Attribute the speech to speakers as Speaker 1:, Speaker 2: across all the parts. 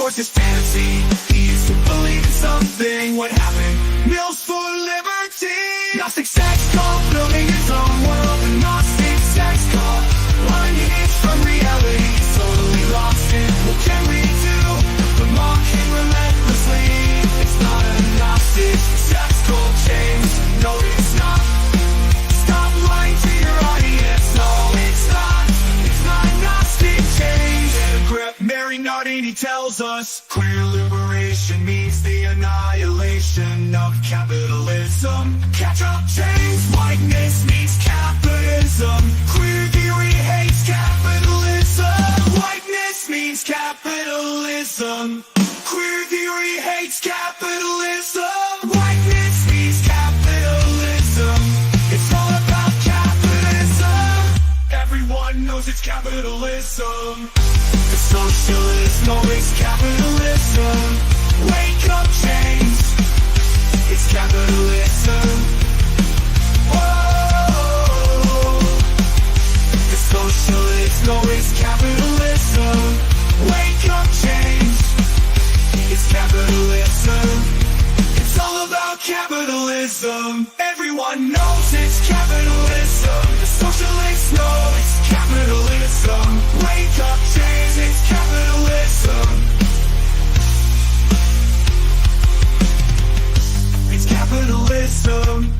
Speaker 1: towards his fantasy. He used to believe in something. What happened? Mills for liberty. Gnostic sex cult, building his own world. A Gnostic sex cult, unhinged from reality. He's totally lost it. What can we do but mock him relentlessly? It's not a Gnostic sex cult, James. No, it's not. Stop lying to your audience. No, it's not. It's not Gnostic change. Mary Nardini tells us queer liberation means the annihilation of capitalism. Catch up, James. Whiteness means capitalism. Queer theory hates capitalism. Whiteness means capitalism. Queer theory hates capitalism. Whiteness means capitalism. It's all about capitalism. Everyone knows it's capitalism. The socialists know it's capitalism. Wake up, James. It's capitalism. Whoa. The socialists know it's capitalism. Wake up, James. It's capitalism. It's all about capitalism. Everyone knows it's capitalism. The socialists know it's capitalism. Wake up, James, it's capitalism. It's capitalism.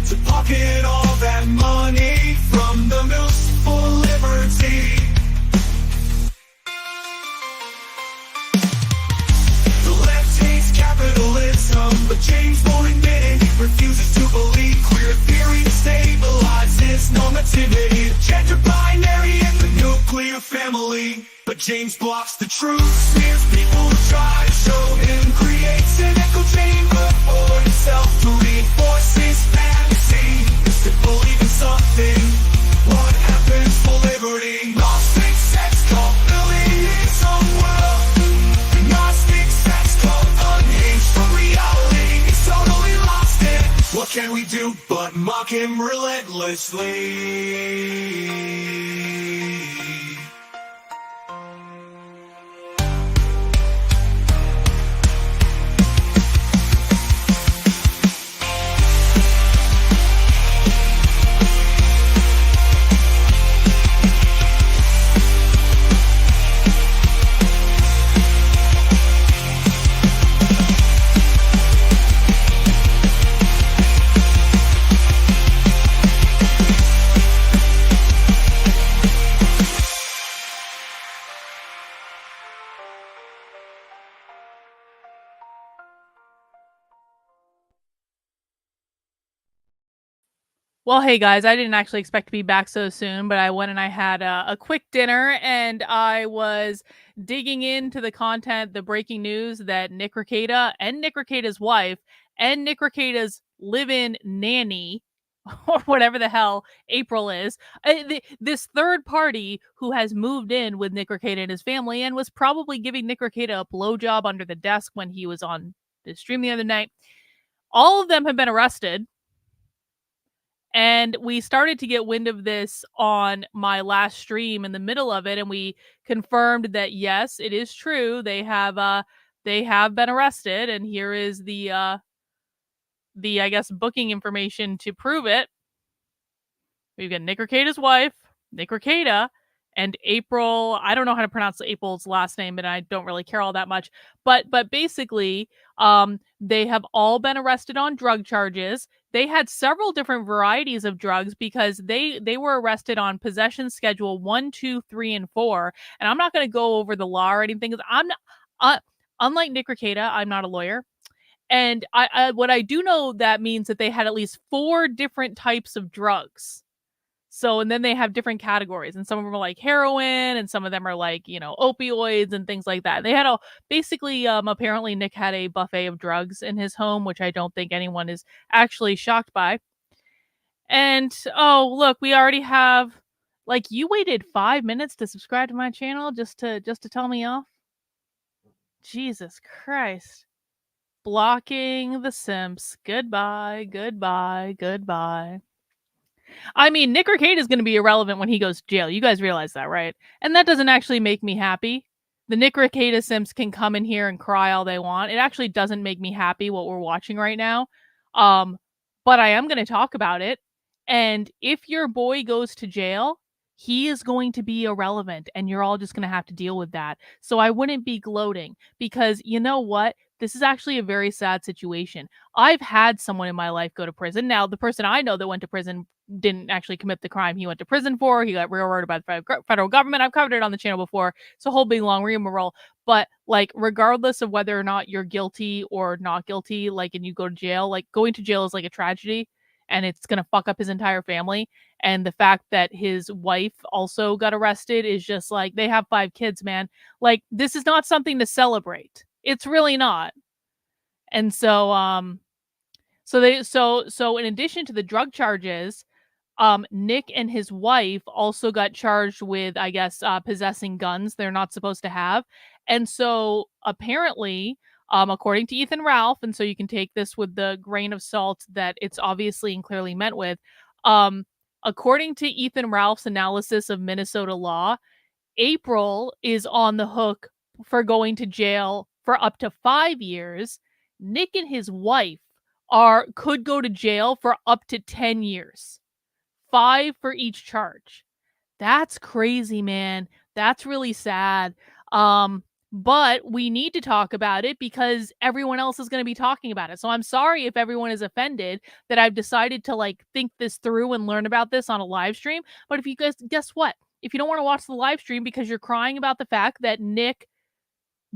Speaker 1: To pocket all that money from the mills for liberty. The left hates capitalism, but James won't admit it. He refuses to believe queer theory stabilizes normativity. The gender binary and the nuclear family. But James blocks the truth, smears people who try to show him, creates an echo chamber for himself to reinforce his fantasy. Is to believe in something. What happens for liberty? Gnostic sex cult, building his own world. The Gnostic sex cult, unhinged from reality. He's totally lost it. What can we do but mock him relentlessly?
Speaker 2: Well, hey guys, I didn't actually expect to be back so soon, but I went and I had a quick dinner and I was digging into the content, the breaking news that Nick Rekieta and Nick Rekieta's wife and Nick Rekieta's live-in nanny, or whatever the hell April is, this third party who has moved in with Nick Rekieta and his family and was probably giving Nick Rekieta a blowjob under the desk when he was on the stream the other night. All of them have been arrested. And we started to get wind of this on my last stream in the middle of it, and we confirmed that yes, it is true. They have been arrested, and here is the I guess booking information to prove it. We've got Nick Rekieta's wife, Nick Rekieta, and April. I don't know how to pronounce April's last name, and I don't really care all that much. But basically, they have all been arrested on drug charges. They had several different varieties of drugs because they were arrested on possession schedule 1, 2, 3, and 4. And I'm not going to go over the law or anything because I'm not, unlike Nick Rekieta, I'm not a lawyer. And what I do know that means that they had at least 4 different types of drugs. So, and then they have different categories, and some of them are like heroin, and some of them are like, opioids and things like that. They had basically, apparently Nick had a buffet of drugs in his home, which I don't think anyone is actually shocked by. And, oh, look, we already have, you waited 5 minutes to subscribe to my channel just to tell me off? Jesus Christ. Blocking the simps. Goodbye, goodbye, goodbye. I mean, Nick Rekieta is going to be irrelevant when he goes to jail. You guys realize that, right? And that doesn't actually make me happy. The Nick Rekieta Sims can come in here and cry all they want. It actually doesn't make me happy what we're watching right now. Um, but I am going to talk about it. And if your boy goes to jail, he is going to be irrelevant and you're all just going to have to deal with that. So I wouldn't be gloating because you know what? This is actually a very sad situation. I've had someone in my life go to prison. Now, the person I know that went to prison didn't actually commit the crime he went to prison for. He got railroaded by the federal government. I've covered it on the channel before. It's a whole big long rigmarole. But like, regardless of whether or not you're guilty or not guilty, like, and you go to jail, like going to jail is like a tragedy and it's gonna fuck up his entire family. And the fact that his wife also got arrested is just like they have 5 kids, man. Like, this is not something to celebrate. It's really not. And so in addition to the drug charges, Nick and his wife also got charged with, I guess, possessing guns they're not supposed to have. And so apparently, according to Ethan Ralph, and so you can take this with the grain of salt that it's obviously and clearly meant with, um, according to Ethan Ralph's analysis of Minnesota law, April is on the hook for going to jail for up to 5 years. Nick and his wife could go to jail for up to 10 years. 5 for each charge. That's crazy, man. That's really sad. But we need to talk about it because everyone else is going to be talking about it. So I'm sorry if everyone is offended that I've decided to like think this through and learn about this on a live stream. But if you guys guess what? If you don't want to watch the live stream because you're crying about the fact that Nick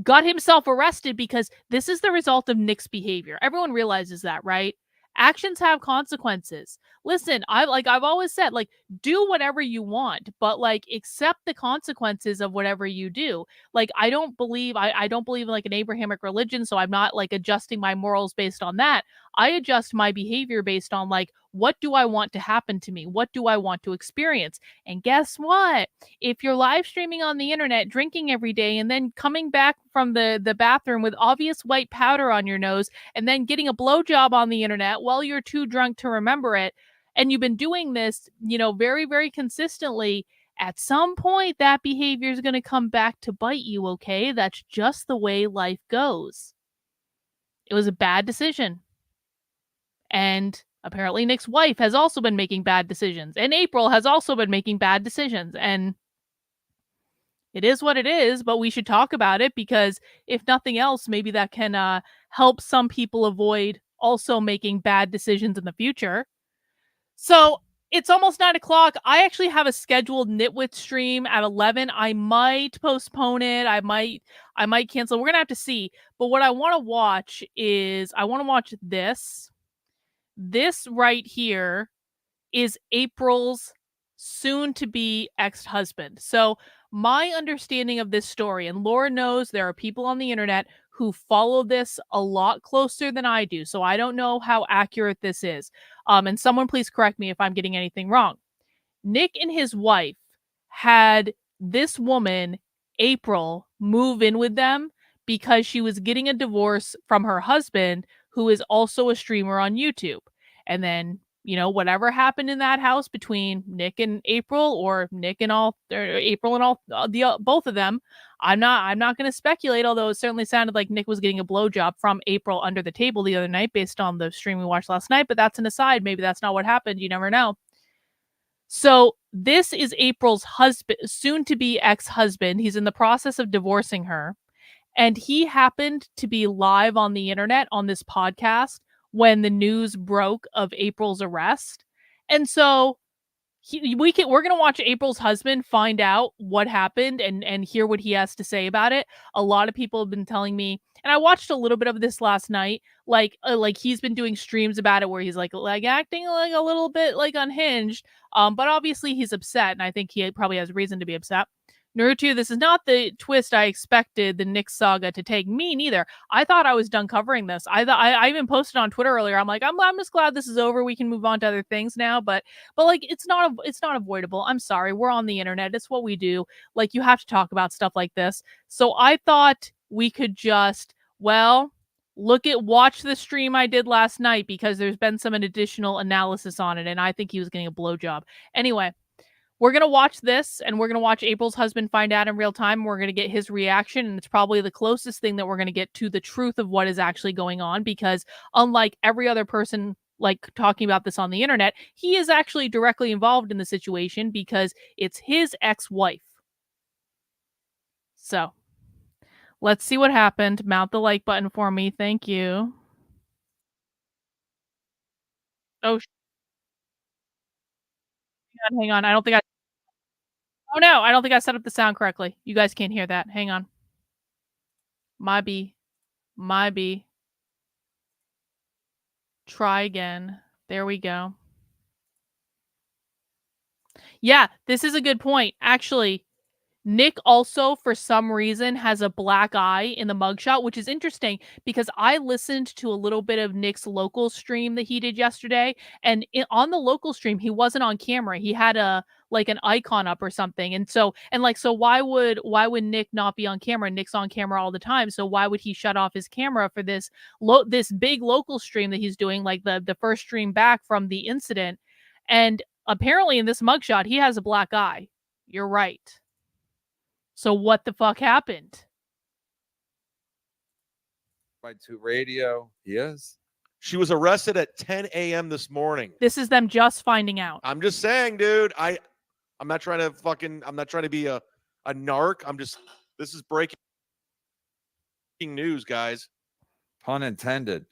Speaker 2: got himself arrested because this is the result of Nick's behavior. Everyone realizes that, right? Actions have consequences. Listen, I've always said, like, do whatever you want, but like accept the consequences of whatever you do. Like, I don't believe in like an Abrahamic religion, so I'm not like adjusting my morals based on that. I adjust my behavior based on like what do I want to happen to me? What do I want to experience? And guess what? If you're live streaming on the internet, drinking every day, and then coming back from the bathroom with obvious white powder on your nose, and then getting a blowjob on the internet while you're too drunk to remember it, and you've been doing this, very, very consistently, at some point that behavior is going to come back to bite you, okay? That's just the way life goes. It was a bad decision. And apparently Nick's wife has also been making bad decisions. And April has also been making bad decisions. And it is what it is, but we should talk about it because if nothing else, maybe that can help some people avoid also making bad decisions in the future. So it's almost 9 o'clock. I actually have a scheduled Nitwit stream at 11. I might postpone it. I might cancel. We're gonna have to see. But what I want to watch is I want to watch this. This right here is April's soon to be ex-husband. So my understanding of this story, and Laura knows there are people on the internet who follow this a lot closer than I do. So I don't know how accurate this is. And someone please correct me if I'm getting anything wrong. Nick and his wife had this woman, April, move in with them because she was getting a divorce from her husband, who is also a streamer on YouTube. And then, whatever happened in that house between Nick and April, or Nick and all, or April and all both of them, I'm not going to speculate. Although it certainly sounded like Nick was getting a blowjob from April under the table the other night, based on the stream we watched last night. But that's an aside. Maybe that's not what happened. You never know. So this is April's husband, soon to be ex-husband. He's in the process of divorcing her. And he happened to be live on the internet on this podcast when the news broke of April's arrest. And so we're going to watch April's husband find out what happened and hear what he has to say about it. A lot of people have been telling me, and I watched a little bit of this last night, like he's been doing streams about it where he's like acting like a little bit like unhinged. But obviously he's upset, and I think he probably has reason to be upset. Naruto, this is not the twist I expected the Nick saga to take. Me neither. I thought I was done covering this. I even posted on Twitter earlier. I'm like, I'm just glad this is over. We can move on to other things now. But like, it's not avoidable. I'm sorry. We're on the internet. It's what we do. Like, you have to talk about stuff like this. So I thought we could just, watch the stream I did last night, because there's been some additional analysis on it, and I think he was getting a blowjob. Anyway, we're going to watch this and we're going to watch April's husband find out in real time. We're going to get his reaction. And it's probably the closest thing that we're going to get to the truth of what is actually going on, because unlike every other person like talking about this on the internet, he is actually directly involved in the situation because it's his ex-wife. So let's see what happened. Mount the like button for me. Thank you. Oh, hang on. I don't think I. Oh no, I don't think I set up the sound correctly. You guys can't hear that. Hang on. My B. My B. Try again. There we go. Yeah, this is a good point. Actually, Nick also, for some reason, has a black eye in the mugshot, which is interesting because I listened to a little bit of Nick's local stream that he did yesterday, and on the local stream, he wasn't on camera. He had a like an icon up or something, and so why would Nick not be on camera? Nick's on camera all the time, so why would he shut off his camera for this big local stream that he's doing, like the first stream back from the incident? And apparently, in this mugshot, he has a black eye. You're right. So what the fuck happened?
Speaker 3: To radio. Yes.
Speaker 4: She was arrested at 10 a.m. this morning.
Speaker 2: This is them just finding out.
Speaker 4: I'm just saying, dude. I'm not trying to be a narc. This is breaking news, guys.
Speaker 3: Pun intended.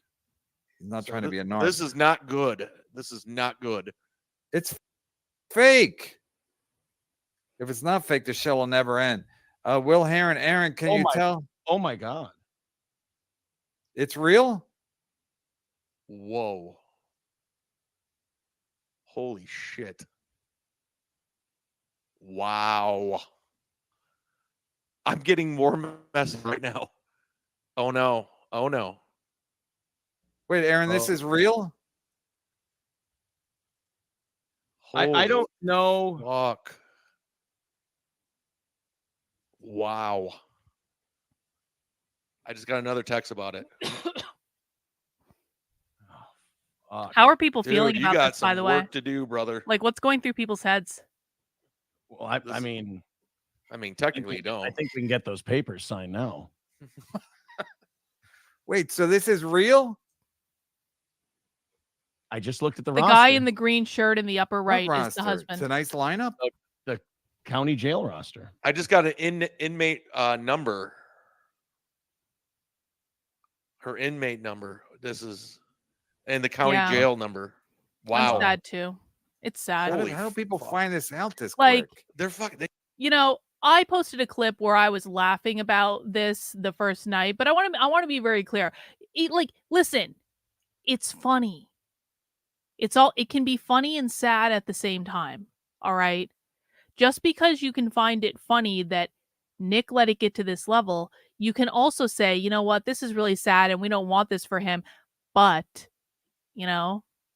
Speaker 3: He's not trying to be a narc.
Speaker 4: This is not good. This is not good.
Speaker 3: It's fake. If it's not fake, the show will never end. Will Heron, Aaron, can you tell?
Speaker 5: Oh my God.
Speaker 3: It's real?
Speaker 4: Whoa. Holy shit. Wow. I'm getting more messages right now. Oh no. Oh no.
Speaker 3: Wait, Aaron, this is real?
Speaker 5: I don't know.
Speaker 4: Fuck. Wow. I just got another text about it.
Speaker 2: How are people
Speaker 4: Dude,
Speaker 2: feeling
Speaker 4: you
Speaker 2: about
Speaker 4: got
Speaker 2: this,
Speaker 4: some
Speaker 2: by the way?
Speaker 4: work to do, brother.
Speaker 2: Like, what's going through people's heads?
Speaker 5: Well, I mean,
Speaker 4: technically you don't.
Speaker 5: I think we can get those papers signed now.
Speaker 3: Wait, so this is real?
Speaker 5: I just looked at the
Speaker 2: The guy in the green shirt in the upper right is the husband.
Speaker 3: It's a nice lineup.
Speaker 5: The county jail roster.
Speaker 4: I just got an inmate number. Her inmate number. This is and the county jail number. Wow.
Speaker 2: I'm sad too. It's sad.
Speaker 3: How do people find this out this
Speaker 2: Like,
Speaker 3: quick?
Speaker 4: They're fucking.
Speaker 2: You know, I posted a clip where I was laughing about this the first night, but I want to be very clear. Listen, it's funny. It can be funny and sad at the same time. All right. Just because you can find it funny that Nick let it get to this level, you can also say, you know what, this is really sad and we don't want this for him. But,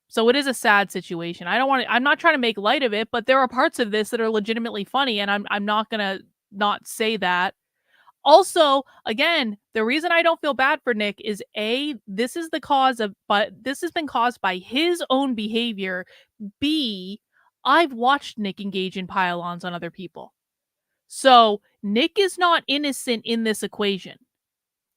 Speaker 2: so it is a sad situation. I'm not trying to make light of it, but there are parts of this that are legitimately funny, and I'm not gonna not say that. Also, again, the reason I don't feel bad for Nick is this has been caused by his own behavior. B, I've watched Nick engage in pile-ons on other people. So Nick is not innocent in this equation.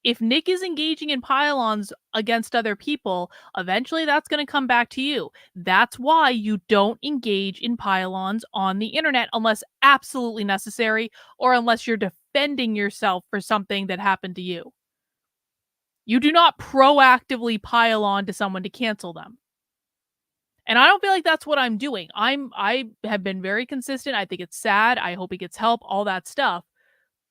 Speaker 2: If Nick is engaging in pile-ons against other people, eventually that's going to come back to you. That's why you don't engage in pile-ons on the internet unless absolutely necessary or unless you're defending yourself for something that happened to you. You do not proactively pile on to someone to cancel them. And I don't feel like that's what I'm doing. I have been very consistent. I think it's sad. I hope he gets help, all that stuff.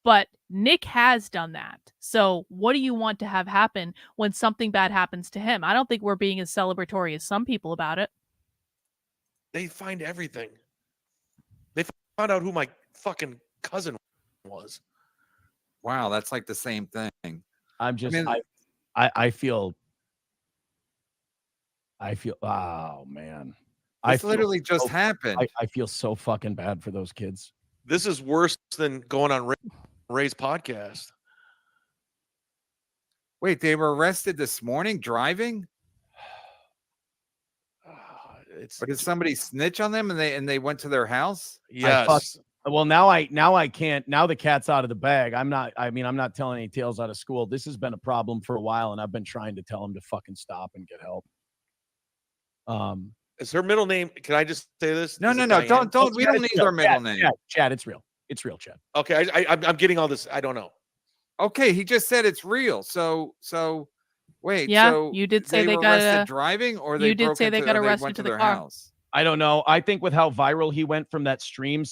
Speaker 2: But Nick has done that. So what do you want to have happen when something bad happens to him? I don't think we're being as celebratory as some people about it.
Speaker 4: They find everything. They found out who my fucking cousin was.
Speaker 3: Wow, that's like the same thing.
Speaker 5: I feel. Oh man,
Speaker 3: This literally just happened.
Speaker 5: I feel so fucking bad for those kids.
Speaker 4: This is worse than going on Ray's podcast.
Speaker 3: Wait, they were arrested this morning driving?
Speaker 4: It's
Speaker 3: Or did somebody snitch on them and they went to their house?
Speaker 4: yes.
Speaker 5: Well, now I can't. Now the cat's out of the bag. I'm not telling any tales out of school. This has been a problem for a while, and I've been trying to tell him to fucking stop and get help.
Speaker 4: Is her middle name? Can I just say this?
Speaker 3: No,
Speaker 4: Is
Speaker 3: no,
Speaker 4: it
Speaker 3: no.
Speaker 4: Diane?
Speaker 3: Don't. We don't need
Speaker 5: real.
Speaker 3: our middle name.
Speaker 5: Chad, it's real. It's real, Chad.
Speaker 4: Okay, I'm getting all this. I don't know.
Speaker 3: Okay, he just said it's real. So wait.
Speaker 2: Yeah,
Speaker 3: so
Speaker 2: you did say they
Speaker 3: were
Speaker 2: got
Speaker 3: arrested driving, or they
Speaker 2: you did
Speaker 3: broke
Speaker 2: say they
Speaker 3: into,
Speaker 2: got
Speaker 3: or they
Speaker 2: arrested
Speaker 3: went
Speaker 2: to
Speaker 3: to
Speaker 2: the
Speaker 3: their
Speaker 2: car.
Speaker 3: house.
Speaker 5: I don't know. I think with how viral he went from that stream,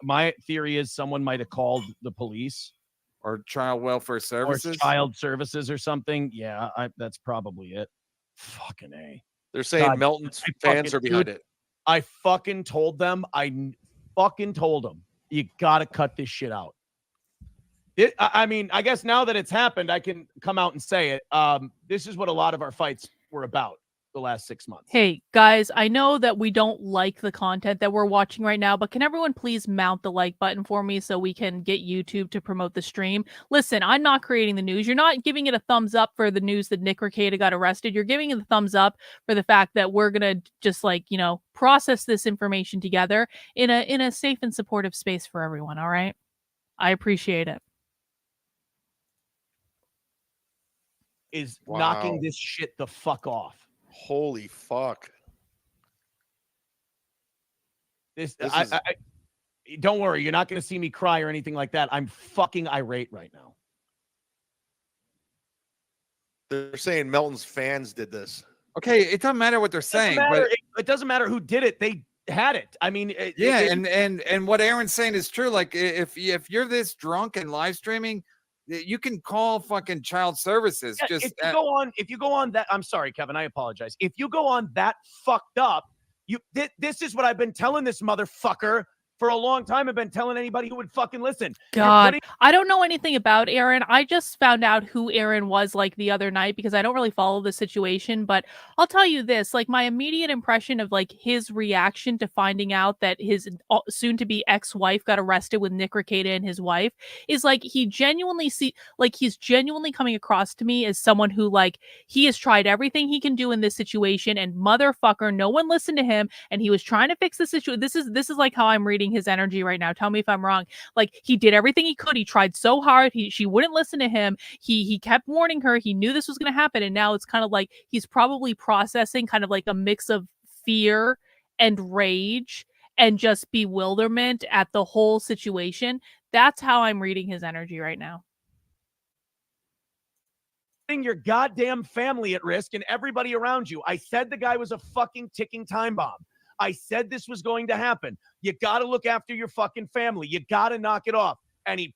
Speaker 5: my theory is someone might have called the police
Speaker 3: Or child welfare
Speaker 5: or
Speaker 3: services.
Speaker 5: child services or something. Yeah, that's probably it. Fucking A.
Speaker 4: They're saying
Speaker 5: God,
Speaker 4: Melton's
Speaker 5: I
Speaker 4: fans
Speaker 5: fucking-
Speaker 4: are behind
Speaker 5: dude,
Speaker 4: it.
Speaker 5: I fucking told them. You got to cut this shit out. I mean, I guess now that it's happened, I can come out and say it. This is what a lot of our fights were about the last 6 months.
Speaker 2: Hey, guys, I know that we don't like the content that we're watching right now, but can everyone please mount the like button for me so we can get YouTube to promote the stream? Listen, I'm not creating the news. You're not giving it a thumbs up for the news that Nick Rekieta got arrested. You're giving it a thumbs up for the fact that we're going to just process this information together in a safe and supportive space for everyone, all right? I appreciate it.
Speaker 5: Is
Speaker 4: Wow.
Speaker 5: knocking this shit the fuck off.
Speaker 4: Holy fuck!
Speaker 5: Don't worry, you're not going to see me cry or anything like that. I'm fucking irate right now.
Speaker 4: They're saying Melton's fans did this.
Speaker 3: Okay, it doesn't matter what they're saying, but
Speaker 5: It doesn't matter who did it. They had it. I mean,
Speaker 3: and what Aaron's saying is true. Like if you're this drunk and live streaming, you can call fucking child services.
Speaker 5: yeah,
Speaker 3: Just
Speaker 5: if you go on that, I'm sorry, Kevin, I apologize. If you go on that fucked up, this is what I've been telling this motherfucker for a long time. I've been telling anybody who would fucking listen.
Speaker 2: God, I don't know anything about Aaron. I just found out who Aaron was the other night because I don't really follow the situation. But I'll tell you this, my immediate impression of his reaction to finding out that his soon-to-be ex-wife got arrested with Nick Rekieta and his wife is he's genuinely coming across to me as someone who he has tried everything he can do in this situation, and motherfucker, no one listened to him, and he was trying to fix the situation. This is how I'm reading his energy right now. Tell me if I'm wrong. He did everything he could. He tried so hard. She wouldn't listen to him. He kept warning her. He knew this was going to happen, and now it's kind of he's probably processing kind of a mix of fear and rage and just bewilderment at the whole situation. That's how I'm reading his energy right now.
Speaker 5: Your goddamn family at risk and everybody around you. I said the guy was a fucking ticking time bomb. I said this was going to happen. You got to look after your fucking family. You got to knock it off. And he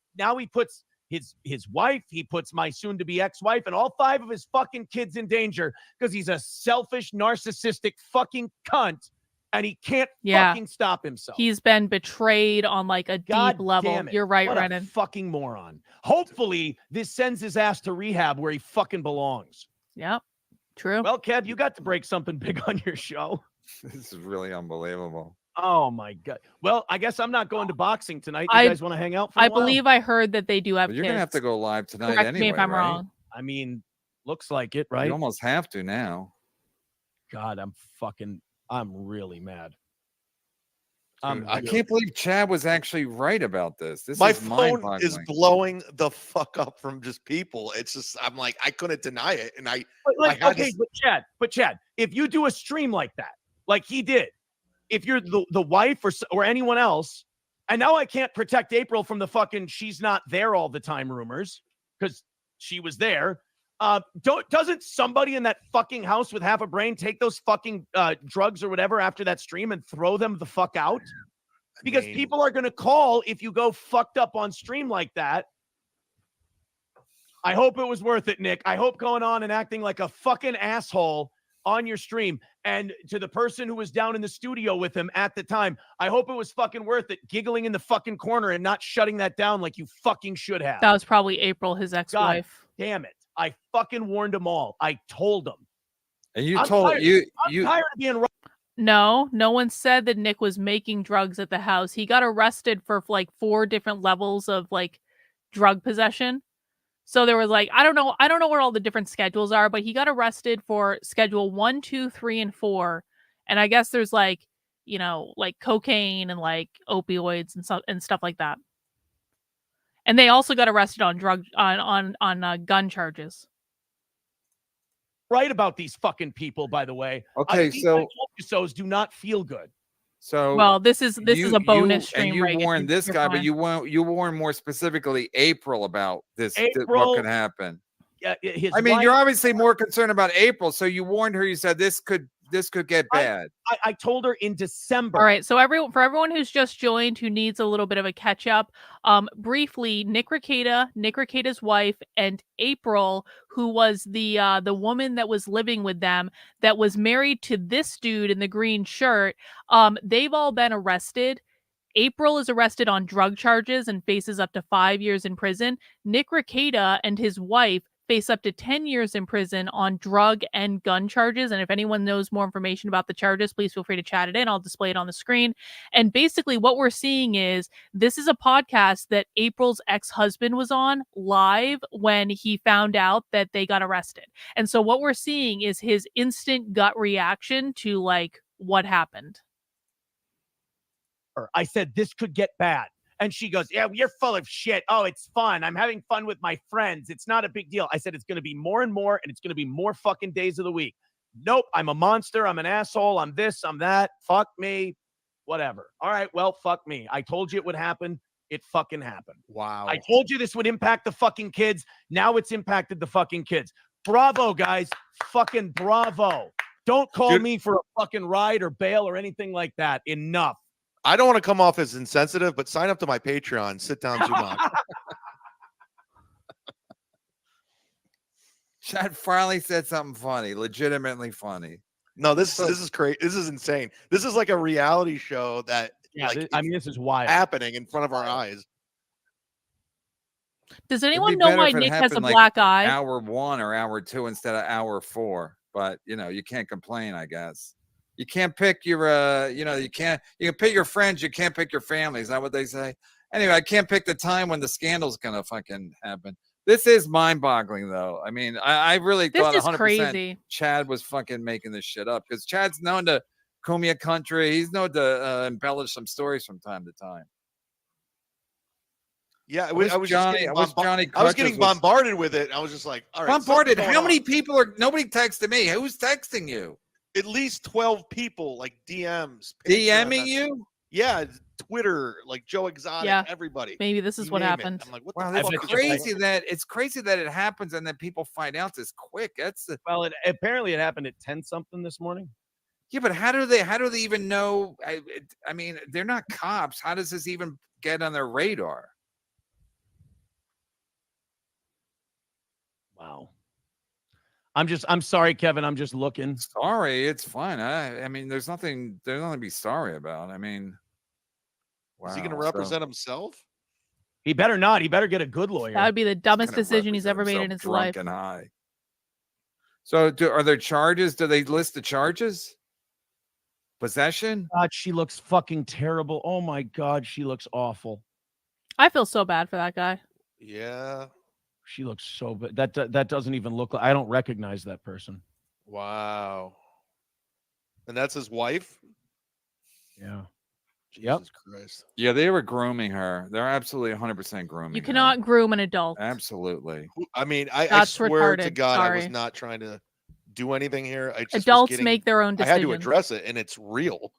Speaker 5: puts his wife, he puts my soon-to-be ex-wife and all 5 of his fucking kids in danger because he's a selfish, narcissistic fucking cunt, and he can't fucking stop himself.
Speaker 2: He's been betrayed on a deep level. You're right,
Speaker 5: what
Speaker 2: Renan.
Speaker 5: a fucking moron. Hopefully, this sends his ass to rehab where he fucking belongs.
Speaker 2: Yep, true.
Speaker 5: Well, Kev, you got to break something big on your show.
Speaker 3: this is really unbelievable.
Speaker 5: Oh my God. Well, I guess I'm not going to boxing tonight. You guys want to hang out for a while?
Speaker 2: Believe I heard that they do have
Speaker 3: But
Speaker 2: kids.
Speaker 3: you're gonna have to go live tonight
Speaker 2: Correct
Speaker 3: anyway.
Speaker 2: me if I'm
Speaker 3: right?
Speaker 2: wrong.
Speaker 5: I mean, looks like it, right?
Speaker 3: You almost have to now.
Speaker 5: God, I'm really mad.
Speaker 3: Dude, I can't believe Chad was actually right about this. This
Speaker 4: My
Speaker 3: is
Speaker 4: phone
Speaker 3: mind-boggling.
Speaker 4: is blowing the fuck up from just people. It's just I couldn't deny it, and
Speaker 5: but Chad, if you do a stream like that, like he did, if you're the wife or anyone else, and now I can't protect April from the fucking she's not there all the time rumors because she was there. Doesn't somebody in that fucking house with half a brain take those fucking drugs or whatever after that stream and throw them the fuck out? Because people are going to call if you go fucked up on stream like that. I hope it was worth it, Nick. I hope going on and acting like a fucking asshole on your stream, and to the person who was down in the studio with him at the time, I hope it was fucking worth it, giggling in the fucking corner and not shutting that down like you fucking should have.
Speaker 2: That was probably April, his ex-wife.
Speaker 5: God damn it. I fucking warned them all. I told them.
Speaker 3: And you
Speaker 5: I'm
Speaker 3: told
Speaker 5: tired.
Speaker 3: you
Speaker 5: I'm tired of being right.
Speaker 2: No one said that Nick was making drugs at the house. He got arrested for 4 different levels of drug possession. So there was I don't know where all the different schedules are, but he got arrested for schedule 1, 2, 3, and 4. And I guess there's like, like cocaine and like opioids and stuff like that. And they also got arrested on gun charges.
Speaker 5: Right about these fucking people, by the way.
Speaker 3: Okay,
Speaker 5: these
Speaker 3: so
Speaker 5: I told you so's do not feel good.
Speaker 3: so
Speaker 2: Well, this is a bonus stream,
Speaker 3: and you
Speaker 2: Reagan.
Speaker 3: warned this
Speaker 2: You're
Speaker 3: guy,
Speaker 2: fine.
Speaker 3: but you warned more specifically April about this. What
Speaker 5: April-
Speaker 3: could happen?
Speaker 5: His
Speaker 3: I mean,
Speaker 5: wife-
Speaker 3: you're obviously more concerned about April, so you warned her. You said this could get bad.
Speaker 5: I told her in December.
Speaker 2: All right, so for everyone who's just joined who needs a little bit of a catch up, briefly, Nick Rekieta's wife, and April, who was the woman that was living with them, that was married to this dude in the green shirt, they've all been arrested. April is arrested on drug charges and faces up to 5 years in prison. Nick Rekieta and his wife face up to 10 years in prison on drug and gun charges. And if anyone knows more information about the charges, please feel free to chat it in. I'll display it on the screen. And basically what we're seeing is this is a podcast that April's ex-husband was on live when he found out that they got arrested. And so what we're seeing is his instant gut reaction to like what happened.
Speaker 5: I said, this could get bad. And she goes, yeah, you're full of shit. Oh, it's fun. I'm having fun with my friends. It's not a big deal. I said, it's going to be more and more, and it's going to be more fucking days of the week. Nope, I'm a monster. I'm an asshole. I'm this, I'm that. Fuck me. Whatever. All right, well, fuck me. I told you it would happen. It fucking happened.
Speaker 4: Wow.
Speaker 5: I told you this would impact the fucking kids. Now it's impacted the fucking kids. Bravo, guys. Fucking bravo. Don't call me for a fucking ride or bail or anything like that. Enough.
Speaker 4: I don't want to come off as insensitive, but sign up to my Patreon. Sit down, Zumach.
Speaker 3: Chad finally said something funny, legitimately funny.
Speaker 4: No, this is crazy. This is insane. This is like a reality show that
Speaker 5: this is wild.
Speaker 4: happening in front of our eyes.
Speaker 2: Does
Speaker 3: It'd
Speaker 2: anyone
Speaker 3: be
Speaker 2: know
Speaker 3: better
Speaker 2: why
Speaker 3: if it
Speaker 2: Nick has a
Speaker 3: happened, like,
Speaker 2: black eye?
Speaker 3: Hour 1 or hour 2 instead of hour 4. But you can't complain, I guess. You can't pick your you can pick your friends, you can't pick your family. Is that what they say? Anyway, I can't pick the time when the scandal's gonna fucking happen. This is mind-boggling, though. I mean, I really thought 100%
Speaker 2: crazy.
Speaker 3: Chad was fucking making this shit up, because Chad's known to Kumia country. He's known to embellish some stories from time to time.
Speaker 4: Yeah, I was getting bombarded with it. I was just like, all right.
Speaker 3: Bombarded. How many people are? Nobody texted me. Who's texting you?
Speaker 4: At least 12 people, like DMs.
Speaker 3: DMing you?
Speaker 4: Yeah, Twitter, like Joe Exotic,
Speaker 2: Yeah,
Speaker 4: everybody.
Speaker 2: Maybe this is what happened.
Speaker 4: I'm like, what
Speaker 3: Wow,
Speaker 4: the
Speaker 3: that's
Speaker 4: fuck?
Speaker 3: crazy that it happens and then people find out this quick. That's the
Speaker 5: Apparently it happened at 10 something this morning.
Speaker 3: Yeah, but how do they even know? I mean, they're not cops. How does this even get on their radar?
Speaker 5: Wow. I'm sorry, Kevin. I'm just looking.
Speaker 3: Sorry, it's fine. I mean, there's nothing to be sorry about. I mean,
Speaker 4: is he going to represent himself?
Speaker 5: He better not. He better get a good lawyer.
Speaker 2: That would be the dumbest decision he's ever made in his life.
Speaker 3: And high. So, are there charges? Do they list the charges? Possession?
Speaker 5: God, she looks fucking terrible. Oh my God, she looks awful.
Speaker 2: I feel so bad for that guy.
Speaker 4: Yeah.
Speaker 5: She looks so bad. That doesn't even look like. I don't recognize that person.
Speaker 4: Wow. And that's his wife?
Speaker 5: Yeah.
Speaker 4: Jesus Christ.
Speaker 3: Yeah, they were grooming her. They're absolutely 100% grooming.
Speaker 2: You cannot groom an adult.
Speaker 3: Absolutely.
Speaker 4: I mean, I swear to God, I was not trying to do anything here. I just
Speaker 2: Adults make their own decisions.
Speaker 4: I had to address it, and it's real.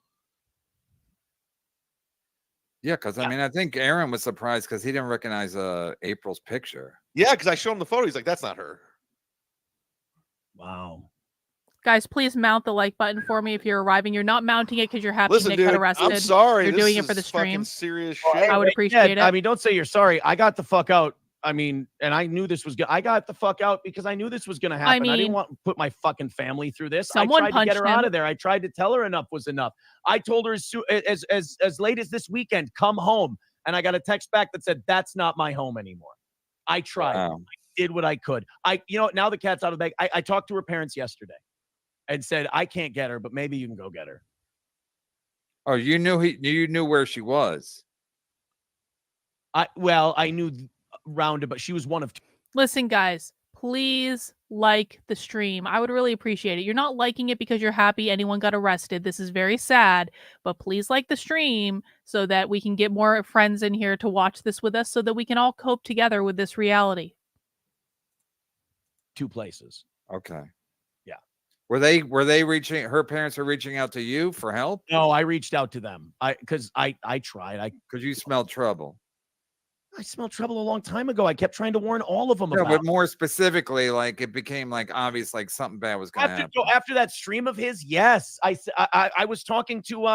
Speaker 3: Yeah, because I mean, I think Aaron was surprised because he didn't recognize April's picture.
Speaker 4: Yeah, because I showed him the photo. He's like, "That's not her."
Speaker 5: Wow.
Speaker 2: Guys, please mount the like button for me if you're arriving. You're not mounting it because you're happy
Speaker 4: Listen,
Speaker 2: Nick
Speaker 4: dude,
Speaker 2: got arrested.
Speaker 4: I'm sorry.
Speaker 2: You're
Speaker 4: This
Speaker 2: doing it
Speaker 4: is
Speaker 2: for the stream.
Speaker 4: fucking serious shit.
Speaker 2: I would appreciate it.
Speaker 5: I mean, don't say you're sorry. I got the fuck out. I mean, and I knew this was good. I got the fuck out because I knew this was going to happen. I didn't want to put my fucking family through this.
Speaker 2: Someone
Speaker 5: I tried to get her
Speaker 2: punched
Speaker 5: out
Speaker 2: him.
Speaker 5: of there. I tried to tell her enough was enough. I told her as late as this weekend, come home. And I got a text back that said, that's not my home anymore. I tried.
Speaker 3: Wow.
Speaker 5: I did what I could. Now the cat's out of the bag. I talked to her parents yesterday and said, I can't get her, but maybe you can go get her.
Speaker 3: Oh, you knew where she was.
Speaker 5: I knew rounded, but she was one of two.
Speaker 2: Listen, guys, please like the stream. I would really appreciate it. You're not liking it because you're happy anyone got arrested. This is very sad, but please like the stream so that we can get more friends in here to watch this with us so that we can all cope together with this reality.
Speaker 5: 2 places.
Speaker 3: Okay.
Speaker 5: Yeah.
Speaker 3: Were they reaching? Her parents are reaching out to you for help
Speaker 5: No, I reached out to them. Because I tried.
Speaker 3: because you smelled trouble.
Speaker 5: I smelled trouble a long time ago. I kept trying to warn all of them
Speaker 3: No,
Speaker 5: about
Speaker 3: but more specifically, like it became like obvious, like something bad was going to happen.
Speaker 5: after that stream of his. Yes, I was talking to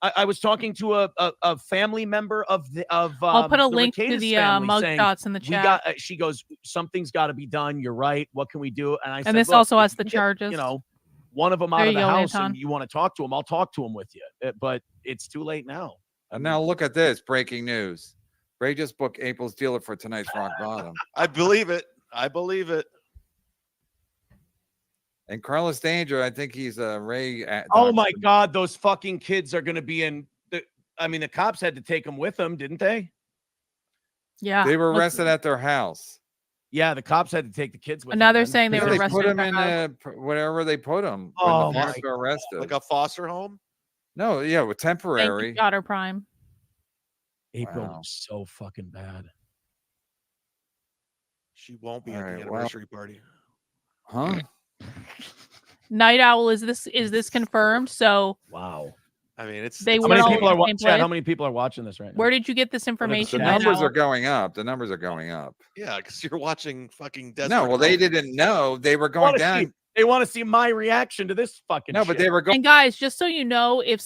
Speaker 5: I was talking to a family member of
Speaker 2: I'll put a
Speaker 5: the
Speaker 2: link to
Speaker 5: Rekieta's
Speaker 2: the
Speaker 5: family
Speaker 2: mug
Speaker 5: saying,
Speaker 2: shots in the
Speaker 5: we
Speaker 2: chat.
Speaker 5: got. She goes, something's got to be done. You're right. What can we do? And I said,
Speaker 2: And this
Speaker 5: "Look,
Speaker 2: also
Speaker 5: if
Speaker 2: has
Speaker 5: you
Speaker 2: the
Speaker 5: can get,
Speaker 2: charges.
Speaker 5: you know, one of them
Speaker 2: There
Speaker 5: out
Speaker 2: you
Speaker 5: of the
Speaker 2: go,
Speaker 5: house,
Speaker 2: Anton.
Speaker 5: and you want to talk to him, I'll talk to him with you. But it's too late now.
Speaker 3: And now look at this breaking news. Ray just booked April's dealer for tonight's Rock Bottom.
Speaker 4: I believe it. I believe it.
Speaker 3: And Carlos Danger, I think he's a Ray.
Speaker 5: Oh my God, those fucking kids are going to be in. The cops had to take them with them, didn't they?
Speaker 2: Yeah.
Speaker 3: They were
Speaker 2: Look,
Speaker 3: arrested at their house.
Speaker 5: Yeah, the cops had to take the kids with
Speaker 2: and now
Speaker 5: them.
Speaker 2: they're
Speaker 5: then.
Speaker 2: saying they
Speaker 3: Yeah,
Speaker 2: were
Speaker 3: they
Speaker 2: arrested.
Speaker 3: put
Speaker 2: at
Speaker 3: him
Speaker 2: their
Speaker 3: in
Speaker 2: house.
Speaker 3: whatever they put him when
Speaker 5: Oh
Speaker 3: the parents
Speaker 5: my-
Speaker 3: were arrested.
Speaker 4: Like a foster home.
Speaker 3: No, yeah, with
Speaker 2: Thank
Speaker 3: temporary.
Speaker 2: you, Daughter Prime.
Speaker 5: April
Speaker 3: Wow.
Speaker 5: was so fucking bad.
Speaker 4: She won't be
Speaker 3: All
Speaker 4: at the
Speaker 3: right, well-
Speaker 4: anniversary party.
Speaker 3: Huh?
Speaker 2: Night Owl, is this confirmed? So
Speaker 5: Wow.
Speaker 4: I mean, it's
Speaker 2: They
Speaker 4: it's
Speaker 5: How
Speaker 2: went
Speaker 5: many
Speaker 2: all
Speaker 5: people
Speaker 2: over
Speaker 5: are
Speaker 2: the
Speaker 5: watching?
Speaker 2: same place?
Speaker 5: How many people are watching this right now?
Speaker 2: where did you get this
Speaker 3: The
Speaker 2: information? Night
Speaker 3: numbers
Speaker 2: Owl?
Speaker 3: are going up. The numbers are going up.
Speaker 4: yeah, because you're watching fucking.
Speaker 3: No,
Speaker 4: Desperate
Speaker 3: well, they
Speaker 4: Housewives.
Speaker 3: didn't know. They were
Speaker 5: They
Speaker 3: going
Speaker 5: wanna
Speaker 3: down.
Speaker 5: see- They want to see my reaction to this fucking
Speaker 3: No,
Speaker 5: shit.
Speaker 3: but they were going.
Speaker 2: And guys, just so you know, if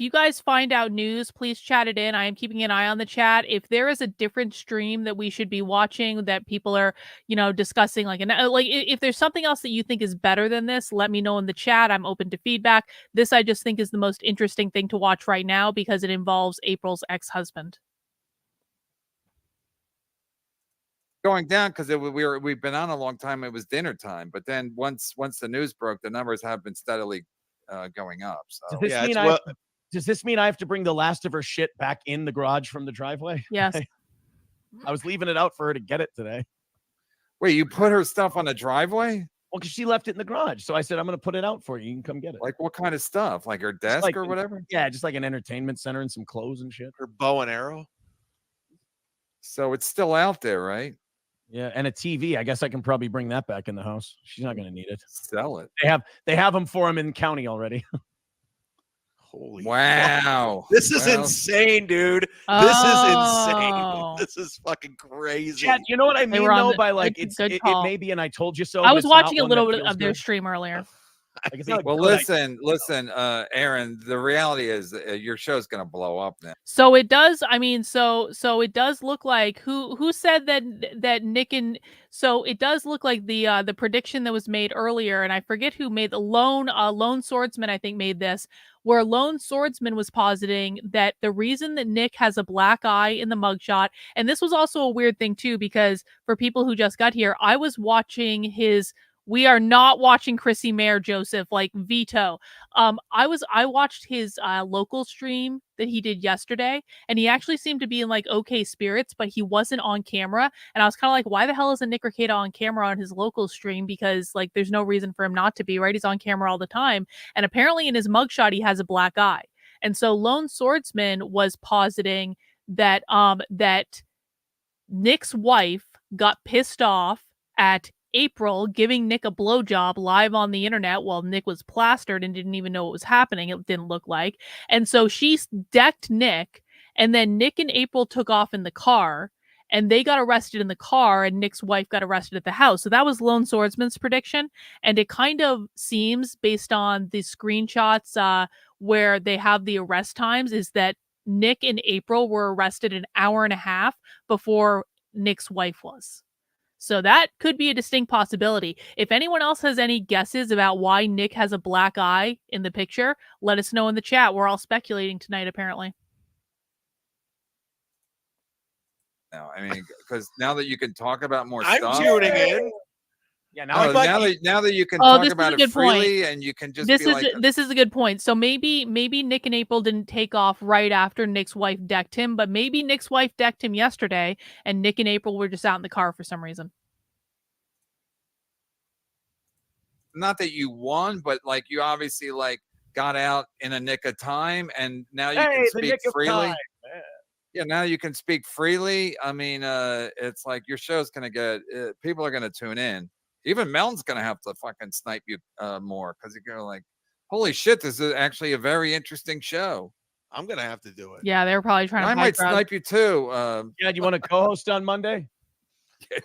Speaker 2: you guys find out news, please chat it in. I am keeping an eye on the chat. If there is a different stream that we should be watching that people are, discussing, if there's something else that you think is better than this, let me know in the chat. I'm open to feedback. This I just think is the most interesting thing to watch right now because it involves April's ex-husband.
Speaker 3: Going down because we've been on a long time. It was dinner time, but then once the news broke, the numbers have been steadily going up. So
Speaker 5: Does this
Speaker 4: Yeah,
Speaker 5: mean
Speaker 4: it's
Speaker 5: I
Speaker 4: well-
Speaker 5: does this mean I have to bring the last of her shit back in the garage from the driveway?
Speaker 2: Yes.
Speaker 5: I was leaving it out for her to get it today.
Speaker 3: wait, you put her stuff on the driveway?
Speaker 5: Well, because she left it in the garage. So I said, I'm going to put it out for you. You can come get it.
Speaker 3: Like what kind of stuff? Like her desk
Speaker 5: like
Speaker 3: or whatever?
Speaker 5: Yeah, just like an entertainment center and some clothes and shit.
Speaker 4: Her bow and arrow.
Speaker 3: So it's still out there, right?
Speaker 5: Yeah, and a TV. I guess I can probably bring that back in the house. She's not going to need it.
Speaker 3: Sell it.
Speaker 5: They have them for him in county already.
Speaker 4: Holy
Speaker 3: Wow.
Speaker 4: This is
Speaker 3: Well,
Speaker 4: insane, dude.
Speaker 2: Oh.
Speaker 4: This is insane. This is fucking crazy.
Speaker 5: Chad, you know what I
Speaker 2: They
Speaker 5: mean
Speaker 2: were on
Speaker 5: though
Speaker 2: the-
Speaker 5: by like
Speaker 2: good
Speaker 5: it
Speaker 2: call.
Speaker 5: may be, and I told you so.
Speaker 2: I
Speaker 5: but
Speaker 2: was
Speaker 5: it's not
Speaker 2: watching a
Speaker 5: one
Speaker 2: little
Speaker 5: that
Speaker 2: bit
Speaker 5: feels
Speaker 2: of their
Speaker 5: good.
Speaker 2: stream earlier.
Speaker 5: Like, it's not
Speaker 3: Well,
Speaker 5: good.
Speaker 3: listen, Aaron. The reality is your show's gonna blow up now.
Speaker 2: So it does. I mean, so it does look like who said that Nick and so it does look like the prediction that was made earlier, and I forget who made the Lone Swordsman. I think made this where Lone Swordsman was positing that the reason that Nick has a black eye in the mugshot, and this was also a weird thing too, because for people who just got here, I was watching his. We are not watching Chrissy Mayer Joseph like veto. I watched his local stream that he did yesterday, and he actually seemed to be in like okay spirits, but he wasn't on camera. And I was kind of like, why the hell isn't Nick Rekieta on camera on his local stream? Because like there's no reason for him not to be, right? He's on camera all the time. And apparently in his mugshot, he has a black eye. And so Lone Swordsman was positing that that Nick's wife got pissed off at April giving Nick a blowjob live on the internet while Nick was plastered and didn't even know what was happening. It didn't look like. And so she decked Nick, and then Nick and April took off in the car, and they got arrested in the car, and Nick's wife got arrested at the house. So that was Lone Swordsman's prediction. And it kind of seems, based on the screenshots where they have the arrest times, is that Nick and April were arrested an hour and a half before Nick's wife was. So that could be a distinct possibility. If anyone else has any guesses about why Nick has a black eye in the picture, let us know in the chat. We're all speculating tonight, apparently.
Speaker 3: No, I mean, because now that you can talk about more
Speaker 4: I'm
Speaker 3: stuff.
Speaker 4: tuning in.
Speaker 5: Yeah,
Speaker 3: No,
Speaker 5: now
Speaker 3: now that you can
Speaker 2: Oh,
Speaker 3: talk
Speaker 2: this is
Speaker 3: about
Speaker 2: a
Speaker 3: it
Speaker 2: good point.
Speaker 3: freely and you can just
Speaker 2: This
Speaker 3: be
Speaker 2: is
Speaker 3: like,
Speaker 2: this is a good point. So maybe Nick and April didn't take off right after Nick's wife decked him, but maybe Nick's wife decked him yesterday, and Nick and April were just out in the car for some reason.
Speaker 3: not that you won, but like you obviously like got out in a nick of time, and now you can
Speaker 5: Hey, the
Speaker 3: speak
Speaker 5: nick of
Speaker 3: freely.
Speaker 5: time.
Speaker 3: Yeah, now you can speak freely. I mean, it's like your show's gonna get people are gonna tune in. Even Melton's gonna have to fucking snipe you more because you're gonna like, holy shit, this is actually a very interesting show.
Speaker 4: I'm gonna have to do it.
Speaker 2: Yeah, they're probably trying
Speaker 3: And
Speaker 2: to
Speaker 3: I
Speaker 2: buy
Speaker 3: might
Speaker 2: drugs.
Speaker 3: snipe you too.
Speaker 5: Yeah, do you want to co-host on Monday?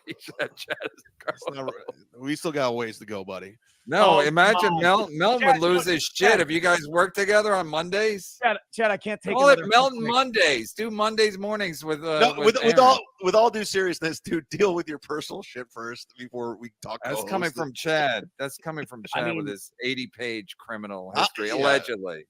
Speaker 4: It's not- we still got a ways to go, buddy.
Speaker 3: No,
Speaker 5: Oh,
Speaker 3: imagine
Speaker 5: come on.
Speaker 3: Melton
Speaker 5: Chad,
Speaker 3: would lose his shit
Speaker 5: Chad.
Speaker 3: if you guys work together on Mondays.
Speaker 5: Chad, I can't take
Speaker 3: Call it
Speaker 5: another
Speaker 3: Melton
Speaker 5: picnic.
Speaker 3: Mondays. Do Mondays mornings with
Speaker 4: No, with
Speaker 3: Aaron.
Speaker 4: all due seriousness, dude, deal with your personal shit first before we talk.
Speaker 3: That's coming from Chad. That's coming from
Speaker 5: I
Speaker 3: Chad with
Speaker 5: mean-
Speaker 3: his 80-page criminal history,
Speaker 4: yeah.
Speaker 3: allegedly.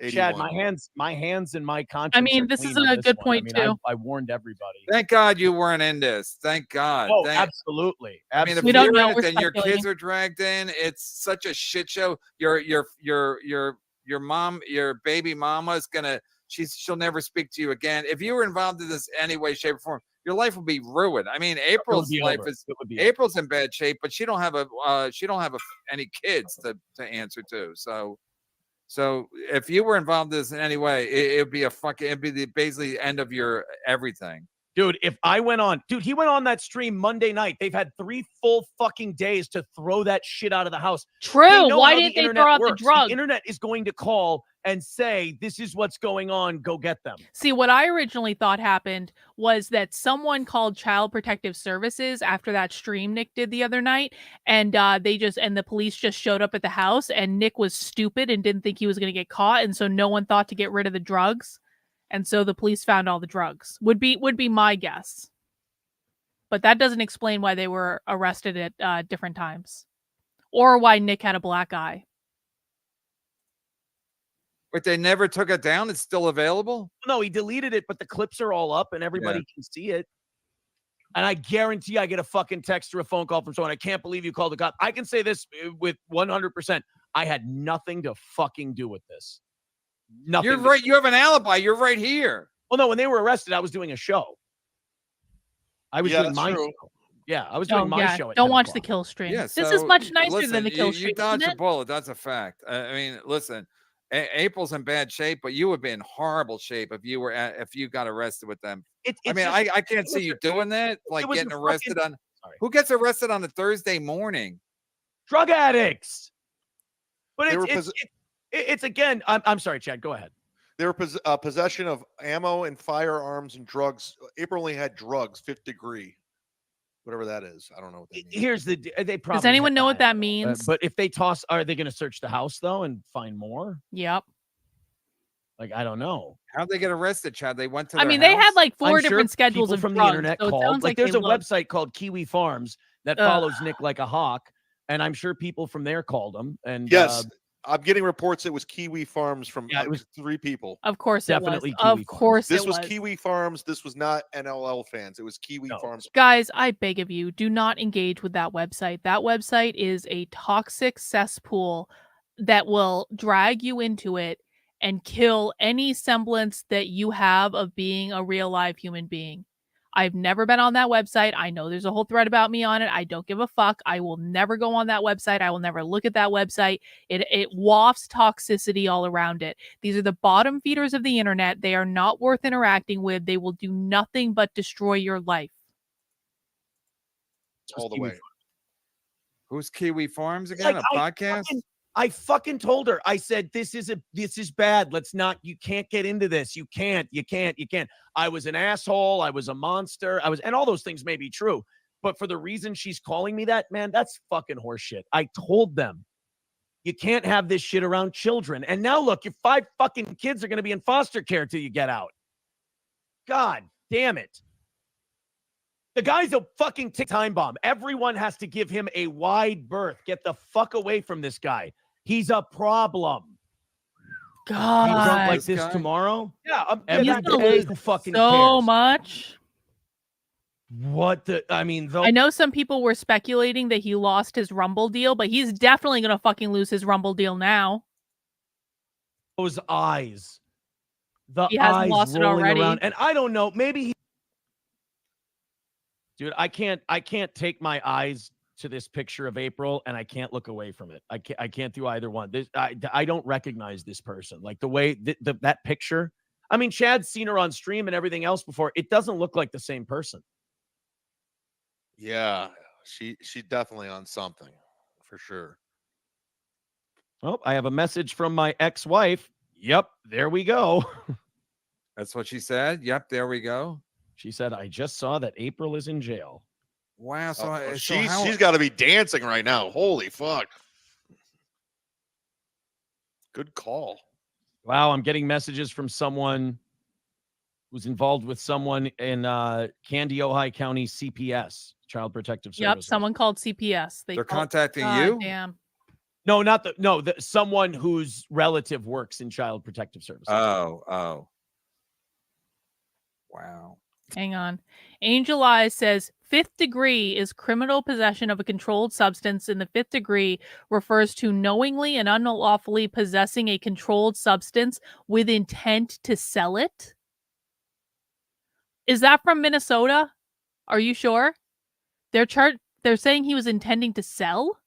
Speaker 5: Chad,
Speaker 4: 81.
Speaker 5: my hands and my conscience.
Speaker 2: mean,
Speaker 5: are
Speaker 2: this is
Speaker 5: clean
Speaker 2: a
Speaker 5: on
Speaker 2: good
Speaker 5: one.
Speaker 2: point,
Speaker 5: I mean,
Speaker 2: too.
Speaker 5: I warned everybody.
Speaker 3: Thank God you weren't in this. Thank God.
Speaker 5: Oh,
Speaker 3: Thank-
Speaker 5: absolutely.
Speaker 3: I mean, if
Speaker 2: We
Speaker 3: you're
Speaker 2: don't
Speaker 3: in
Speaker 2: know.
Speaker 3: it
Speaker 2: We're
Speaker 3: and your kids
Speaker 2: speculating.
Speaker 3: are dragged in, it's such a shit show. Your mom, your baby mama is gonna. She'll never speak to you again. If you were involved in this any way, shape, or form, your life will be ruined. I mean, April's life is.
Speaker 5: It would be
Speaker 3: April's in bad shape, but she don't have any kids to answer to. So if you were involved in this in any way, it'd be basically the end of your everything.
Speaker 5: Dude, if I went on, he went on that stream Monday night. They've had 3 full fucking days to throw that shit out of the house. They
Speaker 2: True.
Speaker 5: know
Speaker 2: Why
Speaker 5: how
Speaker 2: didn't
Speaker 5: the
Speaker 2: they
Speaker 5: internet
Speaker 2: throw out the
Speaker 5: works.
Speaker 2: drugs?
Speaker 5: The internet is going to call and say, this is what's going on. Go get them.
Speaker 2: See, what I originally thought happened was that someone called Child Protective Services after that stream Nick did the other night, and the police just showed up at the house, and Nick was stupid and didn't think he was going to get caught, and so no one thought to get rid of the drugs, and so the police found all the drugs. Would be my guess, but that doesn't explain why they were arrested at different times, or why Nick had a black eye.
Speaker 3: But they never took it down. It's still available.
Speaker 5: No, he deleted it, but the clips are all up and everybody can see it. And I guarantee I get a fucking text or a phone call from someone. I can't believe you called the cop. I can say this with 100%. I had nothing to fucking do with this. Nothing.
Speaker 3: You're right. You have an alibi. You're right here.
Speaker 5: Well, no, when they were arrested, I was doing a show. I was doing my show. Yeah, I was doing my show. At
Speaker 2: Don't
Speaker 5: 10
Speaker 2: watch the
Speaker 5: o'clock.
Speaker 2: kill stream.
Speaker 3: Yeah,
Speaker 2: this is much nicer than the kill
Speaker 3: You
Speaker 2: stream.
Speaker 3: dodged
Speaker 2: isn't
Speaker 3: a
Speaker 2: it?
Speaker 3: bullet. That's a fact. I mean, listen, April's in bad shape, but you would be in horrible shape if you got arrested with them. I can't see you doing that. Like getting arrested on. Who gets arrested on a Thursday morning?
Speaker 5: Drug addicts. But
Speaker 4: They were
Speaker 5: it's again. I'm sorry, Chad. Go ahead.
Speaker 4: They were possession of ammo and firearms and drugs. April only had drugs, 5th degree, whatever that is. I don't know what that means.
Speaker 5: Here's they probably.
Speaker 2: Does anyone know what that
Speaker 5: don't
Speaker 2: means?
Speaker 5: But if they toss, are they going to search the house though and find more?
Speaker 2: Yep.
Speaker 5: Like I don't know.
Speaker 3: How'd they get arrested, Chad? They went to.
Speaker 2: I mean, they had like 4
Speaker 5: I'm
Speaker 2: different
Speaker 5: sure
Speaker 2: schedules
Speaker 5: people
Speaker 2: of
Speaker 5: from
Speaker 2: drugs,
Speaker 5: the internet
Speaker 2: so it
Speaker 5: called.
Speaker 2: sounds
Speaker 5: Like
Speaker 2: they
Speaker 5: there's a
Speaker 2: looked.
Speaker 5: website called Kiwi Farms that follows Nick like a hawk, and I'm sure people from there called him. And
Speaker 4: Yes, I'm getting reports it was Kiwi Farms from
Speaker 5: it was
Speaker 4: 3 people.
Speaker 2: Of course,
Speaker 5: definitely
Speaker 2: it was.
Speaker 5: Kiwi
Speaker 2: Of course,
Speaker 4: This
Speaker 2: it
Speaker 4: was Kiwi Farms. This was not NLL fans. It was Kiwi Farms.
Speaker 2: Guys, I beg of you, do not engage with that website. That website is a toxic cesspool that will drag you into it and kill any semblance that you have of being a real live human being. I've never been on that website. I know there's a whole thread about me on it. I don't give a fuck. I will never go on that website. I will never look at that website. It wafts toxicity all around it. These are the bottom feeders of the internet. They are not worth interacting with. They will do nothing but destroy your life.
Speaker 4: All the way.
Speaker 3: Who's Kiwi Farms again?
Speaker 5: Like,
Speaker 3: a podcast?
Speaker 5: I fucking told her. I said, this is bad. You can't get into this. You can't. I was an asshole. I was a monster. And all those things may be true. But for the reason she's calling me that, man, that's fucking horseshit. I told them you can't have this shit around children. And now look, your 5 fucking kids are going to be in foster care till you get out. God damn it. The guy's a fucking time bomb. Everyone has to give him a wide berth. Get the fuck away from this guy. He's a problem.
Speaker 2: God,
Speaker 5: Be drunk like this tomorrow? Yeah,
Speaker 2: he's
Speaker 5: every
Speaker 2: gonna
Speaker 5: day
Speaker 2: lose
Speaker 5: who fucking
Speaker 2: so
Speaker 5: cares?
Speaker 2: much.
Speaker 5: What the? I mean,
Speaker 2: I know some people were speculating that he lost his Rumble deal, but he's definitely gonna fucking lose his Rumble deal now.
Speaker 5: those eyes,
Speaker 2: He hasn't
Speaker 5: eyes
Speaker 2: lost it
Speaker 5: rolling
Speaker 2: already.
Speaker 5: around, and I don't know. Maybe he. Dude, I can't take my eyes to this picture of April, and I can't look away from it. I can't do either one. I don't recognize this person. Like the way that picture. I mean, Chad's seen her on stream and everything else before. It doesn't look like the same person.
Speaker 4: Yeah, she definitely on something for sure.
Speaker 5: Oh, I have a message from my ex-wife. Yep, there we go.
Speaker 3: That's what she said. Yep, there we go.
Speaker 5: She said, I just saw that April is in jail.
Speaker 3: Wow. So,
Speaker 4: She's got to be dancing right now. Holy fuck. Good call.
Speaker 5: Wow, I'm getting messages from someone who's involved with someone in Candy, Ojai County CPS, Child Protective Services.
Speaker 2: Yep, someone called CPS.
Speaker 3: They're contacting you?
Speaker 2: Damn.
Speaker 5: No, someone whose relative works in Child Protective Services.
Speaker 3: Oh. Wow.
Speaker 2: Hang on. Angel Eyes says 5th degree is criminal possession of a controlled substance, and the 5th degree refers to knowingly and unlawfully possessing a controlled substance with intent to sell it. Is that from Minnesota? Are you sure? They're saying he was intending to sell?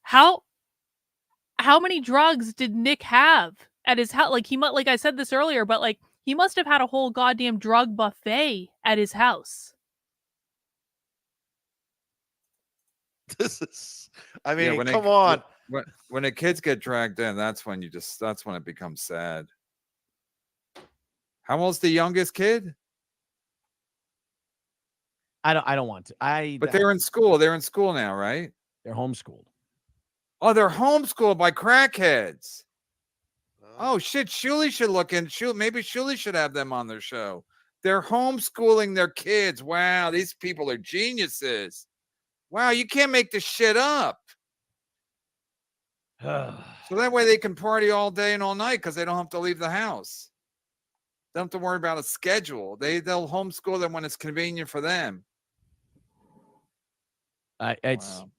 Speaker 2: How many drugs did Nick have at his house? Like I said this earlier, but like he must have had a whole goddamn drug buffet at his house.
Speaker 4: This is, I mean,
Speaker 3: Yeah,
Speaker 4: come on.
Speaker 3: When the kids get dragged in, that's when it becomes sad. How old's the youngest kid?
Speaker 5: I don't want to.
Speaker 3: But they're in school. They're in school now, right?
Speaker 5: They're homeschooled.
Speaker 3: Oh, they're homeschooled by crackheads. Oh shit, Shuli should look in. Maybe Shuli should have them on their show. They're homeschooling their kids. Wow, these people are geniuses. Wow, you can't make this shit up. So that way they can party all day and all night because they don't have to leave the house. They don't have to worry about a schedule. They'll homeschool them when it's convenient for them.
Speaker 5: It's.
Speaker 3: Wow.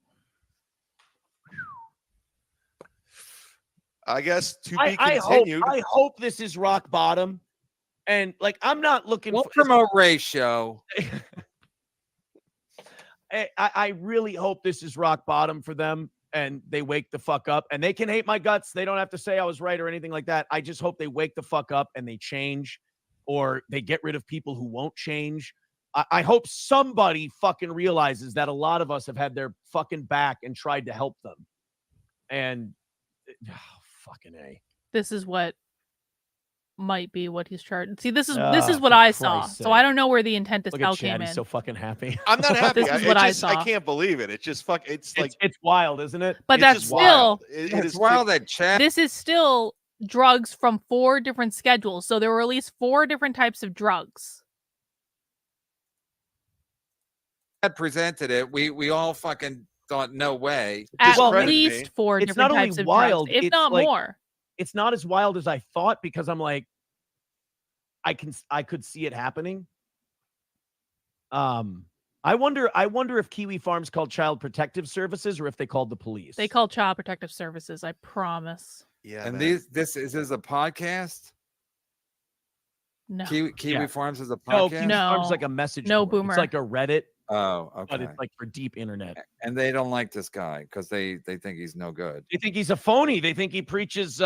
Speaker 4: I guess to be continued.
Speaker 5: I hope this is rock bottom. And like, I'm not looking
Speaker 3: We'll promote Ray's show.
Speaker 5: I really hope this is rock bottom for them and they wake the fuck up, and they can hate my guts. They don't have to say I was right or anything like that. I just hope they wake the fuck up and they change, or they get rid of people who won't change. I hope somebody fucking realizes that a lot of us have had their fucking back and tried to help them. And fucking A.
Speaker 2: This is what might be what he's charged. See, this is what I saw. So I don't know where the intent to sell came in.
Speaker 5: He's so fucking happy.
Speaker 4: I'm not happy.
Speaker 2: This is what I saw.
Speaker 4: I can't believe it. It's just it's like
Speaker 5: it's wild, isn't it?
Speaker 2: But that's still
Speaker 4: wild. It
Speaker 3: It's
Speaker 4: is
Speaker 3: wild that Chad.
Speaker 2: this is still drugs from 4 different schedules. So there were at least 4 different types of drugs.
Speaker 3: Presented it, we all fucking thought no way.
Speaker 2: At
Speaker 4: Discredited
Speaker 2: least
Speaker 4: me.
Speaker 2: 4
Speaker 5: It's
Speaker 2: different
Speaker 5: not only
Speaker 2: types of
Speaker 5: wild,
Speaker 2: drugs, if
Speaker 5: it's
Speaker 2: not
Speaker 5: like-
Speaker 2: more.
Speaker 5: It's not as wild as I thought, because I'm like, I could see it happening. I wonder if Kiwi Farms called Child Protective Services or if they called the police.
Speaker 2: They call Child Protective Services, I promise.
Speaker 4: yeah.
Speaker 3: And
Speaker 4: man.
Speaker 3: this is a podcast.
Speaker 2: No.
Speaker 3: Kiwi
Speaker 5: Yeah.
Speaker 3: Farms is a
Speaker 5: No,
Speaker 3: podcast.
Speaker 5: Kiwi
Speaker 2: No.
Speaker 5: Farms is like a message
Speaker 2: No,
Speaker 5: board.
Speaker 2: Boomer.
Speaker 5: It's like a Reddit,
Speaker 3: Oh,
Speaker 5: but
Speaker 3: okay.
Speaker 5: it's like for deep internet.
Speaker 3: And they don't like this guy because they think he's no good.
Speaker 5: They think he's a phony. They think he preaches,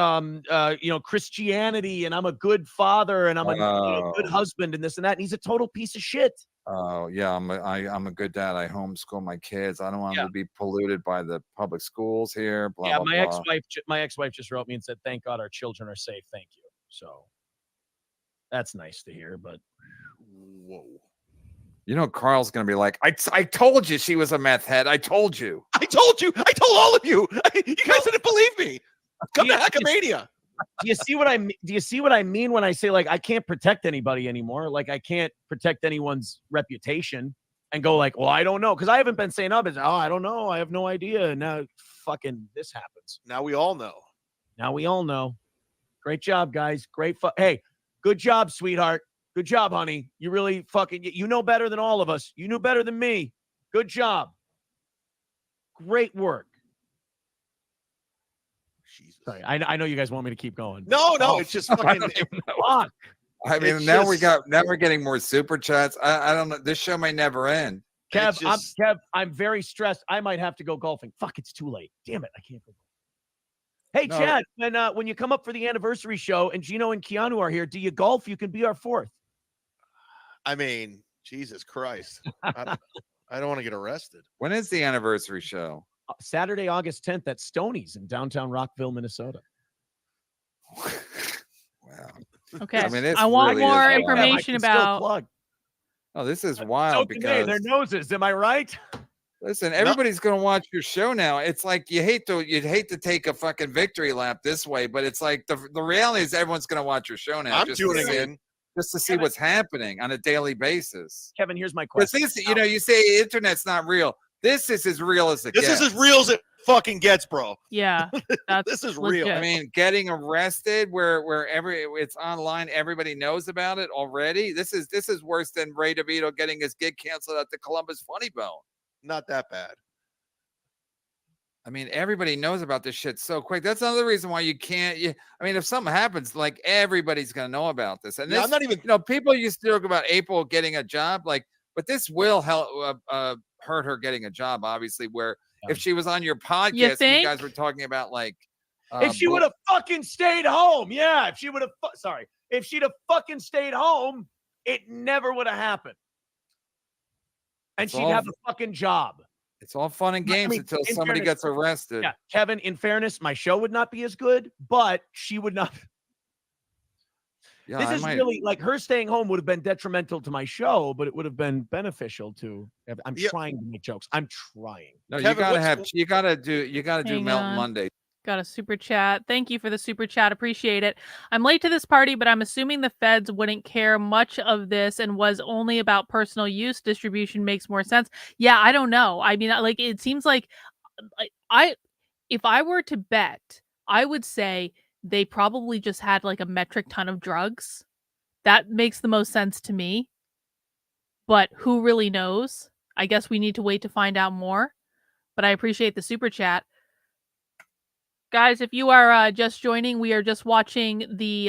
Speaker 5: Christianity, and I'm a good father, and I'm a good husband, and this and that. And he's a total piece of shit.
Speaker 3: Oh yeah, I'm a good dad. I homeschool my kids. I don't want them to be polluted by the public schools here. Blah,
Speaker 5: Yeah,
Speaker 3: blah,
Speaker 5: my ex-wife just wrote me and said, "Thank God our children are safe. Thank you." So that's nice to hear. But
Speaker 4: Whoa.
Speaker 3: You know, Carl's gonna be like, I told you she was a meth head. I told you.
Speaker 4: I told you. I told all of you. You guys didn't believe me. Come to Hackmania.
Speaker 5: do you see what I mean when I say, like, I can't protect anybody anymore? Like, I can't protect anyone's reputation and go like, well, I don't know, because I haven't been saying up. It's I don't know. I have no idea. And now fucking this happens.
Speaker 4: Now we all know.
Speaker 5: Now we all know. Great job, guys. Great. Hey, good job, sweetheart. Good job, honey. You really fucking, you know better than all of us. You knew better than me. Good job. Great work.
Speaker 4: Jesus.
Speaker 5: Sorry, I know you guys want me to keep going.
Speaker 4: No, it's just fucking.
Speaker 5: Fuck.
Speaker 3: I mean,
Speaker 4: It's
Speaker 3: now
Speaker 4: just-
Speaker 3: we're getting more super chats. I don't know. This show may never end.
Speaker 5: Kev,
Speaker 4: It's just-
Speaker 5: I'm very stressed. I might have to go golfing. Fuck, it's too late. Damn it, I can't go. Hey,
Speaker 3: No.
Speaker 5: Chad, when you come up for the anniversary show and Gino and Keanu are here, do you golf? You can be our fourth.
Speaker 4: I mean, Jesus Christ. I don't want to get arrested.
Speaker 3: When is the anniversary show?
Speaker 5: Saturday, August 10th at Stoney's in downtown Rockville, Minnesota.
Speaker 3: Wow.
Speaker 2: Okay.
Speaker 3: I mean, it's
Speaker 2: I want
Speaker 3: really
Speaker 2: more
Speaker 3: is wild.
Speaker 2: information
Speaker 5: I can still
Speaker 2: about.
Speaker 5: plug.
Speaker 3: Oh, this is
Speaker 5: So
Speaker 3: wild
Speaker 5: can they,
Speaker 3: because
Speaker 5: their noses. Am I right?
Speaker 3: listen, everybody's going to watch your show now. It's like you'd hate to take a fucking victory lap this way, but it's like the reality is everyone's going to watch your show now.
Speaker 4: I'm
Speaker 3: just
Speaker 4: tuning
Speaker 3: to see,
Speaker 4: in.
Speaker 3: just to see what's happening on a daily basis.
Speaker 5: Kevin, here's my
Speaker 3: Because
Speaker 5: question.
Speaker 3: this, you say internet's not real. This is as real as it
Speaker 4: This
Speaker 3: gets.
Speaker 4: is as real as it fucking gets, bro.
Speaker 2: Yeah, that's
Speaker 4: This is real.
Speaker 2: legit.
Speaker 3: I mean, getting arrested where it's online, everybody knows about it already. This is worse than Ray DeVito getting his gig canceled at the Columbus Funny Bone.
Speaker 4: Not that bad.
Speaker 3: I mean, everybody knows about this shit so quick. That's another reason why you can't. I mean, if something happens, like everybody's gonna know about this. And
Speaker 4: Yeah,
Speaker 3: this,
Speaker 4: I'm not even.
Speaker 3: people used to talk about April getting a job, but this will help hurt her getting a job. Obviously, where if she was on your podcast, you
Speaker 2: think?
Speaker 3: guys were talking about
Speaker 5: If she would have fucking stayed home, yeah. If she would have, if she'd have fucking stayed home, it never would have happened. And
Speaker 3: It's
Speaker 5: she'd
Speaker 3: all-
Speaker 5: have a fucking job.
Speaker 3: It's all fun and
Speaker 5: I
Speaker 3: games
Speaker 5: mean,
Speaker 3: until
Speaker 5: in
Speaker 3: somebody
Speaker 5: fairness-
Speaker 3: gets arrested.
Speaker 5: Yeah, Kevin, in fairness, my show would not be as good, but she would not.
Speaker 3: Yeah,
Speaker 5: This
Speaker 3: I
Speaker 5: is
Speaker 3: might-
Speaker 5: really like her staying home would have been detrimental to my show, but it would have been beneficial to. I'm
Speaker 4: Yeah.
Speaker 5: trying to make jokes. I'm trying.
Speaker 3: No,
Speaker 4: Kevin,
Speaker 3: you gotta do
Speaker 2: Hang
Speaker 3: Melt
Speaker 2: on.
Speaker 3: Monday.
Speaker 2: Got a super chat. Thank you for the super chat. Appreciate it. I'm late to this party, but I'm assuming the feds wouldn't care much of this and was only about personal use. Distribution makes more sense. Yeah, I don't know. I mean, like it seems like if I were to bet, I would say they probably just had like a metric ton of drugs. That makes the most sense to me. But who really knows? I guess we need to wait to find out more. But I appreciate the super chat. Guys, if you are just joining, we are just watching the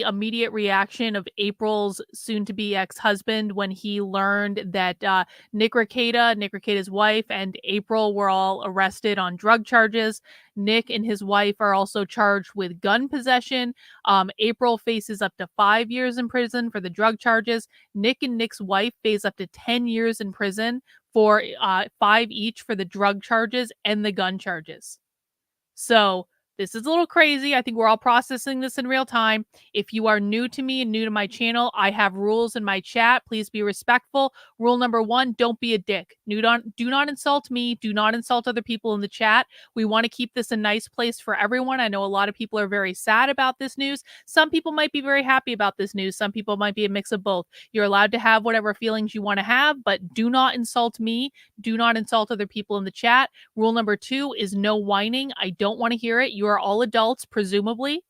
Speaker 2: immediate reaction of April's soon-to-be ex-husband when he learned that Nick Rekieta's wife, and April were all arrested on drug charges. Nick and his wife are also charged with gun possession. April faces up to 5 years in prison for the drug charges. Nick and Nick's wife face up to 10 years in prison for 5 each for the drug charges and the gun charges. So this is a little crazy. I think we're all processing this in real time. If you are new to me and new to my channel, I have rules in my chat. Please be respectful. Rule number 1, don't be a dick. Do not insult me. Do not insult other people in the chat. We want to keep this a nice place for everyone. I know a lot of people are very sad about this news. Some people might be very happy about this news. Some people might be a mix of both. You're allowed to have whatever feelings you want to have, but do not insult me. Do not insult other people in the chat. Rule number 2 is no whining. I don't want to hear it. You are all adults, presumably.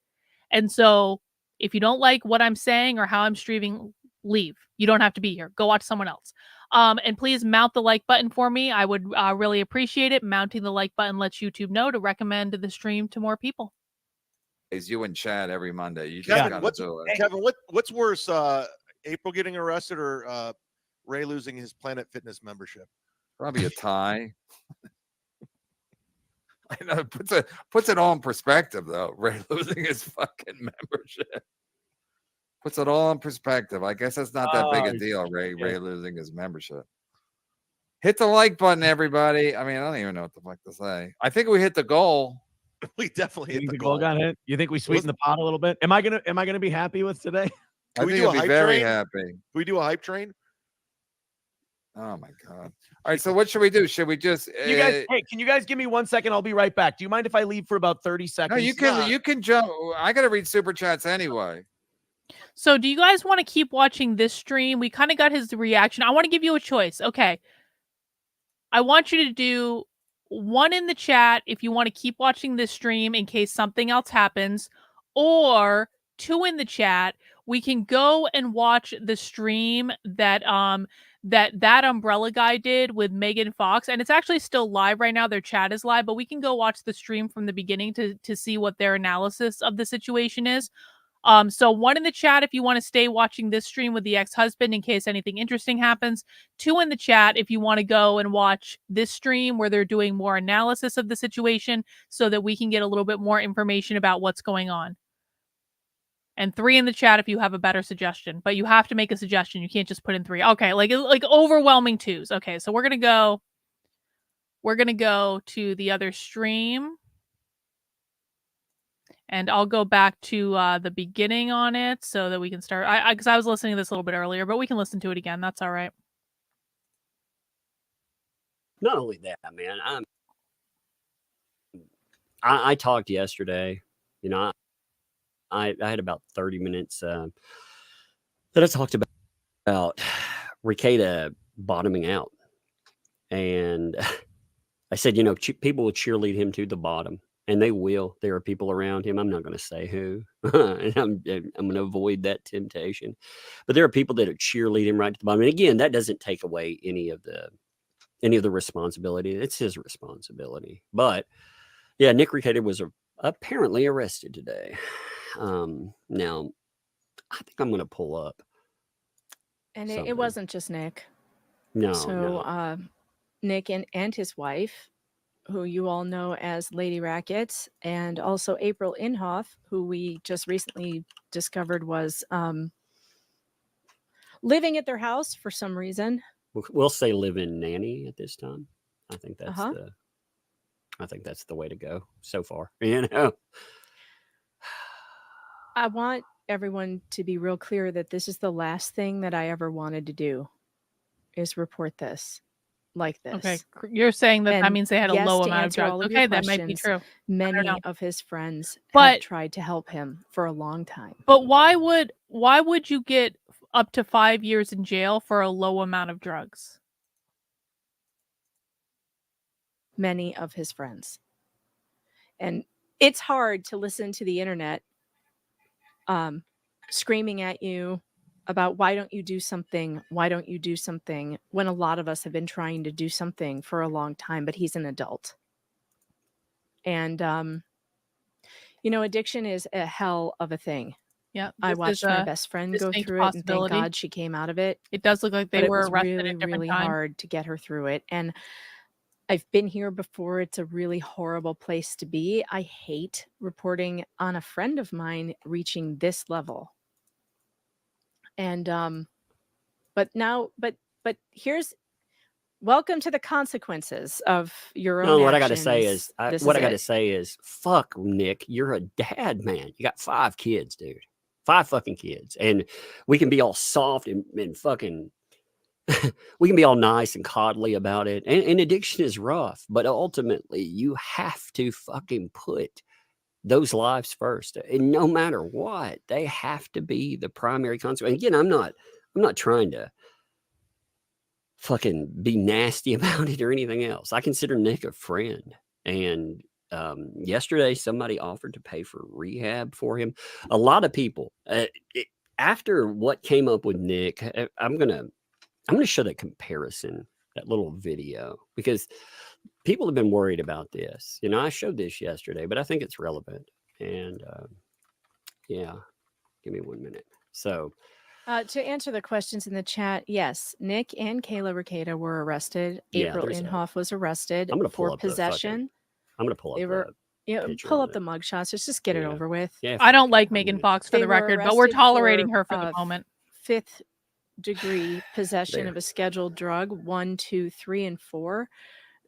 Speaker 2: And so if you don't like what I'm saying or how I'm streaming, leave. You don't have to be here. Go watch someone else. And please mount the like button for me. I would really appreciate it. Mounting the like button lets YouTube know to recommend the stream to more people.
Speaker 3: Is you and Chad every Monday. You just
Speaker 4: Kevin,
Speaker 3: gotta
Speaker 4: what's,
Speaker 3: do it.
Speaker 4: Kevin, what's worse, April getting arrested or Ray losing his Planet Fitness membership?
Speaker 3: Probably a tie. I know it puts it all in perspective though. Ray losing his fucking membership. Puts it all in perspective. I guess that's not that big a deal, Ray losing his membership. Hit the like button, everybody. I mean, I don't even know what the fuck to say. I think we hit the goal.
Speaker 4: We definitely
Speaker 5: You
Speaker 4: hit
Speaker 5: think
Speaker 4: the
Speaker 5: the goal got hit? You think we sweetened the pot a little bit? Am I gonna be happy with today?
Speaker 3: I
Speaker 4: we
Speaker 3: think
Speaker 4: do
Speaker 3: you'll
Speaker 4: a
Speaker 3: be
Speaker 4: hype
Speaker 3: very
Speaker 4: train?
Speaker 3: happy.
Speaker 4: Can we do a hype train?
Speaker 3: Oh my god! All right, so what should we do? Should we just?
Speaker 5: You guys, hey, can you guys give me 1 second? I'll be right back. Do you mind if I leave for about 30
Speaker 3: no,
Speaker 5: seconds?
Speaker 3: you can. You can jump. I gotta read super chats anyway.
Speaker 2: So do you guys want to keep watching this stream? We kind of got his reaction. I want to give you a choice. Okay. I want you to do 1 in the chat if you want to keep watching this stream in case something else happens, or 2 in the chat. We can go and watch the stream that that umbrella guy did with Megan Fox, and it's actually still live right now. Their chat is live, but we can go watch the stream from the beginning to see what their analysis of the situation is. So 1 in the chat if you want to stay watching this stream with the ex-husband in case anything interesting happens. 2 in the chat if you want to go and watch this stream where they're doing more analysis of the situation so that we can get a little bit more information about what's going on. And 3 in the chat if you have a better suggestion, but you have to make a suggestion. You can't just put in 3. Okay, like overwhelming 2s. Okay, so we're gonna go to the other stream. And I'll go back to the beginning on it so that we can start. Because I was listening to this a little bit earlier, but we can listen to it again. That's all right.
Speaker 6: Not only that, man, I talked yesterday. You know, I had about 30 minutes that I talked about Rekieta bottoming out, and I said, you know, people will cheerlead him to the bottom. And they will. There are people around him. I'm not going to say who. And I'm going to avoid that temptation. But there are people that are cheerleading him right to the bottom. And again, that doesn't take away any of the responsibility. It's his responsibility. But yeah, Nick Rekieta was apparently arrested today. Now, I think I'm going to pull up.
Speaker 7: And it wasn't just Nick.
Speaker 6: No.
Speaker 7: So Nick and his wife, who you all know as Lady Rackets, and also April Inhofe, who we just recently discovered was living at their house for some reason.
Speaker 6: We'll say live-in nanny at this time. I think that's the way to go so far. You know,
Speaker 7: I want everyone to be real clear that this is the last thing that I ever wanted to do, is report this. Like this.
Speaker 2: Okay, you're saying that
Speaker 7: And
Speaker 2: means they had a
Speaker 7: yes,
Speaker 2: low
Speaker 7: to
Speaker 2: amount of
Speaker 7: answer all
Speaker 2: drugs.
Speaker 7: of your
Speaker 2: Okay, that might be
Speaker 7: questions,
Speaker 2: true.
Speaker 7: Many
Speaker 2: know.
Speaker 7: of his friends
Speaker 2: But-
Speaker 7: have tried to help him for a long time.
Speaker 2: But why would you get up to 5 years in jail for a low amount of drugs?
Speaker 7: Many of his friends. And it's hard to listen to the internet screaming at you about why don't you do something? Why don't you do something? When a lot of us have been trying to do something for a long time, but he's an adult. And, you know, addiction is a hell of a thing.
Speaker 2: Yeah,
Speaker 7: I
Speaker 2: this
Speaker 7: watched
Speaker 2: is
Speaker 7: my
Speaker 2: a
Speaker 7: best friend go
Speaker 2: distinct
Speaker 7: through it, and thank
Speaker 2: possibility.
Speaker 7: God she came out of it.
Speaker 2: It does look like
Speaker 7: But
Speaker 2: they
Speaker 7: it
Speaker 2: were
Speaker 7: was
Speaker 2: arrested
Speaker 7: really,
Speaker 2: at different
Speaker 7: really
Speaker 2: times.
Speaker 7: hard to get her through it. And I've been here before. It's a really horrible place to be. I hate reporting on a friend of mine reaching this level. And but here's welcome to the consequences of your own
Speaker 6: no, what I
Speaker 7: actions.
Speaker 6: got to say is,
Speaker 7: This
Speaker 6: what
Speaker 7: is
Speaker 6: I got to
Speaker 7: it.
Speaker 6: say is, fuck, Nick, you're a dad, man. You got 5 kids, dude. 5 fucking kids. And we can be all soft and fucking, we can be all nice and coddly about it. And addiction is rough, but ultimately you have to fucking put those lives first. And no matter what, they have to be the primary consequence. Again, I'm not trying to fucking be nasty about it or anything else. I consider Nick a friend. And yesterday somebody offered to pay for rehab for him. A lot of people after what came up with Nick, I'm gonna show that comparison, that little video, because people have been worried about this. You know, I showed this yesterday, but I think it's relevant. And yeah, give me 1 minute. So
Speaker 7: To answer the questions in the chat, yes, Nick and Kayla Rekieta were arrested.
Speaker 6: Yeah,
Speaker 7: April
Speaker 6: there's a-
Speaker 7: Inhofe was arrested
Speaker 6: I'm gonna pull
Speaker 7: for
Speaker 6: up the
Speaker 7: possession.
Speaker 6: I'm gonna pull up
Speaker 7: They were,
Speaker 6: the picture
Speaker 7: pull
Speaker 6: of
Speaker 7: up the
Speaker 6: it.
Speaker 7: mugshots. Just get it
Speaker 6: Yeah.
Speaker 7: over with.
Speaker 6: Yeah,
Speaker 2: I don't
Speaker 6: fuck it.
Speaker 2: like
Speaker 6: I'm
Speaker 2: Megan
Speaker 6: gonna-
Speaker 2: Fox for
Speaker 7: They
Speaker 2: the
Speaker 7: were
Speaker 2: record, but we're
Speaker 7: arrested
Speaker 2: tolerating
Speaker 7: for,
Speaker 2: her for the moment.
Speaker 7: 5th degree possession
Speaker 6: There.
Speaker 7: of a scheduled drug, 1, 2, 3, and 4.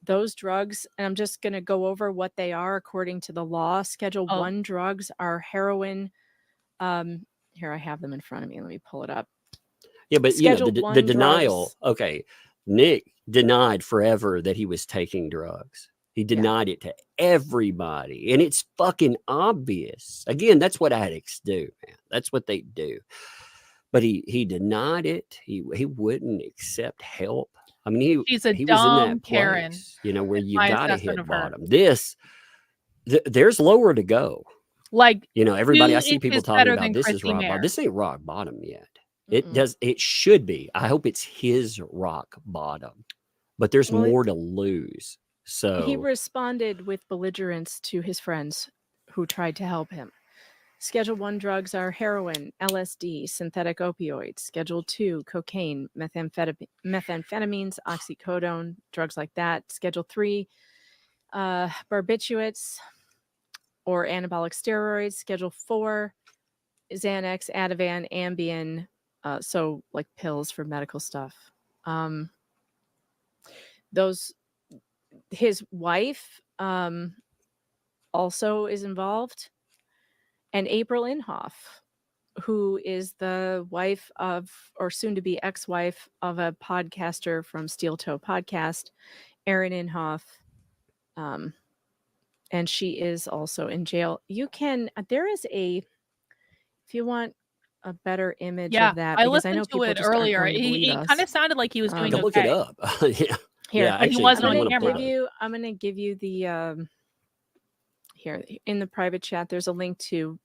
Speaker 7: Those drugs, and I'm just going to go over what they are according to the law. Schedule
Speaker 2: Oh.
Speaker 7: 1 drugs are heroin. Here, I have them in front of me. Let me pull it up.
Speaker 6: Yeah, but you know,
Speaker 7: Schedule
Speaker 6: the
Speaker 7: 1
Speaker 6: denial.
Speaker 7: drugs.
Speaker 6: Okay, Nick denied forever that he was taking drugs. He denied it to everybody, and it's fucking obvious. Again, that's what addicts do, man. That's what they do. But he denied it. He wouldn't accept help. I mean,
Speaker 2: She's a
Speaker 6: he was in
Speaker 2: dumb
Speaker 6: that
Speaker 2: Karen,
Speaker 6: place, you know, where
Speaker 2: is
Speaker 6: you
Speaker 2: my
Speaker 6: got to
Speaker 2: assessment
Speaker 6: hit
Speaker 2: of her.
Speaker 6: bottom. There's lower to go.
Speaker 2: Like,
Speaker 6: You know, everybody,
Speaker 2: 2
Speaker 6: I see people
Speaker 2: inches
Speaker 6: talking
Speaker 2: better
Speaker 6: about
Speaker 2: than
Speaker 6: this is
Speaker 2: Christy
Speaker 6: rock bottom.
Speaker 2: Mayer.
Speaker 6: This ain't rock bottom yet.
Speaker 7: Mm-mm.
Speaker 6: It should be. I hope it's his rock bottom, but there's
Speaker 7: Well,
Speaker 6: more to lose.
Speaker 7: He
Speaker 6: So
Speaker 7: responded with belligerence to his friends who tried to help him. Schedule 1 drugs are heroin, LSD, synthetic opioids. Schedule 2, cocaine, methamphetamines, oxycodone, drugs like that. Schedule 3, barbiturates or anabolic steroids. Schedule 4, Xanax, Ativan, Ambien, so like pills for medical stuff. His wife also is involved, and April Inhofe, who is the wife of, or soon to be ex-wife of, a podcaster from Steel Toe Podcast, Erin Inhofe. And she is also in jail. There is if you want a better image
Speaker 2: Yeah,
Speaker 7: of that,
Speaker 2: I
Speaker 7: because I
Speaker 2: listened
Speaker 7: know
Speaker 2: to
Speaker 7: people
Speaker 2: it
Speaker 7: just aren't
Speaker 2: earlier.
Speaker 7: going to believe
Speaker 2: He
Speaker 7: us.
Speaker 2: kind of sounded like he was doing
Speaker 6: Go look it
Speaker 2: okay.
Speaker 6: up. Yeah.
Speaker 7: Here,
Speaker 6: Yeah,
Speaker 2: but he
Speaker 6: actually,
Speaker 2: wasn't
Speaker 6: I
Speaker 2: on
Speaker 6: wanna
Speaker 2: camera.
Speaker 6: pull it.
Speaker 7: I'm gonna give you the here in the private chat. There's a link to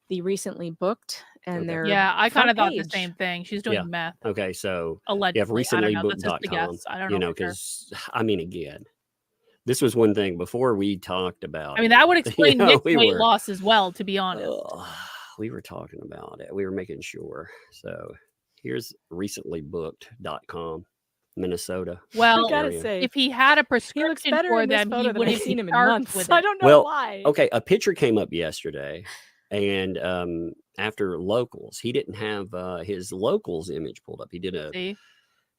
Speaker 7: the recently booked, and
Speaker 6: Okay.
Speaker 7: their
Speaker 2: Yeah, I kind
Speaker 7: front
Speaker 2: of thought the
Speaker 7: page.
Speaker 2: same thing. She's doing
Speaker 6: Yeah.
Speaker 2: meth,
Speaker 6: Okay, so you have
Speaker 2: allegedly. I don't know. That's just a
Speaker 6: recentlybooked.com,
Speaker 2: guess. I don't
Speaker 6: you
Speaker 2: know
Speaker 6: know,
Speaker 2: for sure.
Speaker 6: because I mean, again, this was one thing before we talked about
Speaker 2: I mean,
Speaker 6: it.
Speaker 2: that would explain Nick's
Speaker 6: we
Speaker 2: weight
Speaker 6: were,
Speaker 2: loss as well, to be honest.
Speaker 6: we were talking about it. We were making sure. So here's recentlybooked.com, Minnesota
Speaker 2: Well,
Speaker 7: I gotta
Speaker 6: area.
Speaker 7: say,
Speaker 2: if he had a
Speaker 7: he looks
Speaker 2: prescription
Speaker 7: better
Speaker 2: for
Speaker 7: in this
Speaker 2: them, he
Speaker 7: photo than I've
Speaker 2: wouldn't
Speaker 7: seen
Speaker 2: be
Speaker 7: him in
Speaker 2: charged
Speaker 7: months.
Speaker 2: with
Speaker 7: I
Speaker 2: it.
Speaker 7: don't know
Speaker 6: Well,
Speaker 7: why.
Speaker 6: okay, a picture came up yesterday, and after locals, he didn't have his locals image pulled up. He did a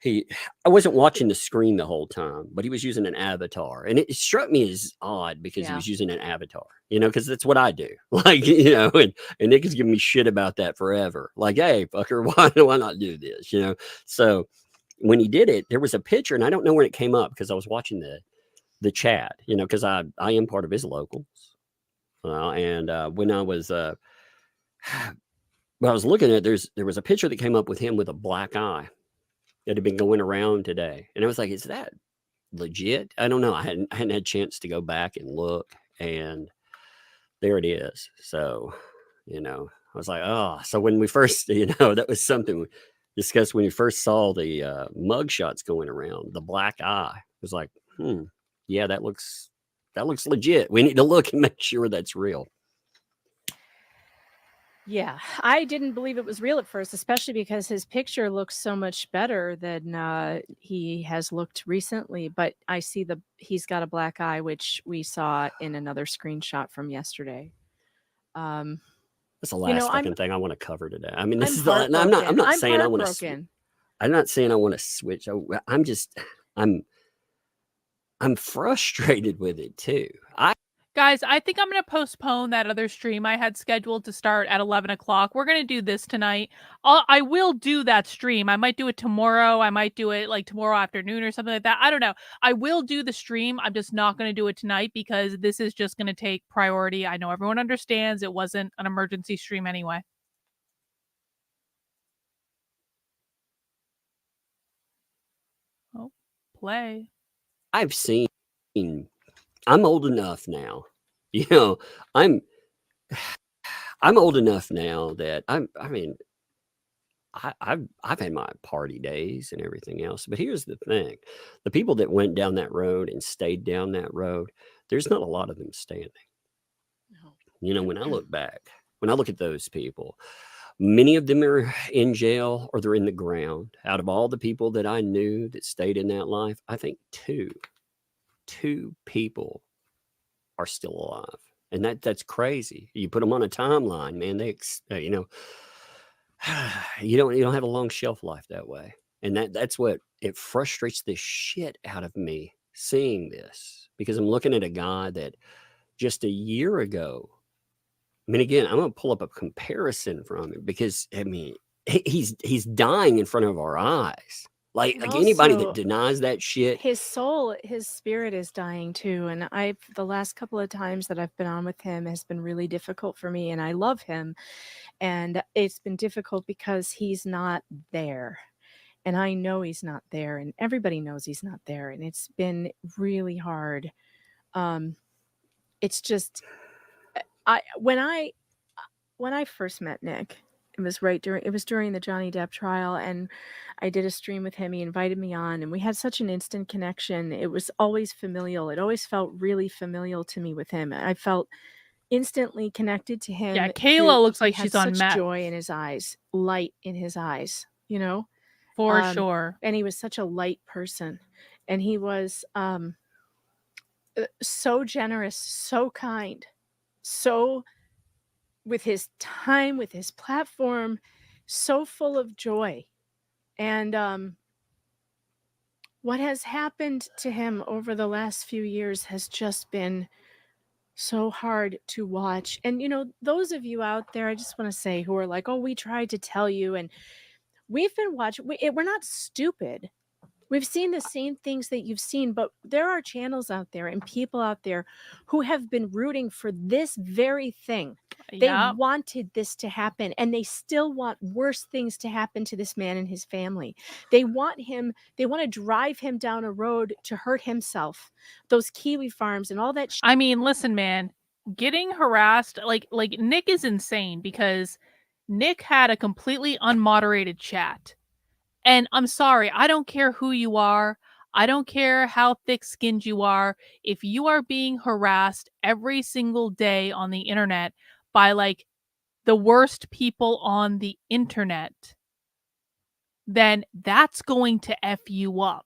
Speaker 2: See?
Speaker 6: I wasn't watching the screen the whole time, but he was using an avatar. And it struck me as odd because he
Speaker 7: Yeah.
Speaker 6: was using an avatar, you know, because that's what I do. Like, you know, and Nick has given me shit about that forever. Like, hey, fucker, why not do this? You know? So when he did it, there was a picture, and I don't know when it came up because I was watching the chat, you know, because I am part of his locals. And when I was when I was looking at it, there was a picture that came up with him with a black eye that had been going around today. And I was like, is that legit? I don't know. I hadn't had a chance to go back and look, and there it is. So, you know, I was like, oh, so when we first, you know, that was something we discussed when we first saw the mug shots going around, the black eye. It was like, yeah, that looks legit. We need to look and make sure that's real.
Speaker 7: Yeah, I didn't believe it was real at first, especially because his picture looks so much better than he has looked recently. But I see he's got a black eye, which we saw in another screenshot from yesterday.
Speaker 6: That's the last fucking thing I want to cover today. I mean, this is
Speaker 7: I'm
Speaker 6: not saying I want to.
Speaker 7: heartbroken.
Speaker 6: I'm not saying I want to switch. I'm frustrated with it too.
Speaker 2: Guys, I think I'm going to postpone that other stream I had scheduled to start at 11 o'clock. We're going to do this tonight. I will do that stream. I might do it tomorrow. I might do it like tomorrow afternoon or something like that. I don't know. I will do the stream. I'm just not going to do it tonight because this is just going to take priority. I know everyone understands it wasn't an emergency stream anyway. Oh, play.
Speaker 6: I've seen. I'm old enough now, you know. I'm old enough now that I've had my party days and everything else. But here's the thing: the people that went down that road and stayed down that road, there's not a lot of them standing.
Speaker 7: No.
Speaker 6: You know, when I look back, when I look at those people, many of them are in jail or they're in the ground. Out of all the people that I knew that stayed in that life, I think two people are still alive, and that's crazy. You put them on a timeline, man. They you know, you don't have a long shelf life that way, and that's what it frustrates the shit out of me seeing this, because I'm looking at a guy that just a year ago. I mean, again, I'm gonna pull up a comparison from him because I mean he's dying in front of our eyes. Like anybody that denies that shit.
Speaker 7: His spirit is dying too. And the last couple of times that I've been on with him has been really difficult for me. And I love him. And it's been difficult because he's not there. And I know he's not there. And everybody knows he's not there. And it's been really hard. It's just, when I first met Nick, it was during the Johnny Depp trial, and I did a stream with him. He invited me on, and we had such an instant connection. It was always familial. It always felt really familial to me with him. I felt instantly connected to him.
Speaker 2: Yeah, Kayla looks
Speaker 7: He
Speaker 2: like
Speaker 7: had
Speaker 2: she's on
Speaker 7: such
Speaker 2: meth.
Speaker 7: joy in his eyes, light in his eyes, you know?
Speaker 2: For sure.
Speaker 7: And he was such a light person. And he was so generous, so kind, so with his time, with his platform, so full of joy. And what has happened to him over the last few years has just been so hard to watch. And, those of you out there, I just want to say, who are like, oh, we tried to tell you. And we've been watching, we're not stupid. We've seen the same things that you've seen, but there are channels out there and people out there who have been rooting for this very thing. They
Speaker 2: Yeah.
Speaker 7: wanted this to happen, and they still want worse things to happen to this man and his family. They want to drive him down a road to hurt himself. Those kiwi farms and all that
Speaker 2: I mean, listen, man, getting harassed, like Nick is insane because Nick had a completely unmoderated chat. And I'm sorry, I don't care who you are. I don't care how thick-skinned you are. If you are being harassed every single day on the internet by like the worst people on the internet, then that's going to F you up.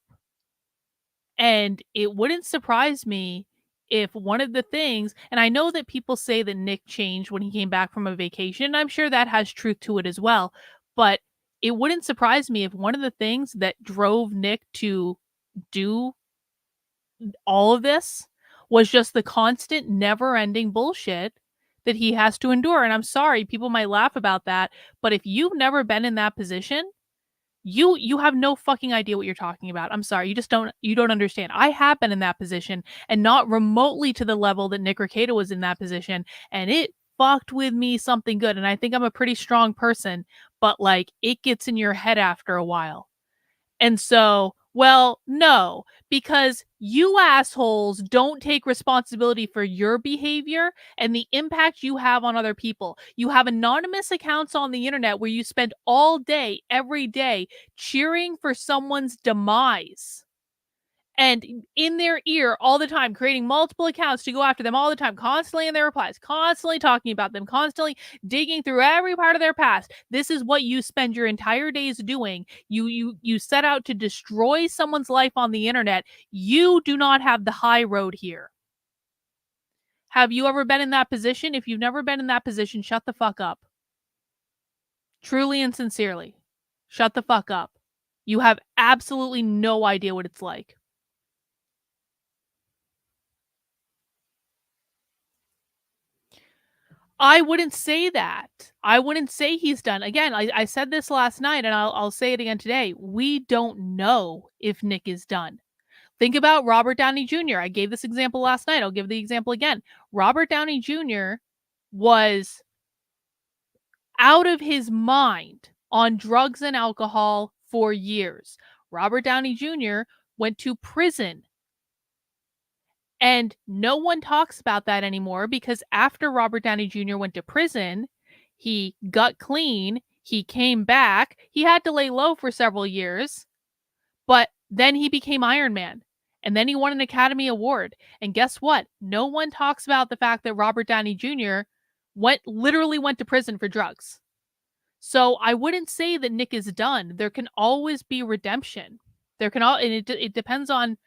Speaker 2: And it wouldn't surprise me if one of the things, and I know that people say that Nick changed when he came back from a vacation, and I'm sure that has truth to it as well, but it wouldn't surprise me if one of the things that drove Nick to do all of this was just the constant, never-ending bullshit that he has to endure. And I'm sorry, people might laugh about that, but if you've never been in that position, you have no fucking idea what you're talking about. I'm sorry. You don't understand. I have been in that position and not remotely to the level that Nick Rekieta was in that position. And it fucked with me something good. And I think I'm a pretty strong person, but like it gets in your head after a while. And so, well, no, because you assholes don't take responsibility for your behavior and the impact you have on other people. You have anonymous accounts on the internet where you spend all day, every day, cheering for someone's demise. And in their ear all the time, creating multiple accounts to go after them all the time, constantly in their replies, constantly talking about them, constantly digging through every part of their past. This is what you spend your entire days doing. You set out to destroy someone's life on the internet. You do not have the high road here. Have you ever been in that position? If you've never been in that position, shut the fuck up. Truly and sincerely. Shut the fuck up. You have absolutely no idea what it's like. I wouldn't say that. I wouldn't say he's done. Again, I said this last night and I'll say it again today. We don't know if Nick is done. Think about Robert Downey Jr. I gave this example last night. I'll give the example again. Robert Downey Jr. was out of his mind on drugs and alcohol for years. Robert Downey Jr. went to prison. And no one talks about that anymore because after Robert Downey Jr. went to prison, he got clean, he came back, he had to lay low for several years, but then he became Iron Man. And then he won an Academy Award. And guess what? No one talks about the fact that Robert Downey Jr. literally went to prison for drugs. So I wouldn't say that Nick is done. There can always be redemption. And it depends on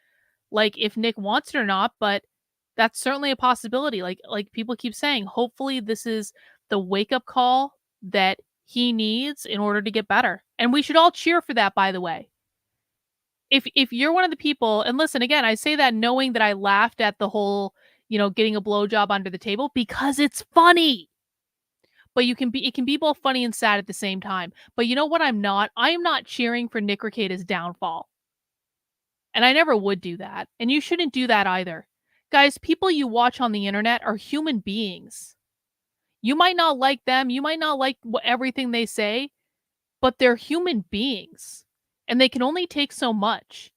Speaker 2: like if Nick wants it or not, but that's certainly a possibility. Like people keep saying, hopefully this is the wake-up call that he needs in order to get better. And we should all cheer for that, by the way. If you're one of the people, and listen, again, I say that knowing that I laughed at the whole, getting a blowjob under the table because it's funny. But it can be both funny and sad at the same time. But you know what I'm not? I am not cheering for Nick Rekieta's downfall. And I never would do that. And you shouldn't do that either. Guys, people you watch on the internet are human beings. You might not like them. You might not like everything they say, but they're human beings. And they can only take so much.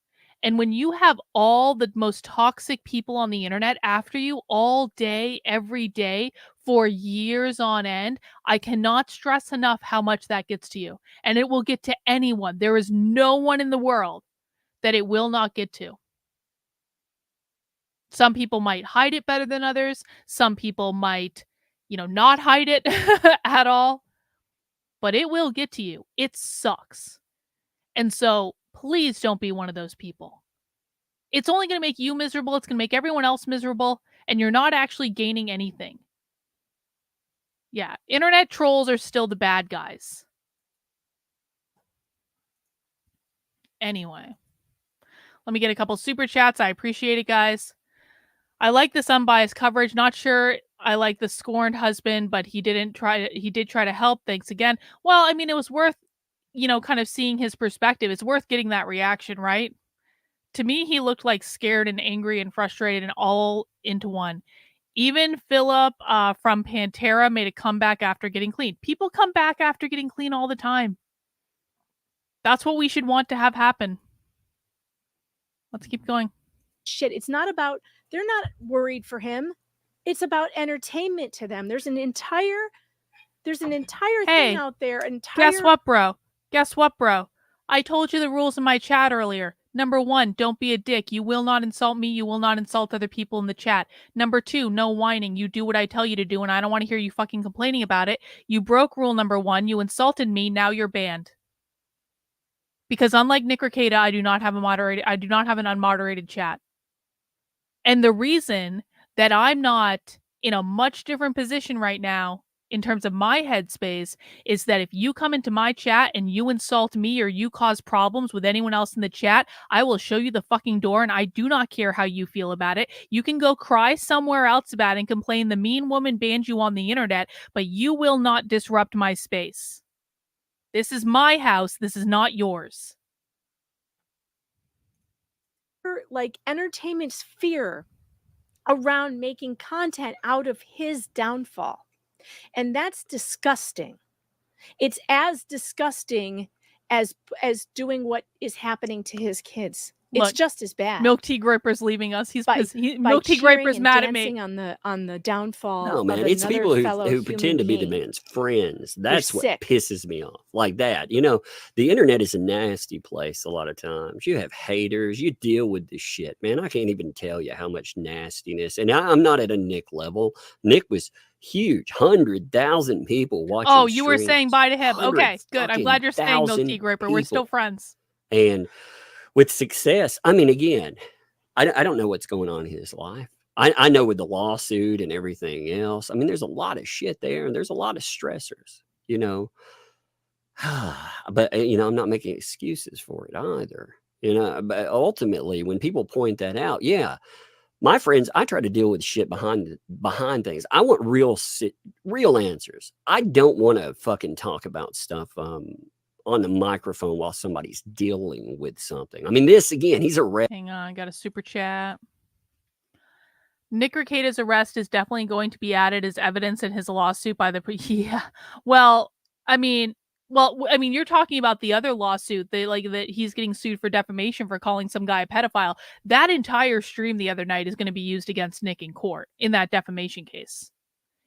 Speaker 2: And when you have all the most toxic people on the internet after you all day, every day, for years on end, I cannot stress enough how much that gets to you. And it will get to anyone. There is no one in the world that it will not get to. Some people might hide it better than others. Some people might not hide it at all, but it will get to you. It sucks. And so please don't be one of those people. It's only going to make you miserable. It's going to make everyone else miserable, and you're not actually gaining anything. Yeah, internet trolls are still the bad guys. Anyway, let me get a couple super chats. I appreciate it, guys. I like this unbiased coverage. Not sure I like the scorned husband, but he did try to help. Thanks again. Well, I mean, it was worth, kind of seeing his perspective. It's worth getting that reaction, right? To me, he looked like scared and angry and frustrated and all into one. Even Philip from Pantera made a comeback after getting clean. People come back after getting clean all the time. That's what we should want to have happen. Let's keep going.
Speaker 7: Shit, it's not about, they're not worried for him. It's about entertainment to them. There's an entire thing out there.
Speaker 2: Guess what, bro? I told you the rules in my chat earlier. Number 1, don't be a dick. You will not insult me. You will not insult other people in the chat. Number 2, no whining. You do what I tell you to do, and I don't want to hear you fucking complaining about it. You broke rule number 1. You insulted me. Now you're banned. Because unlike Nick Rekieta, I do not have an unmoderated chat. And the reason that I'm not in a much different position right now in terms of my headspace is that if you come into my chat and you insult me or you cause problems with anyone else in the chat, I will show you the fucking door, and I do not care how you feel about it. You can go cry somewhere else about it and complain the mean woman banned you on the internet, but you will not disrupt my space. This is my house. This is not yours.
Speaker 7: Like entertainment sphere around making content out of his downfall. And that's disgusting. It's as disgusting as doing what is happening to his kids. It's just as bad.
Speaker 2: Milk Tea Groper's leaving us.
Speaker 7: Milk Tea
Speaker 2: Groper's mad at me.
Speaker 7: On the downfall.
Speaker 6: No, man, it's people who pretend to be the man's friends. That's what pisses me off. Like that. The internet is a nasty place a lot of times. You have haters. You deal with this shit, man. I can't even tell you how much nastiness. And I'm not at a Nick level. Nick was huge. 100,000 people watching.
Speaker 2: Oh, you were saying bye to him. Okay, good. I'm glad you're saying Milk Tea Groper. We're still friends.
Speaker 6: And with success, I mean, again, I don't know what's going on in his life. I know with the lawsuit and everything else, I mean, there's a lot of shit there and there's a lot of stressors, but, I'm not making excuses for it either, but ultimately when people point that out, yeah, my friends, I try to deal with shit behind things. I want real answers. I don't want to fucking talk about stuff, on the microphone while somebody's dealing with something. I mean, this again, he's arrested.
Speaker 2: Hang on, I got a super chat. Nick Rekieta's arrest is definitely going to be added as evidence in his lawsuit by the yeah. Well, I mean, you're talking about the other lawsuit that he's getting sued for defamation for calling some guy a pedophile. That entire stream the other night is going to be used against Nick in court in that defamation case.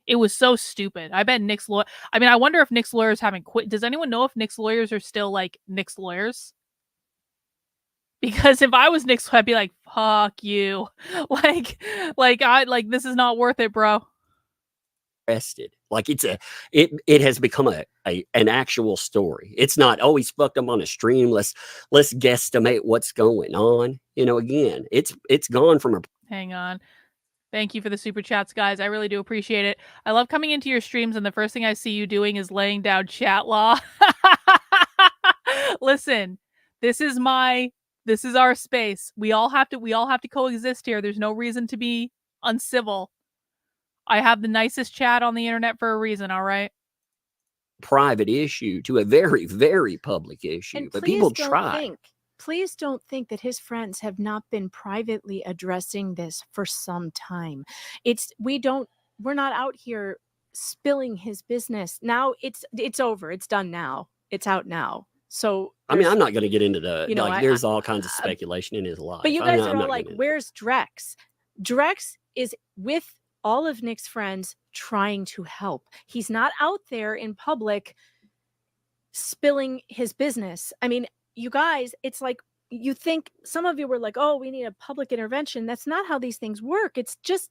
Speaker 2: It was so stupid. I bet Nick's lawyer. I mean, I wonder if Nick's lawyers haven't quit. Does anyone know if Nick's lawyers are still like Nick's lawyers? Because if I was Nick's, I'd be like, "Fuck you!" like this is not worth it, bro.
Speaker 6: Arrested. Like it has become an actual story. It's not, oh, he's fucked up on a stream. Let's guesstimate what's going on. Again, it's gone from a.
Speaker 2: Hang on. Thank you for the super chats, guys. I really do appreciate it. I love coming into your streams, and the first thing I see you doing is laying down chat law. Listen, this is our space. We all have to coexist here. There's no reason to be uncivil. I have the nicest chat on the internet for a reason, all right?
Speaker 6: Private issue to a very, very public issue. But people try.
Speaker 7: Please don't think that his friends have not been privately addressing this for some time. We're not out here spilling his business. Now it's over. It's done now. It's out now. So
Speaker 6: I mean, I'm not going to get into there's all kinds of speculation in his life.
Speaker 7: But you guys are all like, where's Drex? Drex is with all of Nick's friends trying to help. He's not out there in public spilling his business. I mean, you guys, it's like, you think some of you were like, oh, we need a public intervention. That's not how these things work. It's just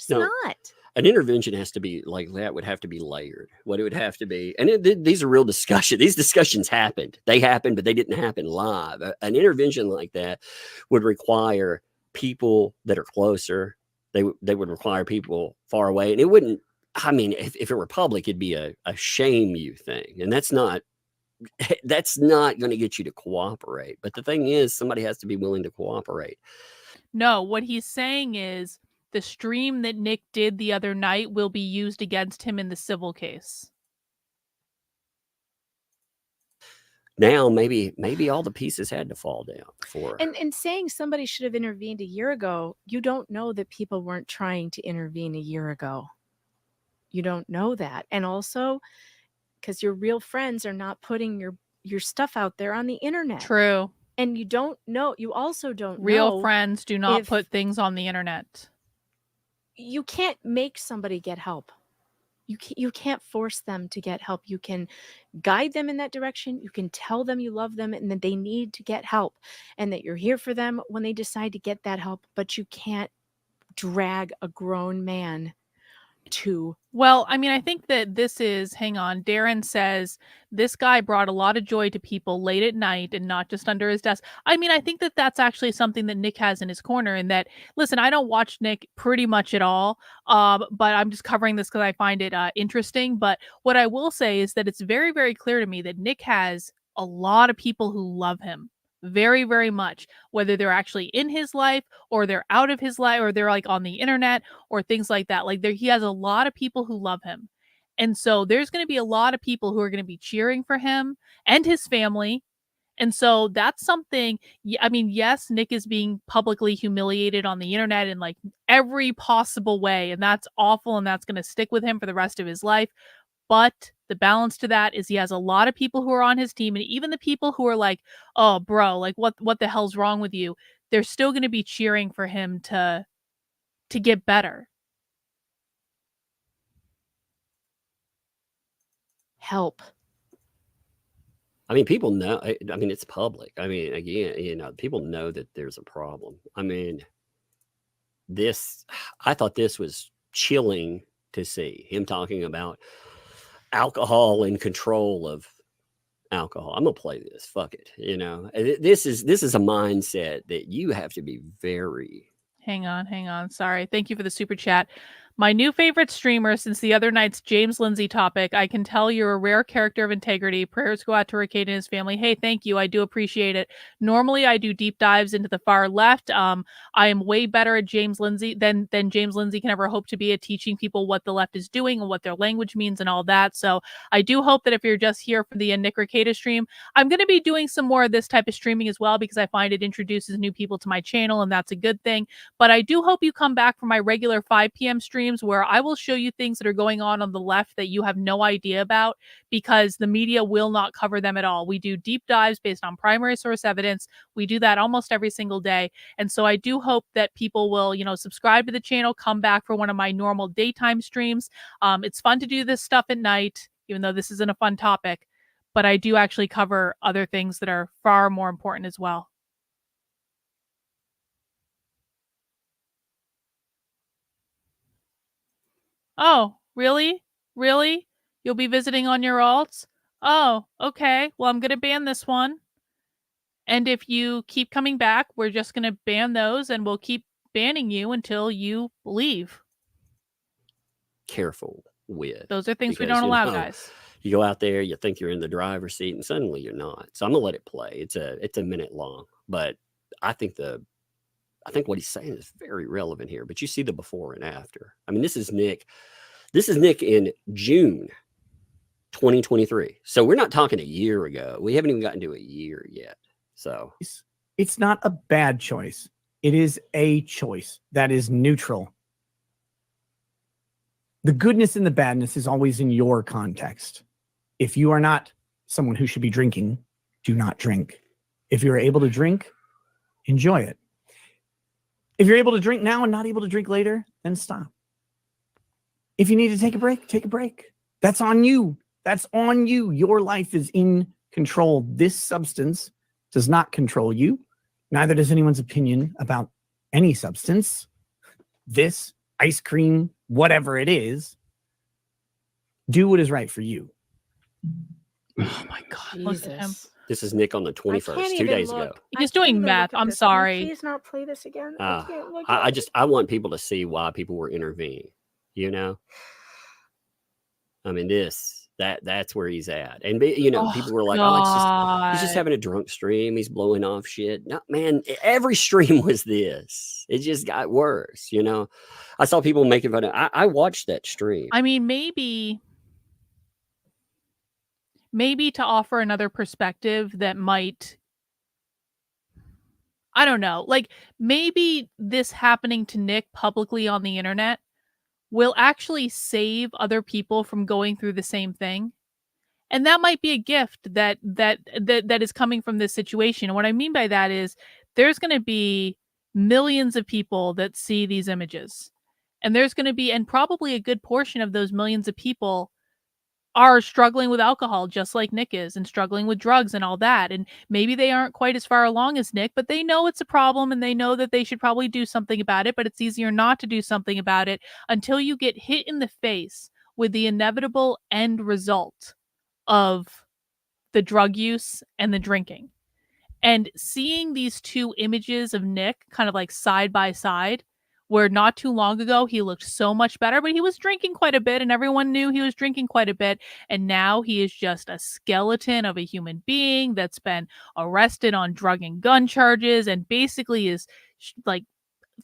Speaker 7: not.
Speaker 6: an intervention has to be like that, would have to be layered. What it would have to be, and these are real discussions. These discussions happened. They happened, but they didn't happen live. An intervention like that would require people that are closer. They would require people far away, and it wouldn't. I mean, if it were public, it'd be a shame you thing, and that's not going to get you to cooperate. But the thing is, somebody has to be willing to cooperate.
Speaker 2: No, what he's saying is the stream that Nick did the other night will be used against him in the civil case.
Speaker 6: Now, maybe all the pieces had to fall down for.
Speaker 7: And saying somebody should have intervened a year ago, you don't know that people weren't trying to intervene a year ago. You don't know that. And also, because your real friends are not putting your stuff out there on the internet.
Speaker 2: True.
Speaker 7: And you don't know, you also don't
Speaker 2: Real
Speaker 7: know
Speaker 2: friends do not
Speaker 7: if-
Speaker 2: put things on the internet.
Speaker 7: You can't make somebody get help. You can't force them to get help. You can guide them in that direction. You can tell them you love them and that they need to get help and that you're here for them when they decide to get that help. But you can't drag a grown man to.
Speaker 2: Well, I mean, I think that this is, hang on, Darren says, this guy brought a lot of joy to people late at night and not just under his desk. I mean, I think that that's actually something that Nick has in his corner, and that, listen, I don't watch Nick pretty much at all, but I'm just covering this because I find it interesting. But what I will say is that it's very, very clear to me that Nick has a lot of people who love him very, very much, whether they're actually in his life or they're out of his life or they're like on the internet or things like that. Like he has a lot of people who love him. And so there's going to be a lot of people who are going to be cheering for him and his family. And so that's something, I mean, yes, Nick is being publicly humiliated on the internet in like every possible way. And that's awful. And that's going to stick with him for the rest of his life. But the balance to that is he has a lot of people who are on his team, and even the people who are like, oh, bro, like what the hell's wrong with you? They're still going to be cheering for him to get better.
Speaker 7: Help.
Speaker 6: I mean, people know. I mean, it's public. I mean, again, people know that there's a problem. I mean, I thought this was chilling to see him talking about alcohol and control of alcohol. I'm gonna play this. Fuck it. This is a mindset that you have to be very.
Speaker 2: Hang on. Sorry. Thank you for the super chat. My new favorite streamer since the other night's James Lindsay topic. I can tell you're a rare character of integrity. Prayers go out to Rekieta and his family. Hey, thank you. I do appreciate it. Normally, I do deep dives into the far left. I am way better at James Lindsay than James Lindsay can ever hope to be at teaching people what the left is doing and what their language means and all that. So I do hope that if you're just here for the Nick Rekieta stream, I'm going to be doing some more of this type of streaming as well because I find it introduces new people to my channel and that's a good thing. But I do hope you come back for my regular 5 p.m. streams where I will show you things that are going on the left that you have no idea about because the media will not cover them at all. We do deep dives based on primary source evidence. We do that almost every single day. And so I do hope that people will, subscribe to the channel, come back for one of my normal daytime streams. It's fun to do this stuff at night, even though this isn't a fun topic, but I do actually cover other things that are far more important as well. Oh, really? Really? You'll be visiting on your alts? Oh, okay. Well, I'm going to ban this one. And if you keep coming back, we're just going to ban those and we'll keep banning you until you leave.
Speaker 6: Careful with.
Speaker 2: Those are things we don't allow, guys.
Speaker 6: You go out there, you think you're in the driver's seat, and suddenly you're not. So I'm gonna let it play. It's a minute long, but I think what he's saying is very relevant here. But you see the before and after. I mean, this is Nick. This is Nick in June 2023. So we're not talking a year ago. We haven't even gotten to a year yet. So
Speaker 8: it's not a bad choice. It is a choice that is neutral. The goodness and the badness is always in your context. If you are not someone who should be drinking, do not drink. If you're able to drink, enjoy it. If you're able to drink now and not able to drink later, then stop. If you need to take a break, take a break. That's on you. That's on you. Your life is in control. This substance does not control you. Neither does anyone's opinion about any substance. This ice cream, whatever it is. Do what is right for you.
Speaker 6: Oh my God.
Speaker 2: Look at him.
Speaker 7: Jesus.
Speaker 6: This is Nick on the
Speaker 7: I
Speaker 6: 21st,
Speaker 7: can't
Speaker 6: 2
Speaker 7: even
Speaker 6: days
Speaker 7: look.
Speaker 6: ago.
Speaker 7: I
Speaker 2: He's
Speaker 7: can't
Speaker 2: doing
Speaker 7: even
Speaker 2: math.
Speaker 7: look at
Speaker 2: I'm
Speaker 7: this. Can you
Speaker 2: sorry.
Speaker 7: please not play this again. I can't look at
Speaker 6: I
Speaker 7: it.
Speaker 6: just I want people to see why people were intervening. You know, I mean that's where he's at, and people were like, oh, he's just
Speaker 2: God.
Speaker 6: having a drunk stream. He's blowing off shit. No, man, every stream was this. It just got worse. You know, I saw people making fun of. I watched that stream.
Speaker 2: I mean, maybe to offer another perspective that might, I don't know, like maybe this happening to Nick publicly on the internet will actually save other people from going through the same thing. And that might be a gift that is coming from this situation. And what I mean by that is there's going to be millions of people that see these images. And there's going to be, and probably a good portion of those millions of people are struggling with alcohol just like Nick is, and struggling with drugs and all that. And maybe they aren't quite as far along as Nick, but they know it's a problem and they know that they should probably do something about it, but it's easier not to do something about it until you get hit in the face with the inevitable end result of the drug use and the drinking. And seeing these two images of Nick kind of like side by side, where not too long ago he looked so much better, but he was drinking quite a bit and everyone knew he was drinking quite a bit. And now he is just a skeleton of a human being that's been arrested on drug and gun charges and basically is like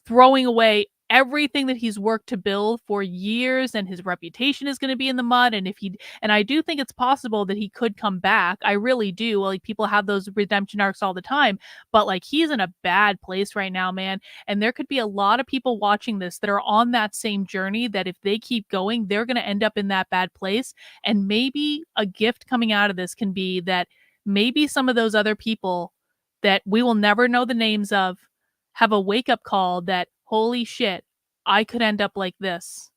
Speaker 2: throwing away everything that he's worked to build for years, and his reputation is going to be in the mud. And I do think it's possible that he could come back. I really do. Like, people have those redemption arcs all the time, but like, he's in a bad place right now, man. And there could be a lot of people watching this that are on that same journey, that if they keep going, they're going to end up in that bad place. And maybe a gift coming out of this can be that maybe some of those other people that we will never know the names of have a wake-up call that, holy shit, I could end up like this.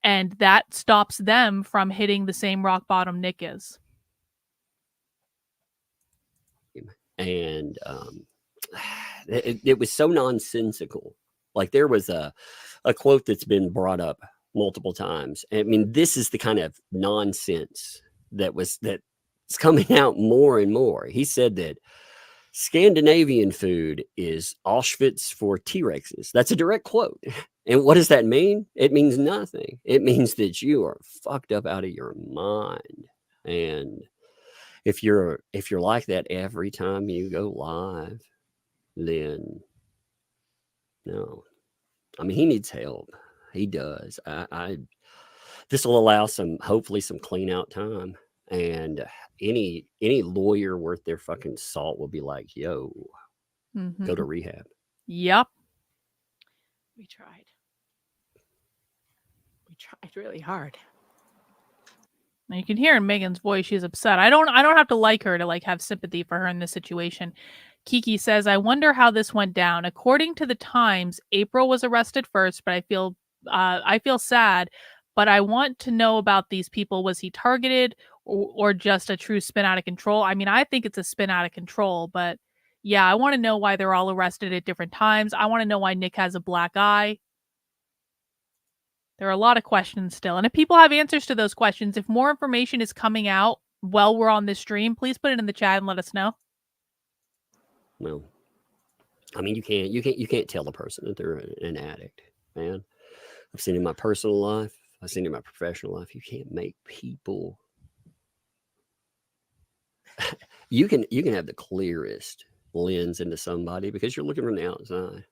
Speaker 2: And that stops them from hitting the same rock bottom Nick is.
Speaker 6: And it was so nonsensical. Like, there was a quote that's been brought up multiple times. I mean, this is the kind of nonsense that's coming out more and more. He said that Scandinavian food is Auschwitz for T-Rexes. That's a direct quote. And what does that mean? It means nothing. It means that you are fucked up out of your mind. And if you're like that every time you go live, then no. I mean, he needs help. He does. This will allow hopefully some clean out time. And any lawyer worth their fucking salt will be like, yo, go to rehab.
Speaker 2: Yep.
Speaker 7: We tried. We tried really hard.
Speaker 2: And you can hear in Megan's voice she's upset. I don't have to like her to like have sympathy for her in this situation. Kiki says, I wonder how this went down. According to the Times, April was arrested first, but I feel sad. But I want to know about these people. Was he targeted or just a true spin out of control? I mean, I think it's a spin out of control, but yeah, I want to know why they're all arrested at different times. I want to know why Nick has a black eye. There are a lot of questions still. And if people have answers to those questions, if more information is coming out while we're on this stream, please put it in the chat and let us know.
Speaker 6: Well, I mean, you can't tell a person that they're an addict, man. I've seen it in my personal life. I've seen it in my professional life. You can't make people. You can have the clearest lens into somebody because you're looking from the outside,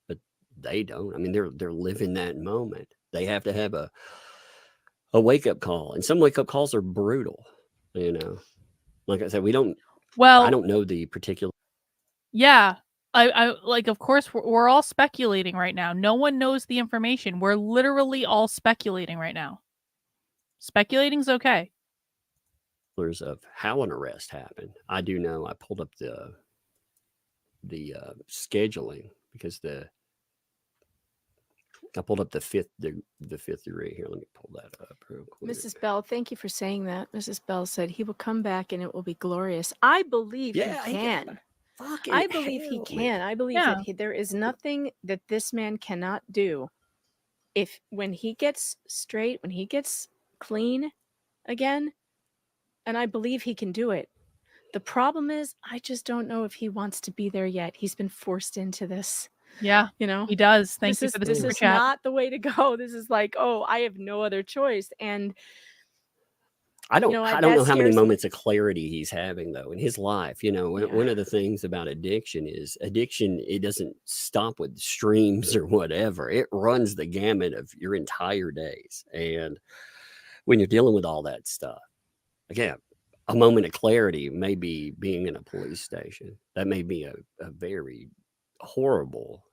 Speaker 6: but they don't. I mean, they're living that moment. They have to have a wake up call, and some wake up calls are brutal. You know, like I said, I don't know the particular.
Speaker 2: Yeah. I like, of course, we're all speculating right now. No one knows the information. We're literally all speculating right now. Speculating's okay.
Speaker 6: Of how an arrest happened. I do know. I pulled up the scheduling because I pulled up the fifth degree here. Let me pull that up real quick.
Speaker 7: Mrs. Bell, thank you for saying that. Mrs. Bell said he will come back and it will be glorious. I believe he can. I believe he can. I believe that there is nothing that this man cannot do if when he gets straight, when he gets clean again, and I believe he can do it. The problem is, I just don't know if he wants to be there yet. He's been forced into this.
Speaker 2: Yeah,
Speaker 7: You know,
Speaker 2: he does. Thank you
Speaker 7: this
Speaker 2: for the
Speaker 7: is
Speaker 2: super chat.
Speaker 7: not the way to go. This is like, oh, I have no other choice. And
Speaker 6: I don't
Speaker 7: know,
Speaker 6: I
Speaker 7: that
Speaker 6: don't know how many
Speaker 7: scares-
Speaker 6: moments of clarity he's having though in his life. You know,
Speaker 7: Yeah.
Speaker 6: one of the things about addiction, it doesn't stop with streams or whatever. It runs the gamut of your entire days. And when you're dealing with all that stuff, again, a moment of clarity may be being in a police station. That may be a very horrible,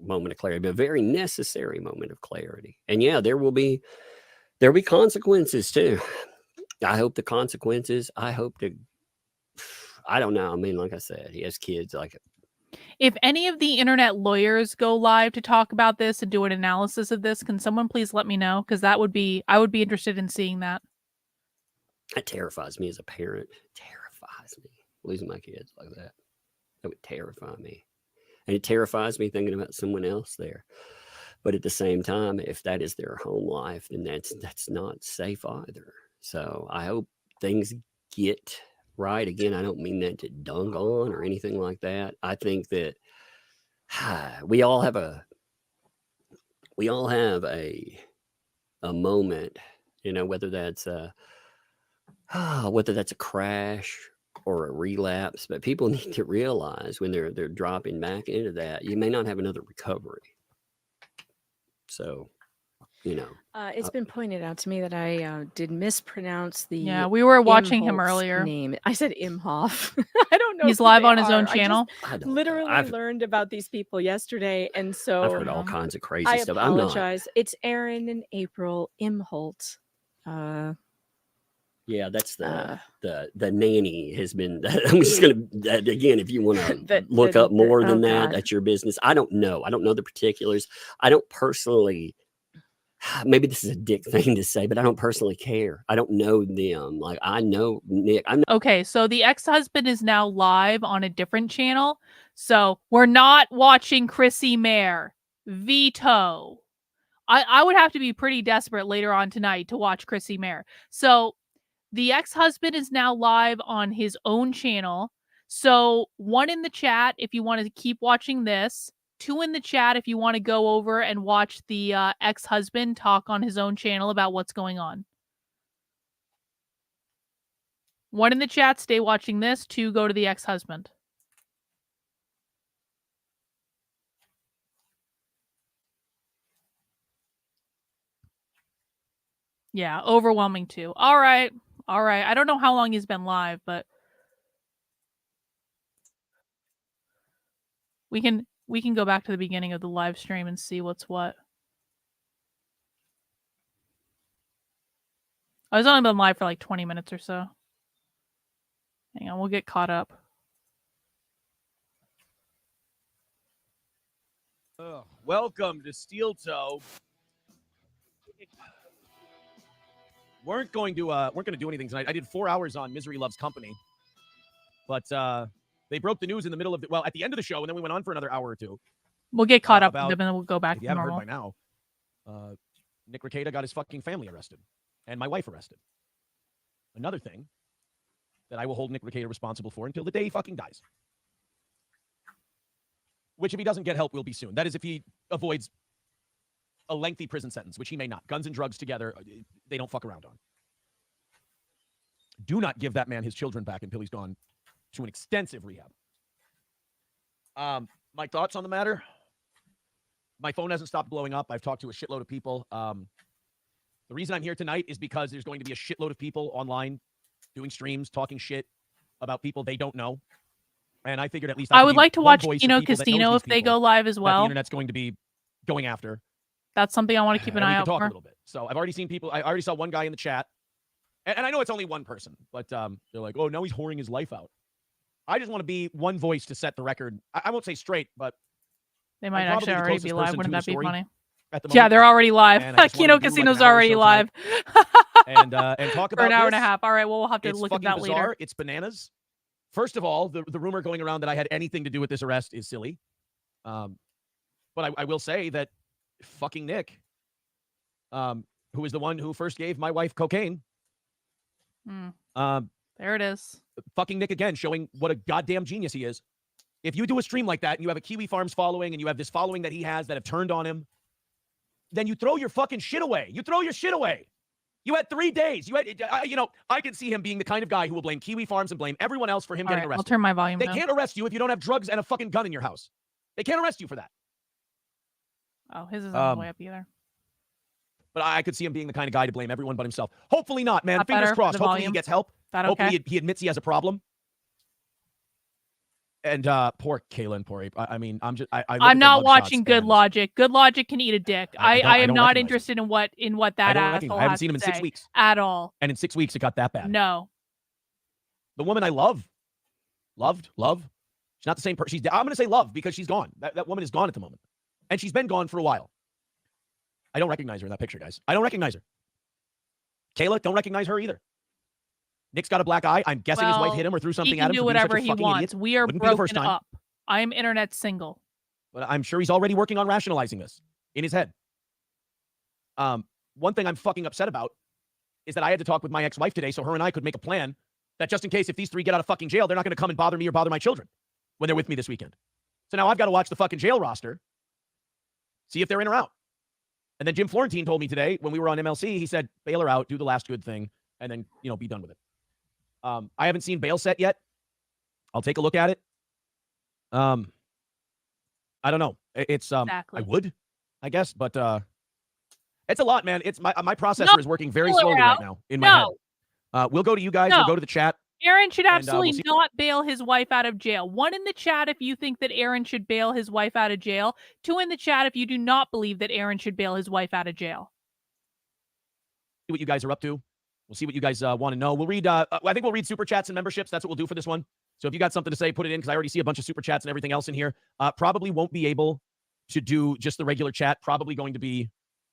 Speaker 6: moment of clarity, but a very necessary moment of clarity. And yeah, there'll be consequences too. I hope the consequences, I don't know. I mean, like I said, he has kids. Like,
Speaker 2: If any of the internet lawyers go live to talk about this and do an analysis of this, can someone please let me know? Because I would be interested in seeing that.
Speaker 6: that terrifies me as a parent. Terrifies me. Losing my kids like that. That would terrify me. And it terrifies me thinking about someone else there. But at the same time, if that is their home life, then that's not safe either. So I hope things get right. Again, I don't mean that to dunk on or anything like that. I think that we all have a moment, whether that's a crash or a relapse, but people need to realize when they're dropping back into that, you may not have another recovery. So,
Speaker 7: it's been pointed out to me that I did mispronounce the
Speaker 2: Yeah, we were watching him
Speaker 7: Imholte's
Speaker 2: earlier.
Speaker 7: name. I said Imholte. I don't know.
Speaker 2: He's
Speaker 7: who
Speaker 2: live
Speaker 7: they
Speaker 2: on his own
Speaker 7: are.
Speaker 2: channel.
Speaker 7: I just literally learned about these people yesterday, and so
Speaker 6: I've heard all kinds of crazy
Speaker 7: I
Speaker 6: stuff.
Speaker 7: apologize. It's Aaron and April Imholte.
Speaker 6: Yeah, that's the nanny has been. I'm just gonna again. If you want to look up more than that, that's your business. I don't know. I don't know the particulars. I don't personally. Maybe this is a dick thing to say, but I don't personally care. I don't know them. Like I know Nick.
Speaker 2: Okay, so the ex-husband is now live on a different channel. So we're not watching Chrissy Mayer. Veto. I would have to be pretty desperate later on tonight to watch Chrissy Mayer. So the ex-husband is now live on his own channel. So 1 in the chat if you want to keep watching this. 2 in the chat if you want to go over and watch the ex-husband talk on his own channel about what's going on. 1 in the chat, stay watching this. 2, go to the ex-husband. Yeah, overwhelming 2. All right. I don't know how long he's been live, but we can go back to the beginning of the live stream and see what's what. I was only been live for like 20 minutes or so. Hang on, we'll get caught up.
Speaker 5: Welcome to Steel Toe. Weren't going to do anything tonight. I did 4 hours on Misery Loves Company, but they broke the news in the middle of at the end of the show, and then we went on for another hour or two.
Speaker 2: We'll get caught up with them, and then we'll go back
Speaker 5: if
Speaker 2: to
Speaker 5: you haven't
Speaker 2: normal.
Speaker 5: heard by now, Nick Rekieta got his fucking family arrested, and my wife arrested. Another thing that I will hold Nick Rekieta responsible for until the day he fucking dies. Which, if he doesn't get help, will be soon. That is if he avoids a lengthy prison sentence, which he may not. Guns and drugs together, they don't fuck around on. Do not give that man his children back until he's gone to an extensive rehab. My thoughts on the matter? My phone hasn't stopped blowing up. I've talked to a shitload of people. The reason I'm here tonight is because there's going to be a shitload of people online doing streams, talking shit about people they don't know. And I figured at least
Speaker 2: I would like to watch Kino Casino if they go live as well.
Speaker 5: The internet's going to be going after.
Speaker 2: That's something I want to keep an eye out
Speaker 5: talk
Speaker 2: for.
Speaker 5: A little bit. So I've already seen people. I already saw one guy in the chat, and I know it's only one person, but they're like, "Oh, now he's whoring his life out." I just want to be one voice to set the record. I won't say straight, but
Speaker 2: they might actually already be live. Wouldn't that be funny?
Speaker 5: The
Speaker 2: yeah, they're already live. Kino Casino's already live.
Speaker 5: and talk about
Speaker 2: for an hour and
Speaker 5: this.
Speaker 2: a half. All right, well, we'll have to look at that
Speaker 5: bizarre.
Speaker 2: later.
Speaker 5: It's bananas. First of all, the rumor going around that I had anything to do with this arrest is silly. But I will say that fucking Nick who is the one who first gave my wife cocaine.
Speaker 2: There it is.
Speaker 5: Fucking Nick again, showing what a goddamn genius he is. If you do a stream like that and you have a Kiwi Farms following and you have this following that he has that have turned on him, then you throw your fucking shit away. You throw your shit away. You had 3 days. I can see him being the kind of guy who will blame Kiwi Farms and blame everyone else for him getting arrested.
Speaker 2: I'll turn my volume
Speaker 5: They
Speaker 2: down.
Speaker 5: can't arrest you if you don't have drugs and a fucking gun in your house. They can't arrest you for that.
Speaker 2: Oh, his isn't all the way up either.
Speaker 5: But I could see him being the kind of guy to blame everyone but himself. Hopefully not, man.
Speaker 2: Not
Speaker 5: Fingers
Speaker 2: better for
Speaker 5: crossed.
Speaker 2: the
Speaker 5: Hopefully he
Speaker 2: volume?
Speaker 5: gets help.
Speaker 2: That
Speaker 5: Hopefully
Speaker 2: okay?
Speaker 5: he admits he has a problem. And poor Kayla and poor Ape. I mean, I'm just. I look at
Speaker 2: I'm
Speaker 5: their
Speaker 2: not
Speaker 5: mugshots
Speaker 2: watching Good
Speaker 5: and
Speaker 2: Logic. Good Logic can eat a dick.
Speaker 5: I
Speaker 2: I am
Speaker 5: don't
Speaker 2: not
Speaker 5: recognize
Speaker 2: interested in what
Speaker 5: I
Speaker 2: that
Speaker 5: don't recognize.
Speaker 2: asshole
Speaker 5: I haven't
Speaker 2: has
Speaker 5: seen him
Speaker 2: to
Speaker 5: in 6
Speaker 2: say
Speaker 5: weeks.
Speaker 2: at all.
Speaker 5: And in 6 weeks, it got that bad.
Speaker 2: No.
Speaker 5: The woman I love. She's not the same person. I'm going to say love because she's gone. That woman is gone at the moment. And she's been gone for a while. I don't recognize her in that picture, guys. I don't recognize her. Kayla, don't recognize her either. Nick's got a black eye. I'm guessing his wife hit him or threw something
Speaker 2: He
Speaker 5: at
Speaker 2: can
Speaker 5: him
Speaker 2: do
Speaker 5: for being such
Speaker 2: whatever
Speaker 5: a
Speaker 2: he
Speaker 5: fucking
Speaker 2: wants.
Speaker 5: idiot.
Speaker 2: We are
Speaker 5: Wouldn't be the first
Speaker 2: broken
Speaker 5: time.
Speaker 2: up. I am internet single.
Speaker 5: But I'm sure he's already working on rationalizing this in his head. One thing I'm fucking upset about is that I had to talk with my ex-wife today so her and I could make a plan that just in case if these three get out of fucking jail, they're not going to come and bother me or bother my children when they're with me this weekend. So now I've got to watch the fucking jail roster, see if they're in or out. And then Jim Florentine told me today when we were on MLC, he said, bail her out, do the last good thing, and then, be done with it. I haven't seen bail set yet. I'll take a look at it. I don't know. It's
Speaker 2: Exactly.
Speaker 5: I would, I guess, but it's a lot, man. It's my processor is working very
Speaker 2: pull her
Speaker 5: slowly
Speaker 2: out.
Speaker 5: right now in my head.
Speaker 2: No.
Speaker 5: We'll go to you guys.
Speaker 2: No.
Speaker 5: We'll go to the chat.
Speaker 2: Aaron should
Speaker 5: we'll
Speaker 2: absolutely
Speaker 5: see-
Speaker 2: not bail his wife out of jail. 1 in the chat if you think that Aaron should bail his wife out of jail. 2 in the chat if you do not believe that Aaron should bail his wife out of jail.
Speaker 5: See what you guys are up to. We'll see what you guys want to know. We'll read. I think we'll read super chats and memberships. That's what we'll do for this one. So if you got something to say, put it in because I already see a bunch of super chats and everything else in here. Probably won't be able to do just the regular chat. Probably going to be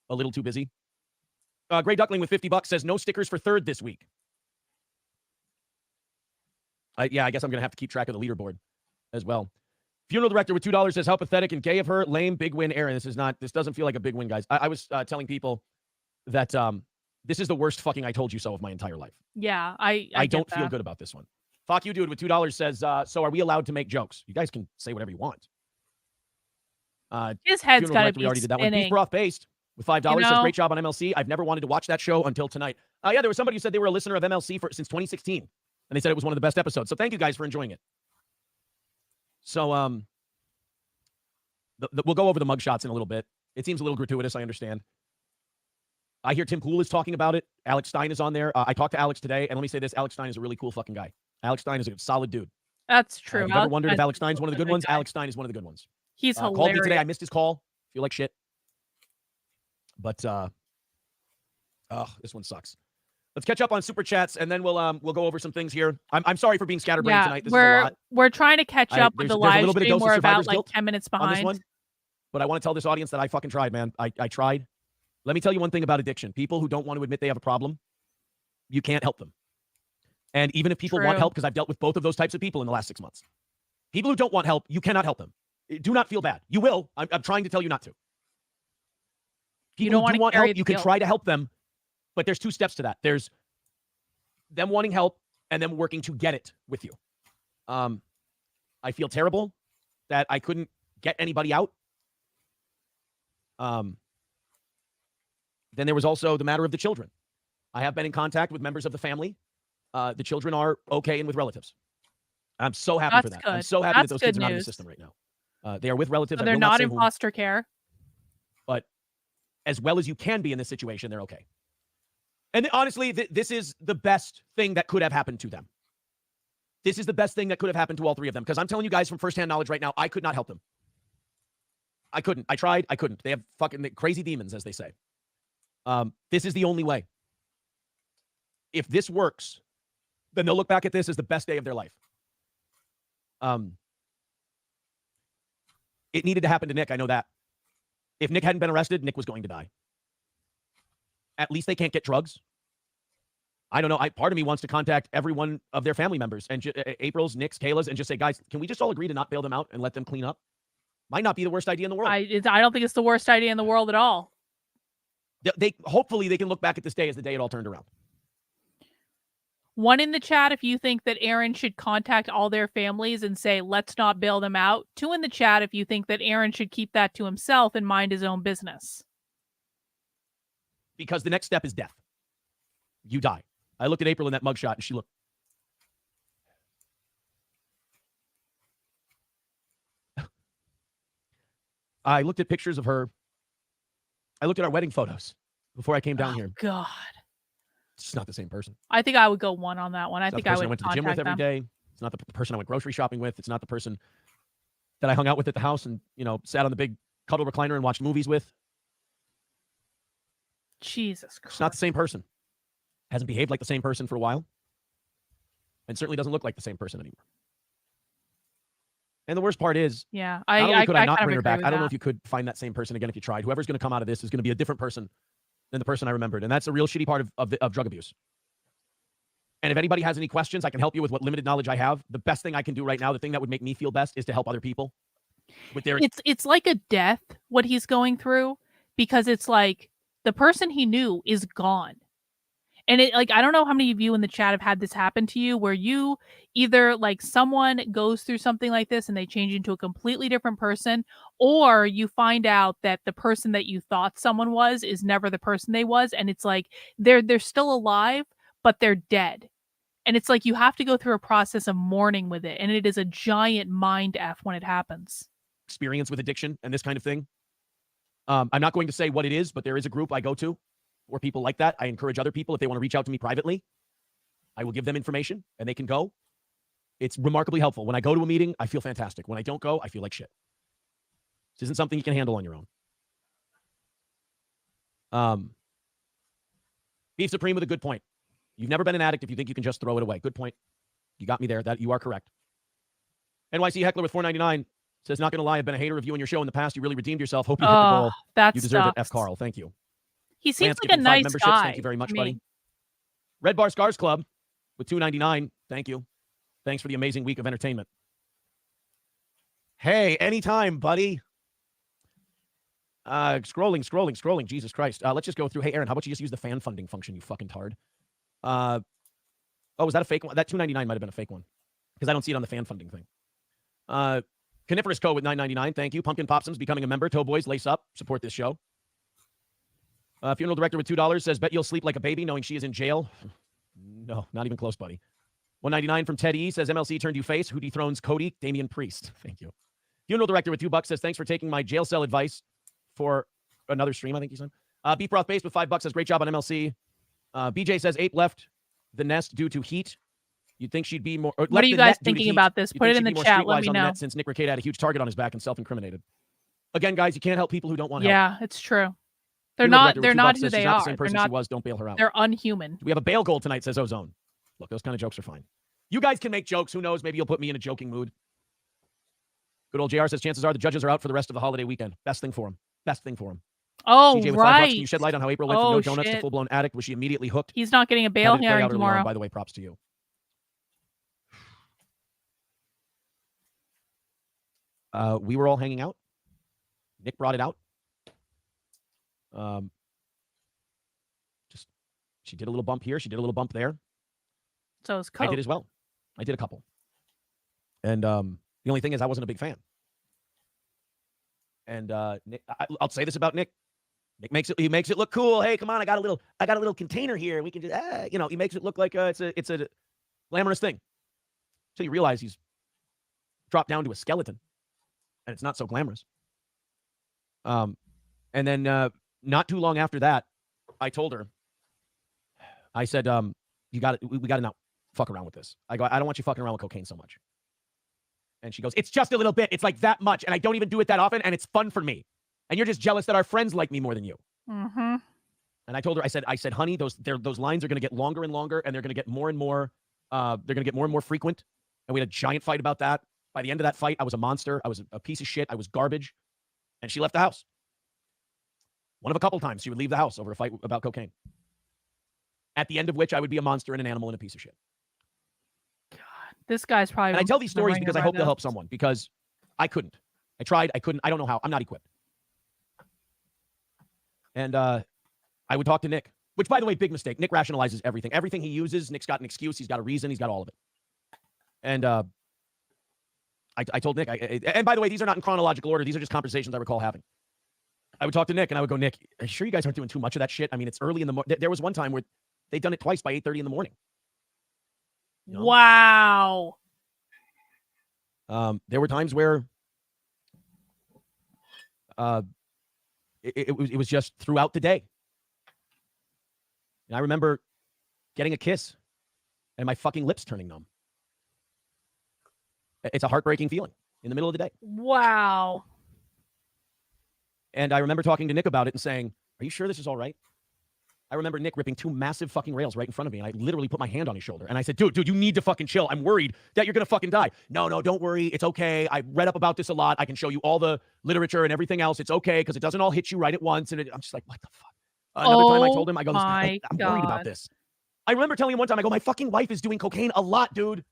Speaker 5: a little too busy. Gray Duckling with $50 says no stickers for third this week. Yeah, I guess I'm going to have to keep track of the leaderboard as well. Funeral director with $2 says how pathetic and gay of her. Lame, big win, Aaron. This doesn't feel like a big win, guys. I was telling people that this is the worst fucking I told you so of my entire life.
Speaker 2: Yeah, I
Speaker 5: don't
Speaker 2: get
Speaker 5: feel
Speaker 2: that.
Speaker 5: good about this one. Fuck you, dude, with $2 says, so are we allowed to make jokes? You guys can say whatever you want.
Speaker 2: His head's
Speaker 5: Funeral
Speaker 2: got to
Speaker 5: director,
Speaker 2: be
Speaker 5: we already did that one. Beef
Speaker 2: spinning.
Speaker 5: broth based with $5
Speaker 2: You
Speaker 5: says
Speaker 2: know?
Speaker 5: great job on MLC. I've never wanted to watch that show until tonight. Yeah, there was somebody who said they were a listener of MLC since 2016, and they said it was one of the best episodes. So thank you guys for enjoying it. So we'll go over the mugshots in a little bit. It seems a little gratuitous, I understand. I hear Tim Pool is talking about it. Alex Stein is on there. I talked to Alex today, and let me say this: Alex Stein is a really cool fucking guy. Alex Stein is a solid dude.
Speaker 2: That's true.
Speaker 5: If you've ever wondered if Alex
Speaker 2: Stein's
Speaker 5: Stein's one of the
Speaker 2: a
Speaker 5: good ones,
Speaker 2: guy.
Speaker 5: Alex Stein is one of the good ones.
Speaker 2: He's
Speaker 5: Called
Speaker 2: hilarious.
Speaker 5: me today. I missed his call. Feel like shit. But this one sucks. Let's catch up on super chats, and then we'll go over some things here. I'm sorry for being scatterbrained
Speaker 2: Yeah,
Speaker 5: tonight. This is a lot.
Speaker 2: we're trying to catch up with
Speaker 5: there's
Speaker 2: the
Speaker 5: a
Speaker 2: live
Speaker 5: little bit of
Speaker 2: stream.
Speaker 5: dose of
Speaker 2: We're about
Speaker 5: survivor's
Speaker 2: like
Speaker 5: guilt
Speaker 2: 10 minutes
Speaker 5: on this
Speaker 2: behind.
Speaker 5: one. But I want to tell this audience that I fucking tried, man. I tried. Let me tell you one thing about addiction. People who don't want to admit they have a problem, you can't help them. And even if people want
Speaker 2: True.
Speaker 5: help, because I've dealt with both of those types of people in the last 6 months. People who don't want help, you cannot help them. Do not feel bad. You will. I'm trying to tell you not to.
Speaker 2: You
Speaker 5: People
Speaker 2: don't
Speaker 5: who
Speaker 2: wanna
Speaker 5: do want
Speaker 2: carry
Speaker 5: help,
Speaker 2: the
Speaker 5: you can
Speaker 2: guilt.
Speaker 5: try to help them, but there's 2 steps to that. There's them wanting help and them working to get it with you. I feel terrible that I couldn't get anybody out. Then there was also the matter of the children. I have been in contact with members of the family. The children are okay and with relatives. I'm so happy for
Speaker 2: That's
Speaker 5: that. I'm
Speaker 2: good.
Speaker 5: so happy
Speaker 2: That's
Speaker 5: that those
Speaker 2: good
Speaker 5: kids are not in the
Speaker 2: news.
Speaker 5: system right now. They are with relatives.
Speaker 2: So
Speaker 5: I
Speaker 2: they're
Speaker 5: will
Speaker 2: not
Speaker 5: say
Speaker 2: in
Speaker 5: whom,
Speaker 2: foster care.
Speaker 5: but as well as you can be in this situation, they're okay. And honestly, this is the best thing that could have happened to them. This is the best thing that could have happened to all 3 of them. Because I'm telling you guys from firsthand knowledge right now, I could not help them. I couldn't. I tried. I couldn't. They have fucking crazy demons, as they say. This is the only way. If this works, then they'll look back at this as the best day of their life. It needed to happen to Nick. I know that. If Nick hadn't been arrested, Nick was going to die. At least they can't get drugs. I don't know. Part of me wants to contact every one of their family members and April's, Nick's, Kayla's, and just say, guys, can we just all agree to not bail them out and let them clean up? Might not be the worst idea in the world.
Speaker 2: I don't think it's the worst idea in the world at all.
Speaker 5: They hopefully they can look back at this day as the day it all turned around.
Speaker 2: One in the chat if you think that Aaron should contact all their families and say, let's not bail them out. 2 in the chat if you think that Aaron should keep that to himself and mind his own business.
Speaker 5: Because the next step is death. You die. I looked at April in that mugshot and she looked. I looked at pictures of her. I looked at our wedding photos before I came down here.
Speaker 2: God.
Speaker 5: It's just not the same person.
Speaker 2: I think I would go 1 on that one. I
Speaker 5: It's not
Speaker 2: think
Speaker 5: the
Speaker 2: I
Speaker 5: person
Speaker 2: would
Speaker 5: I went to the gym with
Speaker 2: contact
Speaker 5: every
Speaker 2: them.
Speaker 5: day. It's not the person I went grocery shopping with. It's not the person that I hung out with at the house and, sat on the big cuddle recliner and watched movies with.
Speaker 2: Jesus Christ.
Speaker 5: It's not the same person. Hasn't behaved like the same person for a while. And certainly doesn't look like the same person anymore. And the worst part is,
Speaker 2: Yeah,
Speaker 5: not only could I not
Speaker 2: kind of
Speaker 5: bring her
Speaker 2: agree
Speaker 5: back,
Speaker 2: with
Speaker 5: I don't know
Speaker 2: that.
Speaker 5: if you could find that same person again if you tried. Whoever's going to come out of this is going to be a different person than the person I remembered. And that's a real shitty part of drug abuse. And if anybody has any questions, I can help you with what limited knowledge I have. The best thing I can do right now, the thing that would make me feel best, is to help other people with their.
Speaker 2: It's like a death, what he's going through, because it's like the person he knew is gone. And it, like, I don't know how many of you in the chat have had this happen to you, where you either, like, someone goes through something like this and they change into a completely different person, or you find out that the person that you thought someone was is never the person they was, and it's like they're still alive, but they're dead. And it's like you have to go through a process of mourning with it, and it is a giant mind F when it happens.
Speaker 5: Experience with addiction and this kind of thing. I'm not going to say what it is, but there is a group I go to for people like that. I encourage other people, if they want to reach out to me privately, I will give them information and they can go. It's remarkably helpful. When I go to a meeting, I feel fantastic. When I don't go, I feel like shit. This isn't something you can handle on your own. Beef Supreme with a good point. You've never been an addict if you think you can just throw it away. Good point. You got me there. That you are correct. NYC Heckler with $4.99 says, not going to lie, I've been a hater of you and your show in the past. You really redeemed yourself. Hope you hit the goal.
Speaker 2: That
Speaker 5: You deserve it,
Speaker 2: sucks.
Speaker 5: F. Carl. Thank you.
Speaker 2: He seems
Speaker 5: Lance
Speaker 2: like a
Speaker 5: giving 5
Speaker 2: nice
Speaker 5: memberships.
Speaker 2: guy.
Speaker 5: Thank you very much,
Speaker 2: I
Speaker 5: buddy.
Speaker 2: mean,
Speaker 5: Red Bar Scars Club with $2.99. Thank you. Thanks for the amazing week of entertainment. Hey, anytime, buddy. Scrolling. Jesus Christ. Let's just go through. Hey, Aaron, how about you just use the fan funding function, you fucking tard? Was that a fake one? That $2.99 might have been a fake one because I don't see it on the fan funding thing. Coniferous Co. with $9.99. Thank you. Pumpkin Popsums becoming a member. Toe Boys, lace up. Support this show. Funeral Director with $2 says, bet you'll sleep like a baby knowing she is in jail. No, not even close, buddy. $1.99 from Ted E says, MLC turned you face. Who dethrones Cody? Damian Priest. Thank you. Funeral Director with $2 says, thanks for taking my jail cell advice for another stream, I think he said. Beef Broth Base with $5 says, great job on MLC. BJ says, Ape left the nest due to heat. You'd think she'd be more.
Speaker 2: what are you guys thinking about this? Put it in the chat. Let me know.
Speaker 5: Since Nick Rekieta had a huge target on his back and self-incriminated. Again, guys, you can't help people who don't want help.
Speaker 2: Yeah, it's true. They're not who they are.
Speaker 5: She's not the same person she was. Don't bail her out.
Speaker 2: They're unhuman.
Speaker 5: We have a bail goal tonight, says Ozone. Look, those kind of jokes are fine. You guys can make jokes. Who knows? Maybe you'll put me in a joking mood. Good old JR says, chances are the judges are out for the rest of the holiday weekend. Best thing for him. Best thing for him.
Speaker 2: Oh,
Speaker 5: CJ with $5.
Speaker 2: right.
Speaker 5: Can you shed light on how April went from no donuts to full-blown addict? Was she immediately hooked?
Speaker 2: He's not getting a
Speaker 5: How
Speaker 2: bail
Speaker 5: did it play
Speaker 2: hearing
Speaker 5: out early on?
Speaker 2: tomorrow.
Speaker 5: By the way, props to you. We were all hanging out. Nick brought it out. She did a little bump here. She did a little bump there.
Speaker 2: So is
Speaker 5: I
Speaker 2: Coke.
Speaker 5: did as well. I did a couple. And the only thing is I wasn't a big fan. And Nick, I'll say this about Nick. Nick he makes it look cool. Hey, come on, I got a little container here. We can just he makes it look like it's a glamorous thing. So you realize he's dropped down to a skeleton. And it's not so glamorous. And then not too long after that, I told her, I said, we got to not fuck around with this. I go, I don't want you fucking around with cocaine so much. And she goes, it's just a little bit. It's like that much. And I don't even do it that often. And it's fun for me. And you're just jealous that our friends like me more than you.
Speaker 2: Mm-hmm.
Speaker 5: And I told her, I said, honey, those lines are going to get longer and longer. And they're going to get more and more. They're going to get more and more frequent. And we had a giant fight about that. By the end of that fight, I was a monster. I was a piece of shit. I was garbage. And she left the house. One of a couple times she would leave the house over a fight about cocaine. At the end of which I would be a monster and an animal and a piece of shit.
Speaker 2: God, this guy's probably.
Speaker 5: And I tell these stories because I hope they'll help someone. Because I couldn't. I tried. I couldn't. I don't know how. I'm not equipped. And I would talk to Nick, which, by the way, big mistake. Nick rationalizes everything. Everything he uses, Nick's got an excuse. He's got a reason. He's got all of it. And I told Nick, and by the way, these are not in chronological order. These are just conversations I recall having. I would talk to Nick, and I would go, Nick, are you sure you guys aren't doing too much of that shit? I mean, it's early in the morning. There was one time where they'd done it twice by 8:30 in the morning. You know?
Speaker 2: Wow.
Speaker 5: There were times where it was just throughout the day. And I remember getting a kiss and my fucking lips turning numb. It's a heartbreaking feeling in the middle of the day.
Speaker 2: Wow.
Speaker 5: And I remember talking to Nick about it and saying, are you sure this is all right? I remember Nick ripping 2 massive fucking rails right in front of me, and I literally put my hand on his shoulder. And I said, dude, you need to fucking chill. I'm worried that you're going to fucking die. No, don't worry. It's okay. I read up about this a lot. I can show you all the literature and everything else. It's okay because it doesn't all hit you right at once. And I'm just like, what the fuck? Another time I told him, I go, I'm worried about this. I remember telling him one time, I go, my fucking wife is doing cocaine a lot, dude.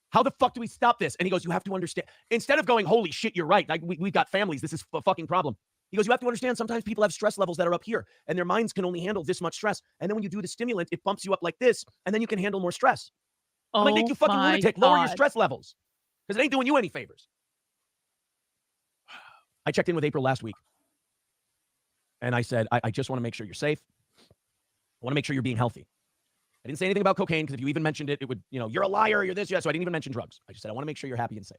Speaker 5: How the fuck do we stop this? And he goes, you have to understand. Instead of going, holy shit, you're right. Like, we've got families. This is a fucking problem. He goes, you have to understand, sometimes people have stress levels that are up here, and their minds can only handle this much stress. And then when you do the stimulant, it bumps you up like this, and then you can handle more stress. I'm like, Nick, you fucking lunatic. Lower your stress levels, because it ain't doing you any favors. I checked in with April last week, and I said, I just want to make sure you're safe. I want to make sure you're being healthy. I didn't say anything about cocaine, because if you even mentioned it, it would, you're a liar, you're this, yeah. So I didn't even mention drugs. I just said, I want to make sure you're happy and safe.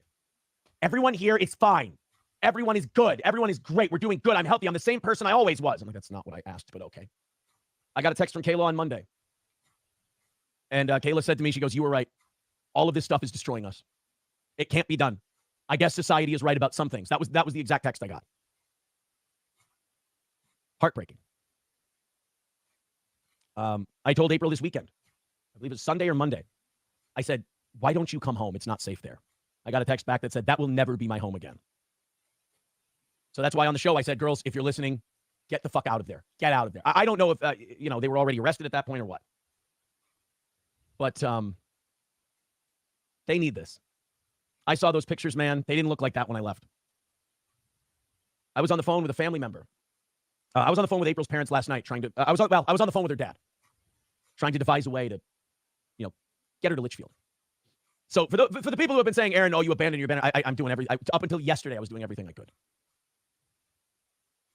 Speaker 5: Everyone here is fine. Everyone is good. Everyone is great. We're doing good. I'm healthy. I'm the same person I always was. I'm like, that's not what I asked, but okay. I got a text from Kayla on Monday. And Kayla said to me, she goes, you were right. All of this stuff is destroying us. It can't be done. I guess society is right about some things. That was the exact text I got. Heartbreaking. I told April this weekend, I believe it was Sunday or Monday. I said, why don't you come home? It's not safe there. I got a text back that said, that will never be my home again. So that's why on the show I said, girls, if you're listening, get the fuck out of there. Get out of there. I don't know if, they were already arrested at that point or what. But they need this. I saw those pictures, man. They didn't look like that when I left. I was on the phone with a family member. I was on the phone with April's parents last night I was on the phone with her dad, trying to devise a way to, get her to Litchfield. So for the people who have been saying, Aaron, you abandoned your band, I'm doing everything. Up until yesterday, I was doing everything I could.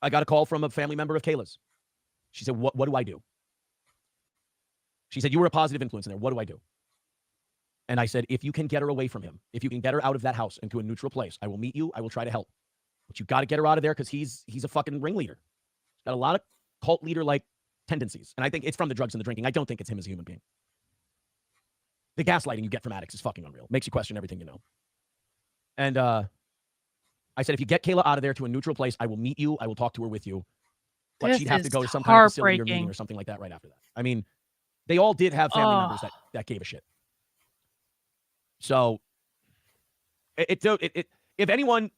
Speaker 5: I got a call from a family member of Kayla's. She said, what do I do? She said, you were a positive influence in there. What do I do? And I said, if you can get her away from him, if you can get her out of that house into a neutral place, I will meet you. I will try to help. But you got to get her out of there because he's a fucking ringleader. He's got a lot of cult leader-like tendencies. And I think it's from the drugs and the drinking. I don't think it's him as a human being. The gaslighting you get from addicts is fucking unreal. Makes you question everything you know. And I said, if you get Kayla out of there to a neutral place, I will meet you. I will talk to her with you. But she'd have to go to some kind of facility or meeting or something like that right after that. I mean, they all did have family members that gave a shit. So, if anyone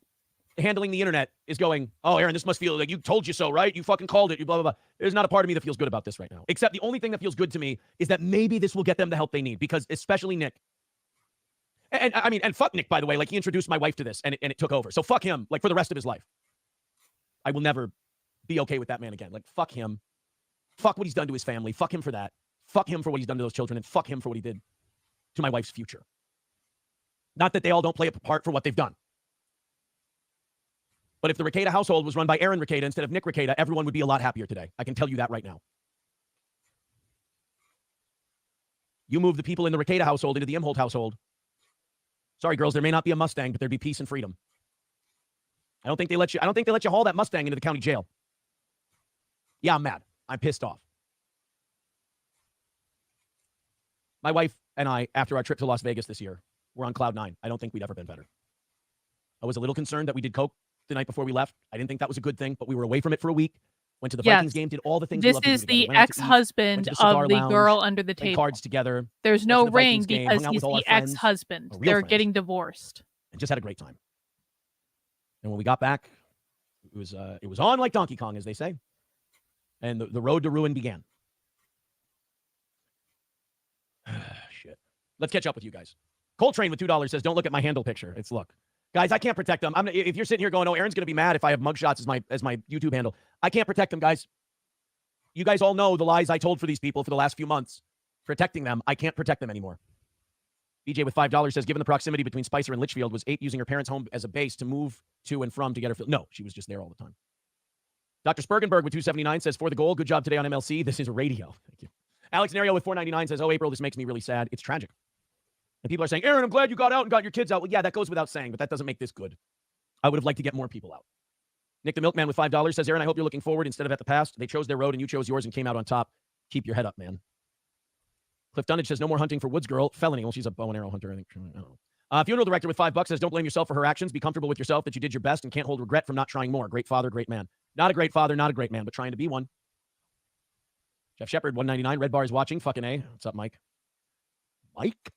Speaker 5: handling the internet is going, oh, Aaron, this must feel like you told you so, right? You fucking called it. You blah, blah, blah. There's not a part of me that feels good about this right now. Except the only thing that feels good to me is that maybe this will get them the help they need. Because especially Nick. And fuck Nick, by the way. Like, he introduced my wife to this and it took over. So fuck him, like, for the rest of his life. I will never be okay with that man again. Like, fuck him. Fuck what he's done to his family. Fuck him for that. Fuck him for what he's done to those children. And fuck him for what he did to my wife's future. Not that they all don't play a part for what they've done. But if the Rekieta household was run by Aaron Rekieta instead of Nick Rekieta, everyone would be a lot happier today. I can tell you that right now. You move the people in the Rekieta household into the Imholte household. Sorry, girls, there may not be a Mustang, but there'd be peace and freedom. I don't think they let you haul that Mustang into the county jail. Yeah, I'm mad. I'm pissed off. My wife and I, after our trip to Las Vegas this year, were on cloud 9. I don't think we'd ever been better. I was a little concerned that we did coke the night before we left. I didn't think that was a good thing, but we were away from it for a week. Went to the Vikings game, did all the things we love to do together.
Speaker 2: This is the ex-husband of the girl under the table.
Speaker 5: Cards together.
Speaker 2: There's no ring because he's the ex-husband. They're getting divorced.
Speaker 5: And just had a great time. And when we got back, it was on like Donkey Kong, as they say. And the road to ruin began. Shit. Let's catch up with you guys. Coltrane with $2 says, don't look at my handle picture. It's look. Guys, I can't protect them. If you're sitting here going, oh, Aaron's going to be mad if I have mugshots as my YouTube handle. I can't protect them, guys. You guys all know the lies I told for these people for the last few months. Protecting them. I can't protect them anymore. BJ with $5 says, given the proximity between Spicer and Litchfield, was 8 using her parents' home as a base to move to and from to get her filled? No, she was just there all the time. Dr. Spergenberg with 279 says, for the goal, good job today on MLC. This is radio. Thank you. Alex Nario with 499 says, oh, April, this makes me really sad. It's tragic. And people are saying, Aaron, I'm glad you got out and got your kids out. Well, yeah, that goes without saying, but that doesn't make this good. I would have liked to get more people out. Nick the Milkman with $5 says, Aaron, I hope you're looking forward instead of at the past. They chose their road and you chose yours and came out on top. Keep your head up, man. Cliff Dunnage says, no more hunting for Woods Girl. Felony. Well, she's a bow and arrow hunter, I think. I don't know. Funeral director with $5 says, don't blame yourself for her actions. Be comfortable with yourself that you did your best and can't hold regret from not trying more. Great father, great man. Not a great father, not a great man, but trying to be one. Jeff Shepard, 199. Red Bar is watching. Fucking A. What's up, Mike? Mike?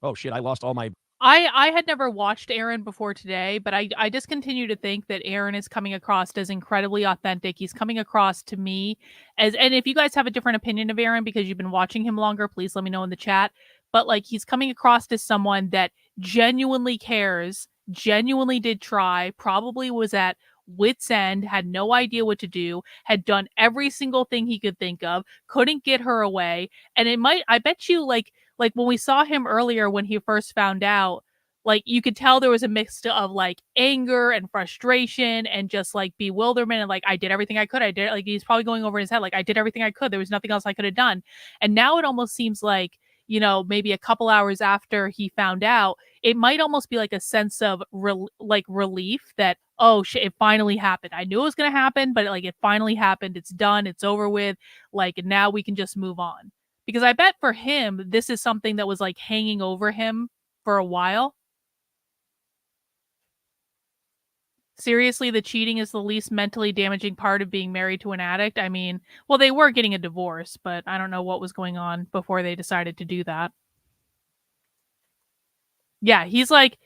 Speaker 5: Oh, shit. I lost all my...
Speaker 2: I had never watched Aaron before today, but I just continue to think that Aaron is coming across as incredibly authentic. He's coming across to me as, and if you guys have a different opinion of Aaron because you've been watching him longer, please let me know in the chat. But like, he's coming across as someone that genuinely cares, genuinely did try, probably was at wit's end, had no idea what to do, had done every single thing he could think of, couldn't get her away. And it might, I bet you, like when we saw him earlier when he first found out, like you could tell there was a mix of like anger and frustration and just like bewilderment and like, I did everything I could. I did, like, he's probably going over in his head, like, I did everything I could. There was nothing else I could have done. And now it almost seems like, you know, maybe a couple hours after he found out, it might almost be like a sense of relief that, oh shit, it finally happened. I knew it was going to happen, but like it finally happened. It's done. It's over with. Like now we can just move on. Because I bet for him, this is something that was like hanging over him for a while. Seriously, the cheating is the least mentally damaging part of being married to an addict. I mean, well, they were getting a divorce, but I don't know what was going on before they decided to do that. Yeah, he's like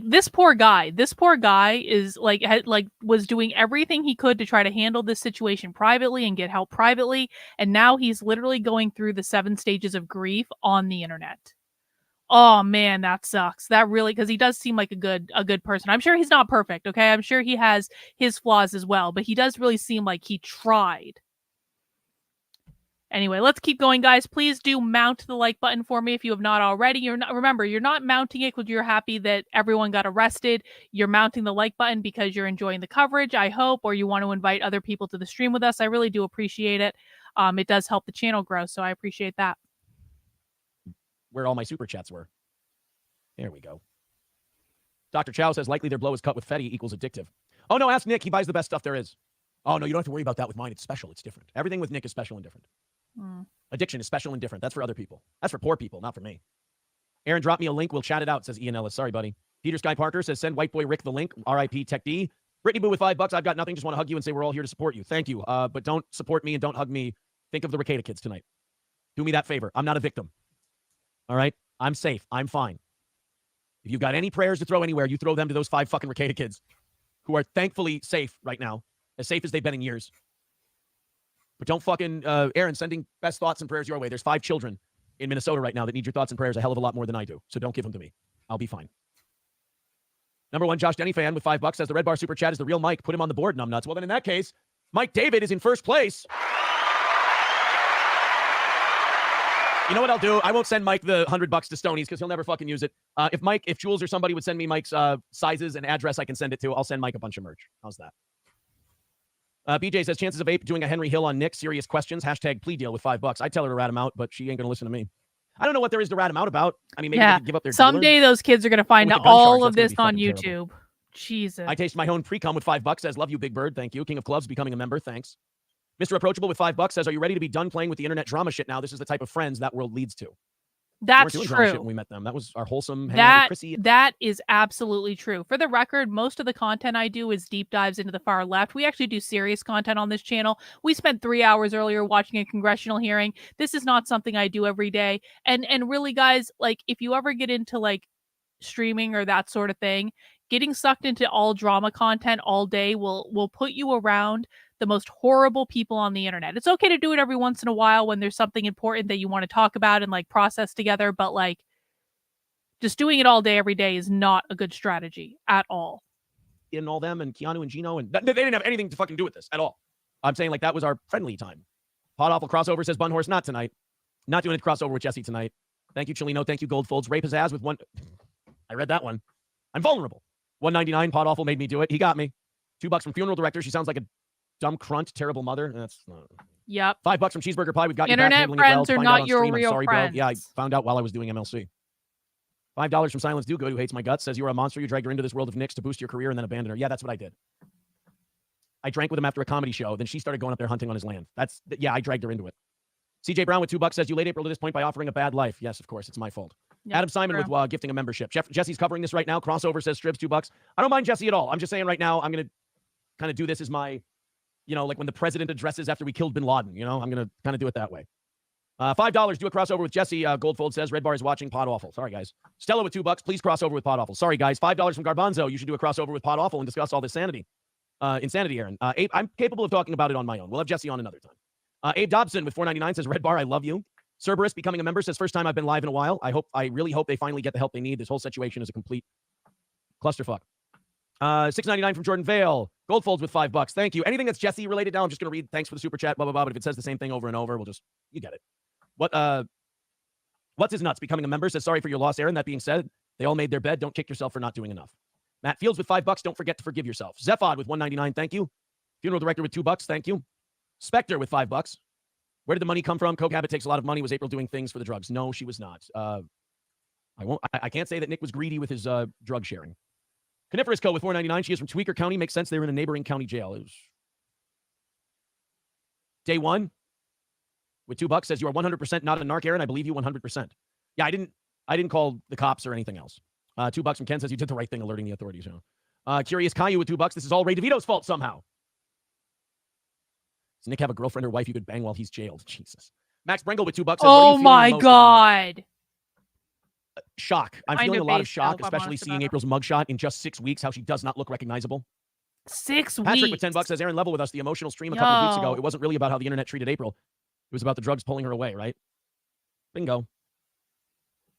Speaker 2: this poor guy. This poor guy is was doing everything he could to try to handle this situation privately and get help privately, and now he's literally going through the 7 stages of grief on the internet. Oh man, that sucks. That really, because he does seem like a good person. I'm sure he's not perfect, okay? I'm sure he has his flaws as well, but he does really seem like he tried. Anyway, let's keep going, guys. Please do mount the like button for me if you have not already. Remember, you're not mounting it because you're happy that everyone got arrested. You're mounting the like button because you're enjoying the coverage, I hope, or you want to invite other people to the stream with us. I really do appreciate it. It does help the channel grow, so I appreciate that.
Speaker 5: Where all my super chats were. There we go. Dr. Chow says, likely their blow is cut with Fetty equals addictive. Oh, no, ask Nick. He buys the best stuff there is. Oh, no, you don't have to worry about that with mine. It's special. It's different. Everything with Nick is special and different. Addiction is special and different. That's for other people. That's for poor people, not for me. Aaron, drop me a link. We'll chat it out, says Ian Ellis. Sorry, buddy. Peter Sky Parker says, send White Boy Rick the link. RIP Tech D. Brittany Boo with $5. I've got nothing. Just want to hug you and say we're all here to support you. Thank you. But don't support me and don't hug me. Think of the Rekieta kids tonight. Do me that favor. I'm not a victim. All right? I'm safe. I'm fine. If you've got any prayers to throw anywhere, you throw them to those 5 fucking Rekieta kids who are thankfully safe right now, as safe as they've been in years. But don't fucking, Aaron, sending best thoughts and prayers your way. There's 5 children in Minnesota right now that need your thoughts and prayers a hell of a lot more than I do. So don't give them to me. I'll be fine. Number 1, Josh Denny fan with $5 says the Red Bar Super Chat is the real Mike. Put him on the board, numbnuts. Well, then in that case, Mike David is in first place. You know what I'll do? I won't send Mike the $100 to Stonies because he'll never fucking use it. If Jules or somebody would send me Mike's sizes and address I can send it to, I'll send Mike a bunch of merch. How's that? BJ says, chances of Ape doing a Henry Hill on Nick. Serious questions. Hashtag plea deal with $5. I'd tell her to rat him out, but she ain't going to listen to me. I don't know what there is to rat him out about. I mean, maybe they could give up their
Speaker 2: someday
Speaker 5: dealer.
Speaker 2: Those kids are going to find out all of this on YouTube. Terrible. Jesus.
Speaker 5: I taste my own pre-cum with $5. Says, love you, Big Bird. Thank you. King of Clubs becoming a member. Thanks. Mr. Approachable with $5 says, are you ready to be done playing with the internet drama shit now? This is the type of friends that world leads to.
Speaker 2: That's
Speaker 5: we
Speaker 2: true.
Speaker 5: Shit when we met them. That was our wholesome hangout with Chrissy.
Speaker 2: That is absolutely true. For the record, most of the content I do is deep dives into the far left. We actually do serious content on this channel. We spent 3 hours earlier watching a congressional hearing. This is not something I do every day. And really, guys, like if you ever get into like streaming or that sort of thing, getting sucked into all drama content all day will put you around the most horrible people on the internet. It's okay to do it every once in a while when there's something important that you want to talk about and like process together, but like just doing it all day every day is not a good strategy at all.
Speaker 5: And all them and Keanu and Gino and they didn't have anything to fucking do with this at all. I'm saying like that was our friendly time. Pot Awful crossover says Bun Horse, not tonight. Not doing a crossover with Jesse tonight. Thank you, Chilino. Thank you, Goldfolds. Rape his ass with one. I read that one. I'm vulnerable. 199. Pot Awful made me do it. He got me. $2 from Funeral Director. She sounds like a dumb crunt, terrible mother. That's
Speaker 2: Yep.
Speaker 5: $5 from Cheeseburger Pie. We've got you back,
Speaker 2: Internet
Speaker 5: handling it well.
Speaker 2: friends are
Speaker 5: Find out
Speaker 2: not
Speaker 5: on
Speaker 2: your
Speaker 5: stream. I'm
Speaker 2: real
Speaker 5: sorry, bro.
Speaker 2: friends.
Speaker 5: Yeah, I found out while I was doing MLC. $5 from Silence Do Good, who hates my guts, says you are a monster. You dragged her into this world of Knicks to boost your career and then abandoned her. Yeah, that's what I did. I drank with him after a comedy show. Then she started going up there hunting on his land. Yeah, I dragged her into it. CJ Brown with $2 says you late April to this point by offering a bad life. Yes, of course, it's my fault.
Speaker 2: Yep,
Speaker 5: Adam Simon
Speaker 2: true.
Speaker 5: with gifting a membership. Jesse's covering this right now. Crossover says Stribs $2. I don't mind Jesse at all. I'm just saying right now I'm gonna kind of do this as my, like when the president addresses after we killed Bin Laden. I'm gonna kind of do it that way. $5. Do a crossover with Jesse. Goldfold says Red Bar is watching Pot Awful. Sorry guys. Stella with $2. Please crossover with Pot Awful. Sorry guys. $5 from Garbanzo. You should do a crossover with Pot Awful and discuss all this insanity, Aaron. Abe, I'm capable of talking about it on my own. We'll have Jesse on another time. Abe Dobson with $4.99 says Red Bar, I love you. Cerberus becoming a member says first time I've been live in a while. I really hope they finally get the help they need. This whole situation is a complete clusterfuck. $6.99 from Jordan Vale. Goldfolds with $5. Thank you. Anything that's Jesse related now, I'm just gonna read. Thanks for the super chat. Blah blah blah. But if it says the same thing over and over, you get it. What's his nuts? Becoming a member says sorry for your loss, Aaron. That being said, they all made their bed. Don't kick yourself for not doing enough. Matt Fields with $5. Don't forget to forgive yourself. Zephod with $1.99. Thank you. Funeral Director with $2. Thank you. Spectre with $5. Where did the money come from? Coke habit takes a lot of money. Was April doing things for the drugs? No, she was not. I can't say that Nick was greedy with his drug sharing. Coniferous Co with $4.99. She is from Tweaker County. Makes sense. They were in a neighboring county jail. It was day one with $2 says you are 100% not a narc, Aaron. I believe you 100%. Yeah, I didn't call the cops or anything else. $2 from Ken says you did the right thing alerting the authorities. Curious Caillou with $2. This is all Ray DeVito's fault somehow. Does Nick have a girlfriend or wife you could bang while he's jailed? Jesus. Max Brengle with $2 says,
Speaker 2: Oh my God.
Speaker 5: Shock. I'm
Speaker 2: Kinda
Speaker 5: feeling a lot of
Speaker 2: based
Speaker 5: shock,
Speaker 2: out, if I'm
Speaker 5: especially
Speaker 2: honest
Speaker 5: seeing
Speaker 2: about it.
Speaker 5: April's mugshot in just 6 weeks, how she does not look recognizable.
Speaker 2: 6 weeks.
Speaker 5: Patrick with $10 says, Aaron, level with us. The emotional stream a couple of weeks ago,
Speaker 2: Yo.
Speaker 5: it wasn't really about how the internet treated April. It was about the drugs pulling her away, right? Bingo.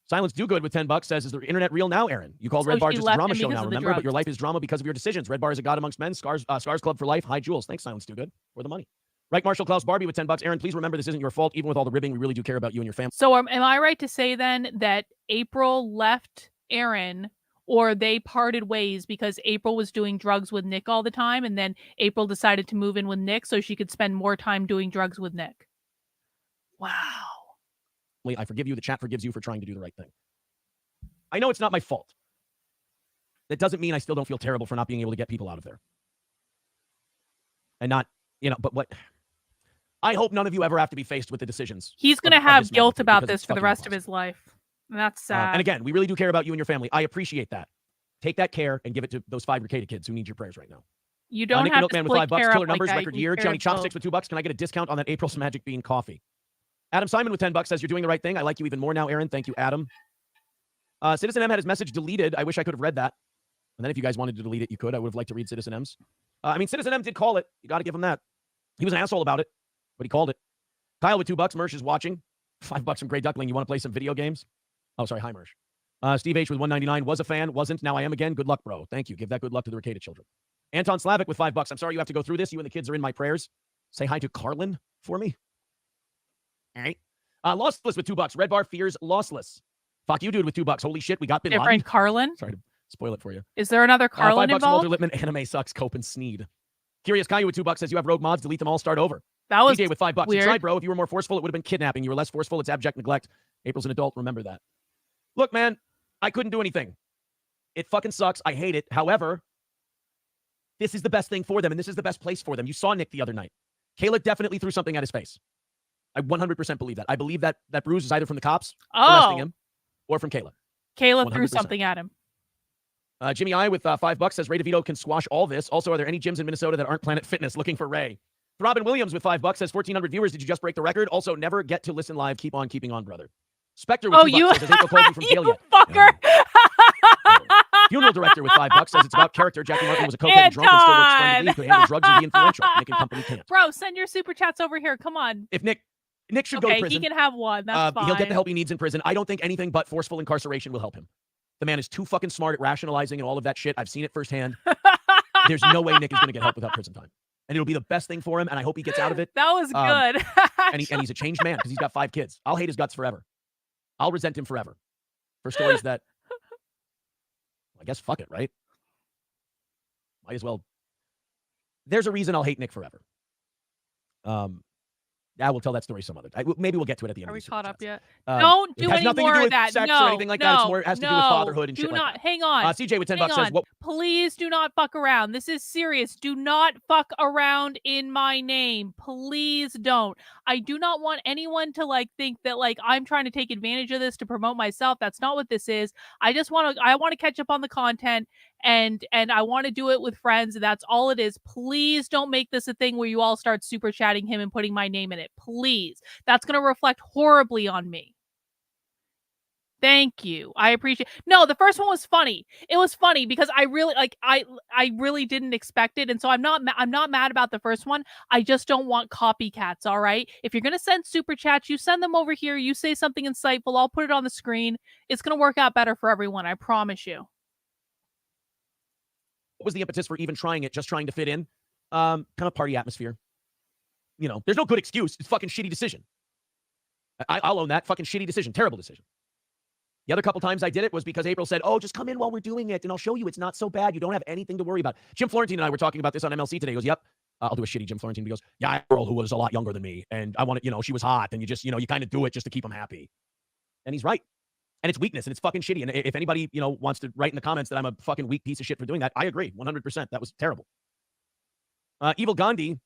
Speaker 5: Silence Do Good with $10 says, is the internet real now, Aaron? You called
Speaker 2: So
Speaker 5: Red Bar
Speaker 2: she
Speaker 5: just a
Speaker 2: left
Speaker 5: drama
Speaker 2: him
Speaker 5: show
Speaker 2: because
Speaker 5: now,
Speaker 2: of the
Speaker 5: remember? But your
Speaker 2: drugs.
Speaker 5: life is drama because of your decisions. Red Bar is a god amongst men. Scars Club for life. Hi, Jules. Thanks, Silence Do Good. For the money. Right, Marshall Klaus Barbie with $10. Aaron, please remember this isn't your fault. Even with all the ribbing, we really do care about you and your family.
Speaker 2: So am I right to say then that April left Aaron, or they parted ways because April was doing drugs with Nick all the time, and then April decided to move in with Nick so she could spend more time doing drugs with Nick? Wow.
Speaker 5: I forgive you. The chat forgives you for trying to do the right thing. I know it's not my fault. That doesn't mean I still don't feel terrible for not being able to get people out of there. And not, but what... I hope none of you ever have to be faced with the decisions.
Speaker 2: He's going to
Speaker 5: of
Speaker 2: have
Speaker 5: this
Speaker 2: guilt
Speaker 5: magnitude
Speaker 2: about
Speaker 5: because
Speaker 2: this
Speaker 5: it's
Speaker 2: for the
Speaker 5: fucking
Speaker 2: rest of
Speaker 5: impossible.
Speaker 2: his life. And that's sad.
Speaker 5: And again, we really do care about you and your family. I appreciate that. Take that care and give it to those 5 Rekieta kids who need your prayers right now.
Speaker 2: You don't
Speaker 5: Nick
Speaker 2: have
Speaker 5: Milkman
Speaker 2: to
Speaker 5: with
Speaker 2: split
Speaker 5: $5.
Speaker 2: care
Speaker 5: Killer
Speaker 2: up
Speaker 5: numbers,
Speaker 2: like that.
Speaker 5: record
Speaker 2: You
Speaker 5: year.
Speaker 2: care
Speaker 5: Johnny
Speaker 2: both.
Speaker 5: Chopsticks with $2. Can I get a discount on that April's Magic Bean coffee? Adam Simon with $10 says you're doing the right thing. I like you even more now, Aaron. Thank you, Adam. Citizen M had his message deleted. I wish I could have read that. And then if you guys wanted to delete it, you could. I would have liked to read Citizen M's. Citizen M did call it. You got to give him that. He was an asshole about it, but he called it. Kyle with $2. Mersh is watching. $5 from Grey Duckling. You want to play some video games? Oh, sorry. Hi, Mersh. Steve H with $1.99. Was a fan. Wasn't. Now I am again. Good luck, bro. Thank you. Give that good luck to the Rekieta children. Anton Slavic with $5. I'm sorry you have to go through this. You and the kids are in my prayers. Say hi to Carlin for me. All right. Lossless with $2. Red Bar fears lossless. Fuck you, dude, with $2. Holy shit, we got Bin Laden.
Speaker 2: Different Carlin?
Speaker 5: Sorry to spoil it for you.
Speaker 2: Is there another Carlin
Speaker 5: $5 from
Speaker 2: involved?
Speaker 5: Walter Lippman. Anime sucks. Cope and Sneed. Curious Caillou with $2 says you have rogue mods. Delete them all. Start over.
Speaker 2: That was
Speaker 5: DJ with $5.
Speaker 2: weird.
Speaker 5: You tried, bro. If you were more forceful, it would have been kidnapping. You were less forceful. It's abject neglect. April's an adult. Remember that. Look, man, I couldn't do anything. It fucking sucks. I hate it. However, this is the best thing for them, and this is the best place for them. You saw Nick the other night. Kayla definitely threw something at his face. I 100% believe that. I believe that bruise is either from the cops arresting him or from Kayla.
Speaker 2: Kayla threw
Speaker 5: 100%.
Speaker 2: something at him.
Speaker 5: Jimmy I with $5 says Ray DeVito can squash all this. Also, are there any gyms in Minnesota that aren't Planet Fitness? Looking for Ray. Robin Williams with $5 says 1,400 viewers. Did you just break the record? Also, never get to listen live. Keep on keeping on, brother. Spectre with $2
Speaker 2: you,
Speaker 5: says April called you from jail
Speaker 2: you
Speaker 5: yet.
Speaker 2: fucker.
Speaker 5: Funeral Director with $5 says it's about character. Jackie Martin was a cokehead drunk and still works splendidly. Could handle drugs and be influential. Nick and company can't.
Speaker 2: Bro, send your super chats over here. Come on.
Speaker 5: If Nick should go to
Speaker 2: Okay,
Speaker 5: prison.
Speaker 2: he can have one. That's fine.
Speaker 5: He'll get the help he needs in prison. I don't think anything but forceful incarceration will help him. The man is too fucking smart at rationalizing and all of that shit. I've seen it firsthand. There's no way Nick is going to get help without prison time. and it'll be the best thing for him, and I hope he gets out of it.
Speaker 2: That was good.
Speaker 5: And he's a changed man because he's got 5 kids. I'll hate his guts forever. I'll resent him forever for stories that, I guess, fuck it, right? Might as well. There's a reason I'll hate Nick forever. I will tell that story some other time. Maybe we'll get to it at the end.
Speaker 2: Are
Speaker 5: of
Speaker 2: we
Speaker 5: the
Speaker 2: caught
Speaker 5: Super
Speaker 2: up
Speaker 5: Chats.
Speaker 2: yet? Don't
Speaker 5: It
Speaker 2: do
Speaker 5: has
Speaker 2: any
Speaker 5: nothing to
Speaker 2: more
Speaker 5: do
Speaker 2: of
Speaker 5: with
Speaker 2: that.
Speaker 5: sex
Speaker 2: No,
Speaker 5: or anything like that. It's more has to do with fatherhood and
Speaker 2: do
Speaker 5: shit like
Speaker 2: not.
Speaker 5: that.
Speaker 2: Hang on.
Speaker 5: CJ with 10
Speaker 2: Hang
Speaker 5: bucks says,
Speaker 2: on.
Speaker 5: "What?"
Speaker 2: Please do not fuck around. This is serious. Do not fuck around in my name. Please don't. I do not want anyone to like think that like I'm trying to take advantage of this to promote myself. That's not what this is. I want to catch up on the content and I want to do it with friends. That's all it is. Please don't make this a thing where you all start super chatting him and putting my name in it. Please. That's going to reflect horribly on me. Thank you. I appreciate. No, the first one was funny. It was funny because I really I really didn't expect it, and so I'm not mad about the first one. I just don't want copycats. All right. If you're gonna send super chats, you send them over here. You say something insightful. I'll put it on the screen. It's gonna work out better for everyone. I promise you.
Speaker 5: What was the impetus for even trying it? Just trying to fit in? Kind of party atmosphere. You know, there's no good excuse. It's fucking shitty decision. I'll own that. Fucking shitty decision. Terrible decision. The other couple times I did it was because April said, "Oh, just come in while we're doing it, and I'll show you it's not so bad. You don't have anything to worry about." Jim Florentine and I were talking about this on MLC today. He goes, "Yep." I'll do a shitty Jim Florentine. He goes, "Yeah, I had a girl who was a lot younger than me, and I wanted, she was hot, and you just, you kind of do it just to keep them happy." And he's right. And it's weakness, and it's fucking shitty. And if anybody, wants to write in the comments that I'm a fucking weak piece of shit for doing that, I agree 100%. That was terrible. Evil Gandhi,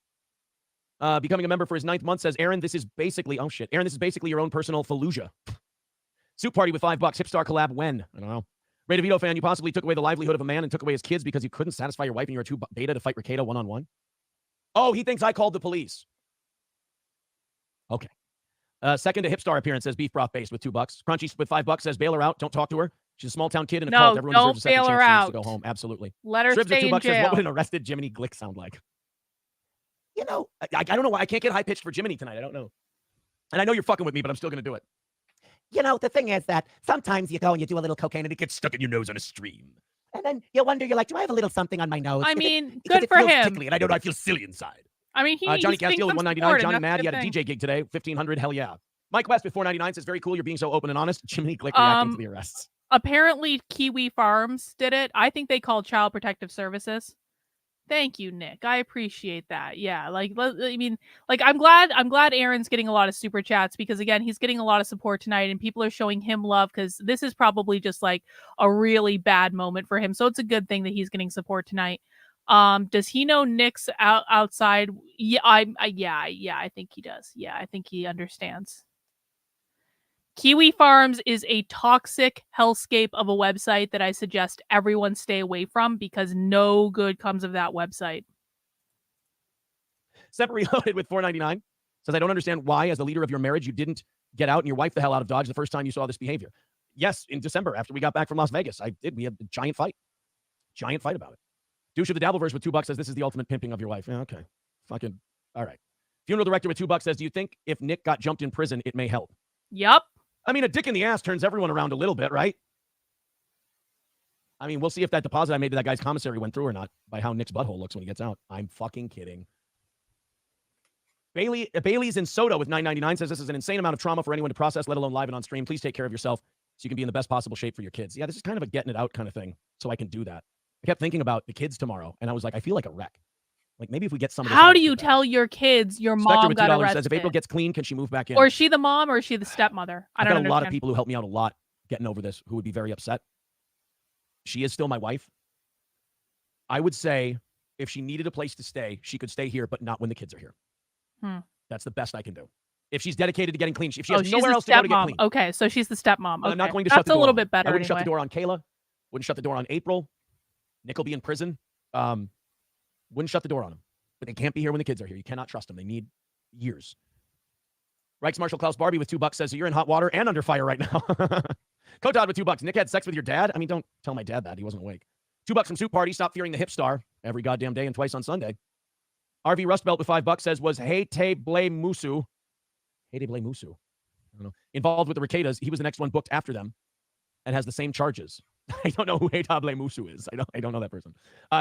Speaker 5: becoming a member for his 9th month, says, Aaron, this is basically your own personal Fallujah. Soup Party with $5. Hipstar collab when? I don't know. Ray DeVito fan, you possibly took away the livelihood of a man and took away his kids because you couldn't satisfy your wife and you were too beta to fight Rekieta one-on-one? Oh, he thinks I called the police. Okay. Second to Hipstar appearance says beef broth based with $2. Crunchy with $5 says bail her out. Don't talk to her. She's a small town kid in a cult. Everyone deserves a second chance to go home. Absolutely.
Speaker 2: Let her
Speaker 5: Shribs
Speaker 2: stay
Speaker 5: with $2
Speaker 2: in jail.
Speaker 5: says, what would an arrested Jiminy Glick sound like? I don't know why I can't get high pitched for Jiminy tonight. I don't know. And I know you're fucking with me, but I'm still going to do it. The thing is that sometimes you go and you do a little cocaine and it gets stuck in your nose on a stream. And then you wonder, you're like, do I have a little something on my nose?
Speaker 2: I mean, good for him.
Speaker 5: Tickly and I don't know, I feel silly inside.
Speaker 2: I mean,
Speaker 5: Johnny Castile with $1.99. Johnny Mad, he had a
Speaker 2: thing.
Speaker 5: DJ gig today. $1,500, hell yeah. Mike West with $4.99 says, very cool, you're being so open and honest. Jiminy Glick reacting to the arrests.
Speaker 2: Apparently, Kiwi Farms did it. I think they called Child Protective Services. Thank you, Nick. I appreciate that. Yeah, I'm glad Aaron's getting a lot of super chats because again, he's getting a lot of support tonight and people are showing him love because this is probably just like a really bad moment for him. So it's a good thing that he's getting support tonight. Does he know Nick's outside? Yeah, I think he does. Yeah, I think he understands. Kiwi Farms is a toxic hellscape of a website that I suggest everyone stay away from because no good comes of that website.
Speaker 5: Separate Reloaded with $4.99 says, I don't understand why, as the leader of your marriage, you didn't get out and your wife the hell out of Dodge the first time you saw this behavior. Yes, in December, after we got back from Las Vegas, I did. We had a giant fight. Giant fight about it. Douche of the Dabbleverse with $2 says, this is the ultimate pimping of your wife. Yeah, okay. Fucking, all right. Funeral Director with $2 says, do you think if Nick got jumped in prison, it may help?
Speaker 2: Yep.
Speaker 5: I mean, a dick in the ass turns everyone around a little bit, right? I mean, we'll see if that deposit I made to that guy's commissary went through or not by how Nick's butthole looks when he gets out. I'm fucking kidding. Bailey's in Soda with $9.99 says, this is an insane amount of trauma for anyone to process, let alone live and on stream. Please take care of yourself so you can be in the best possible shape for your kids. Yeah, this is kind of a getting it out kind of thing, so I can do that. I kept thinking about the kids tomorrow, and I was like, I feel like a wreck. Like, maybe if we get some of this.
Speaker 2: How do you tell your kids your mom got arrested?
Speaker 5: Says, if April gets clean, can she move back in?
Speaker 2: Or is she the mom or is she the stepmother? I don't understand.
Speaker 5: A lot of people who helped me out a lot getting over this who would be very upset. She is still my wife. I would say if she needed a place to stay, she could stay here, but not when the kids are here. That's the best I can do. If she's dedicated to getting clean, if she has nowhere else to go to get clean.
Speaker 2: Okay, so she's the stepmom. Okay.
Speaker 5: I'm not going to shut the door.
Speaker 2: That's a little bit better.
Speaker 5: I wouldn't shut the door on Kayla. Wouldn't shut the door on April. Nick will be in prison. Wouldn't shut the door on him. But they can't be here when the kids are here. You cannot trust them. They need years. Reichs Marshall Klaus Barbie with $2 says, so you're in hot water and under fire right now. Kotod with $2. Nick had sex with your dad? I mean, don't tell my dad that. He wasn't awake. $2 from Soup Party. Stop fearing the hip star every goddamn day and twice on Sunday. RV Rustbelt with $5 says, was Hete Ble Musu. Hete Ble Musu. I don't know. Involved with the Rekietas. He was the next one booked after them and has the same charges. I don't know who Hete Ble Musu is. I don't know that person.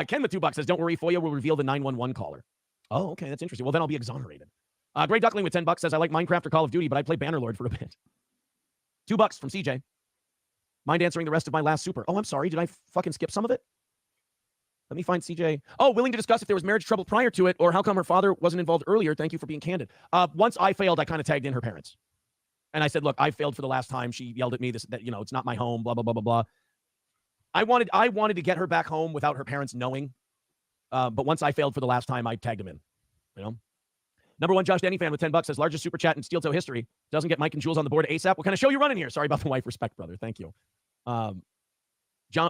Speaker 5: Ken with $2 says, don't worry, FOIA will reveal the 911 caller. Oh, okay. That's interesting. Well, then I'll be exonerated. Gray Duckling with $10 says, I like Minecraft or Call of Duty, but I play Bannerlord for a bit. $2 from CJ. Mind answering the rest of my last super? Oh, I'm sorry. Did I fucking skip some of it? Let me find CJ. Oh, willing to discuss if there was marriage trouble prior to it or how come her father wasn't involved earlier. Thank you for being candid. Once I failed, I kind of tagged in her parents. And I said, look, I failed for the last time. She yelled at me that, it's not my home, blah, blah, blah, blah, blah. I wanted to get her back home without her parents knowing. But once I failed for the last time, I tagged him in. Number one, Josh Denny fan with $10 says, largest super chat in Steel Toe history. Doesn't get Mike and Jules on the board ASAP. What kind of show you running here? Sorry about the wife. Respect, brother. Thank you.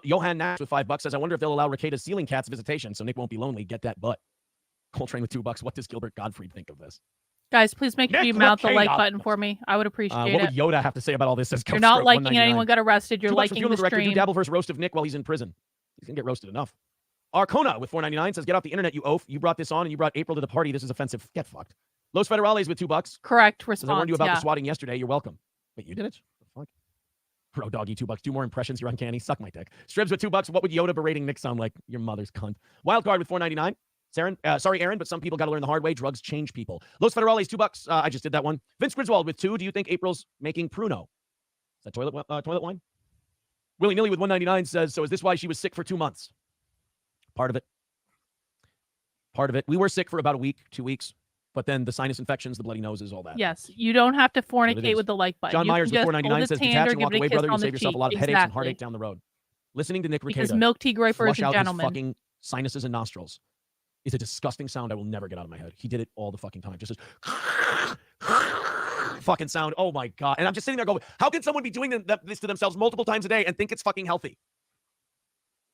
Speaker 5: Johan Nash with $5 says, I wonder if they'll allow Rekieta's ceiling cat's visitation so Nick won't be lonely. Get that butt. Coltrane with $2. What does Gilbert Gottfried think of this?
Speaker 2: Guys, please make sure you mount the like
Speaker 5: Rekieta.
Speaker 2: button for me. I would appreciate
Speaker 5: What
Speaker 2: it.
Speaker 5: would Yoda have to say about all this? Says
Speaker 2: You're not liking anyone got arrested. You're liking the
Speaker 5: director, do
Speaker 2: stream.
Speaker 5: dabble versus roast of Nick while he's in prison. He's going to get roasted enough. Arcona with $4.99 says, get off the internet, you oaf. You brought this on and you brought April to the party. This is offensive. Get fucked. Los Federales with $2.
Speaker 2: Correct
Speaker 5: Says,
Speaker 2: response.
Speaker 5: I warned you about
Speaker 2: yeah.
Speaker 5: the swatting yesterday. You're welcome. Wait, you did it? The fuck? Bro, doggy, $2. 2 more impressions. You're uncanny. Suck my dick. Stribs with $2. What would Yoda berating Nick sound like? Your mother's cunt. Wildcard with $4.99. Sorry, Aaron, but some people got to learn the hard way. Drugs change people. Los Federales, $2. I just did that one. Vince Griswold with $2. Do you think April's making Pruno? Is that toilet wine? Willy Nilly with $1.99 says, so is this why she was sick for 2 months? Part of it. We were sick for about a week, 2 weeks. But then the sinus infections, the bloody noses, all that.
Speaker 2: Yes, you don't have to
Speaker 5: it
Speaker 2: fornicate
Speaker 5: is.
Speaker 2: with the like button.
Speaker 5: John
Speaker 2: You
Speaker 5: Myers
Speaker 2: can
Speaker 5: with
Speaker 2: just
Speaker 5: $4.99
Speaker 2: hold
Speaker 5: says,
Speaker 2: his hand
Speaker 5: detach
Speaker 2: or
Speaker 5: and
Speaker 2: give
Speaker 5: walk
Speaker 2: it a
Speaker 5: away,
Speaker 2: kiss
Speaker 5: brother. You
Speaker 2: on the
Speaker 5: save yourself a
Speaker 2: cheek.
Speaker 5: lot of headaches and
Speaker 2: Exactly.
Speaker 5: heartache down the road. Listening to Nick
Speaker 2: Because
Speaker 5: Rekieta
Speaker 2: milk tea grapefruit
Speaker 5: flush
Speaker 2: is a
Speaker 5: out his
Speaker 2: gentleman.
Speaker 5: fucking sinuses and nostrils is a disgusting sound I will never get out of my head. He did it all the fucking time. Just this fucking sound. Oh my God. And I'm just sitting there going, how can someone be doing this to themselves multiple times a day and think it's fucking healthy?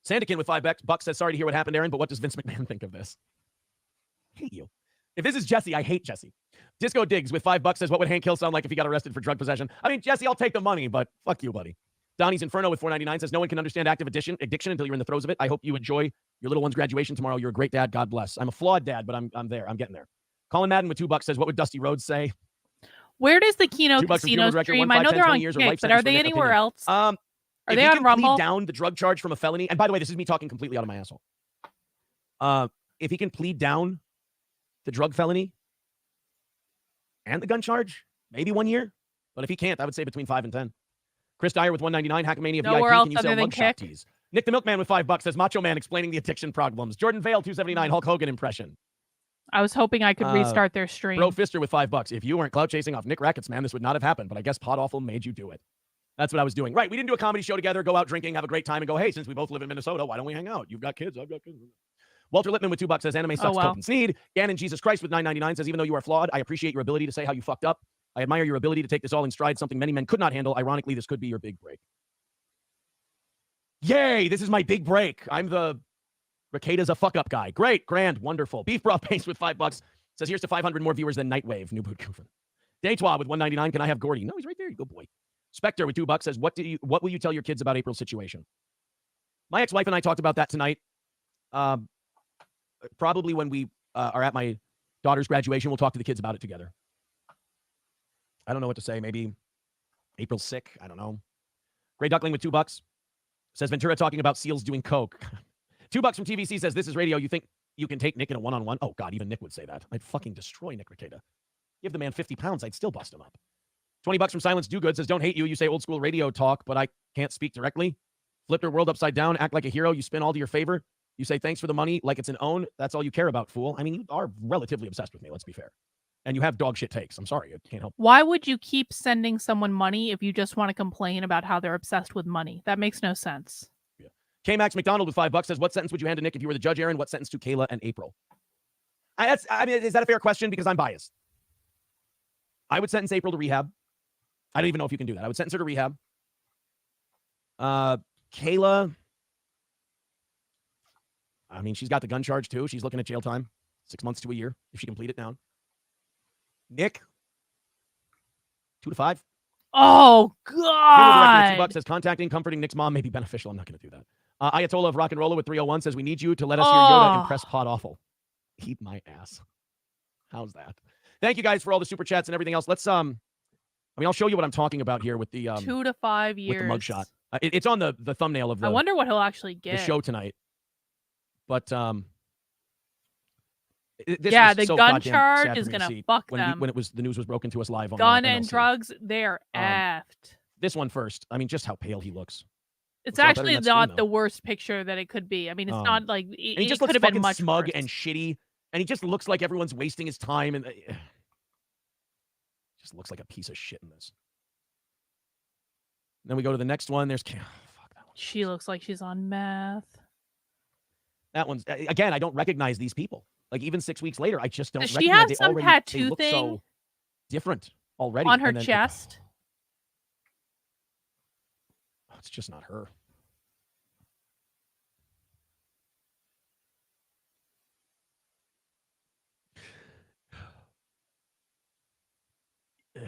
Speaker 5: Sandikin with $5 says, sorry to hear what happened, Aaron, but what does Vince McMahon think of this? I hate you. If this is Jesse, I hate Jesse. Disco Diggs with $5 says, what would Hank Hill sound like if he got arrested for drug possession? I mean, Jesse, I'll take the money, but fuck you, buddy. Donnie's Inferno with $4.99 says, no one can understand active addiction until you're in the throes of it. I hope you enjoy your little one's graduation tomorrow. You're a great dad. God bless. I'm a flawed dad, but I'm there. I'm getting there. Colin Madden with $2 says, what would Dusty Rhodes say?
Speaker 2: Where does the Keno
Speaker 5: $2 from
Speaker 2: Casino
Speaker 5: Funeral Director,
Speaker 2: stream?
Speaker 5: 1, 5,
Speaker 2: I know
Speaker 5: 10,
Speaker 2: they're
Speaker 5: 20
Speaker 2: on
Speaker 5: years or
Speaker 2: Kick,
Speaker 5: life
Speaker 2: but are
Speaker 5: sentence for
Speaker 2: they
Speaker 5: Nick
Speaker 2: anywhere
Speaker 5: opinion.
Speaker 2: else? Are
Speaker 5: if
Speaker 2: they
Speaker 5: you
Speaker 2: on
Speaker 5: can
Speaker 2: Rumble?
Speaker 5: plead down the drug charge from a felony, and by the way, this is me talking completely out of my asshole. If he can plead down the drug felony and the gun charge, maybe 1 year. But if he can't, I would say between 5 and 10. Chris Dyer with $1.99, Hackamania
Speaker 2: Nowhere
Speaker 5: VIP.
Speaker 2: else
Speaker 5: Can you
Speaker 2: other
Speaker 5: sell
Speaker 2: than
Speaker 5: mugshot
Speaker 2: Kick?
Speaker 5: tees? Nick the Milkman with $5 says, Macho Man explaining the addiction problems. Jordan Vale, $2.79, Hulk Hogan impression.
Speaker 2: I was hoping I could restart their stream.
Speaker 5: Bro Fister with $5. If you weren't clout chasing off Nick Rackets, man, this would not have happened. But I guess Pod Awful made you do it. That's what I was doing. Right, we didn't do a comedy show together, go out drinking, have a great time, and go, hey, since we both live in Minnesota, why don't we hang out? You've got kids, I've got kids. Walter Lippman with $2 says, anime sucks,
Speaker 2: wow.
Speaker 5: Tolkien Sneed. Gannon Jesus Christ with $9.99 says, even though you are flawed, I appreciate your ability to say how you fucked up. I admire your ability to take this all in stride, something many men could not handle. Ironically, this could be your big break. Yay, this is my big break. I'm the Rekieta's a fuck-up guy. Great, grand, wonderful. Beef Broth Paste with $5 says, here's to 500 more viewers than Nightwave. New boot Goofin. Daytwa with $1.99. Can I have Gordy? No, he's right there. You go, boy. Spectre with $2 says, what will you tell your kids about April's situation? My ex-wife and I talked about that tonight. Probably when we are at my daughter's graduation, we'll talk to the kids about it together. I don't know what to say. Maybe April's sick. I don't know. Gray Duckling with $2 says, Ventura talking about seals doing coke. $2 from TVC says, this is radio. You think you can take Nick in a one-on-one? Oh, God, even Nick would say that. I'd fucking destroy Nick Rekieta. Give the man 50 pounds. I'd still bust him up. $20 from Silence Do Good says, don't hate you. You say old school radio talk, but I can't speak directly. Flip your world upside down. Act like a hero. You spin all to your favor. You say thanks for the money like it's an own. That's all you care about, fool. I mean, you are relatively obsessed with me. Let's be fair. And you have dog shit takes. I'm sorry. I can't help.
Speaker 2: Why would you keep sending someone money if you just want to complain about how they're obsessed with money? That makes no sense.
Speaker 5: Yeah. K-Max McDonald with $5 says, what sentence would you hand to Nick if you were the judge, Aaron? What sentence to Kayla and April? I mean, is that a fair question? Because I'm biased. I would sentence April to rehab. I don't even know if you can do that. I would sentence her to rehab. Kayla, I mean, she's got the gun charge too. She's looking at jail time, 6 months to a year, if she can plead it down. Nick, 2 to 5.
Speaker 2: Oh,
Speaker 5: $2
Speaker 2: God.
Speaker 5: says, contacting, comforting Nick's mom may be beneficial. I'm not going to do that. Ayatollah of Rock and Roller with 301 says, we need you to let us hear Yoda impress Pod Awful. Eat my ass. How's that? Thank you guys for all the super chats and everything else. Let's, I mean, I'll show you what I'm talking about here with the
Speaker 2: 2 to 5 years.
Speaker 5: with the mugshot. It's on the thumbnail of
Speaker 2: I wonder what he'll actually
Speaker 5: the
Speaker 2: get.
Speaker 5: show tonight. But This
Speaker 2: Yeah,
Speaker 5: was
Speaker 2: the
Speaker 5: so
Speaker 2: gun
Speaker 5: goddamn
Speaker 2: charge
Speaker 5: sad for
Speaker 2: is
Speaker 5: me to
Speaker 2: gonna
Speaker 5: see
Speaker 2: fuck
Speaker 5: when
Speaker 2: them.
Speaker 5: when the news was broken to us live on
Speaker 2: Gun
Speaker 5: the
Speaker 2: and
Speaker 5: MLC.
Speaker 2: drugs, they're
Speaker 5: Um,
Speaker 2: effed.
Speaker 5: This one first. I mean, just how pale he looks.
Speaker 2: It's
Speaker 5: Looks a lot better than
Speaker 2: actually
Speaker 5: that stream,
Speaker 2: not
Speaker 5: though.
Speaker 2: the worst picture that it could be. I mean, it's not like
Speaker 5: And he
Speaker 2: it
Speaker 5: just
Speaker 2: could
Speaker 5: looks
Speaker 2: have been
Speaker 5: fucking
Speaker 2: much
Speaker 5: smug
Speaker 2: worse.
Speaker 5: and shitty, and he just looks like everyone's wasting his time, and just looks like a piece of shit in this. And then we go to the next one. There's fuck that one.
Speaker 2: She looks like she's on meth.
Speaker 5: That one's again. I don't recognize these people. Like even 6 weeks later, I just don't.
Speaker 2: Does she
Speaker 5: recognize.
Speaker 2: have
Speaker 5: They
Speaker 2: some
Speaker 5: already,
Speaker 2: tattoo
Speaker 5: they look
Speaker 2: thing
Speaker 5: so different already
Speaker 2: on her
Speaker 5: and then,
Speaker 2: chest?
Speaker 5: it's just not her.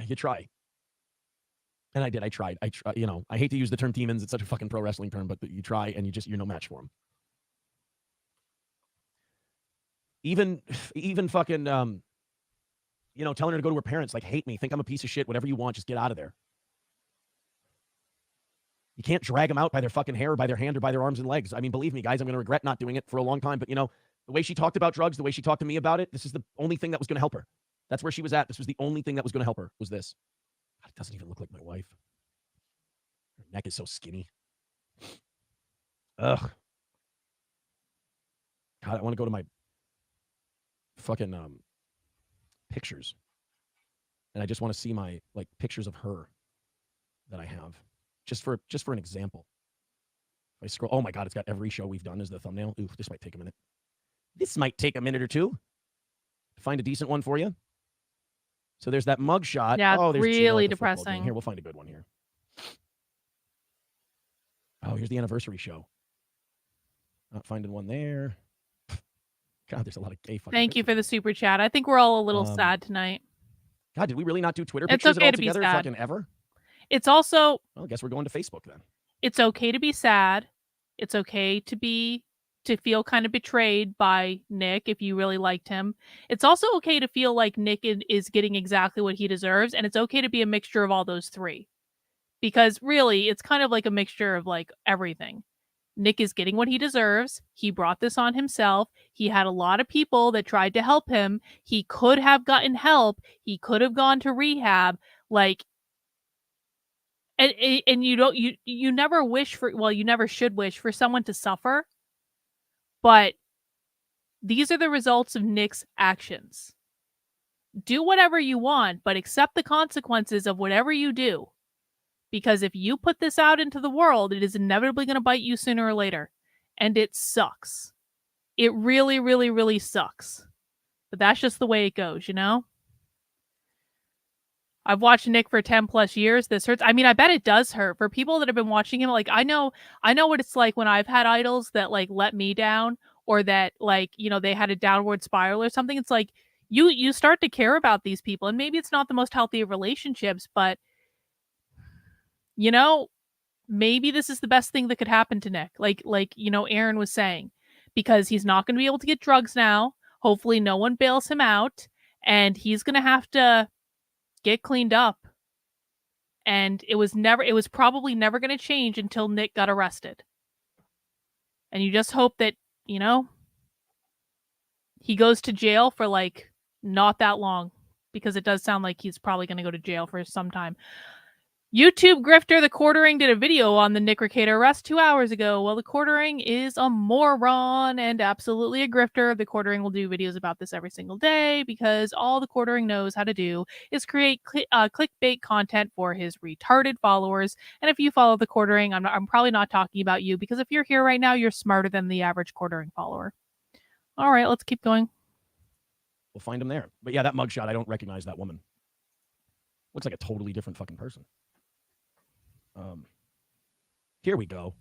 Speaker 5: You try. And I did. I tried. I try. You know, I hate to use the term demons. It's such a fucking pro wrestling term, but you try and you're no match for them. Even fucking, you know, telling her to go to her parents, like, hate me, think I'm a piece of shit, whatever you want, just get out of there. You can't drag them out by their fucking hair or by their hand or by their arms and legs. I mean, believe me, guys, I'm going to regret not doing it for a long time. But, you know, the way she talked about drugs, the way she talked to me about it, this is the only thing that was going to help her. That's where she was at. This was the only thing that was going to help her, was this. God, it doesn't even look like my wife. Her neck is so skinny. Ugh. God, I want to go to my fucking pictures. And I just want to see my, like, pictures of her that I have. Just for an example. If I scroll, oh my God, it's got every show we've done as the thumbnail. Ooh, this might take a minute. This might take a minute or two to find a decent one for you. So there's that mug shot.
Speaker 2: Yeah,
Speaker 5: oh, there's
Speaker 2: really
Speaker 5: Gino at the football game.
Speaker 2: depressing.
Speaker 5: Here, we'll find a good one here. Oh, here's the anniversary show. Not finding one there. God, there's a lot of gay fucking
Speaker 2: Thank you for the
Speaker 5: pictures.
Speaker 2: super chat. I think we're all a little sad tonight.
Speaker 5: God, did we really not do Twitter
Speaker 2: It's
Speaker 5: pictures
Speaker 2: okay
Speaker 5: at all
Speaker 2: to be
Speaker 5: together
Speaker 2: sad.
Speaker 5: fucking ever?
Speaker 2: It's also
Speaker 5: Well, I guess we're going to Facebook then.
Speaker 2: it's okay to be sad. It's okay to feel kind of betrayed by Nick if you really liked him. It's also okay to feel like Nick is getting exactly what he deserves, and it's okay to be a mixture of all those three. Because really, it's kind of like a mixture of like everything. Nick is getting what he deserves. He brought this on himself. He had a lot of people that tried to help him. He could have gotten help. He could have gone to rehab. Like, and you never wish for, well, you never should wish for someone to suffer. But these are the results of Nick's actions. Do whatever you want, but accept the consequences of whatever you do. Because if you put this out into the world, it is inevitably going to bite you sooner or later. And it sucks. It really, really, really sucks. But that's just the way it goes, you know? I've watched Nick for 10 plus years. This hurts. I mean, I bet it does hurt. For people that have been watching him, like, I know what it's like when I've had idols that, like, let me down, or that, like, you know, they had a downward spiral or something. It's like, you start to care about these people. And maybe it's not the most healthy of relationships, but you know, maybe this is the best thing that could happen to Nick. Like, you know, Aaron was saying, because he's not going to be able to get drugs now. Hopefully no one bails him out, and he's going to have to get cleaned up. And it was probably never going to change until Nick got arrested. And you just hope that, you know, he goes to jail for like not that long, because it does sound like he's probably going to go to jail for some time. YouTube grifter The Quartering did a video on the Nick Rekieta arrest 2 hours ago. Well, The Quartering is a moron and absolutely a grifter. The Quartering will do videos about this every single day, because all The Quartering knows how to do is create clickbait content for his retarded followers. And if you follow The Quartering, I'm probably not talking about you, because if you're here right now, you're smarter than the average Quartering follower. All right, let's keep going.
Speaker 5: We'll find him there. But yeah, that mugshot, I don't recognize that woman. Looks like a totally different fucking person. Here we go.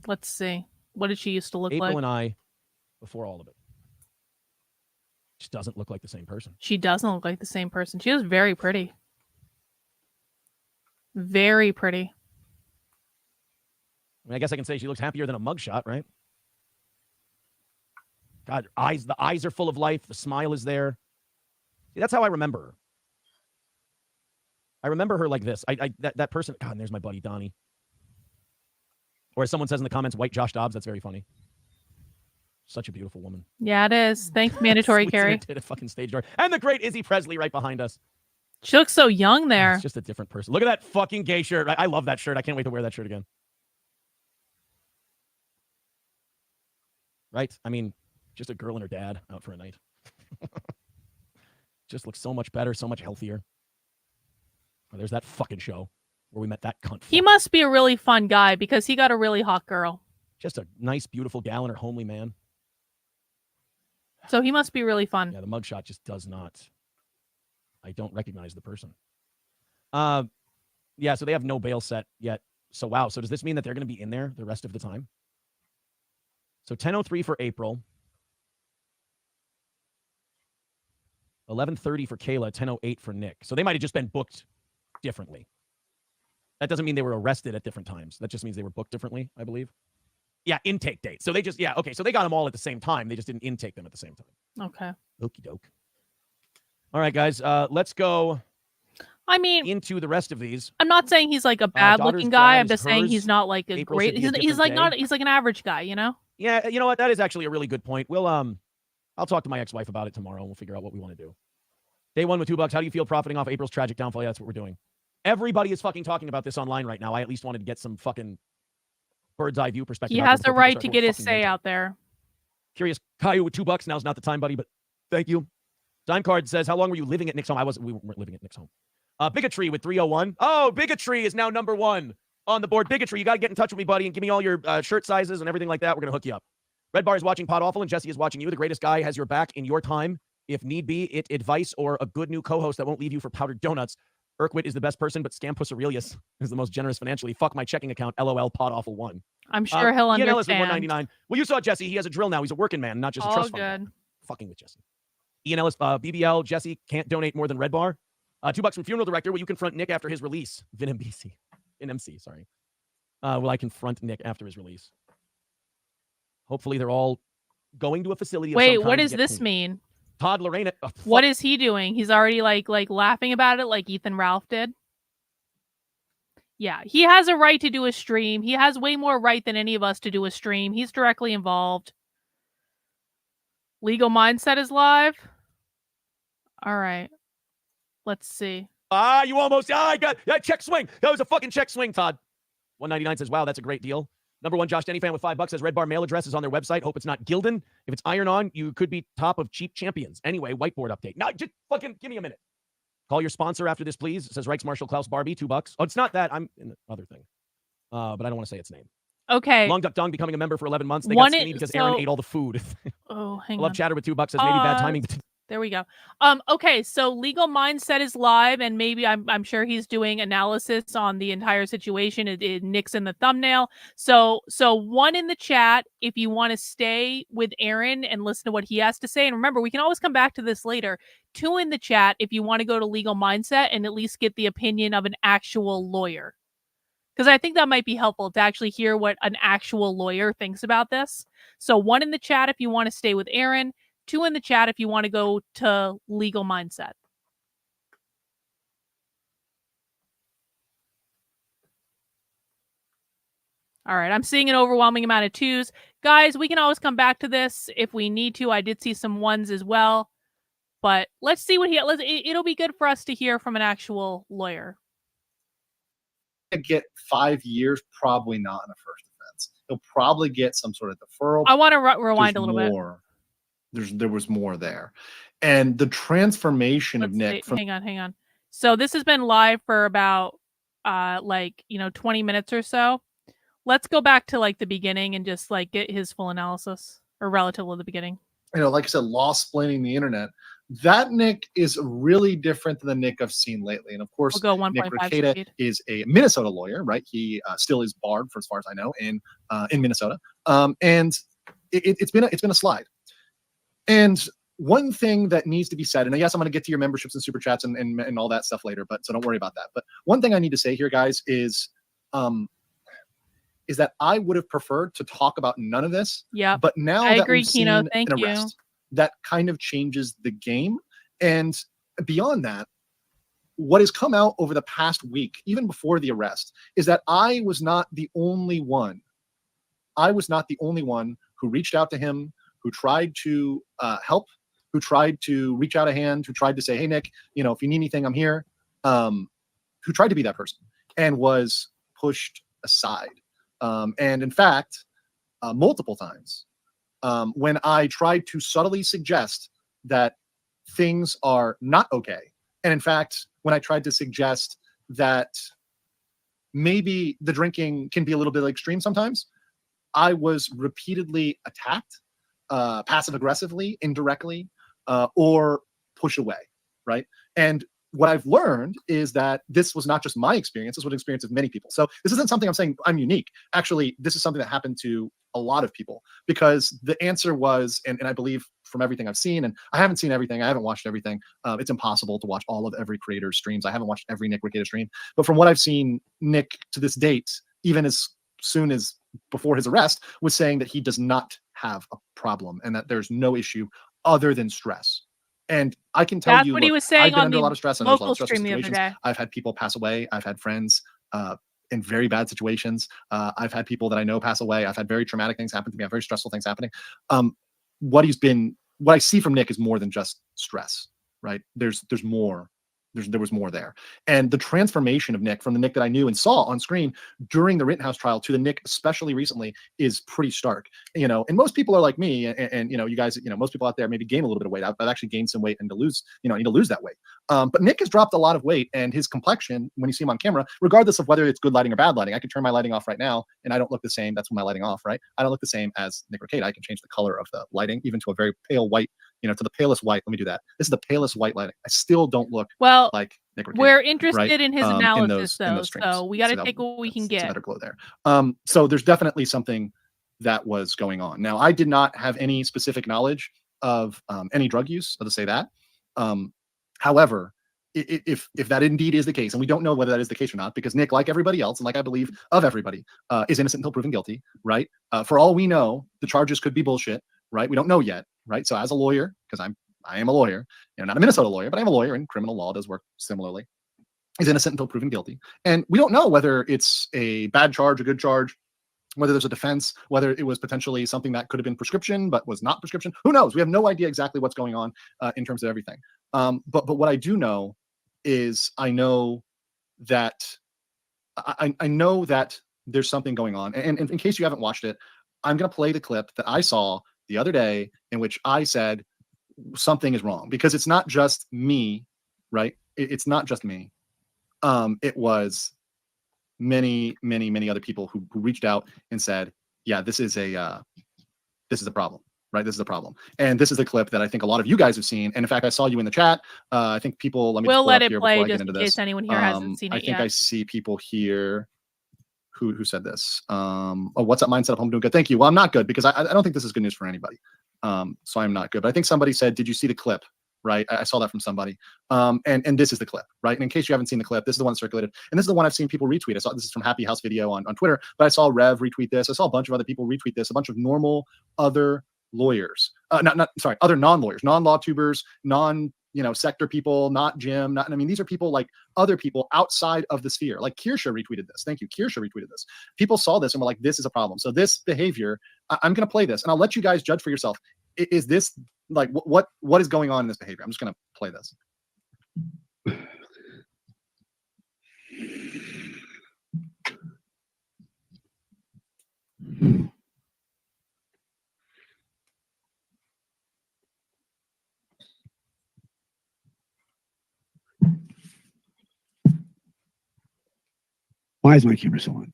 Speaker 2: Let's see. What did she used to look
Speaker 5: April
Speaker 2: like?
Speaker 5: and I, before all of it. She doesn't look like the same person.
Speaker 2: She doesn't look like the same person. She was very pretty. Very pretty.
Speaker 5: I mean, I guess I can say she looks happier than a mugshot, right? God, the eyes are full of life. The smile is there. See, that's how I remember her. I remember her like this. That person. God, and there's my buddy Donnie. Or as someone says in the comments, white Josh Dobbs. That's very funny. Such a beautiful woman.
Speaker 2: Yeah, it is. Thanks, mandatory
Speaker 5: Squeezing her
Speaker 2: Carrie.
Speaker 5: tit at fucking stage door. And the great Izzy Presley right behind us.
Speaker 2: She looks so young there.
Speaker 5: It's just a different person. Look at that fucking gay shirt. I love that shirt. I can't wait to wear that shirt again. Right? I mean, just a girl and her dad out for a night. Just looks so much better, so much healthier. Oh, there's that fucking show where we met that cunt.
Speaker 2: He must be a really fun guy because he got a really hot girl.
Speaker 5: Just a nice, beautiful gal and her homely man.
Speaker 2: So he must be really fun.
Speaker 5: Yeah, the mugshot just does not. I don't recognize the person. Yeah, so they have no bail set yet. So wow. So does this mean that they're going to be in there the rest of the time? So 10:03 for April. 11:30 for Kayla. 10:08 for Nick. So they might have just been booked differently. That doesn't mean they were arrested at different times. That just means they were booked differently, I believe. Yeah, intake date. So they just, yeah, okay. So they got them all at the same time. They just didn't intake them at the same time.
Speaker 2: Okay.
Speaker 5: Okie doke. All right, guys. Let's go.
Speaker 2: I mean,
Speaker 5: into the rest of these.
Speaker 2: I'm not saying he's like a bad looking guy. I'm just saying he's not like a
Speaker 5: April
Speaker 2: great.
Speaker 5: should be a
Speaker 2: He's like
Speaker 5: different
Speaker 2: not. He's like an average guy, you know.
Speaker 5: Yeah, you know what? That is actually a really good point. We'll I'll talk to my ex-wife about it tomorrow, and we'll figure out what we want to do. Day one with $2. How do you feel profiting off April's tragic downfall? Yeah, that's what we're doing. Everybody is fucking talking about this online right now. I at least wanted to get some fucking bird's eye view perspective.
Speaker 2: He has the right to get his say out there.
Speaker 5: Curious Caillou with $2. Now's not the time, buddy, but thank you. Time card says, how long were you living at Nick's home? We weren't living at Nick's home. Bigotry with 301. Oh, Bigotry is now number one on the board. Bigotry, you got to get in touch with me, buddy, and give me all your shirt sizes and everything like that. We're going to hook you up. Red Bar is watching Pod Awful, and Jesse is watching you. The greatest guy has your back in your time. If need be, advice or a good new co-host that won't leave you for powdered donuts. Urquit is the best person, but Scampus Aurelius is the most generous financially. Fuck my checking account. LOL Pod Awful 1.
Speaker 2: I'm sure he'll
Speaker 5: Ian Ellis
Speaker 2: understand.
Speaker 5: with $1.99. Well, you saw Jesse. He has a drill now. He's a working man, not just a
Speaker 2: All
Speaker 5: trust fund.
Speaker 2: good.
Speaker 5: Fucking with Jesse. Ian Ellis, BBL, Jesse can't donate more than Red Bar. $2 from Funeral Director. Will you confront Nick after his release? Vin MC, sorry. Will I confront Nick after his release? Hopefully they're all going to a facility.
Speaker 2: Wait, what does this mean?
Speaker 5: Todd Lorena.
Speaker 2: What is he doing? He's already like laughing about it like Ethan Ralph did. Yeah, he has a right to do a stream. He has way more right than any of us to do a stream. He's directly involved. Legal Mindset is live. All right. Let's see.
Speaker 5: You almost. I got check swing. That was a fucking check swing, Todd. 199 says, wow, that's a great deal. Number one, Josh Denny fan with $5 says Red Bar mail address is on their website. Hope it's not Gildan. If it's Iron On, you could be top of cheap champions. Anyway, whiteboard update. Now, just fucking give me a minute. Call your sponsor after this, please. It says Reichs Marshall Klaus Barbie, $2. Oh, it's not that. I'm in the other thing. But I don't want to say its name.
Speaker 2: Okay.
Speaker 5: Long Duck Dong becoming a member for 11 months. They got skinny because Aaron ate all the food.
Speaker 2: Oh, hang
Speaker 5: Love
Speaker 2: on.
Speaker 5: Chatter with $2 says maybe bad timing.
Speaker 2: There we go. Okay, so Legal Mindset is live, and maybe I'm sure he's doing analysis on the entire situation. It Nick's in the thumbnail. So one in the chat if you want to stay with Aaron and listen to what he has to say. And remember, we can always come back to this later. 2 in the chat if you want to go to Legal Mindset and at least get the opinion of an actual lawyer. Because I think that might be helpful to actually hear what an actual lawyer thinks about this. So 1 in the chat if you want to stay with Aaron. 2 in the chat if you want to go to Legal Mindset. All right, I'm seeing an overwhelming amount of 2s. Guys, we can always come back to this if we need to. I did see some 1s as well. But let's see what it'll be good for us to hear from an actual lawyer.
Speaker 9: Get 5 years, probably not in a first offense. He'll probably get some sort of deferral.
Speaker 2: I want to rewind a little bit.
Speaker 9: There was more there, and the transformation of Nick.
Speaker 2: Hang on. So this has been live for about 20 minutes or so. Let's go back to like the beginning and just like get his full analysis, or relative to the beginning.
Speaker 9: Like I said, law splaining the internet. That Nick is really different than the Nick I've seen lately. And of course,
Speaker 2: we'll go
Speaker 9: Nick
Speaker 2: 1.5
Speaker 9: Rekieta
Speaker 2: speed.
Speaker 9: is a Minnesota lawyer, right? He still is barred, for as far as I know, in Minnesota. And it's been a slide. And one thing that needs to be said, and yes, I'm going to get to your memberships and super chats and all that stuff later, but so don't worry about that. But one thing I need to say here, guys, is that I would have preferred to talk about none of this.
Speaker 2: Yeah.
Speaker 9: But now
Speaker 2: I
Speaker 9: that
Speaker 2: agree,
Speaker 9: we've seen
Speaker 2: Kino.
Speaker 9: an
Speaker 2: Thank you.
Speaker 9: arrest, that kind of changes the game. And beyond that, what has come out over the past week, even before the arrest, is that I was not the only one. I was not the only one who reached out to him, who tried to help, who tried to reach out a hand, who tried to say, hey, Nick, if you need anything, I'm here, who tried to be that person and was pushed aside. And in fact, multiple times, when I tried to subtly suggest that things are not okay, and in fact, when I tried to suggest that maybe the drinking can be a little bit extreme sometimes, I was repeatedly attacked, passive aggressively, indirectly, or pushed away, right? And what I've learned is that this was not just my experience, this was an experience of many people. So this isn't something I'm saying I'm unique. Actually, this is something that happened to a lot of people, because the answer was, and I believe from everything I've seen, and I haven't seen everything, I haven't watched everything. It's impossible to watch all of every creator's streams. I haven't watched every Nick Rekieta stream, but from what I've seen, Nick to this date, even as soon as before his arrest, was saying that he does not have a problem and that there's no issue other than stress. And I can tell
Speaker 2: That's
Speaker 9: you,
Speaker 2: what he
Speaker 9: look,
Speaker 2: was saying
Speaker 9: I've been
Speaker 2: on
Speaker 9: under a
Speaker 2: the
Speaker 9: lot of stress, and there's a lot
Speaker 2: local
Speaker 9: of stressful
Speaker 2: stream the other
Speaker 9: situations.
Speaker 2: day.
Speaker 9: I've had people pass away. I've had friends in very bad situations. I've had people that I know pass away. I've had very traumatic things happen to me. I have very stressful things happening. What I see from Nick is more than just stress, right? There's more. There was more there. And the transformation of Nick from the Nick that I knew and saw on screen during the Rittenhouse trial to the Nick, especially recently, is pretty stark. And most people are like me, and you guys, most people out there maybe gain a little bit of weight. I've actually gained some weight and to lose, I need to lose that weight. But Nick has dropped a lot of weight, and his complexion, when you see him on camera, regardless of whether it's good lighting or bad lighting, I can turn my lighting off right now, and I don't look the same. That's when my lighting off, right? I don't look the same as Nick Rekieta. I can change the color of the lighting, even to a very pale white, to the palest white. Let me do that. This is the palest white lighting. I still don't look like Nick Rekieta.
Speaker 2: We're interested
Speaker 9: right?
Speaker 2: in his
Speaker 9: in
Speaker 2: analysis,
Speaker 9: those
Speaker 2: though, so we got to take what we can
Speaker 9: It's a
Speaker 2: get.
Speaker 9: better glow there. So there's definitely something that was going on. Now, I did not have any specific knowledge of any drug use, I'll just say that. However, if that indeed is the case, and we don't know whether that is the case or not, because Nick, like everybody else, and like I believe of everybody, is innocent until proven guilty, right? For all we know, the charges could be bullshit, right? We don't know yet, right? So as a lawyer, because I am a lawyer, not a Minnesota lawyer, but I'm a lawyer, and criminal law does work similarly. Is innocent until proven guilty. And we don't know whether it's a bad charge, a good charge, whether there's a defense, whether it was potentially something that could have been prescription, but was not prescription. Who knows? We have no idea exactly what's going on in terms of everything. But what I do know is I know that I know that there's something going on. And in case you haven't watched it, I'm going to play the clip that I saw the other day in which I said something is wrong, because it's not just me, right? It's not just me. It was many other people who reached out and said, yeah, this is a problem, right? This is a problem. And this is the clip that I think a lot of you guys have seen. And in fact, I saw you in the chat. I think people, let me
Speaker 2: We'll
Speaker 9: just pull
Speaker 2: let
Speaker 9: up
Speaker 2: it
Speaker 9: here
Speaker 2: play
Speaker 9: before I get
Speaker 2: just
Speaker 9: into
Speaker 2: in
Speaker 9: this.
Speaker 2: case anyone here hasn't seen it
Speaker 9: I think
Speaker 2: yet.
Speaker 9: I see people here who said this. Oh, what's up, mindset? I'm doing good. Thank you. Well, I'm not good, because I don't think this is good news for anybody. So I'm not good. But I think somebody said, did you see the clip? Right. I saw that from somebody. And this is the clip, right? And in case you haven't seen the clip, this is the one that circulated. And this is the one I've seen people retweet. I saw this is from Happy House Video on Twitter, but I saw Rev retweet this. I saw a bunch of other people retweet this, a bunch of normal other lawyers, other non-lawyers, non-law tubers, sector people, not Jim, these are people like other people outside of the sphere. Like Kirsha retweeted this. Thank you. Kirsha retweeted this. People saw this and were like, this is a problem. So this behavior, I'm going to play this and I'll let you guys judge for yourself. Is this like what is going on in this behavior? I'm just going to play this.
Speaker 10: Why is my camera so on?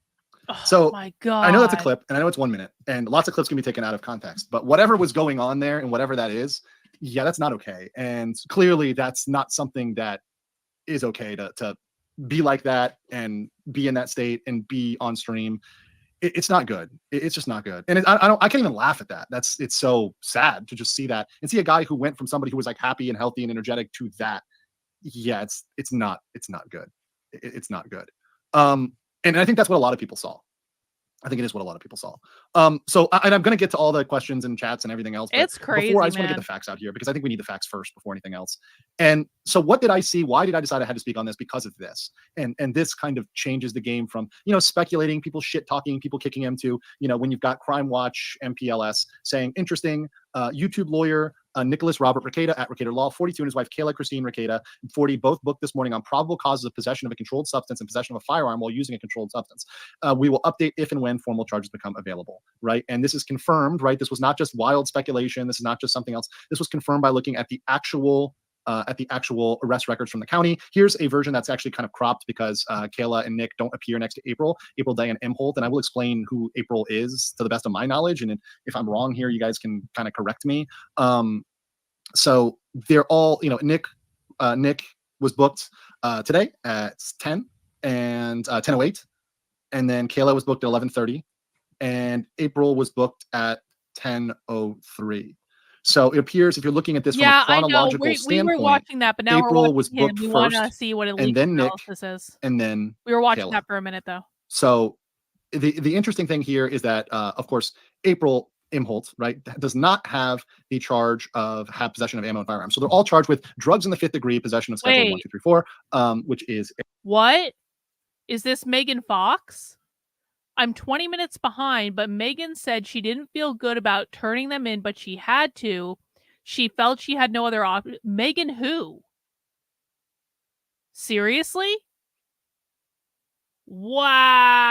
Speaker 9: So
Speaker 2: my God.
Speaker 9: I know that's a clip, and I know it's 1 minute, and lots of clips can be taken out of context, but whatever was going on there and whatever that is, yeah, that's not okay. And clearly that's not something that is okay to be like that and be in that state and be on stream. It's not good. It's just not good. And I can't even laugh at that. It's so sad to just see that and see a guy who went from somebody who was like happy and healthy and energetic to that. Yeah, it's not good. It's not good. And I think that's what a lot of people saw. I think it is what a lot of people saw. And I'm going to get to all the questions and chats and everything else. But
Speaker 2: It's crazy,
Speaker 9: before, I just want to
Speaker 2: man.
Speaker 9: get the facts out here because I think we need the facts first before anything else. And so what did I see? Why did I decide I had to speak on this? Because of this. And this kind of changes the game from, speculating, people shit talking, people kicking him to, when you've got Crime Watch, MPLS saying, interesting, YouTube lawyer, Nicholas Robert Rekieta at Rekieta Law, 42, and his wife Kayla Christine Rekieta, 40, both booked this morning on probable causes of possession of a controlled substance and possession of a firearm while using a controlled substance. We will update if and when formal charges become available, right? And this is confirmed, right? This was not just wild speculation. This is not just something else. This was confirmed by looking at the actual arrest records from the county. Here's a version that's actually kind of cropped because Kayla and Nick don't appear next to April Day and Imholte, and I will explain who April is to the best of my knowledge. And if I'm wrong here, you guys can kind of correct me. So they're all, Nick was booked today at 10 and 10:08, and then Kayla was booked at 11:30, and April was booked at 10:03. So it appears, if you're looking at this from a chronological
Speaker 2: we
Speaker 9: standpoint,
Speaker 2: were watching that, but now
Speaker 9: April
Speaker 2: we're
Speaker 9: was
Speaker 2: watching him.
Speaker 9: booked
Speaker 2: We want to
Speaker 9: first,
Speaker 2: see what a
Speaker 9: and
Speaker 2: legal
Speaker 9: then Nick,
Speaker 2: analysis is.
Speaker 9: and then
Speaker 2: We were watching
Speaker 9: Kayla.
Speaker 2: that for a minute, though.
Speaker 9: So the interesting thing here is that, of course, April Imholte, right, does not have the charge of possession of ammo and firearms. So they're all charged with drugs in the 5th degree, possession of Schedule 1, 2, 3, 4, which is
Speaker 2: What? Is this Megan Fox? I'm 20 minutes behind, but Megan said she didn't feel good about turning them in, but she had to. She felt she had no other option. Megan who? Seriously? Wow.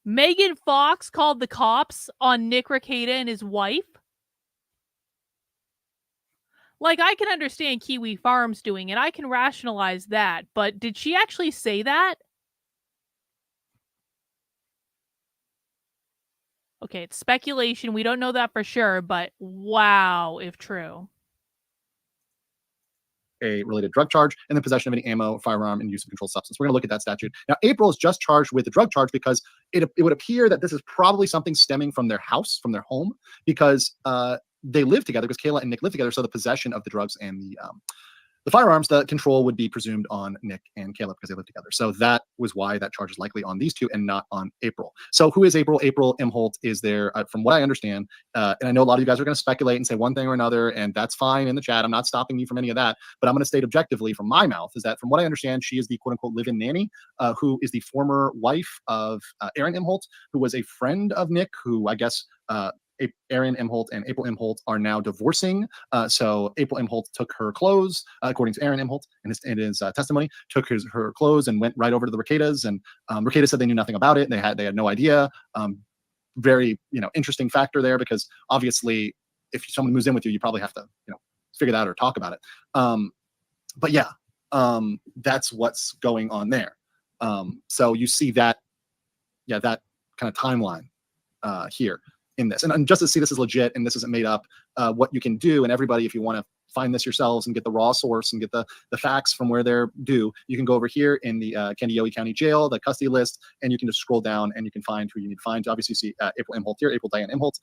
Speaker 2: Megan Fox called the cops on Nick Rekieta and his wife? Like, I can understand Kiwi Farms doing it. I can rationalize that. But did she actually say that? Okay, it's speculation. We don't know that for sure, but wow, if true.
Speaker 9: A related drug charge, and then possession of any ammo, firearm, and use of controlled substance. We're going to look at that statute. Now, April is just charged with the drug charge because it would appear that this is probably something stemming from their house, from their home, because they live together, because Kayla and Nick live together. So the possession of the drugs and the firearms, the control would be presumed on Nick and Kayla because they live together. So that was why that charge is likely on these two and not on April. So who is April? April Imholte is there, from what I understand, and I know a lot of you guys are going to speculate and say one thing or another, and that's fine in the chat. I'm not stopping you from any of that, but I'm going to state objectively from my mouth is that from what I understand, she is the quote-unquote live-in nanny, who is the former wife of Aaron Imholte, who was a friend of Nick, who I guess Aaron Imholte and April Imholte are now divorcing. So April Imholte took her clothes, according to Aaron Imholte in his testimony, took her clothes and went right over to the Rekietas. And Rekieta said they knew nothing about it. They had no idea. Very interesting factor there, because obviously if someone moves in with you, you probably have to figure that out or talk about it. But yeah, that's what's going on there. So you see that, that kind of timeline here in this. And just to see this is legit and this isn't made up, what you can do, and everybody, if you want to find this yourselves and get the raw source and get the facts from where they're due, you can go over here in the Candiotto County Jail, the custody list, and you can just scroll down and you can find who you need to find. Obviously, you see April Imholte here, April Diane Imholte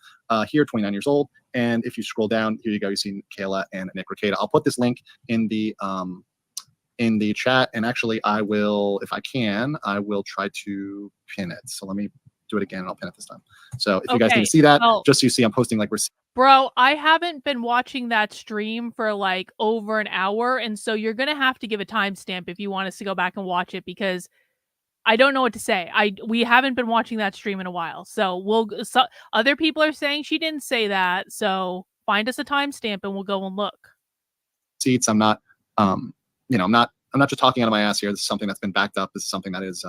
Speaker 9: here, 29 years old. And if you scroll down, here you go, you see Kayla and Nick Rekieta. I'll put this link in the chat, and actually I will, if I can, I will try to pin it. So let me do it again and I'll pin it this time. So if you guys need to see that, just so you see I'm posting like receipts.
Speaker 2: Bro, I haven't been watching that stream for like over an hour, and so you're gonna have to give a timestamp if you want us to go back and watch it, because I don't know what to say. We haven't been watching that stream in a while, so other people are saying she didn't say that, so find us a timestamp and we'll go and look.
Speaker 9: Seats. I'm not, I'm not just talking out of my ass here. This is something that's been backed up. This is something that is,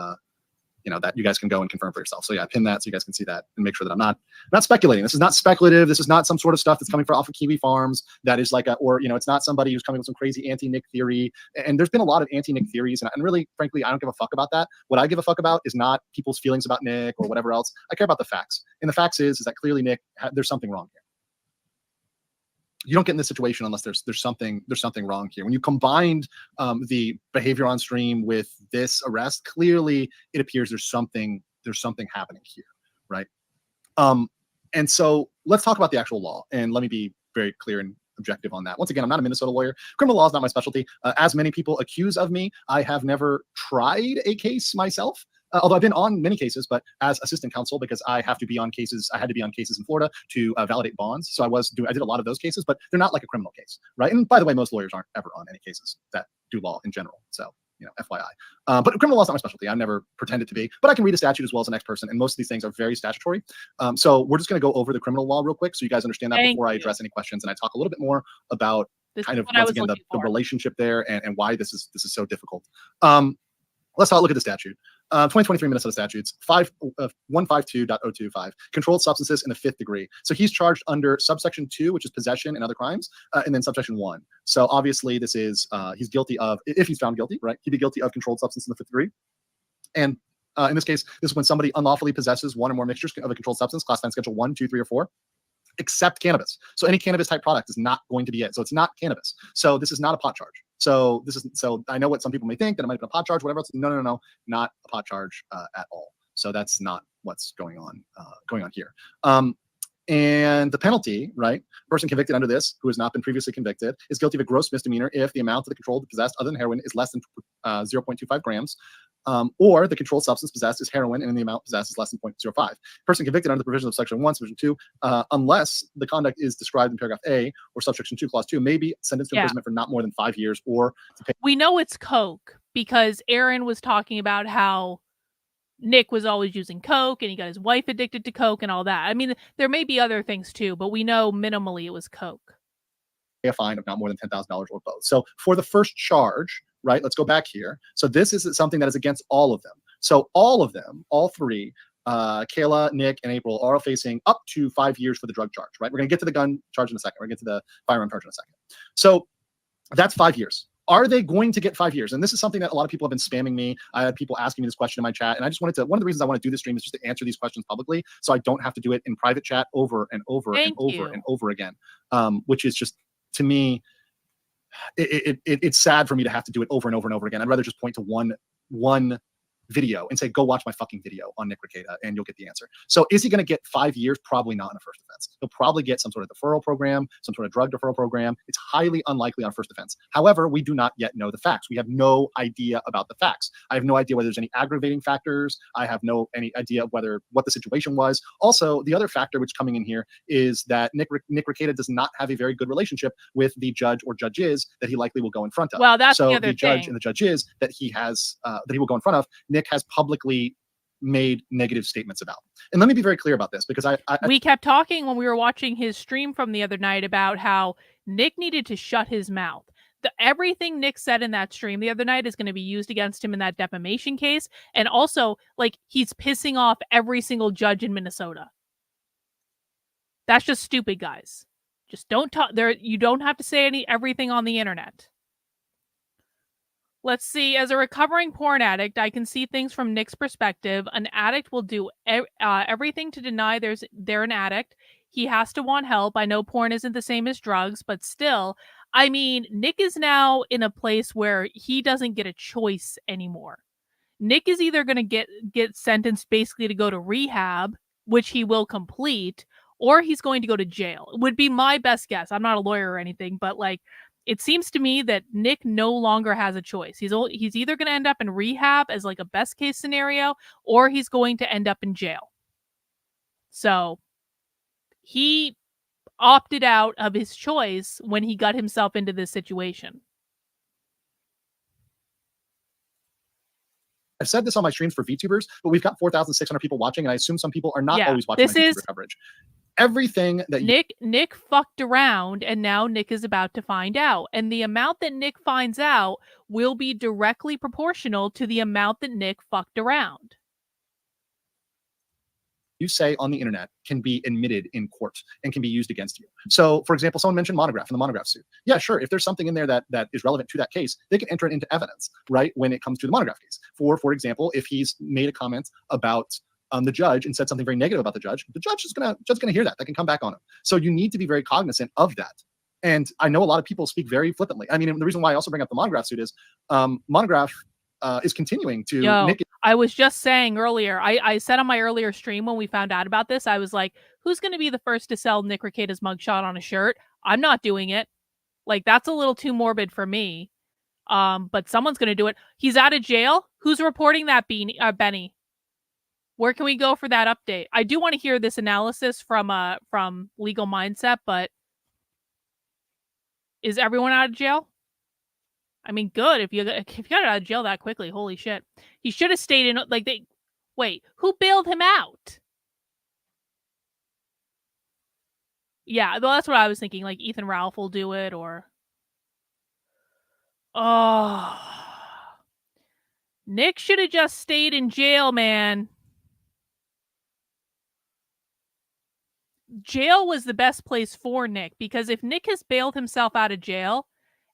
Speaker 9: that you guys can go and confirm for yourself. So yeah, I pin that so you guys can see that and make sure that I'm not speculating. This is not speculative. This is not some sort of stuff that's coming off of Kiwi Farms that is like it's not somebody who's coming with some crazy anti-Nick theory. And there's been a lot of anti-Nick theories, and really, frankly, I don't give a fuck about that. What I give a fuck about is not people's feelings about Nick or whatever else. I care about the facts. And the facts is that clearly Nick, there's something wrong here. You don't get in this situation unless there's something wrong here. When you combined the behavior on stream with this arrest, clearly it appears there's something happening here, right? And so let's talk about the actual law. And let me be very clear and objective on that. Once again, I'm not a Minnesota lawyer. Criminal law is not my specialty. As many people accuse of me, I have never tried a case myself. Although I've been on many cases, but as assistant counsel, because I have to be on cases, I had to be on cases in Florida to validate bonds. So I did a lot of those cases, but they're not like a criminal case, right? And by the way, most lawyers aren't ever on any cases that do law in general. So, FYI. But criminal law is not my specialty. I've never pretended to be, but I can read a statute as well as the next person. And most of these things are very statutory. So we're just going to go over the criminal law real quick so you guys understand that before I address any questions. And I talk a little bit more about kind of, once again, the relationship there and why this is so difficult. Let's look at the statute. 2023 Minnesota statutes 152.025 controlled substances in the 5th degree. So he's charged under subsection 2, which is possession and other crimes, and then subsection 1. So obviously this is he's guilty of, if he's found guilty, right? He'd be guilty of controlled substance in the 5th degree. And in this case, this is when somebody unlawfully possesses one or more mixtures of a controlled substance, classified in Schedule 1, 2, 3, or 4. Except cannabis. So any cannabis type product is not going to be it. So it's not cannabis. So this is not a pot charge. So I know what some people may think that it might be a pot charge, whatever else. No, not a pot charge at all. So that's not what's going on here. And the penalty, right? Person convicted under this, who has not been previously convicted, is guilty of a gross misdemeanor if the amount of the controlled possessed other than heroin is less than 0.25 grams, or the controlled substance possessed is heroin and the amount possessed is less than 0.05. Person convicted under the provisions of section 1, subsection 2, unless the conduct is described in paragraph A or subsection 2, clause 2, may be sentenced to imprisonment for not more than 5 years or to pay.
Speaker 2: We know it's coke because Aaron was talking about how Nick was always using coke and he got his wife addicted to coke and all that. I mean, there may be other things too, but we know minimally it was coke.
Speaker 9: A fine of not more than $10,000 or both. So for the first charge, right, let's go back here. So this is something that is against all of them. So all of them, all three, Kayla, Nick, and April are facing up to 5 years for the drug charge, right? We're going to get to the gun charge in a second. We're going to get to the firearm charge in a second. So that's 5 years. Are they going to get 5 years? And this is something that a lot of people have been spamming me. I had people asking me this question in my chat. And I just wanted to, one of the reasons I want to do this stream is just to answer these questions publicly. So I don't have to do it in private chat over and over and over and over again, which is just, to me, it's sad for me to have to do it over and over and over again. I'd rather just point to one video and say, go watch my fucking video on Nick Rekieta and you'll get the answer. So is he going to get 5 years? Probably not in a first offense. He'll probably get some sort of deferral program, some sort of drug deferral program. It's highly unlikely on first offense. However, we do not yet know the facts. We have no idea about the facts. I have no idea whether there's any aggravating factors. I have any idea of what the situation was. Also, the other factor which coming in here is that Nick Rekieta does not have a very good relationship with the judge or judges that he likely will go in front of.
Speaker 2: Well, that's
Speaker 9: so
Speaker 2: the other
Speaker 9: judge
Speaker 2: thing.
Speaker 9: and the judges that he has that he will go in front of. Nick has publicly made negative statements about. And let me be very clear about this because
Speaker 2: we kept talking when we were watching his stream from the other night about how Nick needed to shut his mouth. Everything Nick said in that stream the other night is going to be used against him in that defamation case. And also, like, he's pissing off every single judge in Minnesota. That's just stupid, guys. Just don't talk there. You don't have to say everything on the internet. Let's see. As a recovering porn addict, I can see things from Nick's perspective. An addict will do everything to deny they're an addict. He has to want help. I know porn isn't the same as drugs, but still, I mean, Nick is now in a place where he doesn't get a choice anymore. Nick is either going to get sentenced basically to go to rehab, which he will complete, or he's going to go to jail. It would be my best guess. I'm not a lawyer or anything, but like, it seems to me that Nick no longer has a choice. He's either going to end up in rehab as like a best case scenario, or he's going to end up in jail. So he opted out of his choice when he got himself into this situation.
Speaker 9: I've said this on my streams for VTubers, but we've got 4,600 people watching, and I assume some people are not always watching my VTuber coverage. Everything that
Speaker 2: Nick fucked around, and now Nick is about to find out. And the amount that Nick finds out will be directly proportional to the amount that Nick fucked around.
Speaker 9: You say on the internet can be admitted in court and can be used against you. So, for example, someone mentioned Monograph in the Monograph suit. Yeah, sure. If there's something in there that is relevant to that case, they can enter it into evidence, right? When it comes to the Monograph case. For example, if he's made a comment about the judge and said something very negative about the judge is gonna hear that. That can come back on him. So you need to be very cognizant of that. And I know a lot of people speak very flippantly. I mean, the reason why I also bring up the Monograph suit is Monograph is continuing to Nick.
Speaker 2: I was just saying earlier, I said on my earlier stream when we found out about this, I was like, who's going to be the first to sell Nick Rekieta's mugshot on a shirt? I'm not doing it. Like, that's a little too morbid for me. But someone's going to do it. He's out of jail. Who's reporting that, Benny? Where can we go for that update? I do want to hear this analysis from Legal Mindset, but is everyone out of jail? I mean, good. If you got out of jail that quickly, holy shit. He should have stayed in, like, wait, who bailed him out? Yeah, well, that's what I was thinking. Like, Ethan Ralph will do it, or... Oh... Nick should have just stayed in jail, man. Jail was the best place for Nick, because if Nick has bailed himself out of jail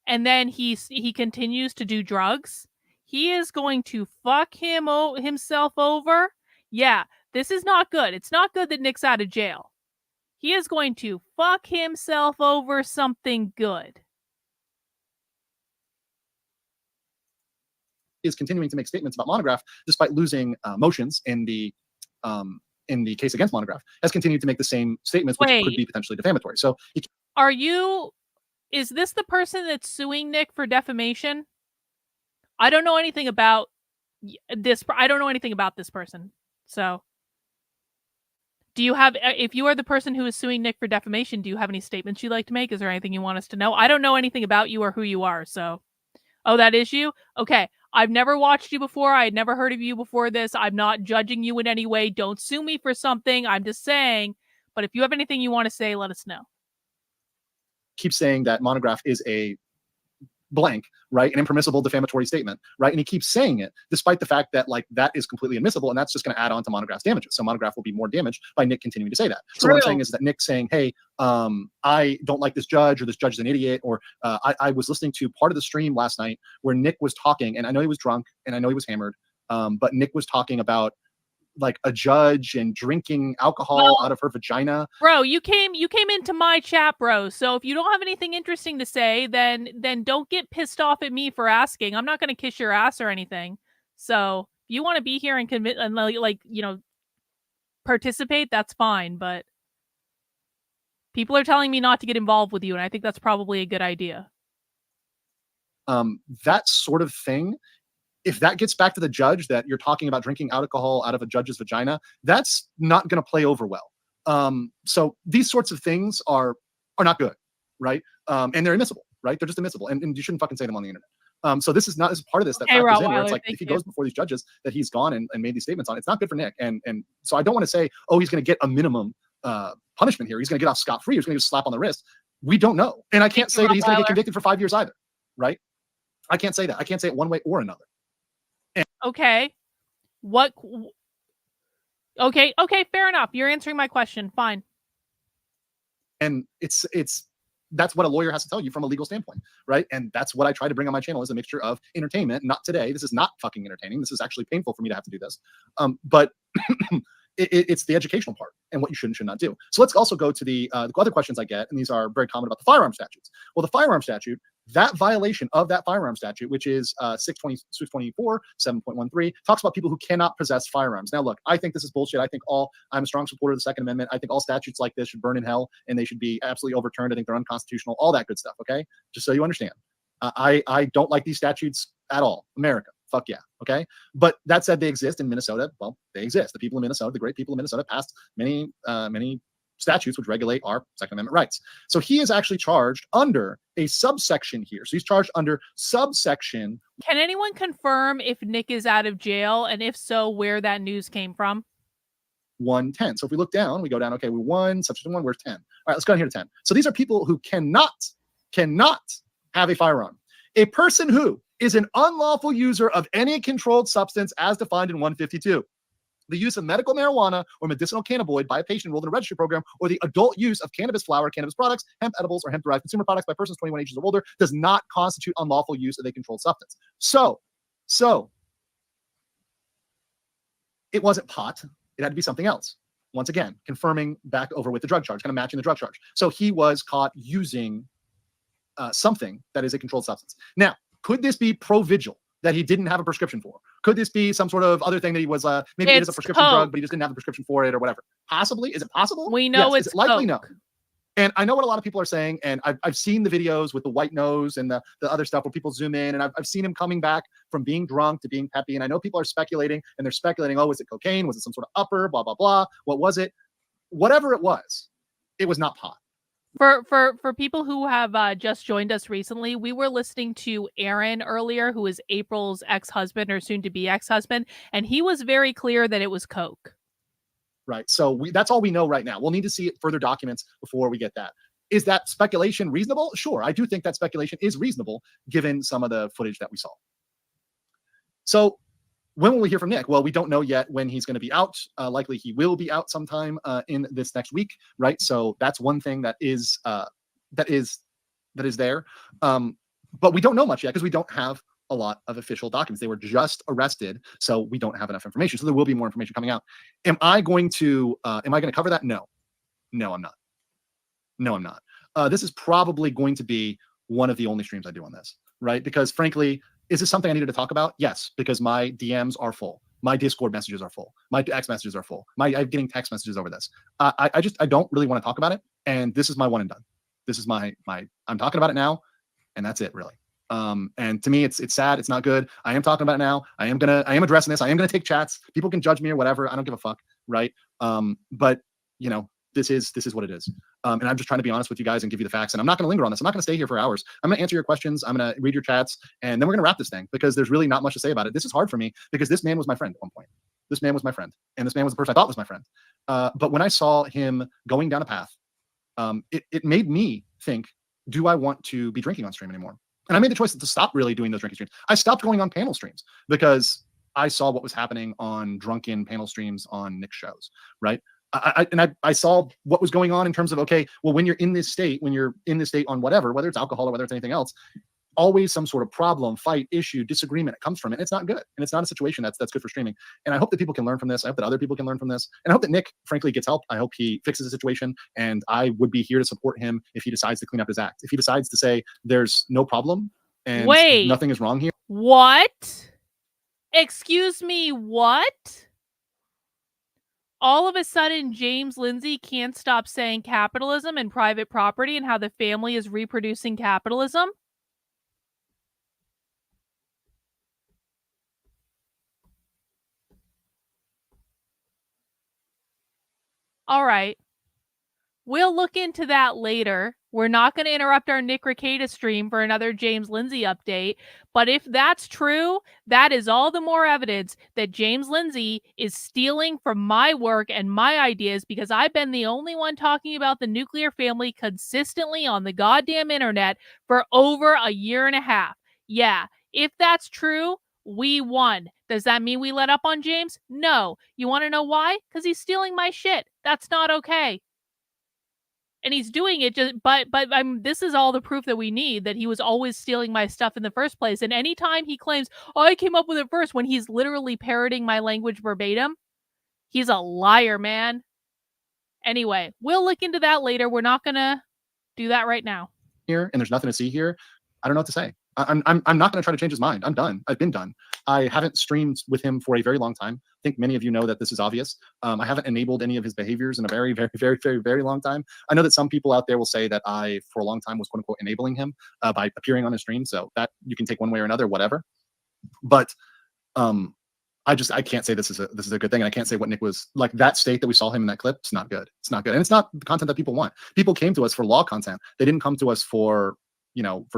Speaker 2: and then he continues to do drugs, he is going to fuck himself over. Yeah, this is not good. It's not good that Nick's out of jail. He is going to fuck himself over something good.
Speaker 9: Is continuing to make statements about Monograph despite losing motions in the case against Monograph, has continued to make the same statements, which could be potentially defamatory. So,
Speaker 2: is this the person that's suing Nick for defamation? I don't know anything about this. I don't know anything about this person. So, do you have, if you are the person who is suing Nick for defamation, do you have any statements you'd like to make? Is there anything you want us to know? I don't know anything about you or who you are. So, oh, that is you? Okay. I've never watched you before. I had never heard of you before this. I'm not judging you in any way. Don't sue me for something. I'm just saying. But if you have anything you want to say, let us know.
Speaker 9: Keep saying that Monograph is a blank, right? An impermissible defamatory statement, right? And he keeps saying it despite the fact that, like, that is completely admissible, and that's just going to add on to Monograph's damages. So Monograph will be more damaged by Nick continuing to say that. True. So what I'm saying is that Nick saying, hey, I don't like this judge, or this judge is an idiot, or I was listening to part of the stream last night where Nick was talking, and I know he was drunk and I know he was hammered, but Nick was talking about, like, a judge and drinking alcohol out of her vagina.
Speaker 2: Bro, you came into my chat, bro. So if you don't have anything interesting to say, then don't get pissed off at me for asking. I'm not going to kiss your ass or anything. So if you want to be here and commit and, like, you know, participate, that's fine. But people are telling me not to get involved with you, and I think that's probably a good idea.
Speaker 9: That sort of thing, if that gets back to the judge that you're talking about drinking alcohol out of a judge's vagina, that's not going to play over well. So these sorts of things are not good, right? And they're admissible, right? They're just admissible, and you shouldn't fucking say them on the internet. So this is part of this that factors in, where it's like, if he goes before these judges that he's gone and made these statements on, it's not good for Nick. And so I don't want to say, oh, he's going to get a minimum punishment here. He's going to get off scot-free. He's going to get a slap on the wrist. We don't know. And I can't say that he's going to get convicted for 5 years either, right? I can't say that. I can't say it one way or another.
Speaker 2: Okay. Okay, fair enough. You're answering my question. Fine.
Speaker 9: And that's what a lawyer has to tell you from a legal standpoint, right? And that's what I try to bring on my channel, is a mixture of entertainment. Not today. This is not fucking entertaining. This is actually painful for me to have to do this. But it's the educational part and what you should and should not do. So let's also go to the other questions I get, and these are very common, about the firearm statutes. Well, the firearm statute, that violation of that firearm statute, which is 624, 7.13, talks about people who cannot possess firearms. Now, look, I think this is bullshit. I'm a strong supporter of the Second Amendment. I think all statutes like this should burn in hell, and they should be absolutely overturned. I think they're unconstitutional, all that good stuff, okay? Just so you understand. I don't like these statutes at all. America, fuck yeah, okay? But that said, they exist in Minnesota. Well, they exist. The people in Minnesota, the great people in Minnesota, passed many statutes which regulate our Second Amendment rights. So he is actually charged under a subsection here. So he's charged under subsection.
Speaker 2: Can anyone confirm if Nick is out of jail, and if so, where that news came from?
Speaker 9: 110. So if we look down, we go down, okay, we're 1, subsection 1, where's 10? All right, let's go down here to 10. So these are people who cannot have a firearm. A person who is an unlawful user of any controlled substance as defined in 152. The use of medical marijuana or medicinal cannabinoid by a patient enrolled in a registry program, or the adult use of cannabis flower, cannabis products, hemp edibles, or hemp-derived consumer products by persons 21 ages or older does not constitute unlawful use of a controlled substance. So it wasn't pot. It had to be something else. Once again, confirming back over with the drug charge, kind of matching the drug charge. So he was caught using something that is a controlled substance. Now, could this be Provigil that he didn't have a prescription for? Could this be some sort of other thing that he was, maybe it is a prescription drug, but he just didn't have the prescription for it or whatever? Possibly. Is it possible?
Speaker 2: We know
Speaker 9: yes.
Speaker 2: it's
Speaker 9: is it likely?
Speaker 2: Coke.
Speaker 9: No. And I know what a lot of people are saying, and I've seen the videos with the white nose and the other stuff where people zoom in, and I've seen him coming back from being drunk to being peppy. And I know people are speculating, and they're speculating, oh, was it cocaine? Was it some sort of upper? Blah, blah, blah. What was it? Whatever it was not pot.
Speaker 2: For people who have just joined us recently, we were listening to Aaron earlier, who is April's ex-husband or soon-to-be ex-husband, and he was very clear that it was coke.
Speaker 9: Right. So that's all we know right now. We'll need to see further documents before we get that. Is that speculation reasonable? Sure. I do think that speculation is reasonable given some of the footage that we saw. So when will we hear from Nick? Well, we don't know yet when he's going to be out. Likely he will be out sometime in this next week. Right. So that's one thing that is there. But we don't know much yet because we don't have a lot of official documents. They were just arrested, so we don't have enough information. So there will be more information coming out. Am I going to cover that? No, I'm not. No, I'm not. This is probably going to be one of the only streams I do on this, right? Because frankly, is this something I needed to talk about? Yes, because my DMs are full. My Discord messages are full. My X messages are full. I'm getting text messages over this. I don't really want to talk about it. And this is my one and done. This is my I'm talking about it now, and that's it really. And to me, it's sad. It's not good. I am talking about it now. I am addressing this. I am gonna take chats. People can judge me or whatever. I don't give a fuck, right? But you know, this is what it is. And I'm just trying to be honest with you guys and give you the facts. And I'm not gonna linger on this. I'm not gonna stay here for hours. I'm gonna answer your questions. I'm gonna read your chats, and then we're gonna wrap this thing because there's really not much to say about it. This is hard for me because this man was my friend at one point. This man was my friend, and this man was the person I thought was my friend. But when I saw him going down a path, it made me think, do I want to be drinking on stream anymore? And I made the choice to stop really doing those drinking streams. I stopped going on panel streams because I saw what was happening on drunken panel streams on Nick's shows, right? I saw what was going on in terms of, okay, well, when you're in this state on whatever, whether it's alcohol or whether it's anything else, always some sort of problem, fight, issue, disagreement comes from it. And it's not good. And it's not a situation that's good for streaming. And I hope that people can learn from this. I hope that other people can learn from this. And I hope that Nick, frankly, gets help. I hope he fixes the situation. And I would be here to support him if he decides to clean up his act. If he decides to say there's no problem and nothing is wrong here.
Speaker 2: What? Excuse me, what? All of a sudden, James Lindsay can't stop saying capitalism and private property and how the family is reproducing capitalism? All right. We'll look into that later. We're not going to interrupt our Nick Rekieta stream for another James Lindsay update. But if that's true, that is all the more evidence that James Lindsay is stealing from my work and my ideas because I've been the only one talking about the nuclear family consistently on the goddamn internet for over a year and a half. Yeah, if that's true, we won. Does that mean we let up on James? No. You want to know why? Because he's stealing my shit. That's not okay. And he's doing it but this is all the proof that we need that he was always stealing my stuff in the first place. And anytime he claims, oh, I came up with it first, when he's literally parroting my language verbatim, he's a liar, man. Anyway, we'll look into that later. We're not gonna do that right now.
Speaker 9: Here, and there's nothing to see here. I don't know what to say. I'm not going to try to change his mind. I'm done. I've been done. I haven't streamed with him for a very long time. I think many of you know that this is obvious. I haven't enabled any of his behaviors in a very, very, very, very, very long time. I know that some people out there will say that I, for a long time, was quote unquote enabling him by appearing on his stream. So that you can take one way or another, whatever. But I can't say this is a good thing. And I can't say what Nick was like. That state that we saw him in that clip, it's not good. It's not good. And it's not the content that people want. People came to us for law content. They didn't come to us for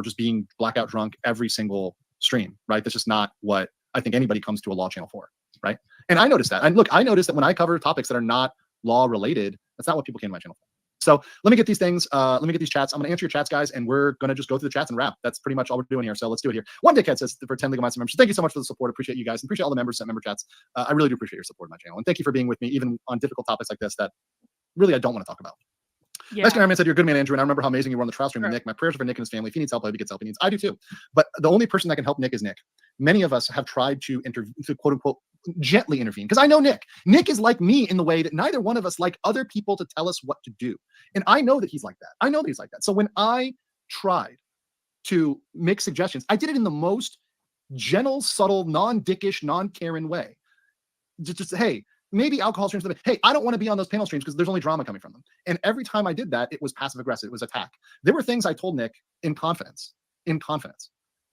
Speaker 9: just being blackout drunk every single stream, right? That's just not what I think anybody comes to a law channel for, right? And I noticed that. And look, I noticed that when I cover topics that are not law related, that's not what people came to my channel for. So let me get these things. Let me get these chats. I'm going to answer your chats, guys, and we're going to just go through the chats and wrap. That's pretty much all we're doing here. So let's do it here. One Dickhead says for 10 League of Minds members, thank you so much for the support. Appreciate you guys. And appreciate all the members sent member chats. I really do appreciate your support of my channel. And thank you for being with me, even on difficult topics like this that really I don't want to talk about. Yeah. Nice man said, you're a good man, Andrew. And I remember how amazing you were on the trial stream with Nick. My prayers are for Nick and his family. If he needs help, I hope he gets help he needs. I do too. But the only person that can help Nick is Nick. Many of us have tried to quote unquote gently intervene because I know Nick. Nick is like me in the way that neither one of us like other people to tell us what to do. And I know that he's like that. I know that he's like that. So when I tried to make suggestions, I did it in the most gentle, subtle, non-dickish, non-Karen way. Just hey, maybe alcohol streams. Hey, I don't want to be on those panel streams because there's only drama coming from them. And every time I did that, it was passive aggressive. It was attack. There were things I told Nick in confidence. And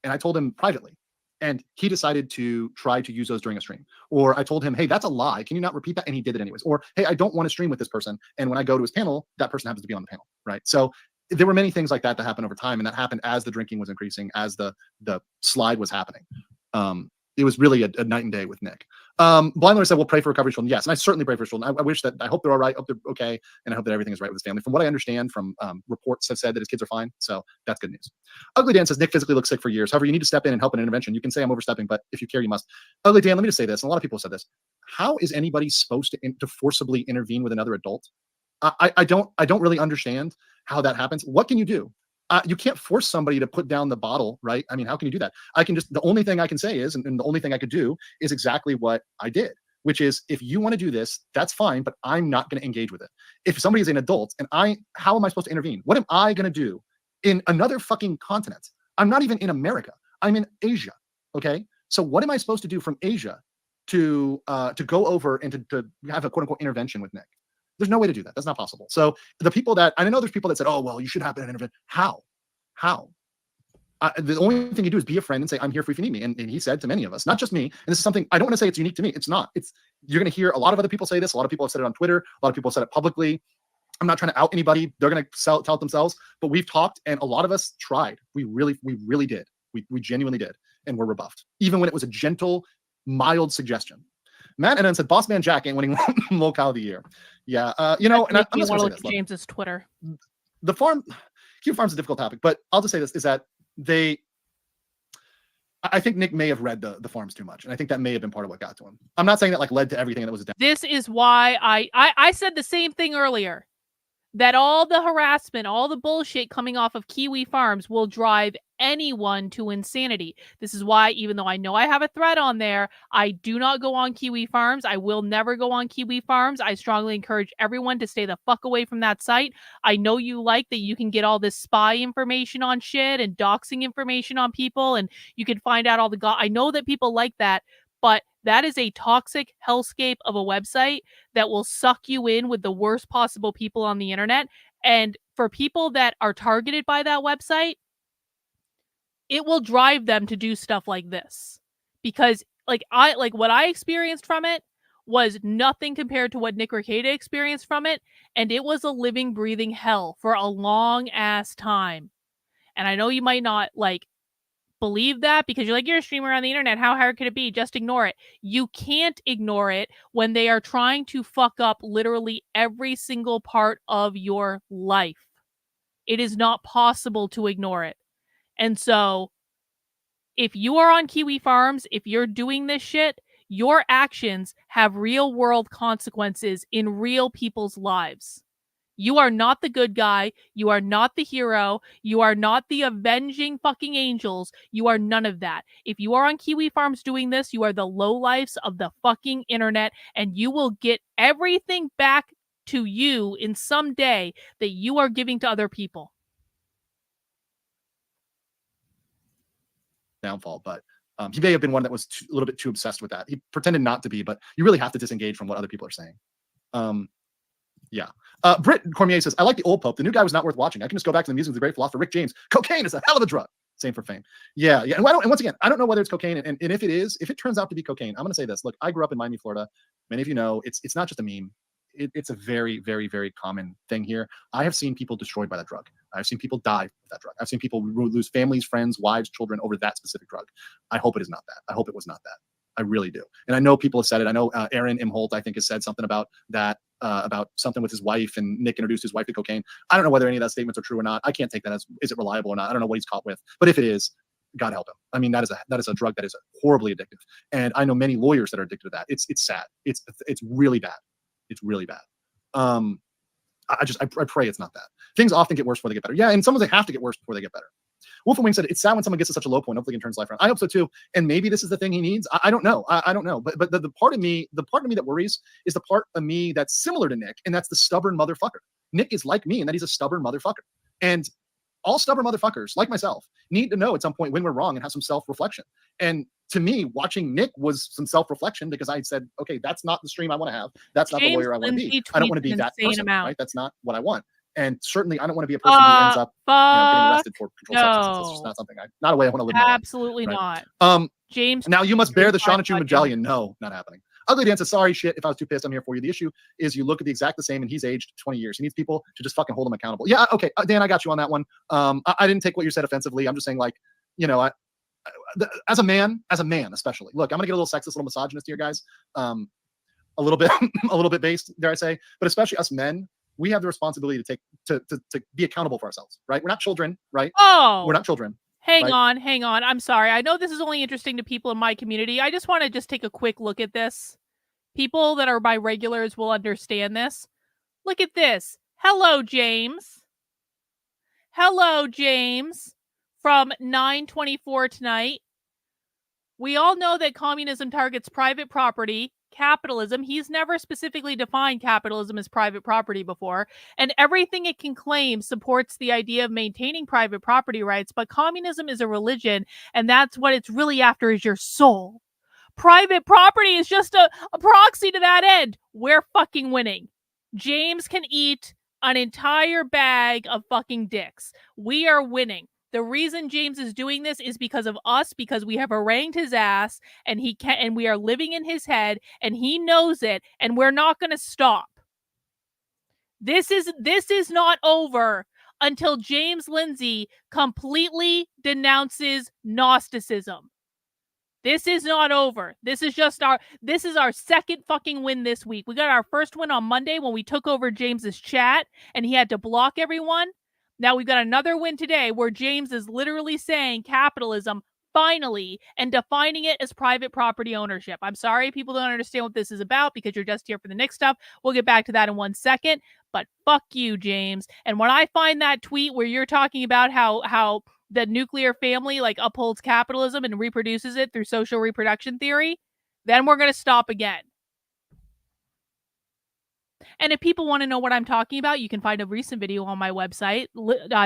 Speaker 9: I told him privately. And he decided to try to use those during a stream. Or I told him, hey, that's a lie. Can you not repeat that? And he did it anyways. Or, hey, I don't want to stream with this person. And when I go to his panel, that person happens to be on the panel, right? So there were many things like that that happened over time. And that happened as the drinking was increasing, as the slide was happening. It was really a night and day with Nick. Blind Lawyer said, we'll pray for recovery children. Yes, and I certainly pray for children. I wish that, I hope they're all right, hope they're okay, and I hope that everything is right with his family. From what I understand from reports have said that his kids are fine, so that's good news. Ugly Dan says, Nick physically looks sick for years. However, you need to step in and help an intervention. You can say I'm overstepping, but if you care, you must. Ugly Dan, let me just say this, and a lot of people have said this. How is anybody supposed to forcibly intervene with another adult? I don't really understand how that happens. What can you do? You can't force somebody to put down the bottle, right? I mean, how can you do that? The only thing I can say is, and the only thing I could do is exactly what I did, which is, if you want to do this, that's fine, but I'm not going to engage with it. If somebody is an adult and how am I supposed to intervene? What am I going to do in another fucking continent? I'm not even in America. I'm in Asia. Okay. So what am I supposed to do from Asia to go over and to have a quote unquote intervention with Nick? There's no way to do that. That's not possible. So the people that, I know there's people that said, oh, well, you should have an intervention. How? The only thing you do is be a friend and say, I'm here for if you need me. And he said to many of us, not just me, and this is something, I don't want to say it's unique to me. It's not. You're going to hear a lot of other people say this. A lot of people have said it on Twitter. A lot of people have said it publicly. I'm not trying to out anybody. They're going to tell it themselves. But we've talked, and a lot of us tried. We really did. We genuinely did. And we're rebuffed. Even when it was a gentle, mild suggestion. Matt and then said, Boss Man Jack ain't winning locale of the year. Yeah. And I'm just going to say this.
Speaker 2: James's Twitter.
Speaker 9: The Q Farm's a difficult topic, but I'll just say this, is that I think Nick may have read the farms too much. And I think that may have been part of what got to him. I'm not saying that led to everything that was down.
Speaker 2: This is why I said the same thing earlier, that all the harassment, all the bullshit coming off of Kiwi Farms will drive anyone to insanity. This is why, even though I know I have a thread on there, I do not go on Kiwi Farms. I will never go on Kiwi Farms. I strongly encourage everyone to stay the fuck away from that site. I know you like that you can get all this spy information on shit and doxing information on people, and you can find out all the I know that people like that, but that is a toxic hellscape of a website that will suck you in with the worst possible people on the internet. And for people that are targeted by that website, it will drive them to do stuff like this. Because what I experienced from it was nothing compared to what Nick Rekieta experienced from it. And it was a living, breathing hell for a long ass time. And I know you might not believe that because you're a streamer on the internet. How hard could it be? Just ignore it. You can't ignore it when they are trying to fuck up literally every single part of your life. It is not possible to ignore it. And so if you are on Kiwi Farms, if you're doing this shit, your actions have real world consequences in real people's lives. You are not the good guy. You are not the hero. You are not the avenging fucking angels. You are none of that. If you are on Kiwi Farms doing this, you are the lowlifes of the fucking internet, and you will get everything back to you in some day that you are giving to other people.
Speaker 9: Downfall, but he may have been one that was a little bit too obsessed with that. He pretended not to be, but you really have to disengage from what other people are saying. Yeah. Britt Cormier says, I like the old Pope. The new guy was not worth watching. I can just go back to the music of the great philosopher Rick James. Cocaine is a hell of a drug. Same for fame. Yeah. And once again, I don't know whether it's cocaine. And if it turns out to be cocaine, I'm going to say this. Look, I grew up in Miami, Florida. Many of you know it's not just a meme. It's a very, very, very common thing here. I have seen people destroyed by that drug. I've seen people die with that drug. I've seen people lose families, friends, wives, children over that specific drug. I hope it is not that. I hope it was not that. I really do. And I know people have said it. I know Aaron Imholte, I think, has said something about that, about something with his wife, and Nick introduced his wife to cocaine. I don't know whether any of those statements are true or not. I can't take that as, is it reliable or not? I don't know what he's caught with. But if it is, God help him. I mean, that is a drug that is horribly addictive. And I know many lawyers that are addicted to that. It's sad. It's really bad. It's really bad. I pray it's not that. Things often get worse before they get better. Yeah, and sometimes they have to get worse before they get better. Wolf and Wing said, it's sad when someone gets to such a low point. Hopefully he can turn his life around. I hope so too. And maybe this is the thing he needs. I don't know. I don't know. But the part of me that worries is the part of me that's similar to Nick, and that's the stubborn motherfucker. Nick is like me in that he's a stubborn motherfucker. And all stubborn motherfuckers like myself need to know at some point when we're wrong and have some self-reflection. And to me, watching Nick was some self-reflection because I said, okay, that's not the stream I want to have. That's not the
Speaker 2: James
Speaker 9: lawyer I want to be.
Speaker 2: Lindsay
Speaker 9: I don't want to
Speaker 2: tweets
Speaker 9: be
Speaker 2: an
Speaker 9: that
Speaker 2: insane
Speaker 9: person,
Speaker 2: amount.
Speaker 9: right? That's not what I want. And certainly I don't want to be a person who ends up getting arrested for controlled substances. That's just not something not a way I want to live my life.
Speaker 2: Absolutely
Speaker 9: Right?
Speaker 2: not. James,
Speaker 9: now you must bear the Shawnee
Speaker 2: podcast.
Speaker 9: Magellan. No, not happening. Ugly Dan says, sorry, shit. If I was too pissed, I'm here for you. The issue is you look at the exact the same and he's aged 20 years. He needs people to just fucking hold him accountable. Yeah, okay. Dan, I got you on that one. I didn't take what you said offensively. I'm just saying, like, you know, as a man especially, look, I'm gonna get a little sexist, a little misogynist here, guys. A little bit based, dare I say, but especially us men, we have the responsibility to be accountable for ourselves, right? We're not children, right?
Speaker 2: Oh,
Speaker 9: We're not children.
Speaker 2: Hang on. I'm sorry. I know this is only interesting to people in my community. I just want to just take a quick look at this. People that are my regulars will understand this. Look at this. Hello, James. Hello, James. From 9/24 tonight. We all know that communism targets private property, capitalism. He's never specifically defined capitalism as private property before, and everything it can claim supports the idea of maintaining private property rights, but communism is a religion, and that's what it's really after is your soul. Private property is just a proxy to that end. We're fucking winning. James can eat an entire bag of fucking dicks. We are winning. The reason James is doing this is because of us, because we have harangued his ass and we are living in his head and he knows it and we're not going to stop. This is not over until James Lindsay completely denounces Gnosticism. This is not over. This is our second fucking win this week. We got our first win on Monday when we took over James's chat and he had to block everyone. Now we've got another win today where James is literally saying capitalism finally and defining it as private property ownership. I'm sorry people don't understand what this is about because you're just here for the Nick stuff. We'll get back to that in 1 second, but fuck you, James. And when I find that tweet where you're talking about how the nuclear family like upholds capitalism and reproduces it through social reproduction theory, then we're going to stop again. And if people want to know what I'm talking about, you can find a recent video on my website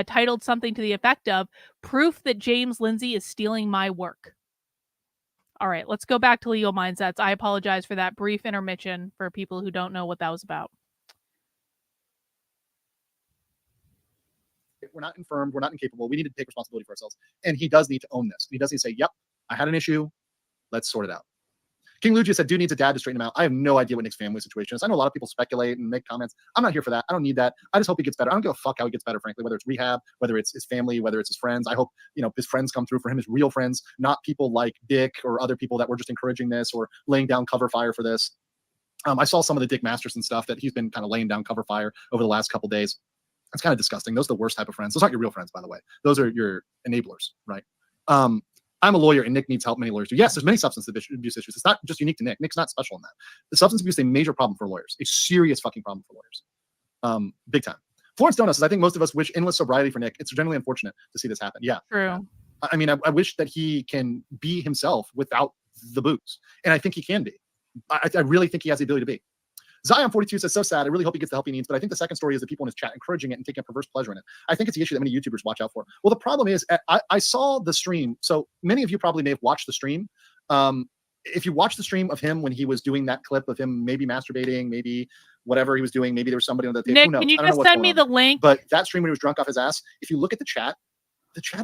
Speaker 2: titled something to the effect of Proof that James Lindsay is stealing my work. All right, let's go back to legal mindsets. I apologize for that brief intermission for people who don't know what that was about.
Speaker 9: We're not infirm. We're not incapable. We need to take responsibility for ourselves. And he does need to own this. He does need to say, yep, I had an issue. Let's sort it out. King Luigi said, dude needs a dad to straighten him out. I have no idea what Nick's family situation is. I know a lot of people speculate and make comments. I'm not here for that. I don't need that. I just hope he gets better. I don't give a fuck how he gets better, frankly, whether it's rehab, whether it's his family, whether it's his friends. I hope, his friends come through for him, his real friends, not people like Dick or other people that were just encouraging this or laying down cover fire for this. I saw some of the Dick Masterson stuff that he's been kind of laying down cover fire over the last couple days. It's kind of disgusting. Those are the worst type of friends. Those aren't your real friends, by the way. Those are your enablers, right? I'm a lawyer and Nick needs help. Many lawyers do. Yes, there's many substance abuse issues. It's not just unique to Nick. Nick's not special in that. The substance abuse is a major problem for lawyers, a serious fucking problem for lawyers. Big time. Florence Donuts says, I think most of us wish endless sobriety for Nick. It's generally unfortunate to see this happen. Yeah.
Speaker 2: True.
Speaker 9: I mean, I wish that he can be himself without the booze. And I think he can be. I really think he has the ability to be. Zion42 says, so sad. I really hope he gets the help he needs. But I think the second story is the people in his chat encouraging it and taking a perverse pleasure in it. I think it's the issue that many YouTubers watch out for. Well, the problem is I saw the stream. So many of you probably may have watched the stream. If you watch the stream of him when he was doing that clip of him maybe masturbating, maybe whatever he was doing, maybe there was somebody on the tape.
Speaker 2: Nick, can you just send me the link?
Speaker 9: But that stream when he was drunk off his ass, if you look at the chat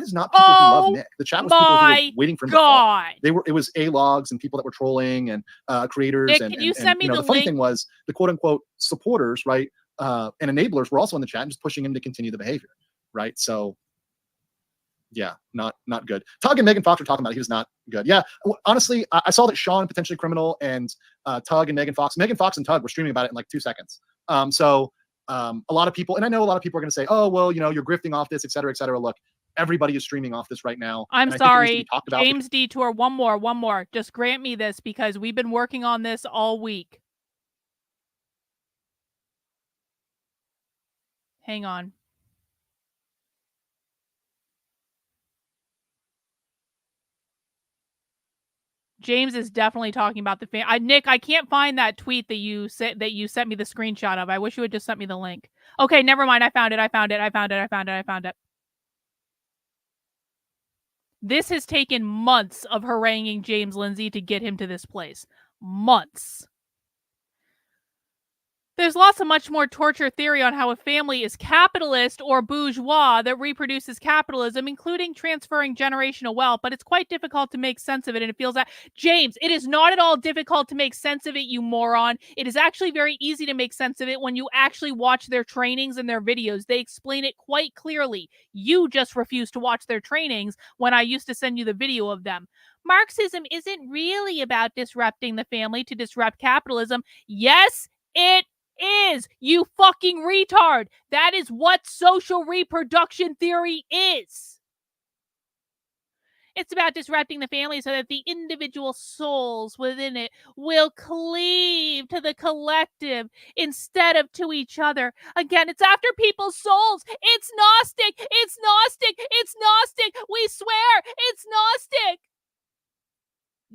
Speaker 9: is not people who love Nick. The chat was people who were waiting for him to fall. It was A-logs and people that were trolling and creators.
Speaker 2: Nick,
Speaker 9: and
Speaker 2: can you send me the
Speaker 9: funny
Speaker 2: link?
Speaker 9: thing was the quote unquote supporters, right? And enablers were also in the chat just pushing him to continue the behavior, right? So yeah, not good. Tug and Megan Fox were talking about it. He was not good. Yeah, honestly, I saw that Sean, potentially criminal, and Tug and Megan Fox and Tug were streaming about it in like 2 seconds. So a lot of people, and I know a lot of people are going to say, oh, well, you're grifting off this, et cetera, et cetera. Look, everybody is streaming off this right now.
Speaker 2: I'm sorry, James Detour. One more. Just grant me this because we've been working on this all week. Hang on. James is definitely talking about the fan. Nick, I can't find that tweet that you sent me the screenshot of. I wish you had just sent me the link. Okay, never mind. I found it. This has taken months of haranguing James Lindsay to get him to this place. Months. There's lots of much more torture theory on how a family is capitalist or bourgeois that reproduces capitalism, including transferring generational wealth, but it's quite difficult to make sense of it, and it feels that, James, it is not at all difficult to make sense of it, you moron. It is actually very easy to make sense of it when you actually watch their trainings and their videos. They explain it quite clearly. You just refuse to watch their trainings when I used to send you the video of them. Marxism isn't really about disrupting the family to disrupt capitalism. Yes, it is, you fucking retard. That is what social reproduction theory is. It's about disrupting the family so that the individual souls within it will cleave to the collective instead of to each other. Again, it's after people's souls. It's Gnostic. It's Gnostic. It's Gnostic. We swear it's Gnostic.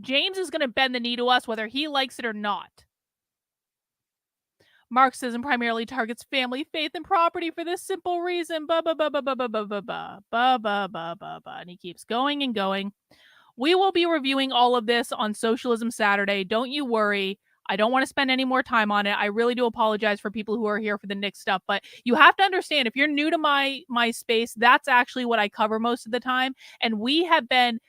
Speaker 2: James is going to bend the knee to us whether he likes it or not. Marxism primarily targets family, faith, and property for this simple reason. And he keeps going and going. We will be reviewing all of this on Socialism Saturday. Don't you worry. I don't want to spend any more time on it. I really do apologize for people who are here for the Nick stuff, but you have to understand, if you're new to my space, that's actually what I cover most of the time. And we have been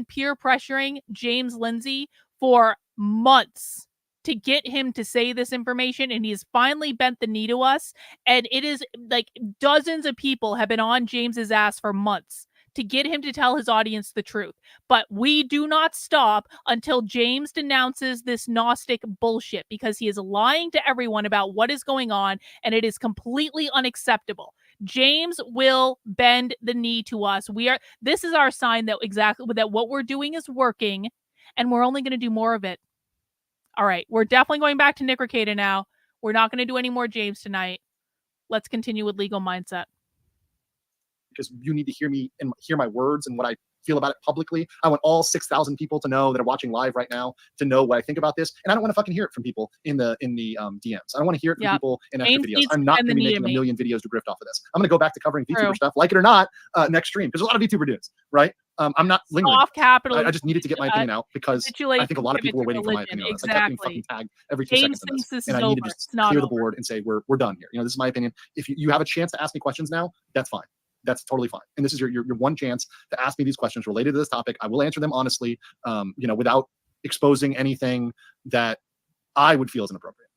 Speaker 2: peer pressuring James Lindsay for months to get him to say this information, and he's finally bent the knee to us. And it is like dozens of people have been on James's ass for months to get him to tell his audience the truth. But we do not stop until James denounces this Gnostic bullshit, because he is lying to everyone about what is going on, and it is completely unacceptable. James will bend the knee to us. This is our sign that what we're doing is working, and we're only going to do more of it. All right, we're definitely going back to Nick Rekieta now. We're not going to do any more James tonight. Let's continue with Legal Mindset.
Speaker 9: Because you need to hear me and hear my words and what I feel about it publicly. I want all 6,000 people to know that are watching live right now to know what I think about this. And I don't want to fucking hear it from people in the DMs. I don't want to hear it from people in extra videos. I'm not going to be making a million videos to grift off of this. I'm going to go back to covering VTuber stuff, like it or not, next stream, because a lot of VTuber dudes, right? I'm not lingering.
Speaker 2: Off capitalism.
Speaker 9: I just needed to get my opinion out because I think a lot of people were waiting for my opinion on this.
Speaker 2: Exactly.
Speaker 9: I kept being fucking tagged every 2 seconds on this, and I need to just clear the board and say we're done here. This is my opinion. If you have a chance to ask me questions now, that's fine. That's totally fine. And this is your one chance to ask me these questions related to this topic. I will answer them honestly, without exposing anything that I would feel is inappropriate.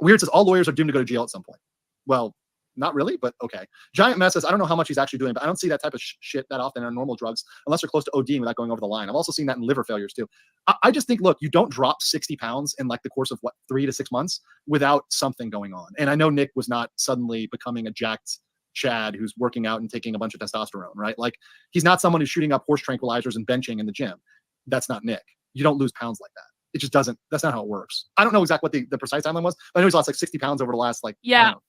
Speaker 9: Weird says all lawyers are doomed to go to jail at some point. Well, not really, but okay. Giant Mess says, I don't know how much he's actually doing, but I don't see that type of shit that often on normal drugs unless they're close to ODing without going over the line. I've also seen that in liver failures too. I just think, look, you don't drop 60 pounds in like the course of 3 to 6 months without something going on. And I know Nick was not suddenly becoming a jacked Chad who's working out and taking a bunch of testosterone, right? Like, he's not someone who's shooting up horse tranquilizers and benching in the gym. That's not Nick. You don't lose pounds like that. It just doesn't. That's not how it works. I don't know exactly what the precise timeline was, but I know he's lost like 60 pounds over the last I don't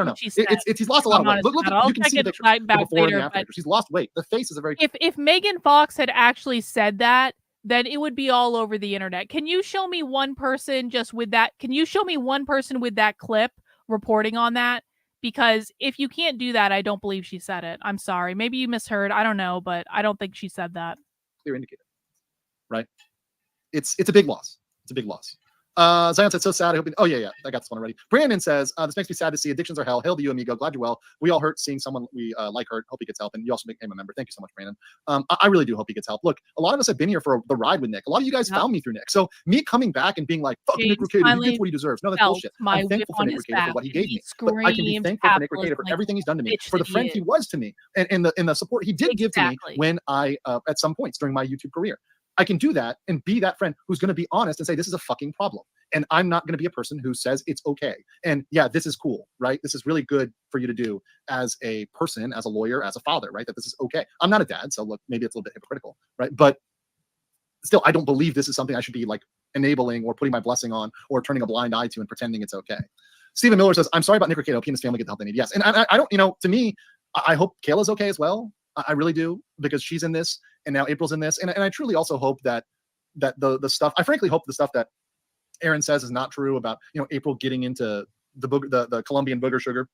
Speaker 9: know. He's lost a lot of weight. Look, you can see the picture before and the after pictures. He's lost weight. The face is a very.
Speaker 2: If Megan Fox had actually said that, then it would be all over the internet. Can you show me one person with that clip reporting on that? Because if you can't do that, I don't believe she said it. I'm sorry. Maybe you misheard. I don't know, but I don't think she said that.
Speaker 9: Clear indicator, right? It's a big loss. It's a big loss. Zion said, so sad. I hope I got this one already. Brandon says, this makes me sad to see. Addictions are hell. Hail to you, amigo. Glad you're well. We all hurt seeing someone we like hurt. Hope he gets help. And you also became a member. Thank you so much, Brandon. I really do hope he gets help. Look, a lot of us have been here for the ride with Nick. A lot of you guys found me through Nick. So me coming back and being like, fuck Nick Rekieta, he gets what he deserves. No, that's bullshit. I'm thankful for Nick Rekieta for what he gave me. But I can be thankful for Nick Rekieta for everything he's done to me, for the friend he was to me, and the support he did give to me when I, at some points during my YouTube career. I can do that and be that friend who's going to be honest and say, this is a fucking problem. And I'm not going to be a person who says it's okay. And yeah, this is cool, right? This is really good for you to do as a person, as a lawyer, as a father, right? That this is okay. I'm not a dad, so look, maybe it's a little bit hypocritical, right? But still, I don't believe this is something I should be like enabling or putting my blessing on or turning a blind eye to and pretending it's okay. Stephen Miller says, I'm sorry about Nick Rekieta. Hope he and his family get the help they need. Yes. And I don't, to me, I hope Kayla's okay as well. I really do, because she's in this and now April's in this. And I truly also hope that the stuff, I frankly hope the stuff that Aaron says is not true about, April getting into the Colombian booger sugar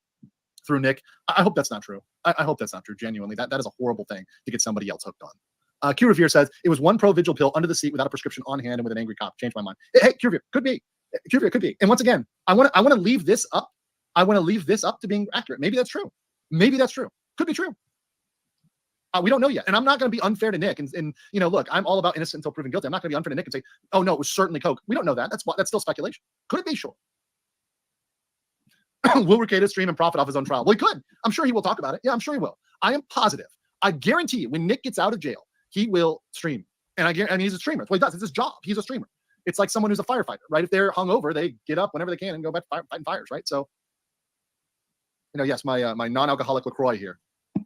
Speaker 9: through Nick. I hope that's not true. I hope that's not true. Genuinely, that is a horrible thing to get somebody else hooked on. Q Revere says it was one Provigil pill under the seat without a prescription on hand and with an angry cop. Changed my mind. Hey, Q Revere, could be. Q Revere could be. And once again, I want to leave this up. I want to leave this up to being accurate. Maybe that's true. Maybe that's true. Could be true. We don't know yet. And I'm not going to be unfair to Nick. And look, I'm all about innocent until proven guilty. I'm not going to be unfair to Nick and say, oh, no, it was certainly Coke. We don't know that. That's still speculation. Could it be? Sure. Will Rekieta stream and profit off his own trial? Well, he could. I'm sure he will talk about it. Yeah, I'm sure he will. I am positive. I guarantee you, when Nick gets out of jail, he will stream. And he's a streamer. That's what he does. It's his job. He's a streamer. It's like someone who's a firefighter, right? If they're hungover, they get up whenever they can and go back to fighting fires, right? So, yes, my non-alcoholic LaCroix here.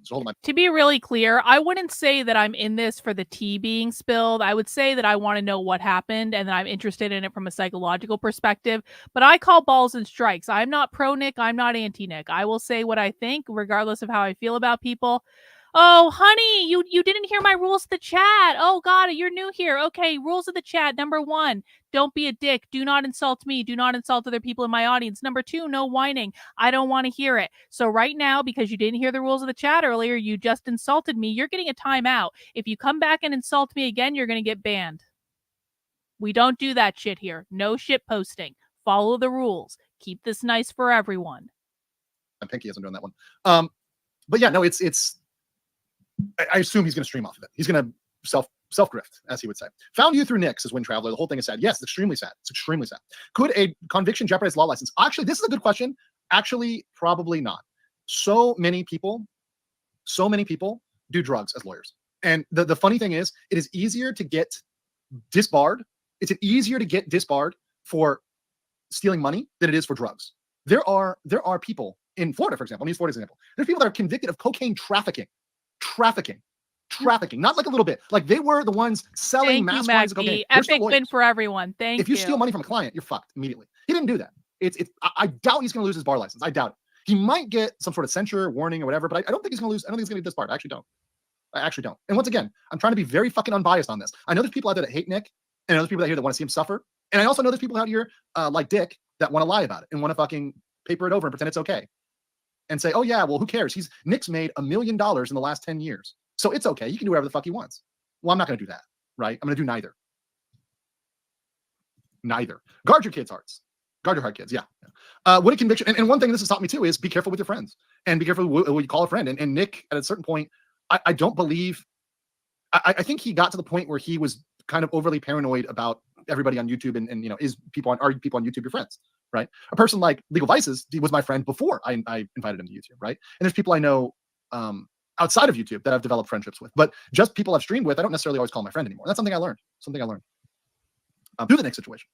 Speaker 9: So hold on.
Speaker 2: To be really clear, I wouldn't say that I'm in this for the tea being spilled. I would say that I want to know what happened and that I'm interested in it from a psychological perspective. But I call balls and strikes. I'm not pro Nick. I'm not anti Nick. I will say what I think, regardless of how I feel about people. Oh, honey, you didn't hear my rules of the chat. Oh, God, you're new here. Okay, rules of the chat. Number 1, don't be a dick. Do not insult me. Do not insult other people in my audience. Number 2, no whining. I don't want to hear it. So right now, because you didn't hear the rules of the chat earlier, you just insulted me. You're getting a timeout. If you come back and insult me again, you're going to get banned. We don't do that shit here. No shit posting. Follow the rules. Keep this nice for everyone.
Speaker 9: I think he isn't doing that one. But yeah, no, it's. I assume he's going to stream off of it. He's going to self-grift, as he would say. Found you through Nick, says Wind Traveler. The whole thing is sad. Yes, it's extremely sad. It's extremely sad. Could a conviction jeopardize law license? Actually, this is a good question. Actually, probably not. So many people do drugs as lawyers. And the funny thing is, it is easier to get disbarred. It's easier to get disbarred for stealing money than it is for drugs. There are people in Florida, for example. Let me use Florida as an example. There's people that are convicted of cocaine trafficking, not like a little bit. Like they were the ones selling mass quantities of cocaine.
Speaker 2: Epic win for everyone. Thank you.
Speaker 9: If you steal money from a client, you're fucked immediately. He didn't do that. I doubt he's going to lose his bar license. I doubt it. He might get some sort of censure, warning, or whatever, but I don't think he's going to lose. I don't think he's going to be disbarred. I actually don't. And once again, I'm trying to be very fucking unbiased on this. I know there's people out there that hate Nick, and there's people out here that want to see him suffer. And I also know there's people out here like Dick that want to lie about it and want to fucking paper it over and pretend it's okay. And say, oh yeah, well, who cares? Nick's made $1 million in the last 10 years. So it's okay. He can do whatever the fuck he wants. Well, I'm not going to do that, right? I'm going to do neither. Guard your kids' hearts. Guard your heart, kids. Yeah. What a conviction. And one thing this has taught me too is be careful with your friends and be careful what you call a friend. And Nick, at a certain point, I don't believe, I think he got to the point where he was kind of overly paranoid about everybody on YouTube and are people on YouTube your friends, right? A person like Legal Vices was my friend before I invited him to YouTube, right? And there's people I know outside of YouTube that I've developed friendships with, but just people I've streamed with, I don't necessarily always call my friend anymore. That's something I learned. Through the next situation.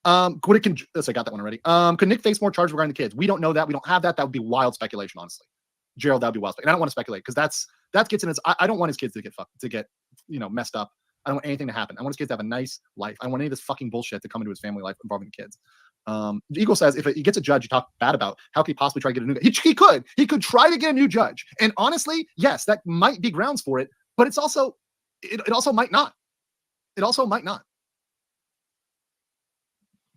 Speaker 9: I got that one already. Could Nick face more charges regarding the kids? We don't know that. We don't have that. That would be wild speculation, honestly. Gerald, that would be wild. And I don't want to speculate because that gets in his. I don't want his kids to get messed up. I don't want anything to happen. I want his kids to have a nice life. I don't want any of this fucking bullshit to come into his family life involving the kids. The Eagle says if he gets a judge you talk bad about, how could he possibly try to get a new guy? He could try to get a new judge. And honestly, yes, that might be grounds for it, but it's also it also might not. It also might not.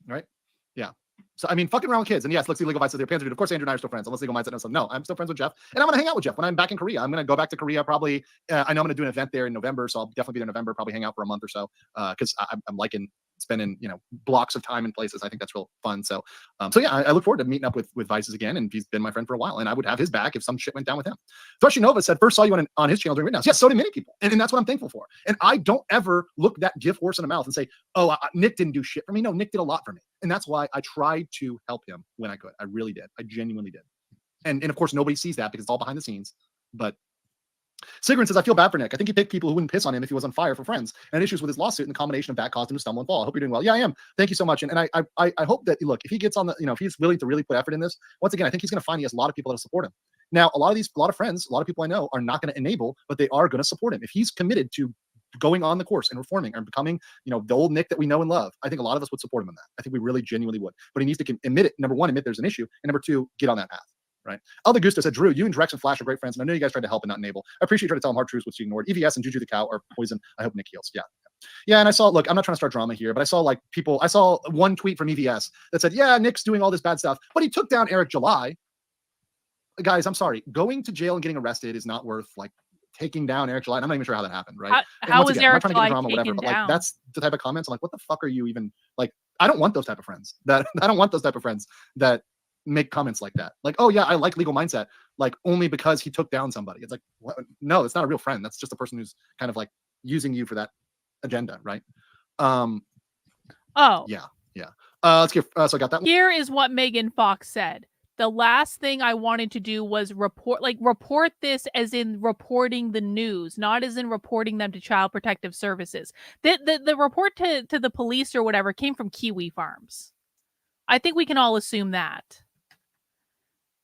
Speaker 9: Right? Yeah. So, I mean, fucking around with kids. And yes, let's see Legal Vice says their parents are. Of course, Andrew and I are still friends. Unless Legal Mindset knows something. No, I'm still friends with Jeff. And I'm going to hang out with Jeff when I'm back in Korea. I'm going to go back to Korea probably. I know I'm going to do an event there in November. So I'll definitely be there in November, probably hang out for a month or so. Because I'm liking spending, blocks of time in places. I think that's real fun. So yeah, I look forward to meeting up with Vices again. And he's been my friend for a while. And I would have his back if some shit went down with him. Threshinova said, first saw you on his channel during Midnight. Yes, so did many people. And that's what I'm thankful for. And I don't ever look that gift horse in the mouth and say, oh, Nick didn't do shit for me. No, Nick did a lot for me. And that's why I tried to help him when I could. I really did. I genuinely did. And of course, nobody sees that because it's all behind the scenes. But Sigrun says, I feel bad for Nick. I think he picked people who wouldn't piss on him if he was on fire for friends. And issues with his lawsuit and the combination of that caused him to stumble and fall. I hope you're doing well. Yeah, I am. Thank you so much. And I hope that, look, if he gets on the, if he's willing to really put effort in this, once again, I think he's going to find he has a lot of people that support him. Now, a lot of friends, a lot of people I know are not going to enable, but they are going to support him. If he's committed to going on the course and reforming and becoming, the old Nick that we know and love, I think a lot of us would support him in that. I think we really genuinely would. But he needs to admit it. Number one, admit there's an issue. And number two, get on that path. Right. Elder Gusto said, Drew, you and Drex and Flash are great friends. And I know you guys tried to help and not enable. I appreciate you trying to tell him hard truths, which you ignored. EVS and Juju the Cow are poison. I hope Nick heals. Yeah. Yeah. And I saw, look, I'm not trying to start drama here, but I saw one tweet from EVS that said, yeah, Nick's doing all this bad stuff, but he took down Eric July. guys, I'm sorry. Going to jail and getting arrested is not worth like taking down Eric July. I'm not even sure how that happened, right? And
Speaker 2: How
Speaker 9: once
Speaker 2: was
Speaker 9: again, I'm not
Speaker 2: Eric
Speaker 9: trying to get into
Speaker 2: July
Speaker 9: drama, whatever,
Speaker 2: taken
Speaker 9: but like
Speaker 2: down?
Speaker 9: that's the type of comments I'm like, what the fuck are you even like? I don't want those type of friends. That I don't want those type of friends that make comments like that. Like, oh yeah, I like Legal Mindset, like only because he took down somebody. It's like, what? No, it's not a real friend. That's just a person who's kind of like using you for that agenda, right?
Speaker 2: Oh,
Speaker 9: Yeah. Let's get. So I got that one.
Speaker 2: here is what Megan Fox said. The last thing I wanted to do was report this as in reporting the news, not as in reporting them to Child Protective Services. The report to the police or whatever came from Kiwi Farms. I think we can all assume that.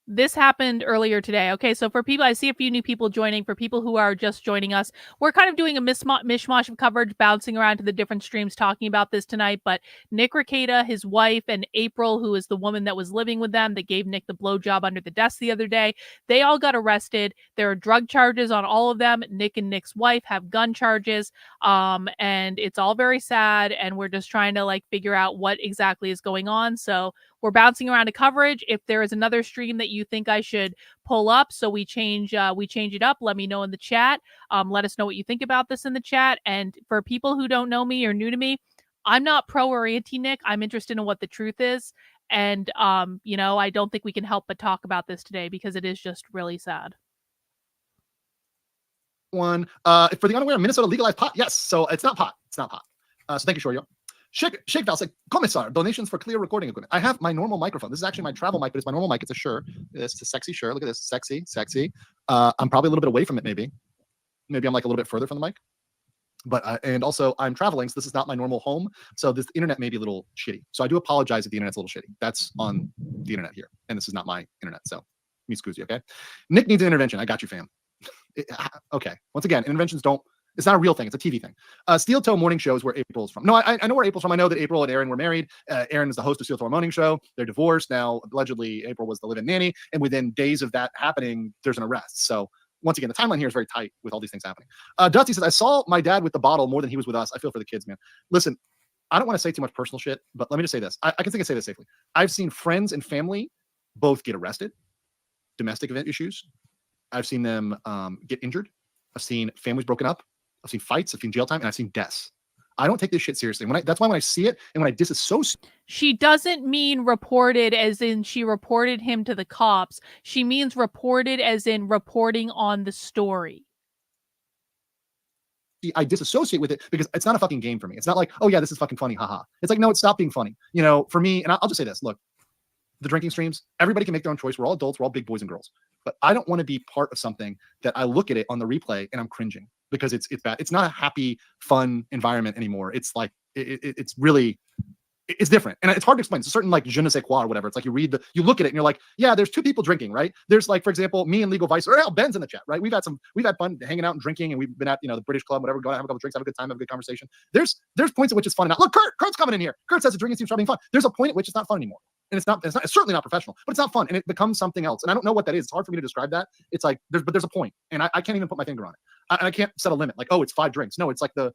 Speaker 2: This happened earlier today. Okay, so for people, I see a few new people joining. For people who are just joining us, we're kind of doing a mishmash of coverage, bouncing around to the different streams talking about this tonight. But Nick Rekieta, his wife, and April, who is the woman that was living with them that gave Nick the blowjob under the desk the other day, they all got arrested. There are drug charges on all of them. Nick and Nick's wife have gun charges. And it's all very sad. And we're just trying to like figure out what exactly is going on. So we're bouncing around to coverage. If there is another stream that you think I should pull up so we change it up, let me know in the chat. Let us know what you think about this in the chat. And for people who don't know me or new to me, I'm not pro or anti Nick. I'm interested in what the truth is. And I don't think we can help but talk about this today because it is just really sad.
Speaker 9: One for the unaware, Minnesota legalized pot. Yes, so it's not pot. So thank you, Shorio. Shake Val said, Commissar, donations for clear recording equipment. I have my normal microphone. This is actually my travel mic, but it's my normal mic. It's a Shure. It's a sexy Shure. Look at this. Sexy. I'm probably a little bit away from it, maybe. Maybe I'm like a little bit further from the mic. But and also I'm traveling, so this is not my normal home. So this internet may be a little shitty. So I do apologize if the internet's a little shitty. That's on the internet here. And this is not my internet. So me excuse you, okay? Nick needs an intervention. I got you, fam. Okay. Once again, interventions don't. It's not a real thing. It's a TV thing. Steel Toe Morning Show is where April's from. No, I know where April's from. I know that April and Aaron were married. Aaron is the host of Steel Toe Morning Show. They're divorced now. Allegedly, April was the live-in nanny. And within days of that happening, there's an arrest. So once again, the timeline here is very tight with all these things happening. Dusty says, I saw my dad with the bottle more than he was with us. I feel for the kids, man. Listen, I don't want to say too much personal shit, but let me just say this. I can think I say this safely. I've seen friends and family both get arrested, domestic event issues. I've seen them get injured. I've seen families broken up. I've seen fights, I've seen jail time, and I've seen deaths. I don't take this shit seriously. That's why when I see it and when I disassociate.
Speaker 2: She doesn't mean reported as in she reported him to the cops. She means reported as in reporting on the story.
Speaker 9: I disassociate with it because it's not a fucking game for me. It's not like, oh yeah, this is fucking funny, haha. It's like, no, it stopped being funny. For me, and I'll just say this, look, the drinking streams, everybody can make their own choice. We're all adults, we're all big boys and girls. But I don't want to be part of something that I look at it on the replay and I'm cringing because it's bad. It's not a happy, fun environment anymore. It's like, it's really, it's different. And it's hard to explain. It's a certain like je ne sais quoi or whatever. It's like you look at it and you're like, yeah, there's two people drinking, right? There's like, for example, me and Legal Vice, or Ben's in the chat, right? We've had fun hanging out and drinking, and we've been at, the British Club, whatever, go out, have a couple drinks, have a good time, have a good conversation. There's points at which it's fun. And look, Kurt's coming in here. Kurt says the drinking seems being fun. There's a point at which it's not fun anymore. And it's certainly not professional, but it's not fun. And it becomes something else. And I don't know what that is. It's hard for me to describe that. It's like, there's a point. And I can't even put my finger on it. I can't set a limit. Like, oh, it's 5 drinks. No, it's like the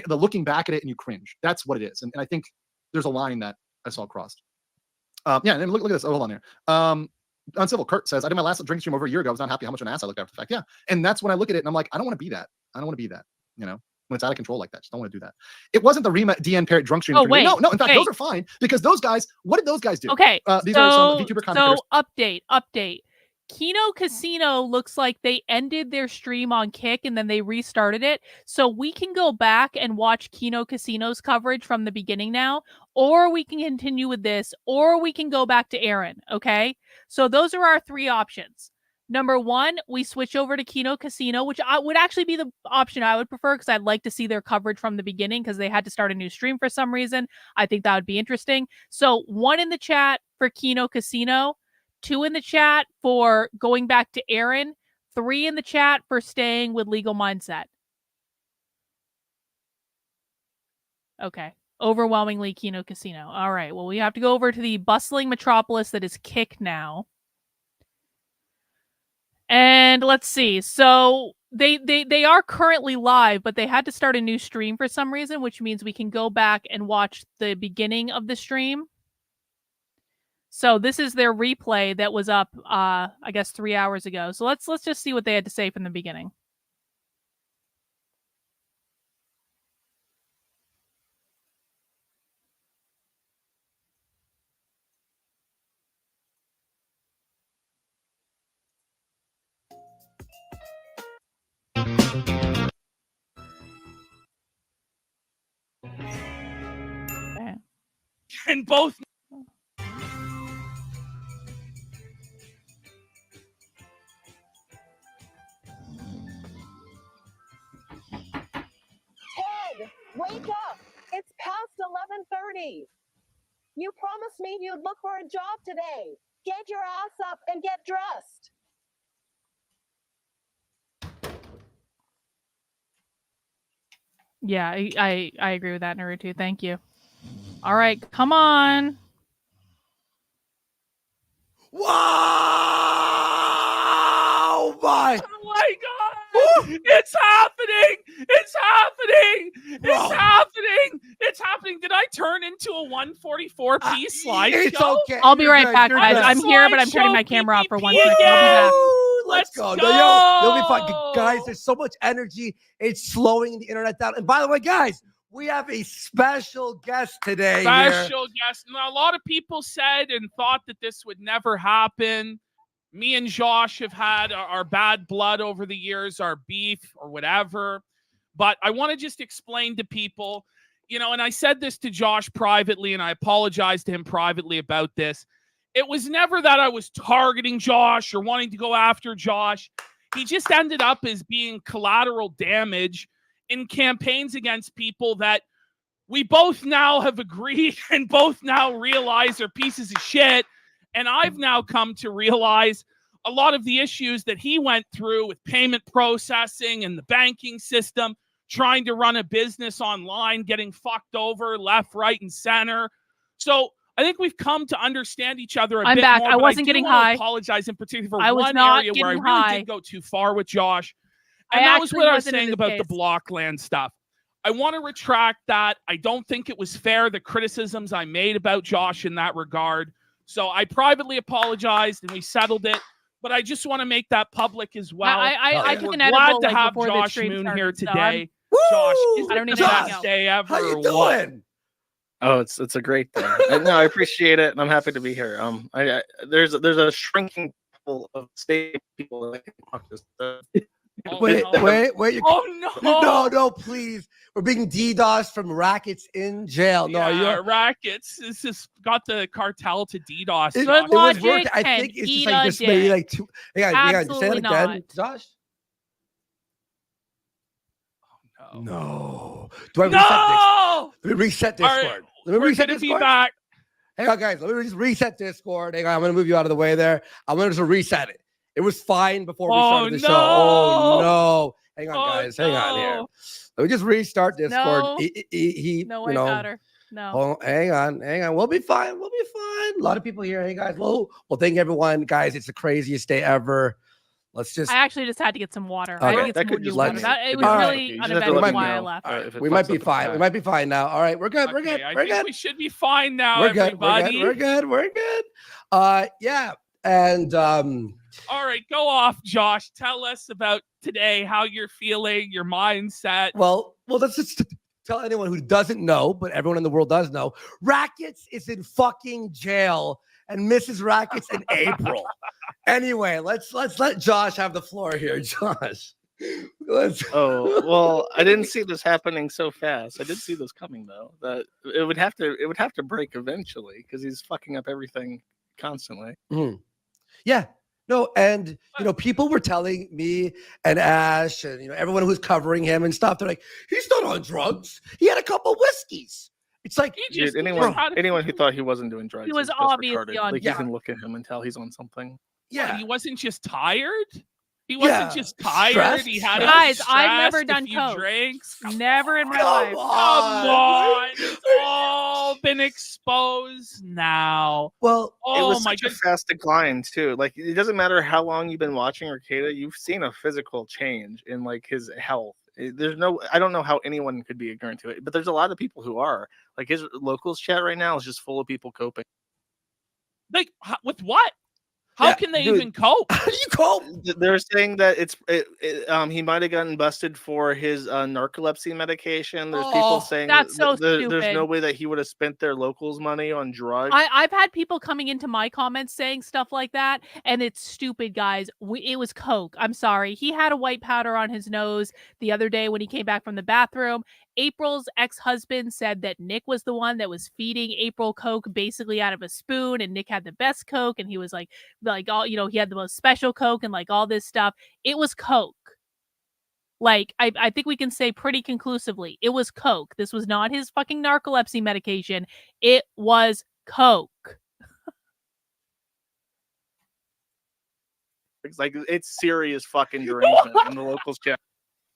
Speaker 9: looking back at it and you cringe. That's what it is. And I think there's a line that I saw crossed. And then look at this. Oh, hold on here. Uncivil Kurt says, I did my last drinking stream over a year ago. I was not happy how much of an ass I looked after the fact. Yeah. And that's when I look at it and I'm like, I don't want to be that. When it's out of control like that. Just don't want to do that. It wasn't the Rima DN Parrot drunk stream.
Speaker 2: Oh, wait.
Speaker 9: No. In fact, those are fine because those guys, what did those guys do?
Speaker 2: Okay.
Speaker 9: These are some VTuber content
Speaker 2: So update. Kino Casino looks like they ended their stream on Kick and then they restarted it. So we can go back and watch Kino Casino's coverage from the beginning now, or we can continue with this, or we can go back to Aaron. Okay. So those are our 3 options. Number 1, we switch over to Kino Casino, which would actually be the option I would prefer because I'd like to see their coverage from the beginning because they had to start a new stream for some reason. I think that would be interesting. So 1 in the chat for Kino Casino, 2 in the chat for going back to Aaron, 3 in the chat for staying with Legal Mindset. Okay. Overwhelmingly Kino Casino. All right. Well, we have to go over to the bustling metropolis that is Kick now. And let's see. So they are currently live, but they had to start a new stream for some reason, which means we can go back and watch the beginning of the stream. So this is their replay that was up, I guess 3 hours ago. So let's just see what they had to say from the beginning. Okay.
Speaker 11: And both
Speaker 12: Ted, wake up! It's past 11:30. You promised me you'd look for a job today. Get your ass up and get dressed.
Speaker 2: Yeah, I agree with that, Naruto. Thank you. All right, come on.
Speaker 13: Wow! My
Speaker 11: oh my god! It's happening! It's happening! It's happening! It's happening! Did I turn into a 144 piece slideshow?
Speaker 13: It's okay.
Speaker 2: I'll be
Speaker 13: You're
Speaker 2: right
Speaker 13: good,
Speaker 2: back,
Speaker 13: you're
Speaker 2: guys.
Speaker 13: good.
Speaker 2: I'm here, but I'm turning my
Speaker 11: Slideshow
Speaker 2: camera off for 1
Speaker 11: PvP
Speaker 2: second. I'll be back.
Speaker 13: Woo! Let's go. No, you'll be fine.
Speaker 11: go!
Speaker 13: Guys, there's so much energy. It's slowing the internet down. And by the way, guys, we have a special guest today here.
Speaker 11: Special guest. Now, a lot of people said and thought that this would never happen. Me and Josh have had our bad blood over the years, our beef or whatever. But I want to just explain to people, and I said this to Josh privately, and I apologized to him privately about this. It was never that I was targeting Josh or wanting to go after Josh. He just ended up as being collateral damage in campaigns against people that we both now have agreed and both now realize are pieces of shit. And I've now come to realize a lot of the issues that he went through with payment processing and the banking system, trying to run a business online, getting fucked over left, right, and center. So I think we've come to understand each other a
Speaker 2: I'm
Speaker 11: bit
Speaker 2: back.
Speaker 11: more.
Speaker 2: I
Speaker 11: but
Speaker 2: wasn't
Speaker 11: do
Speaker 2: getting
Speaker 11: want to
Speaker 2: high.
Speaker 11: apologize in particular for
Speaker 2: I was
Speaker 11: one
Speaker 2: not
Speaker 11: area where I
Speaker 2: getting
Speaker 11: really
Speaker 2: high.
Speaker 11: did go too far with Josh. And
Speaker 2: I
Speaker 11: that was
Speaker 2: actually
Speaker 11: what I was
Speaker 2: wasn't in
Speaker 11: saying
Speaker 2: this
Speaker 11: about the
Speaker 2: case.
Speaker 11: Blockland stuff. I want to retract that. I don't think it was fair, the criticisms I made about Josh in that regard. So I privately apologized and we settled it. But I just want to make that public as well.
Speaker 2: I
Speaker 11: We're
Speaker 2: took an
Speaker 11: glad
Speaker 2: edible
Speaker 11: to
Speaker 2: like
Speaker 11: have
Speaker 2: before the
Speaker 11: Josh
Speaker 2: stream
Speaker 11: Moon
Speaker 2: started,
Speaker 11: here
Speaker 2: so
Speaker 11: today.
Speaker 13: Woo!
Speaker 11: Josh, is
Speaker 2: I don't
Speaker 11: it
Speaker 2: need
Speaker 11: the
Speaker 2: anything
Speaker 11: best
Speaker 2: else.
Speaker 11: day ever
Speaker 13: How you
Speaker 11: or what?
Speaker 13: doing?
Speaker 14: Oh, it's a great day. No, I appreciate it, and I'm happy to be here. There's a shrinking pool of state people that I can talk to.
Speaker 11: Oh,
Speaker 13: Wait,
Speaker 11: no.
Speaker 13: wait.
Speaker 11: Oh, no.
Speaker 13: No, please. We're being DDoS from Rackets in jail. No,
Speaker 11: Yeah,
Speaker 13: you're.
Speaker 11: Rackets. This has got the cartel to DDoS.
Speaker 13: It,
Speaker 11: Josh.
Speaker 13: it was working.
Speaker 2: logic
Speaker 13: I
Speaker 2: can
Speaker 13: think it's
Speaker 2: eat
Speaker 13: just like
Speaker 2: a
Speaker 13: this maybe
Speaker 2: dick.
Speaker 13: like two. Hang on, say that
Speaker 2: Absolutely
Speaker 13: again,
Speaker 2: not.
Speaker 13: Josh.
Speaker 11: Oh,
Speaker 13: No. Do I reset this?
Speaker 11: no!
Speaker 13: Let me reset
Speaker 11: All right,
Speaker 13: Discord. Let me
Speaker 11: we're
Speaker 13: reset
Speaker 11: gonna be
Speaker 13: Discord.
Speaker 11: back.
Speaker 13: Hang on, guys. Let me just reset Discord. Hang on. I'm going to move you out of the way there. I'm going to just reset it. It was fine before we started the show. Oh, no. Hang on, guys. Hang on here. Let me just restart Discord.
Speaker 2: No.
Speaker 13: He
Speaker 2: No
Speaker 13: you
Speaker 2: way
Speaker 13: know,
Speaker 2: powder. No.
Speaker 13: Oh, hang on. We'll be fine. A lot of people here. Hey, guys. Well, thank everyone. Guys, it's the craziest day ever. Let's just.
Speaker 2: I actually just had to get some water. I had to
Speaker 13: Okay.
Speaker 2: get
Speaker 14: That
Speaker 2: some
Speaker 14: could
Speaker 2: new
Speaker 14: just
Speaker 2: water.
Speaker 14: let me-
Speaker 2: It was
Speaker 13: All right.
Speaker 2: really
Speaker 14: You just have to
Speaker 2: uneventful
Speaker 14: let me
Speaker 2: why I
Speaker 14: know,
Speaker 2: left.
Speaker 14: if it
Speaker 13: We
Speaker 14: fucks
Speaker 13: might
Speaker 14: up
Speaker 13: be
Speaker 14: the
Speaker 13: fine.
Speaker 14: chat.
Speaker 13: We might be fine now. All right. We're good. We're good.
Speaker 11: I
Speaker 13: We're
Speaker 11: think
Speaker 13: good.
Speaker 11: we should be fine now,
Speaker 13: We're good.
Speaker 11: everybody.
Speaker 13: We're good. We're good. Yeah. And
Speaker 11: All right, go off, Josh. Tell us about today, how you're feeling, your mindset.
Speaker 13: well, let's just tell anyone who doesn't know, but everyone in the world does know. Rackets is in fucking jail, and Mrs. Rackets in April. Anyway, let's let Josh have the floor here. Josh.
Speaker 14: Oh well, I didn't see this happening so fast. I did see this coming though. That it would have to break eventually because he's fucking up everything constantly.
Speaker 13: Yeah. No, and people were telling me and Ash and everyone who's covering him and stuff. They're like, he's not on drugs. He had a couple whiskeys. It's like
Speaker 11: He just
Speaker 14: anyone who thought he wasn't doing drugs,
Speaker 2: He was
Speaker 14: is just
Speaker 2: obviously
Speaker 14: retarded.
Speaker 2: on
Speaker 14: Like
Speaker 13: drugs.
Speaker 14: you can look at him and tell he's on something.
Speaker 13: yeah.
Speaker 11: He wasn't just tired. He wasn't just tired.
Speaker 13: Stressed,
Speaker 11: He had
Speaker 2: Guys,
Speaker 11: a
Speaker 2: I've never
Speaker 11: stressed,
Speaker 2: done
Speaker 11: a few
Speaker 2: coke.
Speaker 11: drinks.
Speaker 2: Never in my
Speaker 13: Come
Speaker 2: life.
Speaker 11: Come
Speaker 13: on.
Speaker 11: on, it's all been exposed now.
Speaker 13: Well,
Speaker 14: It
Speaker 11: Oh
Speaker 14: was
Speaker 11: my
Speaker 14: such a
Speaker 11: god!
Speaker 14: fast decline too. Like it doesn't matter how long you've been watching Rekieta, you've seen a physical change in like his health. I don't know how anyone could be ignorant to it, but there's a lot of people who are. Like his locals chat right now is just full of people coping.
Speaker 11: Like with what? How
Speaker 13: Yeah,
Speaker 11: can they
Speaker 13: dude.
Speaker 11: even cope?
Speaker 13: How do you cope?
Speaker 14: They're saying that he might have gotten busted for his narcolepsy medication. There's people
Speaker 13: Oh,
Speaker 14: saying
Speaker 2: that's so
Speaker 14: there's no
Speaker 2: stupid.
Speaker 14: way that he would have spent their locals' money on drugs.
Speaker 2: I've had people coming into my comments saying stuff like that, and it's stupid, guys. It was coke. I'm sorry. He had a white powder on his nose the other day when he came back from the bathroom. April's ex-husband said that Nick was the one that was feeding April coke basically out of a spoon, and Nick had the best coke, and he was like all, he had the most special coke and like all this stuff. It was coke. Like, I think we can say pretty conclusively, it was coke. This was not his fucking narcolepsy medication. It was coke.
Speaker 14: It's serious fucking derangement in the locals chat.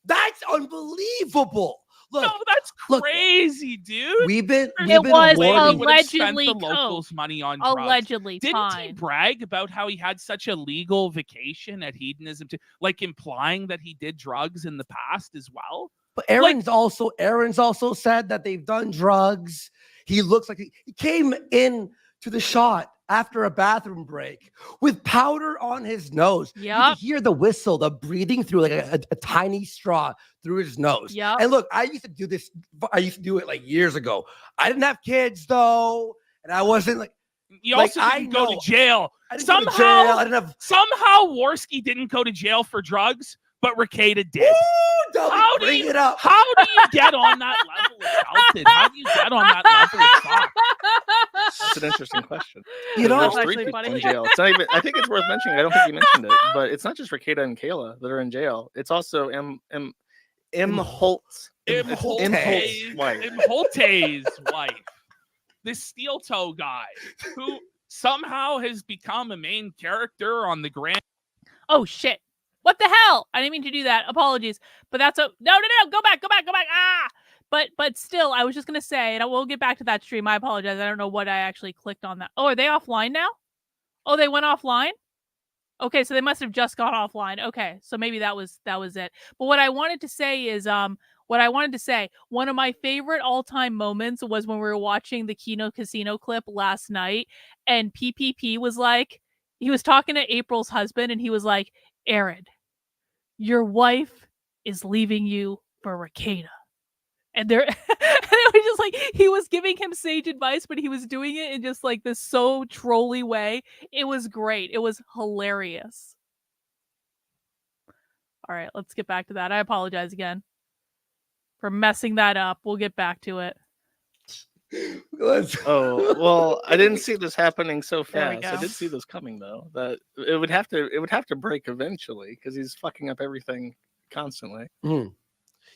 Speaker 13: That's unbelievable. Look,
Speaker 11: No, that's crazy, dude.
Speaker 13: we've been
Speaker 2: It was
Speaker 13: warning.
Speaker 11: He would have spent
Speaker 2: allegedly
Speaker 11: the locals'
Speaker 2: coke.
Speaker 11: money on drugs.
Speaker 2: Allegedly,
Speaker 11: Didn't he
Speaker 2: fine.
Speaker 11: brag about how he had such a legal vacation at hedonism, like implying that he did drugs in the past as well?
Speaker 13: But Aaron's also said that they've done drugs. He looks like he came in to the shot after a bathroom break with powder on his nose. You
Speaker 2: Yep.
Speaker 13: can hear the whistle, the breathing through like a tiny straw through his nose.
Speaker 2: Yep.
Speaker 13: And look, I used to do this. I used to do it like years ago. I didn't have kids though, and I wasn't like.
Speaker 11: You
Speaker 13: Like,
Speaker 11: also
Speaker 13: I
Speaker 11: didn't go
Speaker 13: know-
Speaker 11: to jail.
Speaker 13: I didn't go to
Speaker 11: Somehow,
Speaker 13: jail. I didn't have.
Speaker 11: somehow Worski didn't go to jail for drugs, but Rekieta did.
Speaker 13: Ooh, don't
Speaker 11: How do
Speaker 13: bring
Speaker 11: you-
Speaker 13: it up.
Speaker 11: How do you get on that level of Elton? How do you get on that level of Fox?
Speaker 14: That's an interesting question.
Speaker 13: You know,
Speaker 14: There's
Speaker 2: That's
Speaker 14: three
Speaker 2: actually
Speaker 14: people
Speaker 2: funny.
Speaker 14: in jail. It's not even. I think it's worth mentioning. I don't think you mentioned it, but it's not just Rekieta and Kayla that are in jail. It's also Imholte. Imholte's wife.
Speaker 11: Imholte's wife. This steel toe guy who somehow has become a main character on the Grand.
Speaker 2: Oh shit. What the hell? I didn't mean to do that. Apologies. But that's no. Go back. Ah! But still, I was just gonna say, and we'll get back to that stream. I apologize. I don't know what I actually clicked on that. Oh, are they offline now? Oh, they went offline? Okay, so they must have just gone offline. Okay, so maybe that was it. But what I wanted to say is one of my favorite all-time moments was when we were watching the Kino Casino clip last night, and PPP was like, he was talking to April's husband, and he was like, Aaron, your wife is leaving you for Rekieta. And and it was just like he was giving him sage advice, but he was doing it in just like this so trolly way. It was great. It was hilarious. All right, let's get back to that. I apologize again for messing that up. We'll get back to it.
Speaker 14: Oh well, I didn't see this happening so
Speaker 2: There we
Speaker 14: fast. I
Speaker 2: go.
Speaker 14: did see this coming though. That it would have to break eventually because he's fucking up everything constantly.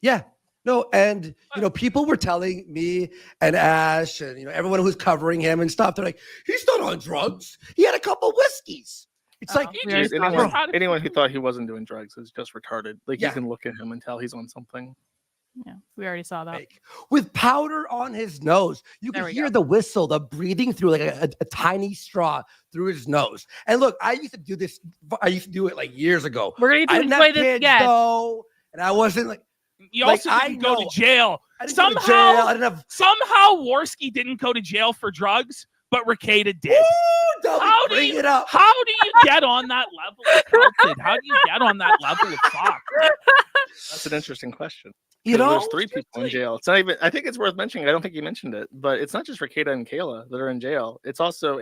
Speaker 13: Yeah. No, and people were telling me and Ash and everyone who's covering him and stuff. They're like, he's not on drugs. He had a couple whiskeys. It's like
Speaker 2: We already saw
Speaker 14: Anyone,
Speaker 2: that.
Speaker 14: anyone who thought he wasn't doing drugs is just retarded. Like
Speaker 13: Yeah.
Speaker 14: you can look at him and tell he's on something.
Speaker 2: Yeah, we already saw that.
Speaker 13: with powder on his nose. You
Speaker 2: There
Speaker 13: can
Speaker 2: we
Speaker 13: hear
Speaker 2: go.
Speaker 13: the whistle, the breathing through like a tiny straw through his nose. And look, I used to do this. I used to do it like years ago.
Speaker 2: We're gonna
Speaker 13: I
Speaker 2: need
Speaker 13: didn't
Speaker 2: to
Speaker 13: have
Speaker 2: play this
Speaker 13: kids
Speaker 2: again.
Speaker 13: though, and I wasn't like.
Speaker 11: You
Speaker 13: Like,
Speaker 11: also
Speaker 13: I
Speaker 11: didn't go
Speaker 13: know-
Speaker 11: to jail.
Speaker 13: I didn't go to
Speaker 11: Somehow,
Speaker 13: jail. I didn't have.
Speaker 11: somehow Worski didn't go to jail for drugs, but Rekieta did.
Speaker 13: Ooh, don't
Speaker 11: How do
Speaker 13: bring
Speaker 11: you-
Speaker 13: it up.
Speaker 11: How do you get on that level of Celtic? How do you get on that level of Fox?
Speaker 14: That's an interesting question.
Speaker 13: You
Speaker 14: 'Cause
Speaker 13: know,
Speaker 14: there's three people in jail. It's not even. I think it's worth mentioning. I don't think you mentioned it, but it's not just Rekieta and Kayla that are in jail. It's also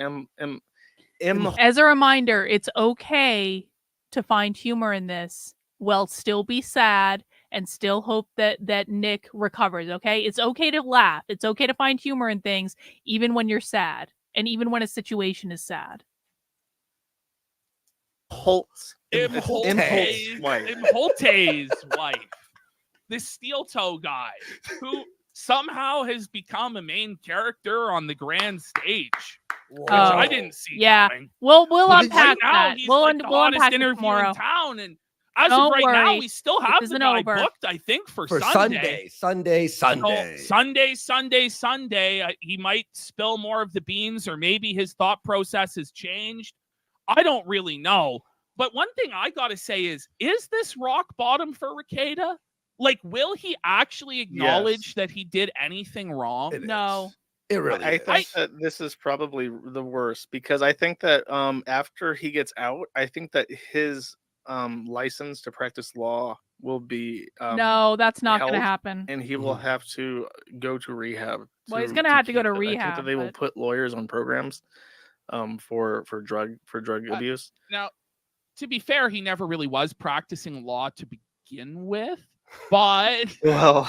Speaker 2: As a reminder, it's okay to find humor in this while still be sad and still hope that Nick recovers, okay? It's okay to laugh. It's okay to find humor in things even when you're sad and even when a situation is sad.
Speaker 14: Imholte's
Speaker 11: Imholte's
Speaker 14: wife.
Speaker 11: Imholte's wife. This steel toe guy who somehow has become a main character on the grand stage. Which I didn't see
Speaker 2: Yeah.
Speaker 11: coming.
Speaker 2: We'll
Speaker 11: Because
Speaker 2: unpack
Speaker 11: right now
Speaker 2: that.
Speaker 11: he's
Speaker 2: We'll
Speaker 11: like the
Speaker 2: we'll
Speaker 11: hottest
Speaker 2: unpack it
Speaker 11: interview
Speaker 2: tomorrow.
Speaker 11: in town, and as
Speaker 2: Don't
Speaker 11: of right now,
Speaker 2: worry.
Speaker 11: we still
Speaker 2: This
Speaker 11: have the
Speaker 2: isn't
Speaker 11: guy
Speaker 2: over.
Speaker 11: booked. I think for
Speaker 13: Sunday.
Speaker 11: Sunday. He might spill more of the beans, or maybe his thought process has changed. I don't really know. But one thing I gotta say is this rock bottom for Rekieta? Like, will he actually acknowledge that he did anything wrong?
Speaker 13: It
Speaker 2: No.
Speaker 13: It really
Speaker 14: I
Speaker 13: is.
Speaker 14: think that this is probably the worst because I think that after he gets out, I think that his license to practice law will be
Speaker 2: No, that's not going to
Speaker 14: held,
Speaker 2: happen.
Speaker 14: and he will have to go to rehab.
Speaker 2: Well, he's going to have to go to
Speaker 14: I think that
Speaker 2: rehab.
Speaker 14: they will
Speaker 2: But
Speaker 14: put lawyers on programs for drug abuse.
Speaker 11: Now, to be fair, he never really was practicing law to begin with, but
Speaker 14: Well,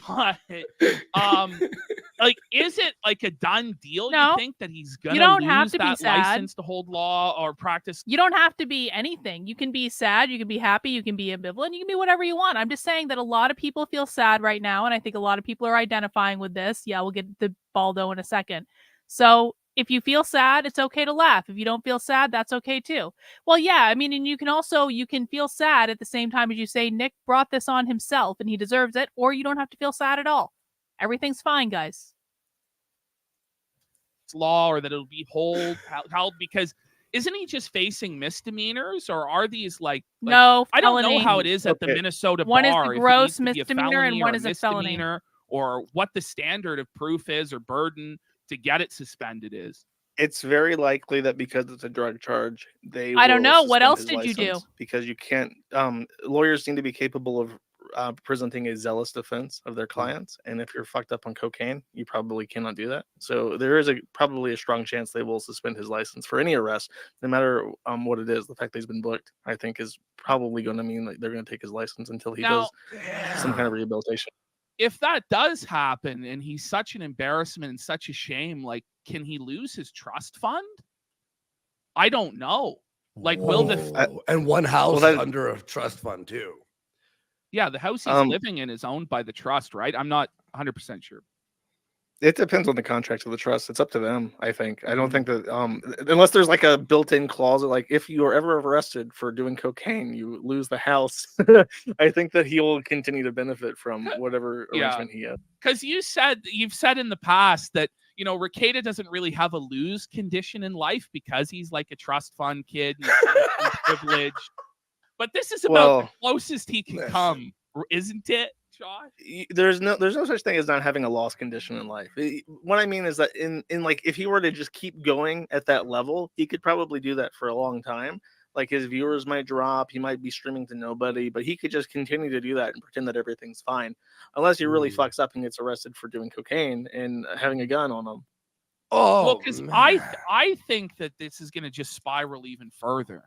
Speaker 11: but like, is it like a done deal?
Speaker 2: No,
Speaker 11: You think that he's
Speaker 2: you
Speaker 11: gonna
Speaker 2: don't have
Speaker 11: lose
Speaker 2: to be
Speaker 11: that
Speaker 2: sad.
Speaker 11: license to hold law or practice?
Speaker 2: you don't have to be anything. You can be sad, you can be happy, you can be ambivalent, you can be whatever you want. I'm just saying that a lot of people feel sad right now, and I think a lot of people are identifying with this. Yeah, we'll get the Baldo in a second. So if you feel sad, it's okay to laugh. If you don't feel sad, that's okay too. Well, yeah, I mean, and you can feel sad at the same time as you say Nick brought this on himself and he deserves it, or you don't have to feel sad at all. Everything's fine, guys.
Speaker 11: Law, or that it'll be held because isn't he just facing misdemeanors, or are these like
Speaker 2: No,
Speaker 11: I don't know
Speaker 2: felony.
Speaker 11: how it is at the
Speaker 14: Okay.
Speaker 11: Minnesota
Speaker 2: One is
Speaker 11: bar.
Speaker 2: the
Speaker 11: if it
Speaker 2: gross
Speaker 11: needs to be a
Speaker 2: misdemeanor and
Speaker 11: felony
Speaker 2: one
Speaker 11: or
Speaker 2: is a felony.
Speaker 11: misdemeanor, or what the standard of proof is or burden to get it suspended is.
Speaker 14: It's very likely that because it's a drug charge, they
Speaker 2: I don't
Speaker 14: will
Speaker 2: know. What
Speaker 14: suspend
Speaker 2: else
Speaker 14: his
Speaker 2: did you do?
Speaker 14: license because you can't. Lawyers seem to be capable of presenting a zealous defense of their clients, and if you're fucked up on cocaine, you probably cannot do that. So there is probably a strong chance they will suspend his license for any arrest, no matter what it is. The fact that he's been booked, I think, is probably going to mean that they're going to take his license until he
Speaker 11: Now,
Speaker 14: does some kind of rehabilitation.
Speaker 11: If that does happen and he's such an embarrassment and such a shame, like, can he lose his trust fund? I don't know. Like, will the
Speaker 13: and one house
Speaker 14: that-
Speaker 13: under a trust fund too.
Speaker 11: yeah, the house he's living in is owned by the trust, right? I'm not 100% sure.
Speaker 14: It depends on the contract of the trust. It's up to them, I think. I don't think that unless there's like a built-in clause, like if you are ever arrested for doing cocaine, you lose the house. I think that he will continue to benefit from whatever arrangement he has.
Speaker 11: Because you've said in the past that, you know, Rekieta doesn't really have a lose condition in life because he's like a trust fund kid and he's privileged. But this is about the closest he can come, isn't it, Josh?
Speaker 14: There's no such thing as not having a loss condition in life. What I mean is that in like if he were to just keep going at that level, he could probably do that for a long time. Like his viewers might drop, he might be streaming to nobody, but he could just continue to do that and pretend that everything's fine, unless he really fucks up and gets arrested for doing cocaine and having a gun on him.
Speaker 13: Oh,
Speaker 11: well, because I think that this is going to just spiral even further.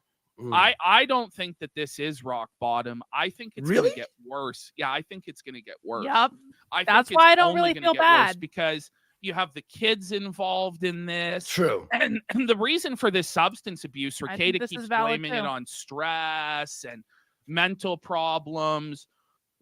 Speaker 11: I don't think that this is rock bottom. I think it's going to get worse. Yeah, I think it's going to get worse.
Speaker 2: Yep.
Speaker 11: I think
Speaker 2: That's
Speaker 11: it's
Speaker 2: why I don't
Speaker 11: only
Speaker 2: really
Speaker 11: gonna
Speaker 2: feel
Speaker 11: get worse
Speaker 2: bad.
Speaker 11: because you have the kids involved in this.
Speaker 13: True.
Speaker 11: And the reason for this substance abuse,
Speaker 2: I think
Speaker 11: Rekieta
Speaker 2: this
Speaker 11: keeps
Speaker 2: is valid
Speaker 11: blaming it
Speaker 2: too.
Speaker 11: on stress and mental problems.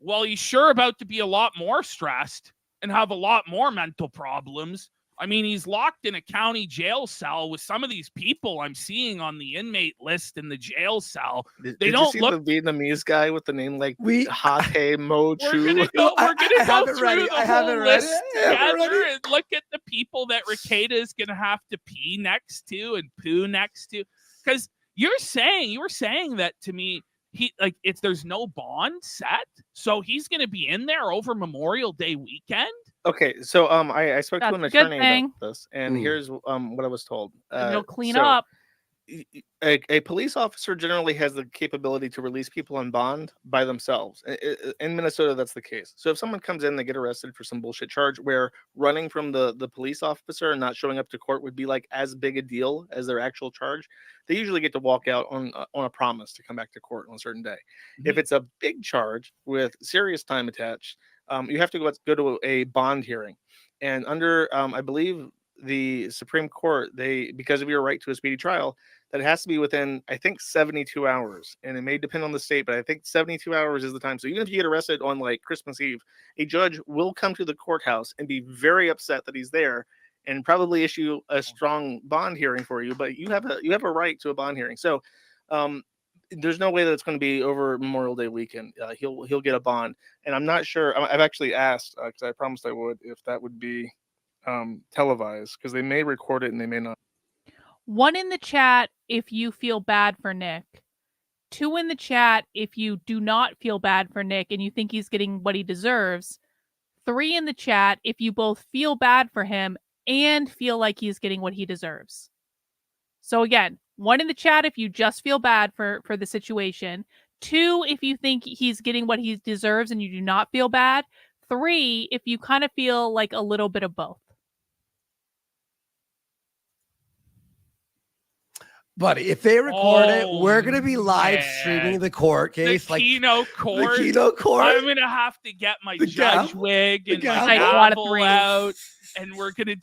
Speaker 11: Well, he's sure about to be a lot more stressed and have a lot more mental problems. I mean, he's locked in a county jail cell with some of these people I'm seeing on the inmate list in the jail cell.
Speaker 14: Did
Speaker 11: don't
Speaker 14: you see
Speaker 11: look.
Speaker 14: the Vietnamese guy with the name like Hate Mo Chu?
Speaker 11: We're gonna go through the
Speaker 13: I have
Speaker 11: whole
Speaker 13: it ready.
Speaker 11: list
Speaker 13: I have it
Speaker 11: together
Speaker 13: ready.
Speaker 11: and look at the people that Rekieta is gonna have to pee next to and poo next to. Because you were saying that to me. There's no bond set, so he's gonna be in there over Memorial Day weekend.
Speaker 14: Okay, so I spoke to
Speaker 2: That's
Speaker 14: an
Speaker 2: a good
Speaker 14: attorney
Speaker 2: thing.
Speaker 14: about this, and here's what I was told.
Speaker 2: He'll clean
Speaker 14: so
Speaker 2: up.
Speaker 14: A police officer generally has the capability to release people on bond by themselves. In Minnesota, that's the case. So if someone comes in, they get arrested for some bullshit charge where running from the police officer and not showing up to court would be like as big a deal as their actual charge. They usually get to walk out on a promise to come back to court on a certain day. If it's a big charge with serious time attached, you have to go to a bond hearing. And under, I believe, the Supreme Court, because of your right to a speedy trial, that it has to be within, I think, 72 hours. And it may depend on the state, but I think 72 hours is the time. So even if you get arrested on like Christmas Eve, a judge will come to the courthouse and be very upset that he's there and probably issue a strong bond hearing for you. But you have a right to a bond hearing. So there's no way that it's going to be over Memorial Day weekend. He'll get a bond. And I'm not sure. I've actually asked, because I promised I would, if that would be televised, because they may record it and they may not.
Speaker 2: 1 in the chat if you feel bad for Nick. 2 in the chat if you do not feel bad for Nick and you think he's getting what he deserves. 3 in the chat if you both feel bad for him and feel like he's getting what he deserves. So again, 1 in the chat if you just feel bad for the situation. 2 if you think he's getting what he deserves and you do not feel bad. 3 if you kind of feel like a little bit of both.
Speaker 13: Buddy, if they record it,
Speaker 11: Oh,
Speaker 13: we're gonna be live
Speaker 11: man.
Speaker 13: streaming the court case.
Speaker 11: The Keno court.
Speaker 13: The Keno court.
Speaker 11: I'm gonna have to get my
Speaker 13: The
Speaker 11: judge
Speaker 13: gavel.
Speaker 11: wig
Speaker 13: The
Speaker 11: and my
Speaker 13: gavel.
Speaker 2: Like, 1 of
Speaker 11: gavel
Speaker 2: 3.
Speaker 11: out, and we're gonna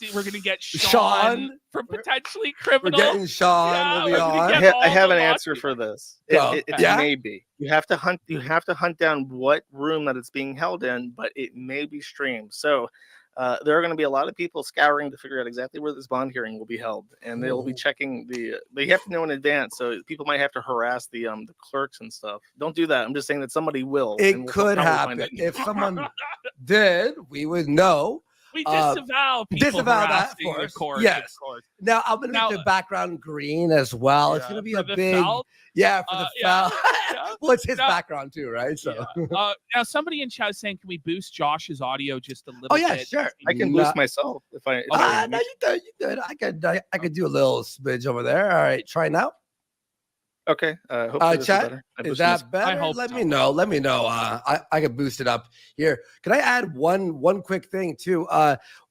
Speaker 11: get
Speaker 13: Sean.
Speaker 11: from potentially
Speaker 13: We're
Speaker 11: criminal.
Speaker 13: getting Sean.
Speaker 11: Yeah,
Speaker 13: will be
Speaker 11: we're gonna
Speaker 13: on.
Speaker 11: get
Speaker 14: I have
Speaker 11: all
Speaker 14: an
Speaker 11: the
Speaker 14: answer
Speaker 11: lucky-
Speaker 14: for this.
Speaker 13: Go.
Speaker 14: It
Speaker 13: Yeah?
Speaker 14: may be. You have to hunt. You have to hunt down what room that it's being held in, but it may be streamed. So there are going to be a lot of people scouring to figure out exactly where this bond hearing will be held, and they'll be checking the. They have to know in advance, so people might have to harass the clerks and stuff. Don't do that. I'm just saying that somebody will. and
Speaker 13: It
Speaker 14: we'll
Speaker 13: could
Speaker 14: probably find
Speaker 13: happen.
Speaker 14: out.
Speaker 13: If someone did, we would know.
Speaker 11: We disavow people
Speaker 13: disavow that,
Speaker 11: harassing
Speaker 13: of
Speaker 11: the
Speaker 13: course.
Speaker 11: court.
Speaker 13: Yes.
Speaker 11: Of course.
Speaker 13: Now I'm gonna
Speaker 11: Now-
Speaker 13: make the background green as well. It's
Speaker 11: Yeah,
Speaker 13: gonna be
Speaker 11: for
Speaker 13: a
Speaker 11: the
Speaker 13: big
Speaker 11: felt?
Speaker 13: for the
Speaker 11: yeah,
Speaker 13: foul.
Speaker 11: yeah.
Speaker 13: Well, it's his
Speaker 11: Now-
Speaker 13: background too, right? So
Speaker 11: Now somebody in chat is saying, can we boost Josh's audio just a little
Speaker 13: oh yeah,
Speaker 11: bit?
Speaker 13: sure.
Speaker 14: I can boost myself if I.
Speaker 13: No, you did. You did. I could do a little smidge over there. All right, try now.
Speaker 14: Okay. Hopefully this
Speaker 13: chat,
Speaker 14: is better. I
Speaker 13: is
Speaker 14: boosted
Speaker 13: that
Speaker 14: myself.
Speaker 13: better?
Speaker 11: hope
Speaker 13: Let
Speaker 11: so.
Speaker 13: me know. Let me know. I could boost it up here. Can I add one quick thing too?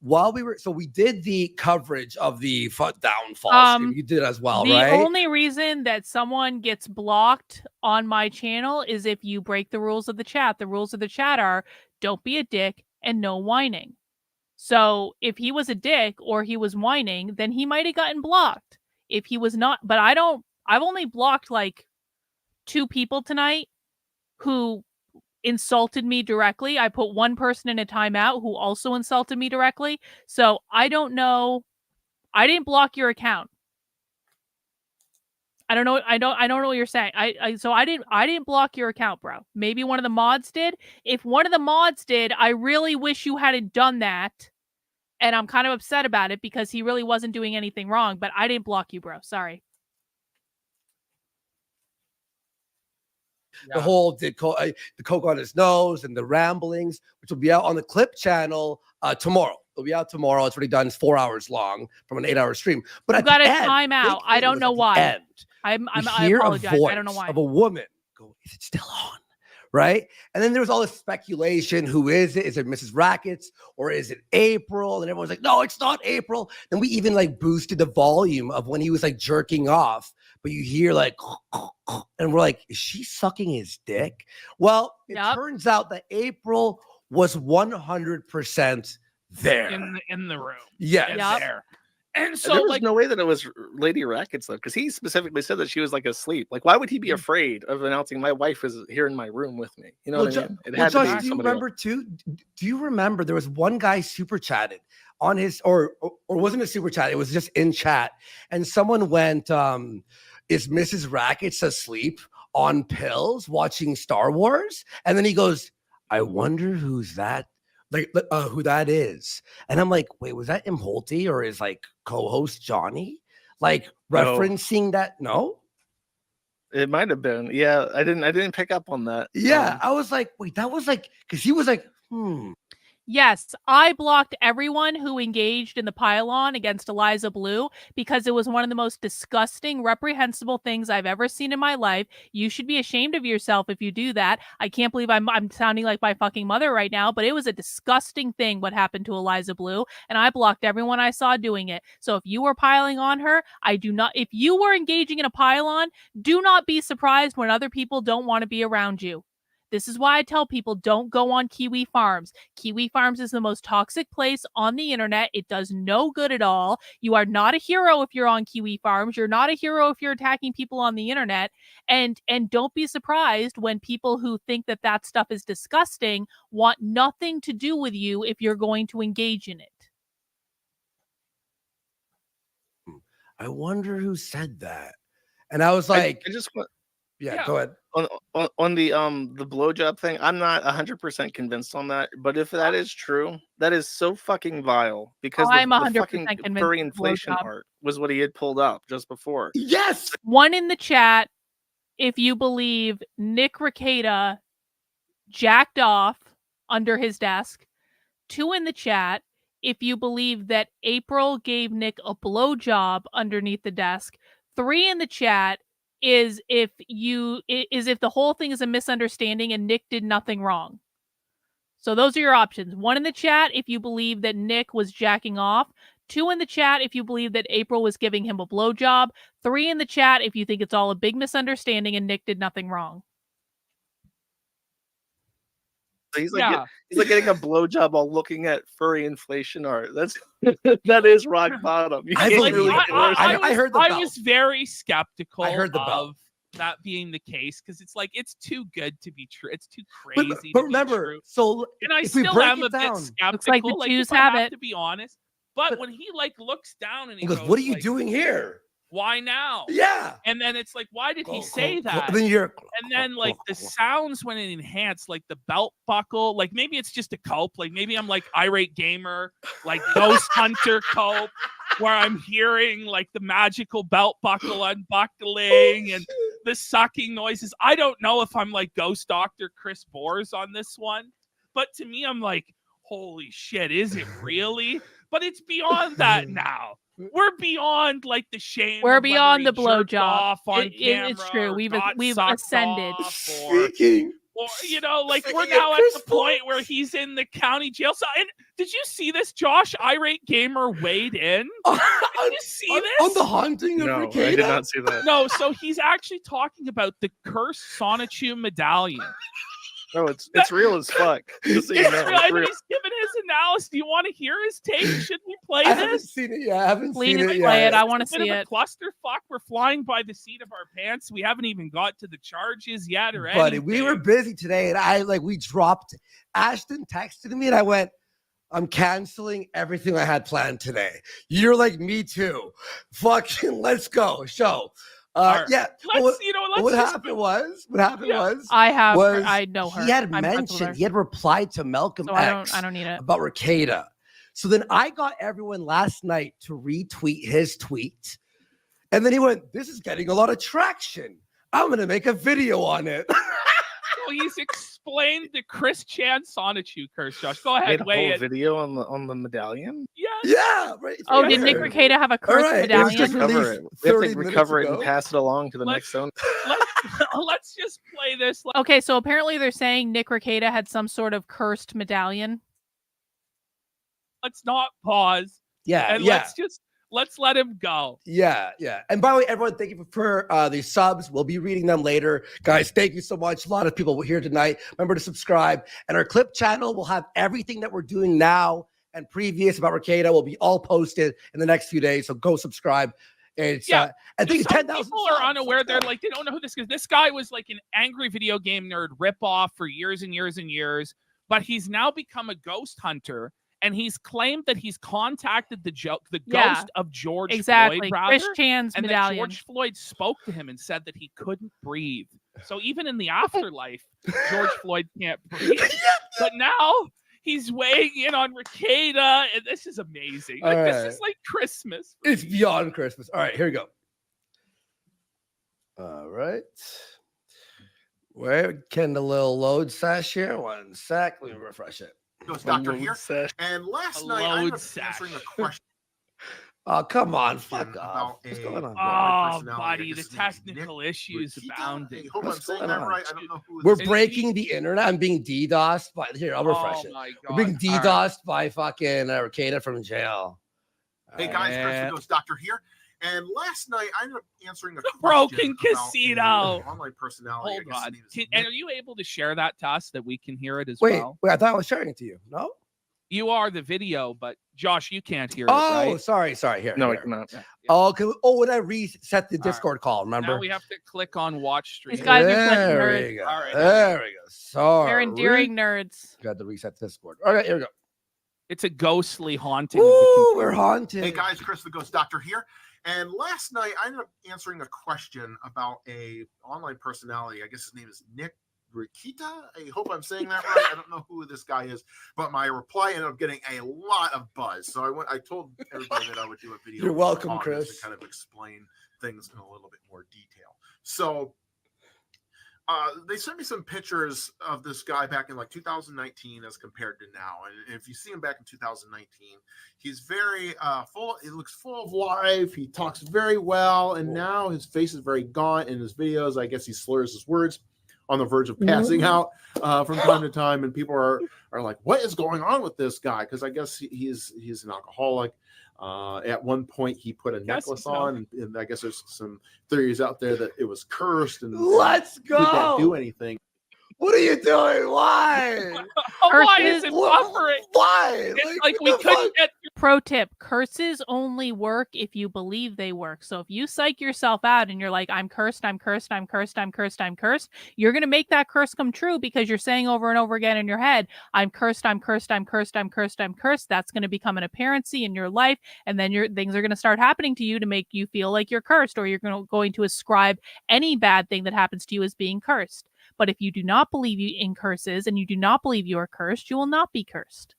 Speaker 13: While we did the coverage of the downfall stream. You did as well,
Speaker 2: the
Speaker 13: right?
Speaker 2: only reason that someone gets blocked on my channel is if you break the rules of the chat. The rules of the chat are don't be a dick and no whining. So if he was a dick or he was whining, then he might have gotten blocked. If he was not, but I've only blocked like 2 people tonight who insulted me directly. I put 1 person in a timeout who also insulted me directly. So I don't know. I didn't block your account. I don't know. I don't know what you're saying. So I didn't block your account, bro. Maybe one of the mods did. If one of the mods did, I really wish you hadn't done that. And I'm kind of upset about it because he really wasn't doing anything wrong, but I didn't block you, bro. Sorry.
Speaker 13: The whole the coke on his nose and the ramblings, which will be out on the clip channel tomorrow. It'll be out tomorrow. It's already done. It's 4 hours long from an 8-hour stream. But
Speaker 2: You
Speaker 13: at
Speaker 2: got
Speaker 13: the
Speaker 2: a
Speaker 13: end,
Speaker 2: timeout. I
Speaker 13: big
Speaker 2: don't
Speaker 13: thing
Speaker 2: know
Speaker 13: was
Speaker 2: why.
Speaker 13: at the end,
Speaker 2: I
Speaker 13: you hear
Speaker 2: apologize.
Speaker 13: a voice
Speaker 2: I don't know why.
Speaker 13: of a woman go, is it still on? Right? And then there was all this speculation. Who is it? Is it Mrs. Rackets or is it April? And everyone's like, no, it's not April. And we even like boosted the volume of when he was like jerking off. But you hear like, and we're like, is she sucking his dick? Well, it turns out that April was 100% there.
Speaker 11: in the room.
Speaker 13: Yes.
Speaker 11: There. And so
Speaker 14: there was
Speaker 11: like
Speaker 14: no way that it was Lady Rackets though, because he specifically said that she was like asleep. Like, why would he be afraid of announcing my wife is here in my room with me? You know what I mean? It had to be
Speaker 13: Josh, do you
Speaker 14: somebody else.
Speaker 13: remember too? Do you remember there was one guy super chatted on his or wasn't a super chat? It was just in chat, and someone went, "Is Mrs. Rackets asleep on pills watching Star Wars?" And then he goes, "I wonder who's that." Like who that is. And I'm like, wait, was that Imholte or his like co-host Johnny? Like referencing that? No?
Speaker 14: It might have been. Yeah, I didn't pick up on that.
Speaker 13: Yeah, I was like, wait, that was like, because he was like,
Speaker 2: Yes, I blocked everyone who engaged in the pylon against Eliza Blue because it was one of the most disgusting, reprehensible things I've ever seen in my life. You should be ashamed of yourself if you do that. I can't believe I'm sounding like my fucking mother right now, but it was a disgusting thing what happened to Eliza Blue, and I blocked everyone I saw doing it. So if you were piling on her, if you were engaging in a pylon, do not be surprised when other people don't want to be around you. This is why I tell people don't go on Kiwi Farms. Kiwi Farms is the most toxic place on the internet. It does no good at all. You are not a hero if you're on Kiwi Farms. You're not a hero if you're attacking people on the internet. And don't be surprised when people who think that stuff is disgusting want nothing to do with you if you're going to engage in it.
Speaker 13: I wonder who said that. And I was like,
Speaker 14: I just want.
Speaker 13: Yeah, go ahead.
Speaker 14: On the blowjob thing, I'm not 100% convinced on that. But if that is true, that is so fucking vile because
Speaker 2: I'm
Speaker 14: the
Speaker 2: 100%
Speaker 14: fucking
Speaker 2: convinced
Speaker 14: furry
Speaker 2: it's
Speaker 14: inflation
Speaker 2: blowjob.
Speaker 14: art was what he had pulled up just before.
Speaker 13: Yes.
Speaker 2: One in the chat, if you believe Nick Rekieta jacked off under his desk. 2 in the chat if you believe that April gave Nick a blowjob underneath the desk. 3 in the chat is if the whole thing is a misunderstanding and Nick did nothing wrong. So those are your options. 1 in the chat if you believe that Nick was jacking off. 2 in the chat if you believe that April was giving him a blowjob. 3 in the chat if you think it's all a big misunderstanding and Nick did nothing wrong.
Speaker 14: So he's like getting a blowjob while looking at furry inflation art. That is rock bottom. You can't
Speaker 11: Like,
Speaker 14: really get worse.
Speaker 11: I
Speaker 13: heard the
Speaker 11: I
Speaker 13: bell.
Speaker 11: was very skeptical
Speaker 13: I heard the bell.
Speaker 11: of that being the case because it's like it's too good to be true. It's too
Speaker 13: But,
Speaker 11: crazy.
Speaker 13: but
Speaker 11: to
Speaker 13: remember,
Speaker 11: be true.
Speaker 13: so
Speaker 11: And I
Speaker 13: if we
Speaker 11: still
Speaker 13: break
Speaker 11: am
Speaker 13: it
Speaker 11: a bit
Speaker 13: down,
Speaker 11: skeptical.
Speaker 2: Looks like the
Speaker 11: like,
Speaker 2: Jews
Speaker 11: if
Speaker 2: have
Speaker 11: I have
Speaker 2: it.
Speaker 11: to be honest. But when he like looks down and he
Speaker 13: he goes,
Speaker 11: goes,
Speaker 13: "What are you
Speaker 11: like,
Speaker 13: doing here?"
Speaker 11: Why now?
Speaker 13: Yeah.
Speaker 11: And then it's like, why did he say that?
Speaker 13: And then you're,
Speaker 11: And then like the sounds when it enhanced, like the belt buckle, like maybe it's just a cope. Like maybe I'm like irate gamer, like Ghost Hunter cope, where I'm hearing like the magical belt buckle unbuckling and the sucking noises. I don't know if I'm like Ghost Doctor Chris Bores on this one, but to me, I'm like, holy shit, is it really? But it's beyond that now. We're beyond like the shame.
Speaker 2: We're
Speaker 11: of whether
Speaker 2: beyond
Speaker 11: he
Speaker 2: the
Speaker 11: jerked
Speaker 2: blowjob.
Speaker 11: off on camera.
Speaker 2: It's true.
Speaker 11: or
Speaker 2: We've
Speaker 11: got
Speaker 2: we've
Speaker 11: sucked
Speaker 2: ascended.
Speaker 11: off
Speaker 13: speaking.
Speaker 11: or you know, like we're
Speaker 13: Speaking of
Speaker 11: now at
Speaker 13: Chris
Speaker 11: the point where he's in the county jail. So, and did you see this? Josh, irate gamer, weighed in. Did you see this
Speaker 13: on the haunting of
Speaker 14: No,
Speaker 13: Rekieta?
Speaker 14: I did not see that.
Speaker 11: No, so he's actually talking about the cursed Sonichu medallion.
Speaker 14: No, it's real as fuck. Just so you know, it's
Speaker 11: And
Speaker 14: real.
Speaker 11: he's giving his analysis. Do you want to hear his take? Should we play
Speaker 13: I haven't
Speaker 11: this?
Speaker 13: seen it yet. I haven't
Speaker 2: Please
Speaker 13: seen it
Speaker 2: play
Speaker 13: yet.
Speaker 2: it. I want to
Speaker 11: It's a bit
Speaker 2: see
Speaker 11: of a
Speaker 2: it.
Speaker 11: clusterfuck. We're flying by the seat of our pants. We haven't even got to the charges yet or
Speaker 13: Buddy,
Speaker 11: anything.
Speaker 13: we were busy today, and we dropped. Ashton texted me, and I went, "I'm canceling everything I had planned today." You're like, "Me too." Fucking, let's go. Show.
Speaker 11: right.
Speaker 13: Yeah.
Speaker 11: Let's
Speaker 13: What
Speaker 11: just-
Speaker 13: happened was
Speaker 2: I know her.
Speaker 13: he had
Speaker 2: I'm friends with her.
Speaker 13: mentioned, he had replied to Malcolm
Speaker 2: So
Speaker 13: X
Speaker 2: I don't need it.
Speaker 13: about Rekieta. So then I got everyone last night to retweet his tweet. And then he went, "This is getting a lot of traction. I'm going to make a video on it."
Speaker 11: So he's explained the Chris Chan Sonichu curse, Josh. Go ahead,
Speaker 14: Made a
Speaker 11: weigh
Speaker 14: whole
Speaker 11: it.
Speaker 14: video on the medallion.
Speaker 11: Yes.
Speaker 13: Yeah. Right, it's
Speaker 2: Oh,
Speaker 13: right
Speaker 2: did Nick
Speaker 13: here.
Speaker 2: Rekieta have a cursed
Speaker 13: right, it was
Speaker 2: medallion?
Speaker 13: just
Speaker 14: Recover
Speaker 13: released
Speaker 14: it. We have
Speaker 13: 30
Speaker 14: to
Speaker 13: minutes
Speaker 14: recover it and
Speaker 13: ago.
Speaker 14: pass it along to the next owner.
Speaker 11: Let's just play this.
Speaker 2: Okay, so apparently they're saying Nick Rekieta had some sort of cursed medallion.
Speaker 11: Let's not pause.
Speaker 13: Yeah.
Speaker 11: And
Speaker 13: yeah.
Speaker 11: let's let him go.
Speaker 13: Yeah, yeah. And by the way, everyone, thank you for the subs. We'll be reading them later. Guys, thank you so much. A lot of people here tonight. Remember to subscribe. And our clip channel will have everything that we're doing now and previous about Rekieta will be all posted in the next few days. So go subscribe. It's I think
Speaker 11: Some
Speaker 13: 10,000
Speaker 11: people are unaware. They're like, they don't know who this is. This guy was like an angry video game nerd ripoff for years and years and years, but he's now become a ghost hunter. And he's claimed that he's contacted the ghost of George Floyd, rather,
Speaker 2: Chris Chan's
Speaker 11: and
Speaker 2: medallion.
Speaker 11: that George Floyd spoke to him and said that he couldn't breathe. So even in the afterlife, George Floyd can't breathe. But now he's weighing in on Rekieta, and this is amazing. Like, this is like Christmas.
Speaker 13: It's beyond Christmas. All right, here we go. All right. Where can the little load sash here? 1 sec. Let me refresh it.
Speaker 15: Goes Doctor here. And last night I ended up answering a question.
Speaker 13: Oh, come on. Fuck off. What's going on?
Speaker 11: Oh, buddy, the technical issues abounding.
Speaker 15: I hope I'm saying that right. I don't know who
Speaker 13: We're
Speaker 15: this is.
Speaker 13: breaking the internet. I'm being DDoSed by here. I'll refresh it.
Speaker 11: My
Speaker 13: We're being
Speaker 15: God.
Speaker 13: DDoSed by fucking Rekieta from jail.
Speaker 15: Hey guys, Chris Goes Doctor here. And last night I ended up answering a
Speaker 11: Broken
Speaker 15: question about
Speaker 11: casino.
Speaker 15: a online personality.
Speaker 11: Hold
Speaker 15: I guess
Speaker 11: on.
Speaker 15: his name is
Speaker 11: And are you able to share that to us that we can hear it as
Speaker 13: Wait,
Speaker 11: well?
Speaker 13: I thought I was sharing it to you. No?
Speaker 11: You are the video, but Josh, you can't hear it,
Speaker 13: Oh,
Speaker 11: right?
Speaker 13: sorry. Here.
Speaker 14: No, I
Speaker 13: here.
Speaker 14: cannot.
Speaker 13: Oh, okay. Oh, when I reset the Discord call, remember?
Speaker 11: Now we have to click on watch stream.
Speaker 2: These guys are such
Speaker 13: There
Speaker 2: nerds.
Speaker 13: we go.
Speaker 11: All right.
Speaker 13: There we go. Sorry.
Speaker 2: They're endearing nerds.
Speaker 13: Got to reset Discord. All right, here we go.
Speaker 11: It's a ghostly haunting. of the
Speaker 13: Ooh,
Speaker 11: computer.
Speaker 13: we're haunted.
Speaker 15: Hey guys, Chris the Ghost Doctor here. And last night I ended up answering a question about a online personality. I guess his name is Nick Rekieta. I hope I'm saying that right. I don't know who this guy is, but my reply ended up getting a lot of buzz. So I told everybody that I would do a video.
Speaker 13: You're welcome,
Speaker 15: on this
Speaker 13: Chris.
Speaker 15: to kind of explain things in a little bit more detail. So They sent me some pictures of this guy back in like 2019 as compared to now. And if you see him back in 2019, he's very full. He looks full of life. He talks very well. And now his face is very gaunt. In his videos, I guess he slurs his words, on the verge of passing out from time to time. And people are like, what is going on with this guy? Because I guess he's an alcoholic. At one point, he put a necklace on, and I guess there's some theories out there that it was cursed and
Speaker 13: Let's
Speaker 15: he can't
Speaker 13: go.
Speaker 15: do anything.
Speaker 13: What are you doing? Why?
Speaker 11: Why is it buffering?
Speaker 13: Why?
Speaker 11: It's like we couldn't get.
Speaker 2: Pro tip, curses only work if you believe they work. So if you psych yourself out and you're like, I'm cursed, I'm cursed, I'm cursed, I'm cursed, I'm cursed, you're going to make that curse come true because you're saying over and over again in your head, I'm cursed, I'm cursed, I'm cursed, I'm cursed, I'm cursed. That's going to become an apparency in your life. And then things are going to start happening to you to make you feel like you're cursed, or you're going to ascribe any bad thing that happens to you as being cursed. But if you do not believe in curses and you do not believe you are cursed, you will not be cursed.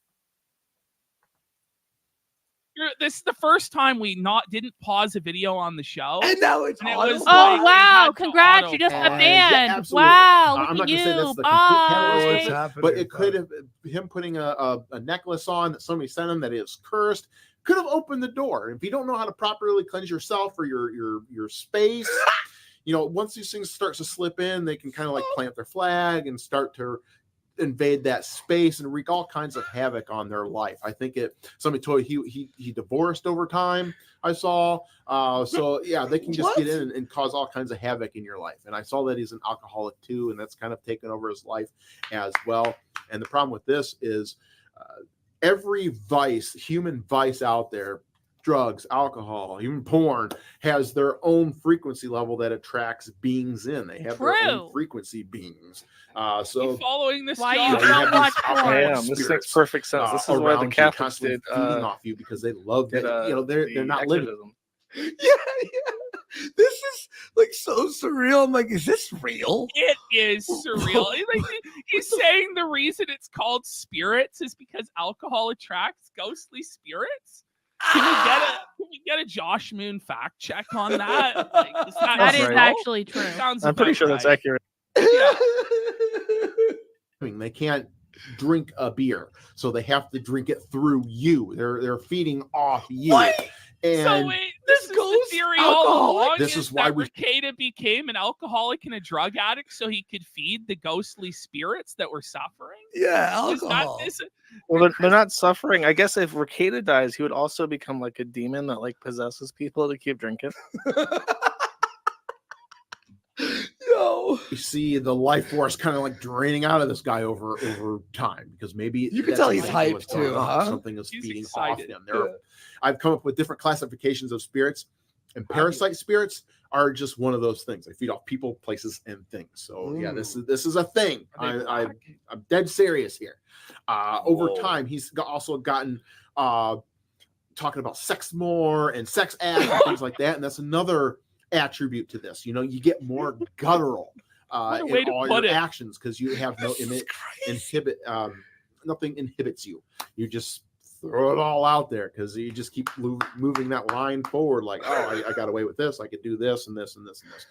Speaker 11: This is the first time we didn't pause a video on the show,
Speaker 13: and now it's
Speaker 11: was
Speaker 2: oh wow! Congrats, you just got banned. Wow, look
Speaker 15: I'm not
Speaker 2: at
Speaker 15: going to say that's
Speaker 2: you.
Speaker 15: the
Speaker 2: Bye.
Speaker 15: complete catalyst, but it could have him putting a necklace on that somebody sent him that is cursed. Could have opened the door. If you don't know how to properly cleanse yourself or your space, once these things start to slip in, they can kind of like plant their flag and start to invade that space and wreak all kinds of havoc on their life. I think somebody told you he divorced over time. I saw. So yeah, they can just get in and cause all kinds of havoc in your life. And I saw that he's an alcoholic too, and that's kind of taken over his life as well. And the problem with this is every vice, human vice out there, drugs, alcohol, even porn, has their own frequency level that attracts beings in. They have their own frequency beings. So
Speaker 11: following this,
Speaker 2: why
Speaker 11: job?
Speaker 2: you don't watch porn?
Speaker 14: This makes perfect sense. This is why the Catholics did
Speaker 15: feeding off you because they love it. They're not living.
Speaker 13: Yeah. This is like so surreal. I'm like, is this real?
Speaker 11: It is surreal. He's saying the reason it's called spirits is because alcohol attracts ghostly spirits. Can we get a Josh Moon fact check on that? Like,
Speaker 2: that is actually true.
Speaker 14: I'm pretty sure that's accurate.
Speaker 11: Yeah.
Speaker 15: They can't drink a beer, so they have to drink it through you. They're feeding off you.
Speaker 13: What?
Speaker 15: And
Speaker 11: so wait, this is the theory all along.
Speaker 15: This is why
Speaker 11: Rekieta became an alcoholic and a drug addict so he could feed the ghostly spirits that were suffering.
Speaker 13: Yeah, alcohol.
Speaker 14: Well, they're not suffering. I guess if Rekieta dies, he would also become like a demon that like possesses people to keep drinking.
Speaker 13: Yo,
Speaker 15: you see the life force kind of like draining out of this guy over time because maybe
Speaker 13: you can tell he's hyped too. Huh?
Speaker 15: Something is feeding off him. I've come up with different classifications of spirits, and parasite spirits are just one of those things. They feed off people, places, and things. So yeah, this is a thing. I'm dead serious here. Over time, he's also gotten talking about sex more and sex acts and things like that, and that's another attribute to this. You get more guttural in all your actions because you have no nothing inhibits you. You just throw it all out there because you just keep moving that line forward like, oh, I got away with this. I could do this and this and this and this.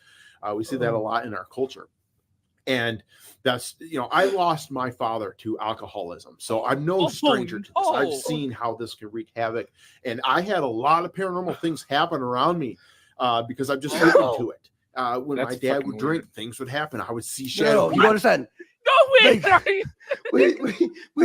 Speaker 15: We see that a lot in our culture. And that's, I lost my father to alcoholism. So I'm no stranger to this. I've seen how this can wreak havoc. And I had a lot of paranormal things happen around me because I'm just open to it. When my dad would drink, things would happen. I would see shadows.
Speaker 13: You understand?
Speaker 11: No,
Speaker 13: wait,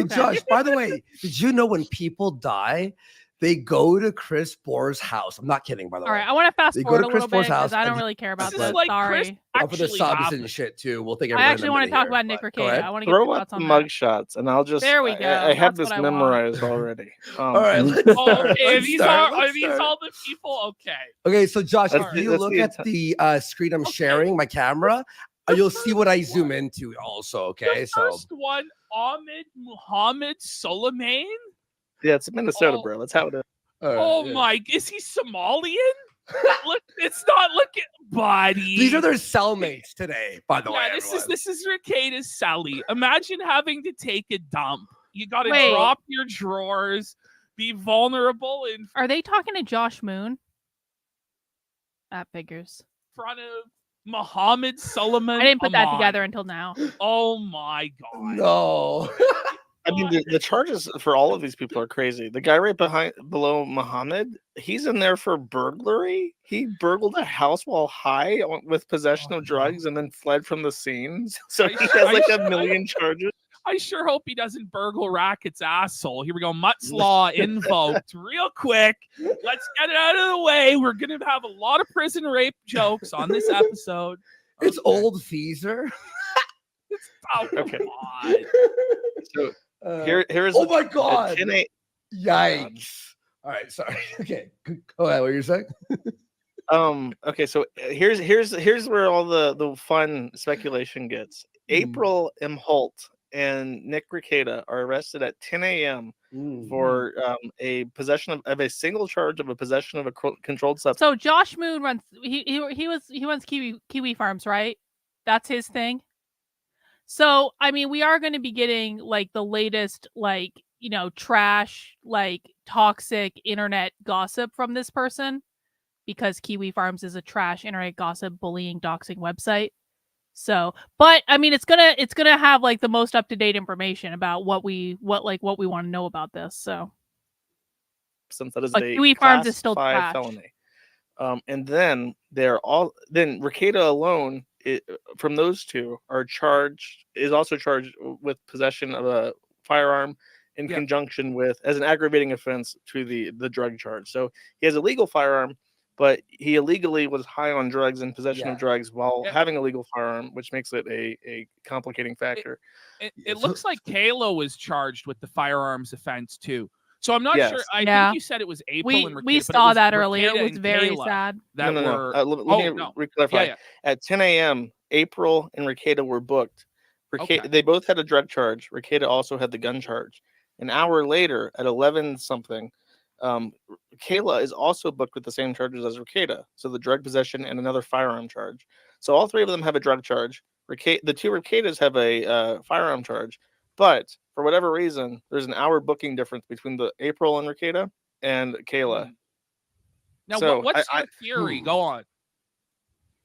Speaker 13: Josh, by the way, did you know when people die, they go to Chris Bohr's house? I'm not kidding, by the way.
Speaker 2: All right, I want to fast forward a little bit
Speaker 13: Bohr's
Speaker 2: because I don't really care about this.
Speaker 11: Like
Speaker 2: Sorry.
Speaker 13: For the subs and shit too. We'll think.
Speaker 2: I actually want to talk about Nick Rekieta. I want to get
Speaker 14: throw
Speaker 2: your
Speaker 14: up
Speaker 2: thoughts
Speaker 14: the
Speaker 2: on
Speaker 14: mug shots, and I'll just.
Speaker 2: There we go.
Speaker 14: I have
Speaker 2: That's
Speaker 14: this
Speaker 2: what I
Speaker 14: memorized already.
Speaker 13: All right.
Speaker 11: Are these all the people? Okay.
Speaker 13: Okay, so Josh, if you look at the screen I'm sharing, my camera, you'll see what I zoom into also. Okay,
Speaker 11: the first one, Ahmed Muhammad Soleiman.
Speaker 14: Yeah, it's Minnesota, bro. That's how it is.
Speaker 11: My, is he Somalian? Look, it's not looking, buddy.
Speaker 13: These are their cellmates today, by the way.
Speaker 11: This is Rekieta's Sally. Imagine having to take a dump. You got to drop your drawers, be vulnerable in.
Speaker 2: Are they talking to Josh Moon? That figures.
Speaker 11: Front of Muhammad Suleiman.
Speaker 2: I didn't put that
Speaker 11: Ahmad.
Speaker 2: together until now.
Speaker 11: Oh my god.
Speaker 13: No.
Speaker 14: I mean, the charges for all of these people are crazy. The guy right below Muhammad, he's in there for burglary. He burgled a house while high with possession of drugs and then fled from the scenes. So he has like a million charges.
Speaker 11: I sure hope he doesn't burgle Racket's asshole. Here we go. Mutt's Law invoked real quick. Let's get it out of the way. We're going to have a lot of prison rape jokes on this episode.
Speaker 13: It's old Feezer.
Speaker 11: Oh,
Speaker 14: Okay.
Speaker 11: come on.
Speaker 14: So here's
Speaker 13: oh my god!
Speaker 14: 10 a-
Speaker 13: Yikes! All right, sorry. Okay, go ahead. What you're saying?
Speaker 14: Okay, so here's where all the fun speculation gets. April Imholte and Nick Rekieta are arrested at 10 a.m. for a possession of a single charge of a possession of a controlled substance.
Speaker 2: So Josh Moon runs. He runs Kiwi Farms, right? That's his thing. So I mean, we are going to be getting like the latest, like, you know, trash, like toxic internet gossip from this person, because Kiwi Farms is a trash internet gossip, bullying, doxing website. So, but I mean, it's gonna have like the most up to date information about what we want to know about this. So,
Speaker 14: Since that is
Speaker 2: but
Speaker 14: a
Speaker 2: Kiwi Farms
Speaker 14: class
Speaker 2: is still
Speaker 14: 5
Speaker 2: trash.
Speaker 14: felony. And then Rekieta alone, from those two, is also charged with possession of a firearm in conjunction with, as an aggravating offense to the drug charge. So he has a legal firearm, but he illegally was high on drugs and possession of drugs while having a legal firearm, which makes it a complicating factor.
Speaker 11: It looks like Kayla was charged with the firearms offense too. So I'm not sure. I think you said it was April and Rekieta.
Speaker 2: We saw that earlier. It was very sad.
Speaker 14: No. Let me re-clarify.
Speaker 11: Yeah.
Speaker 14: At 10 a.m., April and Rekieta were booked. They both had a drug charge. Rekieta also had the gun charge. An hour later, at 11 something, Kayla is also booked with the same charges as Rekieta. So the drug possession and another firearm charge. So all three of them have a drug charge. The two Rekietas have a firearm charge. But for whatever reason, there's an hour booking difference between the April and Rekieta and Kayla.
Speaker 11: Now,
Speaker 14: So
Speaker 11: what's your theory? Go on.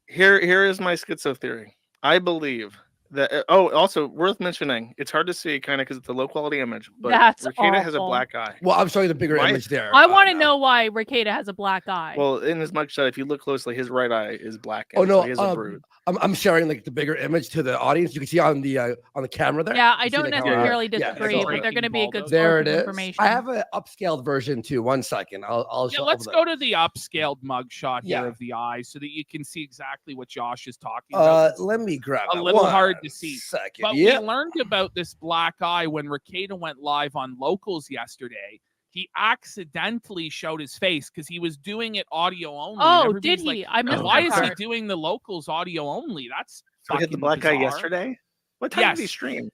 Speaker 14: Here is my schizo theory. I believe that. Also worth mentioning. It's hard to see, kind of, because it's a low quality image. But
Speaker 2: That's
Speaker 14: Rekieta has a
Speaker 2: awful.
Speaker 14: black eye.
Speaker 13: Well, I'm showing the bigger image there.
Speaker 2: I want to know why Rekieta has a black eye.
Speaker 14: Well, in his mugshot, if you look closely, his right eye is black.
Speaker 13: Oh no,
Speaker 14: so he has a brood.
Speaker 13: I'm sharing like the bigger image to the audience. You can see on the camera there.
Speaker 2: Yeah, I
Speaker 13: You see
Speaker 2: don't
Speaker 13: the camera?
Speaker 2: necessarily disagree, but they're going to be a good source
Speaker 13: There
Speaker 2: of
Speaker 13: it is.
Speaker 2: information.
Speaker 13: I have an upscaled version too. 1 second. I'll show.
Speaker 11: Let's go to the upscaled mugshot here
Speaker 13: Yeah.
Speaker 11: of the eye so that you can see exactly what Josh is talking about.
Speaker 13: Let me grab
Speaker 11: a
Speaker 13: that.
Speaker 11: little
Speaker 13: 1
Speaker 11: hard to see.
Speaker 13: second.
Speaker 11: But
Speaker 13: Yeah.
Speaker 11: we learned about this black eye when Rekieta went live on Locals yesterday. He accidentally showed his face because he was doing it audio only.
Speaker 2: Oh, did he? I missed
Speaker 11: why
Speaker 2: that
Speaker 11: is he
Speaker 2: part.
Speaker 11: doing the Locals audio only? That's
Speaker 14: So he had the
Speaker 11: fucking
Speaker 14: black eye
Speaker 11: bizarre.
Speaker 14: yesterday. What time did he stream?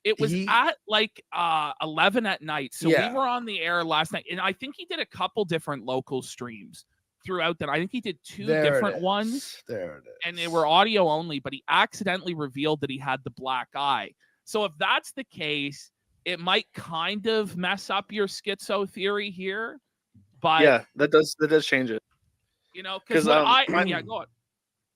Speaker 11: It was at like 11 at night. So
Speaker 14: Yeah.
Speaker 11: we were on the air last night, and I think he did a couple different local streams throughout that. I think he did 2
Speaker 13: There it
Speaker 11: different
Speaker 13: is.
Speaker 11: ones.
Speaker 13: There it is.
Speaker 11: And they were audio only, but he accidentally revealed that he had the black eye. So if that's the case, it might kind of mess up your schizo theory here. But
Speaker 14: Yeah, that does change it.
Speaker 11: you know, because
Speaker 14: go on.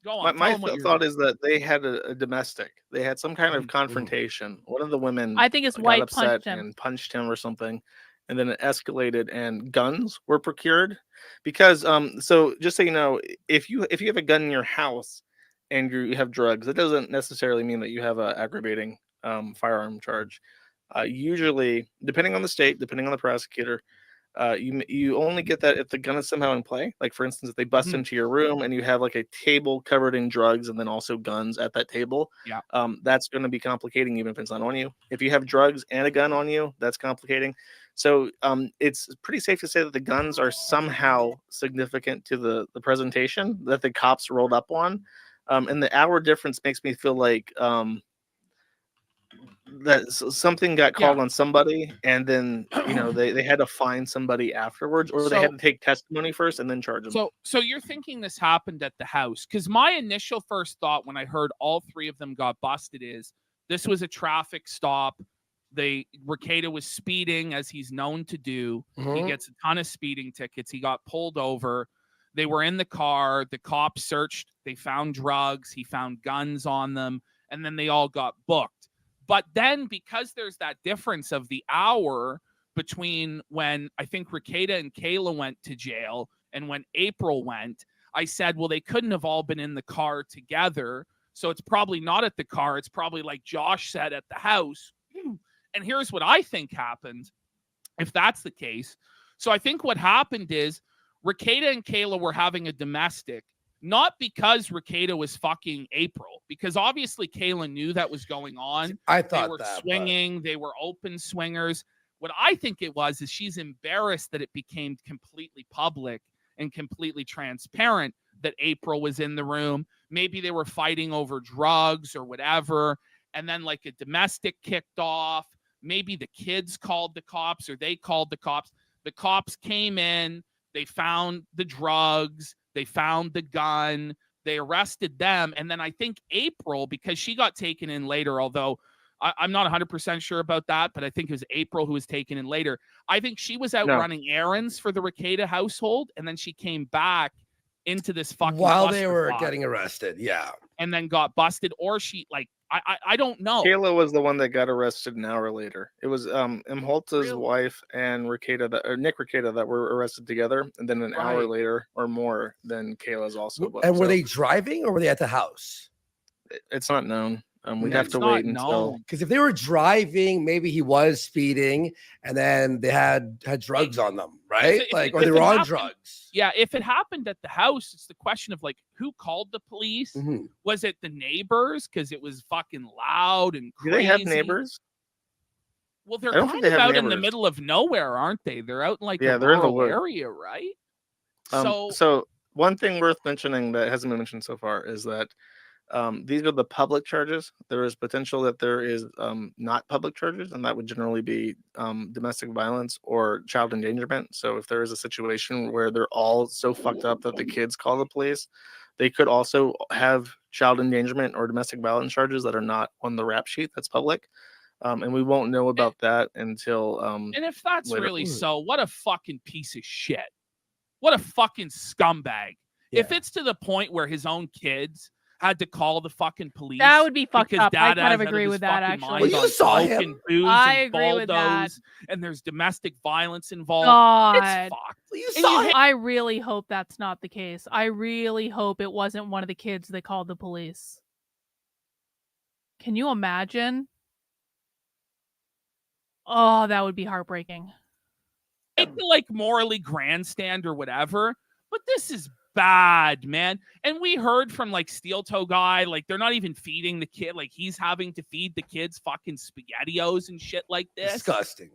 Speaker 11: Go on.
Speaker 14: My
Speaker 11: Tell 'em what you're
Speaker 14: thought
Speaker 11: doing.
Speaker 14: is that they had a domestic. They had some kind of confrontation. One of the women,
Speaker 2: I think his
Speaker 14: got
Speaker 2: wife
Speaker 14: upset
Speaker 2: punched him.
Speaker 14: and punched him or something, and then it escalated and guns were procured. Because so just so you know, if you have a gun in your house and you have drugs, it doesn't necessarily mean that you have a aggravating firearm charge. Usually, depending on the state, depending on the prosecutor, you only get that if the gun is somehow in play. Like, for instance, if they bust into your room and you have like a table covered in drugs and then also guns at that table,
Speaker 11: Yeah.
Speaker 14: That's going to be complicating even if it's not on you. If you have drugs and a gun on you, that's complicating. So it's pretty safe to say that the guns are somehow significant to the presentation that the cops rolled up on. And the hour difference makes me feel like that something got called on somebody, and then they had to find somebody afterwards, or they had to take testimony first and then charge them.
Speaker 11: So you're thinking this happened at the house? Because my initial first thought when I heard all 3 of them got busted is this was a traffic stop. Rekieta was speeding, as he's known to do. He
Speaker 13: Mhm.
Speaker 11: gets a ton of speeding tickets. He got pulled over. They were in the car. The cops searched They found drugs. He found guns on them. And then they all got booked. But then because there's that difference of the hour between when I think Rekieta and Kayla went to jail and when April went, I said, well, they couldn't have all been in the car together. So it's probably not at the car. It's probably like Josh said at the house. And here's what I think happened, if that's the case. So I think what happened is Rekieta and Kayla were having a domestic, not because Rekieta was fucking April, because obviously Kayla knew that was going on.
Speaker 13: I thought
Speaker 11: they were
Speaker 13: that,
Speaker 11: swinging, they were open swingers. What I think it was is she's embarrassed that it became completely public and completely transparent that April was in the room. Maybe they were fighting over drugs or whatever. And then like a domestic kicked off. Maybe the kids called the cops or they called the cops. The cops came in. They found the drugs. They found the gun. They arrested them. And then I think April, because she got taken in later, although I'm not 100% sure about that, but I think it was April who was taken in later. I think she was out running errands for the Rekieta household, and then she came back into this fucking
Speaker 13: while they were
Speaker 11: clusterfuck
Speaker 13: getting arrested. Yeah.
Speaker 11: and then got busted, or she like I don't know.
Speaker 14: Kayla was the one that got arrested an hour later. It was Imholte's wife and Rekieta Nick Rekieta that were arrested together, and then an hour later or more, then Kayla's also.
Speaker 13: And were they driving or were they at the house?
Speaker 14: It's not known. We'd have to wait until,
Speaker 13: because if they were driving, maybe he was speeding, and then they had drugs on them, right? Or they were on drugs.
Speaker 11: Yeah, if it happened at the house, it's the question of like who called the police.
Speaker 13: Mm-hmm.
Speaker 11: Was it the neighbors because it was fucking loud and crazy?
Speaker 14: Do they have neighbors?
Speaker 11: Well, they're
Speaker 14: I don't
Speaker 11: kind
Speaker 14: think
Speaker 11: of
Speaker 14: they have
Speaker 11: out in the
Speaker 14: neighbors.
Speaker 11: middle of nowhere, aren't they? They're out in like
Speaker 14: Yeah,
Speaker 11: a
Speaker 14: they're in the
Speaker 11: rural
Speaker 14: woods.
Speaker 11: area, right?
Speaker 14: So one thing worth mentioning that hasn't been mentioned so far is that these are the public charges. There is potential that there is not public charges, and that would generally be domestic violence or child endangerment. So if there is a situation where they're all so fucked up that the kids call the police, they could also have child endangerment or domestic violence charges that are not on the rap sheet that's public. And we won't know about that until
Speaker 11: And if that's
Speaker 14: later.
Speaker 11: really so, what a fucking piece of shit. What a fucking scumbag. If it's to the point where his own kids had to call the fucking police.
Speaker 2: That would be fucked
Speaker 11: because
Speaker 2: up. I
Speaker 11: dad
Speaker 2: kind of
Speaker 11: has out
Speaker 2: agree
Speaker 11: his
Speaker 2: with that,
Speaker 11: fucking
Speaker 2: actually.
Speaker 11: mind
Speaker 13: Well, you
Speaker 11: on
Speaker 13: saw
Speaker 11: coke
Speaker 13: him.
Speaker 11: and booze
Speaker 2: I
Speaker 11: and
Speaker 2: agree with that.
Speaker 11: Baldos, and there's domestic violence involved.
Speaker 2: God.
Speaker 11: It's fucked.
Speaker 13: You
Speaker 11: And
Speaker 13: saw
Speaker 11: you
Speaker 13: him.
Speaker 2: I really hope that's not the case. I really hope it wasn't one of the kids that called the police. Can you imagine? Oh, that would be heartbreaking.
Speaker 11: hate to like morally grandstand or whatever, but this is bad, man. And we heard from like Steel Toe Guy, like they're not even feeding the kid, like he's having to feed the kids fucking SpaghettiOs and shit like this.
Speaker 13: Disgusting.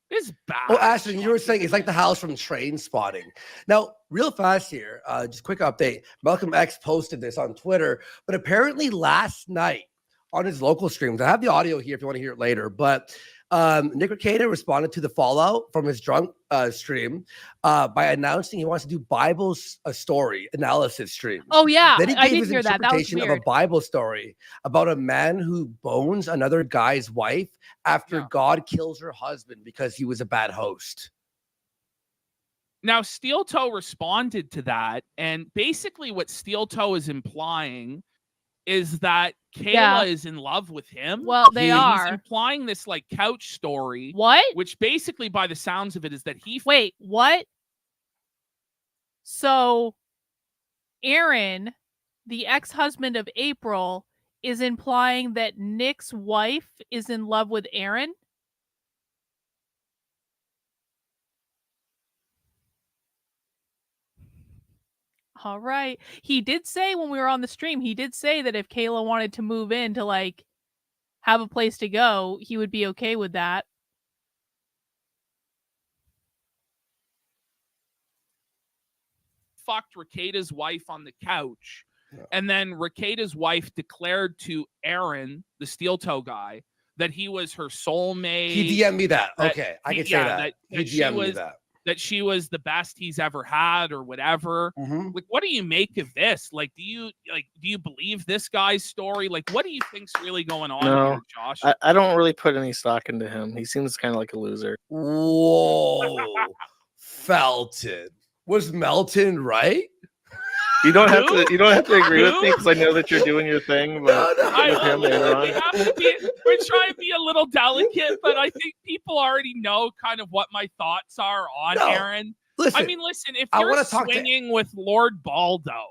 Speaker 11: It's bad.
Speaker 13: Oh, Ashton, you were saying it's like the house from Train Spotting. Now, real fast here, just quick update. Malcolm X posted this on Twitter, but apparently last night on his local streams, I have the audio here if you want to hear it later, but Nick Rekieta responded to the fallout from his drunk stream by announcing he wants to do Bible story analysis streams.
Speaker 2: Oh, yeah.
Speaker 13: Then he
Speaker 2: I
Speaker 13: gave
Speaker 2: did
Speaker 13: his
Speaker 2: hear that. That was
Speaker 13: interpretation of a
Speaker 2: weird.
Speaker 13: Bible story about a man who bones another guy's wife after God kills her husband because he was a bad host.
Speaker 11: Now, Steel Toe responded to that, and basically what Steel Toe is implying is that Kayla is in love with him.
Speaker 2: Well, they
Speaker 11: He's
Speaker 2: are.
Speaker 11: implying this like couch story.
Speaker 2: What?
Speaker 11: Which basically, by the sounds of it, is that he.
Speaker 2: Wait, what? So, Aaron, the ex-husband of April, is implying that Nick's wife is in love with Aaron? All right. He did say when we were on the stream, he did say that if Kayla wanted to move in to like have a place to go, he would be okay with that.
Speaker 11: Fucked Rekieta's wife on the couch. And then Rekieta's wife declared to Aaron, the Steel Toe Guy, that he was her soulmate.
Speaker 13: He DM'd me that. Okay, I can say that. He
Speaker 11: she
Speaker 13: DM'd me
Speaker 11: was
Speaker 13: that.
Speaker 11: that she was the best he's ever had or whatever. Like, what do you make of this? Like, do you believe this guy's story? Like, what do you think's really going on here, Josh?
Speaker 14: I don't really put any stock into him. He seems kind of like a loser.
Speaker 13: Whoa. Felton. Was Melton right?
Speaker 14: You don't have to. You don't have to agree with me
Speaker 11: Who?
Speaker 14: because I know that you're doing your thing. But with him later on.
Speaker 11: We're trying to be a little delicate, but I think people already know kind of what my thoughts are on
Speaker 13: No,
Speaker 11: Aaron.
Speaker 13: listen,
Speaker 11: I mean, listen, if
Speaker 13: I
Speaker 11: you're
Speaker 13: wanna talk to-
Speaker 11: swinging with Lord Baldo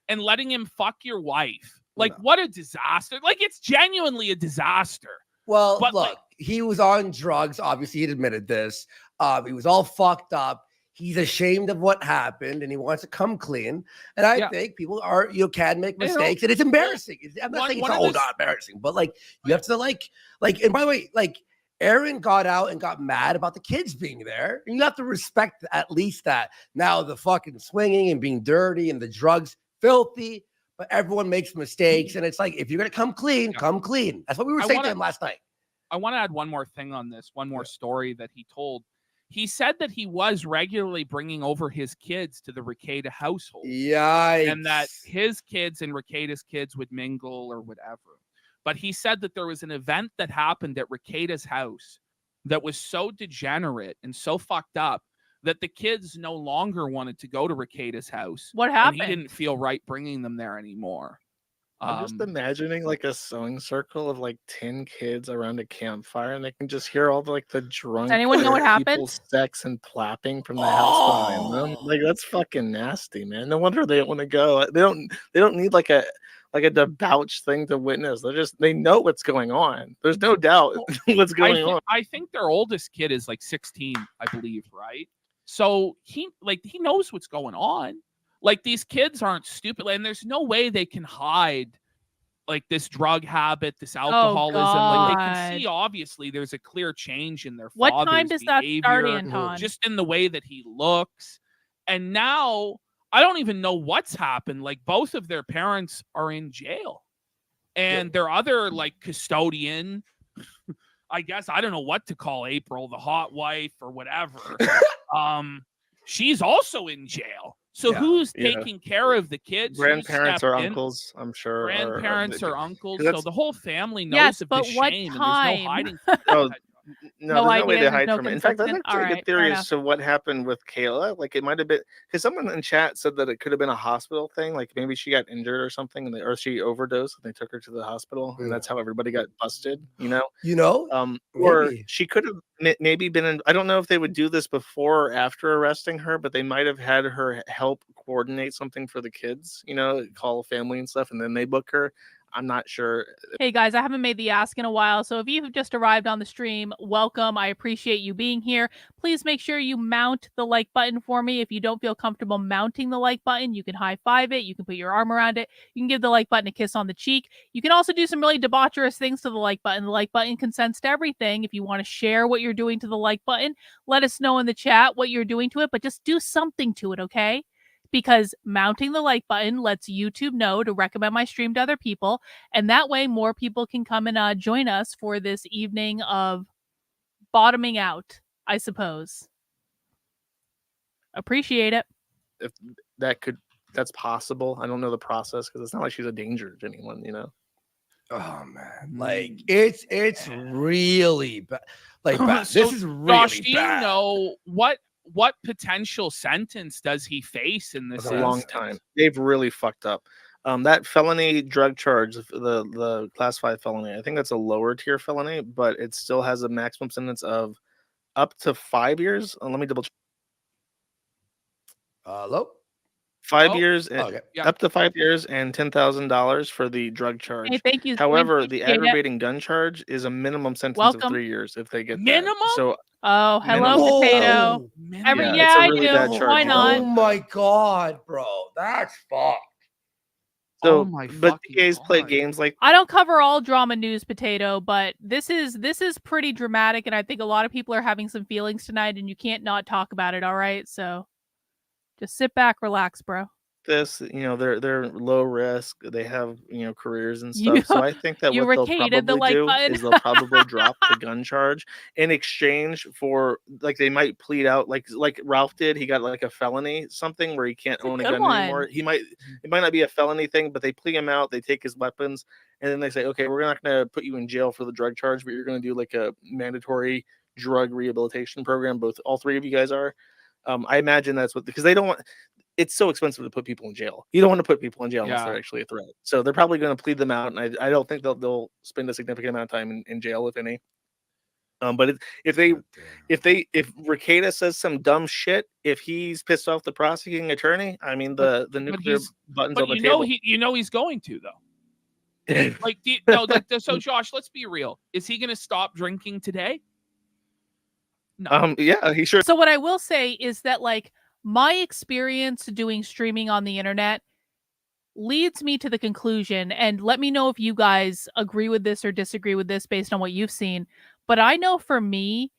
Speaker 11: and letting him fuck your wife, like what a disaster. Like it's genuinely a disaster.
Speaker 13: Well,
Speaker 11: But,
Speaker 13: look,
Speaker 11: like-
Speaker 13: he was on drugs. Obviously, he admitted this. He was all fucked up. He's ashamed of what happened, and he wants to come clean. And I think people are, can make
Speaker 11: You know,
Speaker 13: mistakes, and it's embarrassing. I'm not saying it's
Speaker 11: one of
Speaker 13: all
Speaker 11: the-
Speaker 13: not embarrassing, but like you have to like. And by the way, like Aaron got out and got mad about the kids being there, and you have to respect at least that. Now the fucking swinging and being dirty and the drugs, filthy. But everyone makes mistakes, and it's like if you're gonna come clean, come clean. That's what we were saying to him last night.
Speaker 11: I want to add one more thing on this, one more story that he told. He said that he was regularly bringing over his kids to the Rekieta household.
Speaker 13: Yikes.
Speaker 11: And that his kids and Rekieta's kids would mingle or whatever. But he said that there was an event that happened at Rekieta's house that was so degenerate and so fucked up that the kids no longer wanted to go to Rekieta's house.
Speaker 2: What
Speaker 11: And
Speaker 2: happened?
Speaker 11: he didn't feel right bringing them there anymore.
Speaker 14: I'm just imagining like a sewing circle of like 10 kids around a campfire, and they can just hear all the, like the drunk.
Speaker 2: anyone know what happened?
Speaker 14: people's sex and clapping from the house behind them. Like that's fucking nasty, man. No wonder they don't want to go. They don't need like a debauched thing to witness. They know what's going on. There's no doubt what's going on.
Speaker 11: I think their oldest kid is like 16, I believe, right? So he knows what's going on. Like these kids aren't stupid, and there's no way they can hide like this drug habit, this alcoholism. Like they can
Speaker 2: God.
Speaker 11: see obviously there's a clear change in their
Speaker 2: What
Speaker 11: father's
Speaker 2: time does that start,
Speaker 11: behavior,
Speaker 2: Anton?
Speaker 11: just in the way that he looks. And now I don't even know what's happened. Like both of their parents are in jail, and their other like custodian, I guess I don't know what to call April, the hot wife or whatever. She's also in jail. So who's taking care of the kids? Who
Speaker 14: Grandparents or
Speaker 11: stepped in?
Speaker 14: uncles, I'm sure.
Speaker 11: Grandparents or uncles.
Speaker 14: 'cause
Speaker 11: So
Speaker 14: that's-
Speaker 11: the whole family knows
Speaker 2: Yes,
Speaker 11: of
Speaker 2: but
Speaker 11: the
Speaker 2: what
Speaker 11: shame,
Speaker 2: time?
Speaker 11: and there's no hiding from
Speaker 14: Oh,
Speaker 11: that.
Speaker 14: no,
Speaker 2: No
Speaker 14: there's no way
Speaker 2: idea,
Speaker 14: to
Speaker 2: there's
Speaker 14: hide
Speaker 2: no
Speaker 14: from it. In fact, that's
Speaker 2: consistent-
Speaker 14: actually a
Speaker 2: alright,
Speaker 14: good
Speaker 2: fair
Speaker 14: theory
Speaker 2: enough.
Speaker 14: as to what happened with Kayla. Like it might have been because someone in chat said that it could have been a hospital thing. Like maybe she got injured or something, or she overdosed and they took her to the hospital, and that's how everybody got busted. Or
Speaker 13: Maybe.
Speaker 14: she could have maybe been in. I don't know if they would do this before or after arresting her, but they might have had her help coordinate something for the kids. Call family and stuff, and then they book her. I'm not sure.
Speaker 2: Hey guys, I haven't made the ask in a while, so if you've just arrived on the stream, welcome. I appreciate you being here. Please make sure you mount the like button for me. If you don't feel comfortable mounting the like button, you can high five it. You can put your arm around it. You can give the like button a kiss on the cheek. You can also do some really debaucherous things to the like button. The like button consents to everything. If you want to share what you're doing to the like button, let us know in the chat what you're doing to it, but just do something to it, okay? Because mounting the like button lets YouTube know to recommend my stream to other people. And that way more people can come and join us for this evening of bottoming out, I suppose. Appreciate it.
Speaker 14: If that's possible. I don't know the process because it's not like she's a danger to anyone.
Speaker 13: Oh man, like it's really bad. Like bad.
Speaker 11: So,
Speaker 13: This is really
Speaker 11: Josh, do you
Speaker 13: bad.
Speaker 11: know what potential sentence does he face in this
Speaker 14: It's a long
Speaker 11: instance?
Speaker 14: time. They've really fucked up. That felony drug charge, the class 5 felony, I think that's a lower tier felony, but it still has a maximum sentence of up to 5 years. Let me double check.
Speaker 13: Hello?
Speaker 14: 5 years,
Speaker 13: okay.
Speaker 14: up to 5 years and $10,000 for the drug charge.
Speaker 2: Hey, thank you.
Speaker 14: However,
Speaker 2: Thank
Speaker 14: the
Speaker 2: you, Jada.
Speaker 14: aggravating gun charge is a minimum sentence
Speaker 2: Welcome.
Speaker 14: of 3 years if they get that.
Speaker 11: Minimum?
Speaker 14: So
Speaker 2: Oh, hello,
Speaker 14: minimum.
Speaker 2: potato. Every
Speaker 14: Yeah,
Speaker 2: yeah,
Speaker 14: it's a
Speaker 2: I
Speaker 14: really
Speaker 2: do.
Speaker 14: bad charge.
Speaker 2: Why not?
Speaker 13: Oh my god, bro. That's fucked.
Speaker 14: So,
Speaker 11: Oh my
Speaker 14: but
Speaker 11: fucking
Speaker 14: DAs play
Speaker 11: God.
Speaker 14: games like
Speaker 2: I don't cover all drama news, potato, but this is pretty dramatic, and I think a lot of people are having some feelings tonight, and you can't not talk about it. All right, so just sit back, relax, bro.
Speaker 14: this. They're low risk. They have careers and
Speaker 2: You-
Speaker 14: stuff. So I think that
Speaker 2: you
Speaker 14: what they'll
Speaker 2: Rekieta the
Speaker 14: probably
Speaker 2: like
Speaker 14: do
Speaker 2: button.
Speaker 14: is they'll probably drop the gun charge in exchange for like they might plead out like Ralph did. He got like a felony something where he can't own a
Speaker 2: good
Speaker 14: gun
Speaker 2: one.
Speaker 14: anymore. It might not be a felony thing, but they plea him out. They take his weapons and then they say, okay, we're not going to put you in jail for the drug charge, but you're going to do like a mandatory drug rehabilitation program. All three of you guys are. I imagine that's what because they don't want. it's so expensive to put people in jail. You don't want to put people in jail unless
Speaker 11: Yeah.
Speaker 14: they're actually a threat. So they're probably going to plead them out, and I don't think they'll spend a significant amount of time in jail, if any. But if Rekieta says some dumb shit, if he's pissed off the prosecuting attorney, I mean the nuclear buttons on the table.
Speaker 11: He's going to though. Like, so Josh, let's be real. Is he going to stop drinking today? No.
Speaker 14: Yeah, he sure.
Speaker 2: So what I will say is that, like, my experience doing streaming on the internet leads me to the conclusion, and let me know if you guys agree with this or disagree with this based on what you've seen. But I know for me,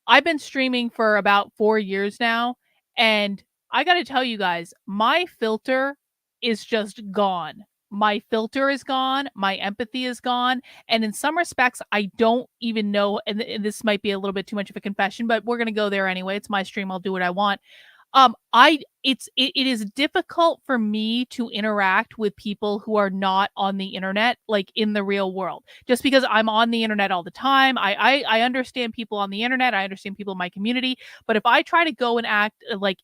Speaker 2: I've been streaming for about 4 years now, and I got to tell you guys, my filter is just gone. My filter is gone, my empathy is gone, and in some respects I don't even know, and this might be a little bit too much of a confession, but we're going to go there anyway. It's my stream, I'll do what I want. It is difficult for me to interact with people who are not on the internet, like in the real world, just because I'm on the internet all the time. I understand people on the internet. I understand people in my community, but if I try to go and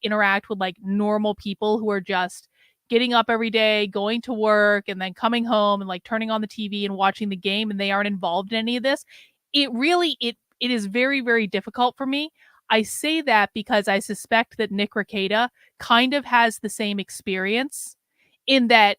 Speaker 2: interact with like normal people who are just getting up every day, going to work, and then coming home and like turning on the TV and watching the game, and they aren't involved in any of this, it is very, very difficult for me. I say that because I suspect that Nick Rekieta kind of has the same experience, in that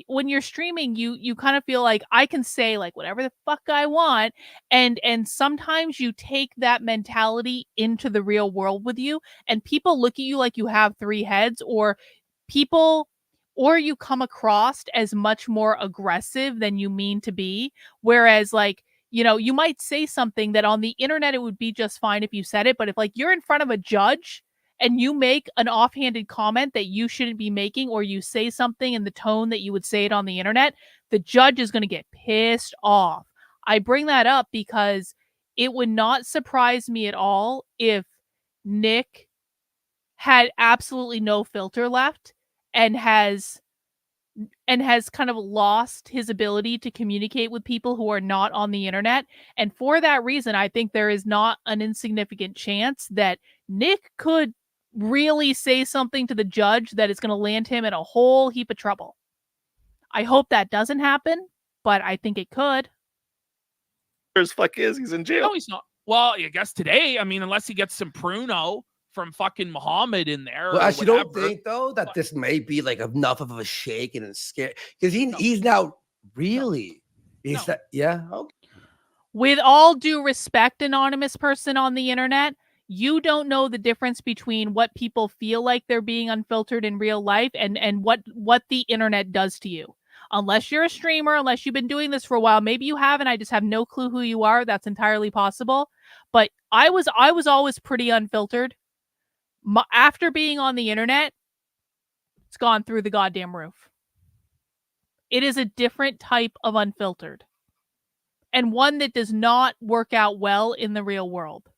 Speaker 2: when you're streaming, you kind of feel like I can say like whatever the fuck I want, and sometimes you take that mentality into the real world with you, and people look at you like you have three heads, or you come across as much more aggressive than you mean to be. Whereas, like, you might say something that on the internet it would be just fine if you said it, but if like you're in front of a judge and you make an offhanded comment that you shouldn't be making, or you say something in the tone that you would say it on the internet, the judge is going to get pissed off. I bring that up because it would not surprise me at all if Nick had absolutely no filter left and has kind of lost his ability to communicate with people who are not on the internet. And for that reason, I think there is not an insignificant chance that Nick could really say something to the judge that is going to land him in a whole heap of trouble. I hope that doesn't happen, but I think it could.
Speaker 14: As fuck is, he's in jail.
Speaker 11: No, he's not. Well, I guess today, I mean, unless he gets some pruno from fucking Muhammad in there.
Speaker 13: Well, actually, don't think though that this may be like enough of a shake and scare, because he's now really yeah. Okay.
Speaker 2: With all due respect, anonymous person on the internet, you don't know the difference between what people feel like they're being unfiltered in real life and what the internet does to you. Unless you're a streamer, unless you've been doing this for a while, maybe you haven't. I just have no clue who you are. That's entirely possible. But I was always pretty unfiltered. After being on the internet, it's gone through the goddamn roof. It is a different type of unfiltered, and one that does not work out well in the real world.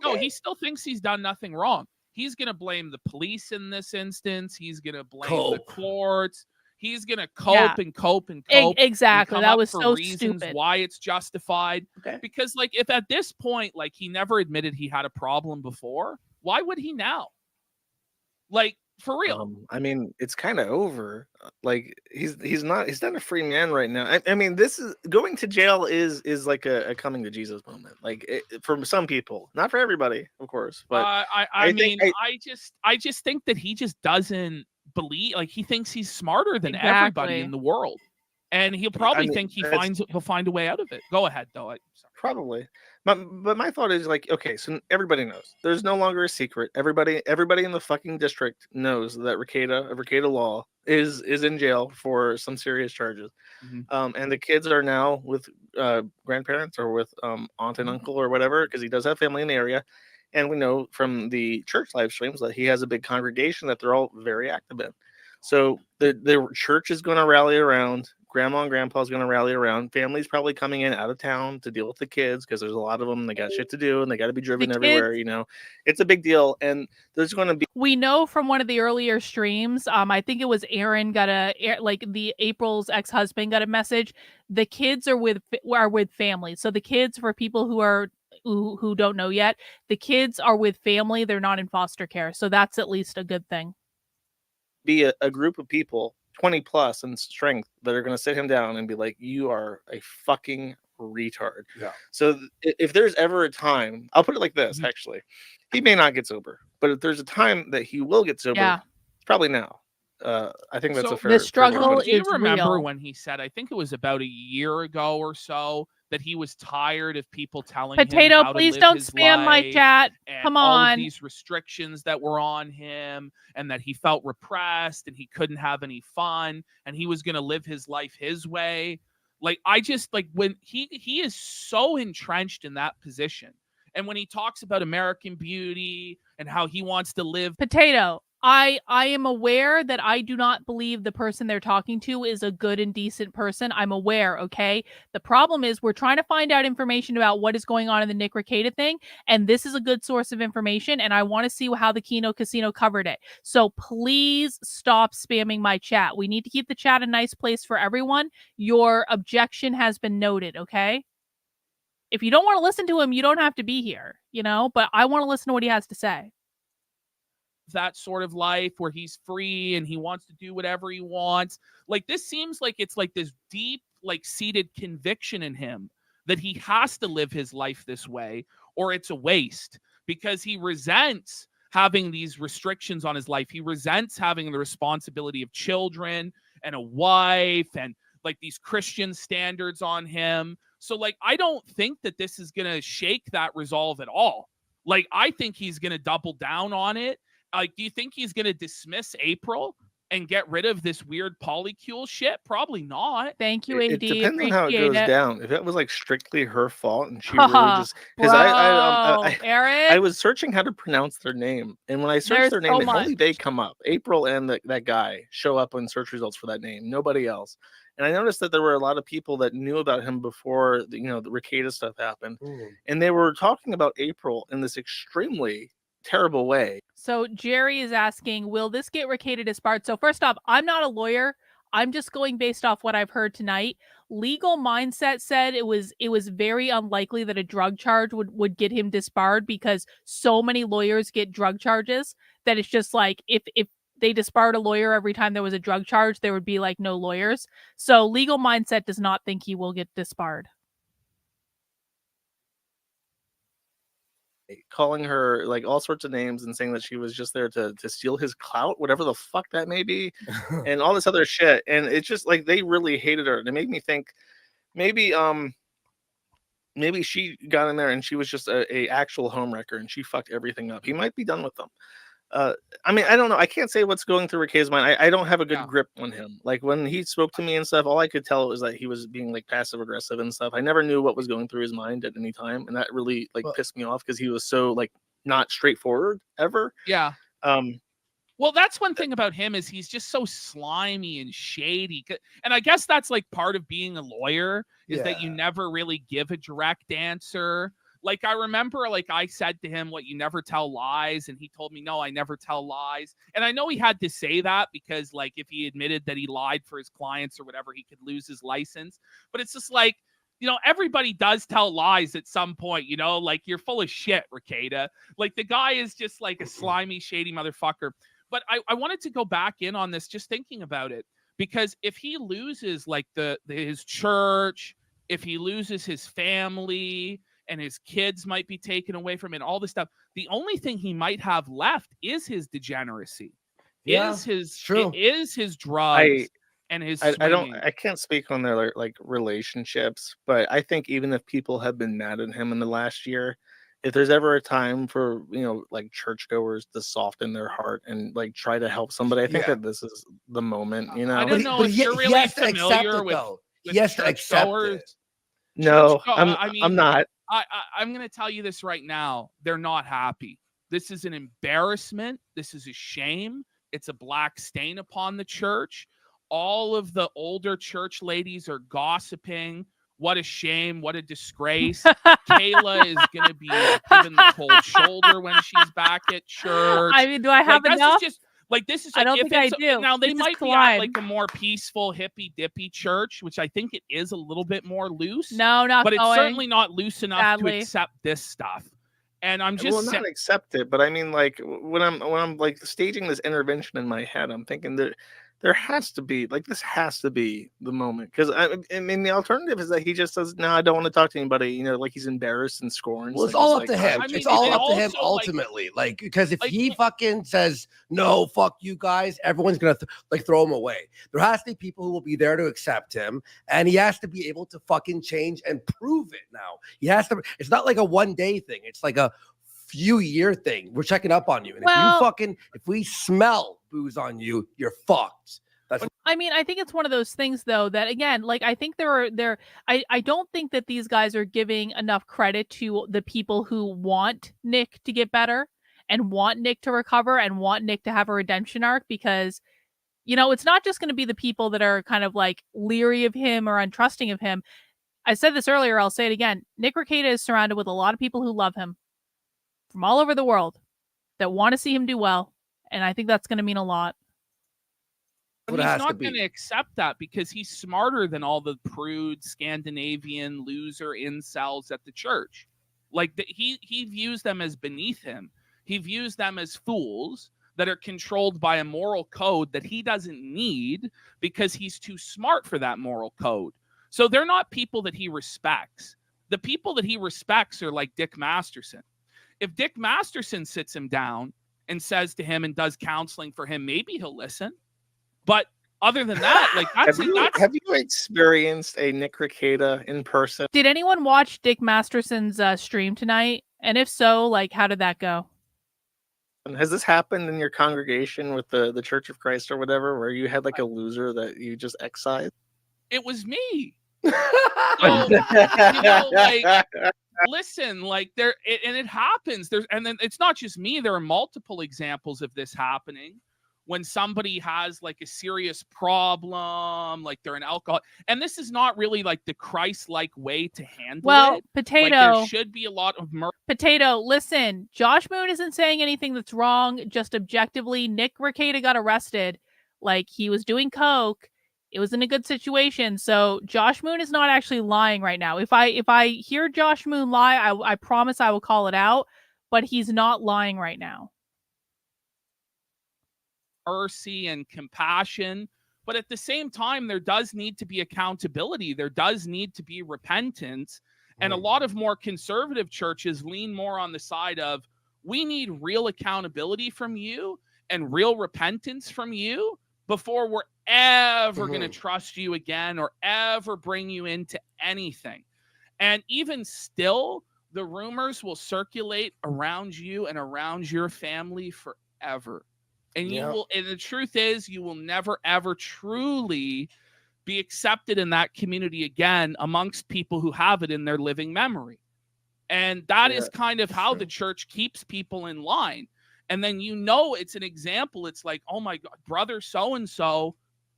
Speaker 11: No, he still thinks he's done nothing wrong. He's going to blame the police in this instance. He's going to blame the courts. He's going to cope and cope and cope.
Speaker 2: Exactly.
Speaker 11: And
Speaker 2: that was
Speaker 11: for
Speaker 2: so
Speaker 11: reasons
Speaker 2: stupid.
Speaker 11: why it's justified.
Speaker 13: Okay.
Speaker 11: Because, like, if at this point, like, he never admitted he had a problem before, why would he now? Like, for real.
Speaker 14: I mean, it's kind of over. Like, he's not a free man right now. I mean, this is going to jail is like a coming to Jesus moment. Like, for some people, not for everybody, of course. But
Speaker 11: I just think that he just doesn't believe. Like, he thinks he's smarter than everybody in the world, and he'll probably think he'll find a way out of it. Go ahead, though.
Speaker 14: Probably. But my thought is like, okay, so everybody knows. There's no longer a secret. Everybody in the fucking district knows that Rekieta Law is in jail for some serious charges.
Speaker 11: Mm-hmm.
Speaker 14: And the kids are now with grandparents or with aunt and uncle or whatever, because he does have family in the area. And we know from the church live streams that he has a big congregation that they're all very active in. So the church is going to rally around. Grandma and grandpa is going to rally around. Family's probably coming in out of town to deal with the kids because there's a lot of them. They got shit to do and they got to be driven everywhere. You know, it's a big deal. And there's going to be.
Speaker 2: We know from one of the earlier streams, I think it was Aaron the April's ex-husband got a message. The kids are with family. So the kids, for people who are who don't know yet, the kids are with family. They're not in foster care. So that's at least a good thing.
Speaker 14: Be a group of people 20 plus in strength that are going to sit him down and be like, you are a fucking retard.
Speaker 9: Yeah.
Speaker 14: So if there's ever a time, I'll put it like this, actually, he may not get sober, but if there's a time that he will get sober,
Speaker 2: Yeah.
Speaker 14: it's probably now. I think that's
Speaker 11: So
Speaker 14: a fair.
Speaker 2: The struggle
Speaker 11: Do you
Speaker 2: is
Speaker 11: remember
Speaker 2: real.
Speaker 11: when he said, I think it was about a year ago or so, that he was tired of people telling
Speaker 2: Potato,
Speaker 11: him how
Speaker 2: please
Speaker 11: to live
Speaker 2: don't
Speaker 11: his
Speaker 2: spam my
Speaker 11: life
Speaker 2: chat.
Speaker 11: and
Speaker 2: Come
Speaker 11: all of
Speaker 2: on.
Speaker 11: these restrictions that were on him, and that he felt repressed and he couldn't have any fun and he was going to live his life his way. Like, I just like when he is so entrenched in that position. And when he talks about American Beauty and how he wants to live.
Speaker 2: Potato, I am aware that I do not believe the person they're talking to is a good and decent person. I'm aware, okay? The problem is we're trying to find out information about what is going on in the Nick Rekieta thing, and this is a good source of information, and I want to see how the Keno Casino covered it. So please stop spamming my chat. We need to keep the chat a nice place for everyone. Your objection has been noted, okay? If you don't want to listen to him, you don't have to be here, but I want to listen to what he has to say.
Speaker 11: That sort of life where he's free and he wants to do whatever he wants. Like, this seems like it's like this deep, like, seated conviction in him that he has to live his life this way or it's a waste, because he resents having these restrictions on his life. He resents having the responsibility of children and a wife and like these Christian standards on him. So like, I don't think that this is going to shake that resolve at all. Like, I think he's going to double down on it. Like, do you think he's going to dismiss April and get rid of this weird polycule shit? Probably not.
Speaker 2: Thank you,
Speaker 14: It
Speaker 2: AD.
Speaker 14: depends on how it
Speaker 2: Appreciate
Speaker 14: goes
Speaker 2: it.
Speaker 14: down. If it was like strictly her fault and she really just, because I
Speaker 2: Eric,
Speaker 14: was searching how to pronounce their name, and when I searched
Speaker 2: there's
Speaker 14: their name,
Speaker 2: so much.
Speaker 14: only they come up. April and that guy show up on search results for that name. Nobody else. And I noticed that there were a lot of people that knew about him before the Rekieta stuff happened, and they were talking about April in this extremely terrible way.
Speaker 2: So Jerry is asking, will this get Rekieta disbarred? So first off, I'm not a lawyer. I'm just going based off what I've heard tonight. Legal Mindset said it was very unlikely that a drug charge would get him disbarred, because so many lawyers get drug charges that it's just like if they disbarred a lawyer every time there was a drug charge, there would be like no lawyers. So Legal Mindset does not think he will get disbarred.
Speaker 14: Calling her like all sorts of names and saying that she was just there to steal his clout, whatever the fuck that may be, and all this other shit. And it's just like they really hated her. And it made me think maybe she got in there and she was just a actual homewrecker and she fucked everything up. He might be done with them. I mean, I don't know. I can't say what's going through Rekieta's mind. I don't have a good grip on him. Like when he spoke to me and stuff, all I could tell was that he was being like passive aggressive and stuff. I never knew what was going through his mind at any time, and that really like pissed me off because he was so like not straightforward ever.
Speaker 11: Yeah. Well, that's one thing about him is he's just so slimy and shady. And I guess that's like part of being a lawyer is that you never really give a direct answer. Like, I remember, like, I said to him, you never tell lies. And he told me, no, I never tell lies. And I know he had to say that because, like, if he admitted that he lied for his clients or whatever, he could lose his license. But it's just like, everybody does tell lies at some point, like, you're full of shit, Rekieta. Like, the guy is just like a slimy, shady motherfucker. But I wanted to go back in on this just thinking about it, because if he loses, like, his church, if he loses his family, and his kids might be taken away from him and all this stuff, the only thing he might have left is his degeneracy.
Speaker 13: Yeah,
Speaker 11: is his
Speaker 13: true.
Speaker 11: Is his drugs and his swinging.
Speaker 14: I can't speak on their like relationships, but I think even if people have been mad at him in the last year, if there's ever a time for like churchgoers to soften their heart and like try to help somebody, I think that this is the moment.
Speaker 11: I don't know if you're really familiar with churchgoers.
Speaker 14: No, I'm not.
Speaker 11: I'm going to tell you this right now. They're not happy. This is an embarrassment. This is a shame. It's a black stain upon the church. All of the older church ladies are gossiping. What a shame. What a disgrace. Kayla is going to be given the cold shoulder when she's back at church.
Speaker 2: I mean, do I have enough?
Speaker 11: Like this is
Speaker 2: I
Speaker 11: like,
Speaker 2: don't
Speaker 11: if
Speaker 2: think I
Speaker 11: it's
Speaker 2: do.
Speaker 11: now they
Speaker 2: This is
Speaker 11: might be at
Speaker 2: Klein.
Speaker 11: like a more peaceful hippy dippy church, which I think it is a little bit more loose.
Speaker 2: No, not
Speaker 11: but it's
Speaker 2: going,
Speaker 11: certainly not loose enough
Speaker 2: sadly.
Speaker 11: to accept this stuff. And I'm
Speaker 14: Well,
Speaker 11: just
Speaker 14: not accept it, but I mean, like when I'm like staging this intervention in my head, I'm thinking that there has to be like this has to be the moment because I mean the alternative is that he just says no, I don't want to talk to anybody. You know, like he's embarrassed and scorned.
Speaker 13: Well, it's
Speaker 14: so
Speaker 13: all
Speaker 14: just
Speaker 13: up to him.
Speaker 11: I mean,
Speaker 13: It's all
Speaker 11: and
Speaker 13: up to him
Speaker 11: also, like-
Speaker 13: ultimately. Like, because if
Speaker 11: like-
Speaker 13: he fucking says no, fuck you guys, everyone's gonna like throw him away. There has to be people who will be there to accept him, and he has to be able to fucking change and prove it. Now he has to. It's not like a 1 day thing. It's like a few year thing. We're checking up on you, and
Speaker 2: Well-
Speaker 13: if we smell booze on you, you're fucked. That's
Speaker 2: I mean, I think it's one of those things though that again, like I think I don't think that these guys are giving enough credit to the people who want Nick to get better and want Nick to recover and want Nick to have a redemption arc because it's not just going to be the people that are kind of like leery of him or untrusting of him. I said this earlier, I'll say it again. Nick Rekieta is surrounded with a lot of people who love him from all over the world that want to see him do well, and I think that's going to mean a lot.
Speaker 11: But
Speaker 13: what it
Speaker 11: he's
Speaker 13: has to
Speaker 11: not
Speaker 13: be.
Speaker 11: going to accept that because he's smarter than all the prude Scandinavian loser incels at the church. Like he views them as beneath him. He views them as fools that are controlled by a moral code that he doesn't need because he's too smart for that moral code. So they're not people that he respects. The people that he respects are like Dick Masterson. If Dick Masterson sits him down and says to him and does counseling for him, maybe he'll listen. But other than that, like
Speaker 14: have you experienced a Nick Rekieta in person?
Speaker 2: Did anyone watch Dick Masterson's stream tonight? And if so, like, how did that go?
Speaker 14: And has this happened in your congregation with the Church of Christ or whatever, where you had like a loser that you just excised?
Speaker 11: It was me. So, like, listen, like and it happens. And then it's not just me. There are multiple examples of this happening. When somebody has like a serious problem, like they're an alcoholic, and this is not really like the Christ-like way to handle
Speaker 2: Well,
Speaker 11: it.
Speaker 2: Potato.
Speaker 11: Like, there should be a lot of
Speaker 2: Potato, listen, Josh Moon isn't saying anything that's wrong. Just objectively, Nick Rekieta got arrested. Like he was doing coke. It was in a good situation. So Josh Moon is not actually lying right now. If I hear Josh Moon lie, I promise I will call it out. But he's not lying right now.
Speaker 11: mercy and compassion. But at the same time, there does need to be accountability. There does need to be repentance. And a lot of more conservative churches lean more on the side of, we need real accountability from you and real repentance from you before we're ever going to trust you again or ever bring you into anything. And even still, the rumors will circulate around you and around your family forever. And you will, and the truth is, you will never, ever truly be accepted in that community again amongst people who have it in their living memory. And that is kind of how the church keeps people in line. And then, it's an example. It's like, oh my God, brother so-and-so,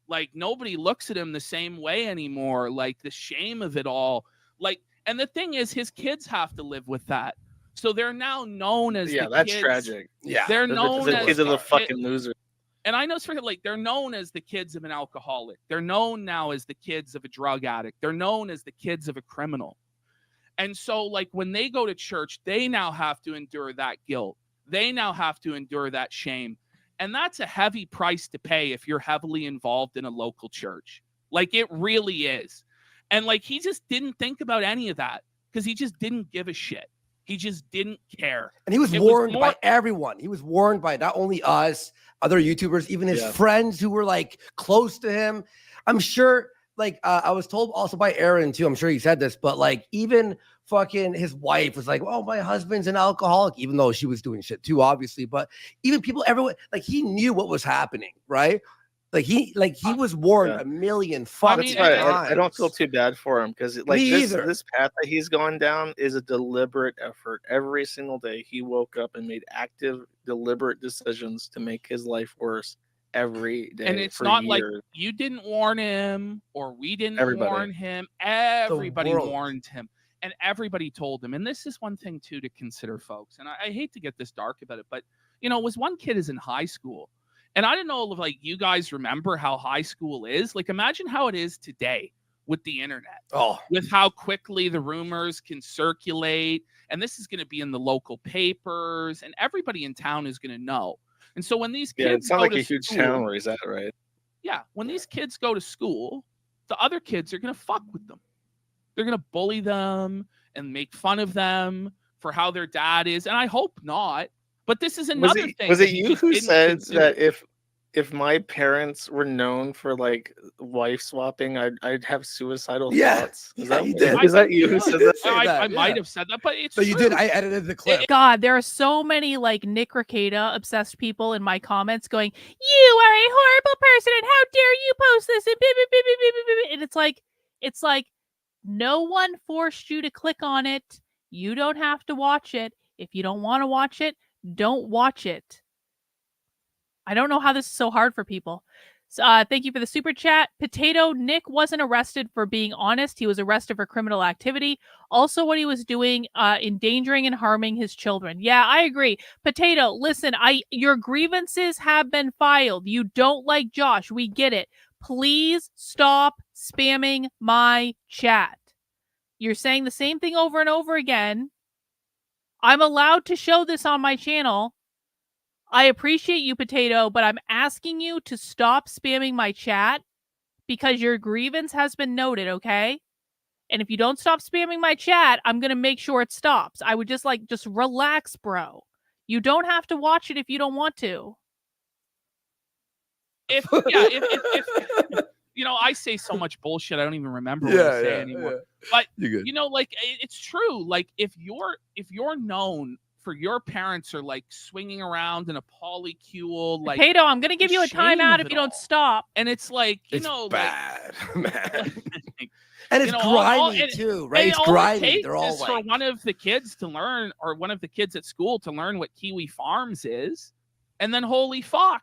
Speaker 11: like nobody looks at him the same way anymore. Like the shame of it all. Like, and the thing is, his kids have to live with that. So they're now known as the
Speaker 14: that's
Speaker 11: kids.
Speaker 14: tragic. Yeah,
Speaker 11: They're known
Speaker 14: the
Speaker 11: as
Speaker 14: kids of the fucking loser.
Speaker 11: And I know it's like they're known as the kids of an alcoholic. They're known now as the kids of a drug addict. They're known as the kids of a criminal. And so, like, when they go to church, they now have to endure that guilt. They now have to endure that shame. And that's a heavy price to pay if you're heavily involved in a local church. Like, it really is. And, like, he just didn't think about any of that because he just didn't give a shit. He just didn't care.
Speaker 13: And he was warned by everyone. He was warned by not only us, other YouTubers, even his friends who were like close to him. I'm sure, like, I was told also by Aaron too. I'm sure he said this, but like, even fucking his wife was like, oh, my husband's an alcoholic, even though she was doing shit too, obviously. But even people, everyone, like, he knew what was happening, right? Like he was warned a million fucking times.
Speaker 14: I don't feel too bad for him because like this path that he's going down is a deliberate effort. Every single day he woke up and made active, deliberate decisions to make his life worse every day.
Speaker 11: And it's not like you didn't warn him or we didn't warn him. Everybody warned him and everybody told him. And this is one thing too to consider, folks. And I hate to get this dark about it, but was one kid is in high school. And I don't know if like you guys remember how high school is. Like imagine how it is today with the internet.
Speaker 13: Oh,
Speaker 11: with how quickly the rumors can circulate. And this is going to be in the local papers, and everybody in town is going to know. And so when these
Speaker 14: Yeah,
Speaker 11: kids
Speaker 14: it's not
Speaker 11: go
Speaker 14: like
Speaker 11: to
Speaker 14: a huge
Speaker 11: school,
Speaker 14: town where he's at, right?
Speaker 11: yeah, when these kids go to school, the other kids are going to fuck with them. They're going to bully them and make fun of them for how their dad is. And I hope not. But this is another thing.
Speaker 14: Was
Speaker 11: that
Speaker 14: it
Speaker 11: he
Speaker 14: you
Speaker 11: just
Speaker 14: who
Speaker 11: didn't
Speaker 14: said
Speaker 11: consider.
Speaker 14: that if my parents were known for like wife swapping, I'd have suicidal thoughts? Is that
Speaker 13: you did.
Speaker 14: is that you who said that?
Speaker 11: I might have said that, but it's
Speaker 13: No,
Speaker 11: true.
Speaker 13: you did. I edited the clip.
Speaker 2: God, there are so many like Nick Rekieta obsessed people in my comments going, "You are a horrible person, and how dare you post this?" And, beep, beep, beep, beep, beep, beep, beep. And it's like, no one forced you to click on it. You don't have to watch it. If you don't want to watch it, don't watch it. I don't know how this is so hard for people. So, thank you for the super chat. Potato Nick wasn't arrested for being honest. He was arrested for criminal activity. Also, what he was doing, endangering and harming his children. Yeah, I agree. Potato, listen, your grievances have been filed. You don't like Josh. We get it. Please stop spamming my chat. You're saying the same thing over and over again. I'm allowed to show this on my channel. I appreciate you, Potato, but I'm asking you to stop spamming my chat because your grievance has been noted, okay? And if you don't stop spamming my chat, I'm going to make sure it stops. I would just relax, bro. You don't have to watch it if you don't want to.
Speaker 11: If you know, I say so much bullshit, I don't even remember what I say anymore. But you know, like it's true. Like if you're known for your parents are like swinging around in a polycule, like
Speaker 2: Potato, I'm gonna give you a
Speaker 11: shame
Speaker 2: timeout
Speaker 11: of
Speaker 2: if
Speaker 11: it
Speaker 2: you don't
Speaker 11: all.
Speaker 2: stop.
Speaker 11: And it's like,
Speaker 13: It's bad, man.
Speaker 11: you
Speaker 13: And it's
Speaker 11: know,
Speaker 13: grimy too, right? It's
Speaker 11: all
Speaker 13: grimy.
Speaker 11: It takes
Speaker 13: They're all
Speaker 11: is for
Speaker 13: like,
Speaker 11: one of the kids to learn, or one of the kids at school to learn what Kiwi Farms is, and then holy fuck,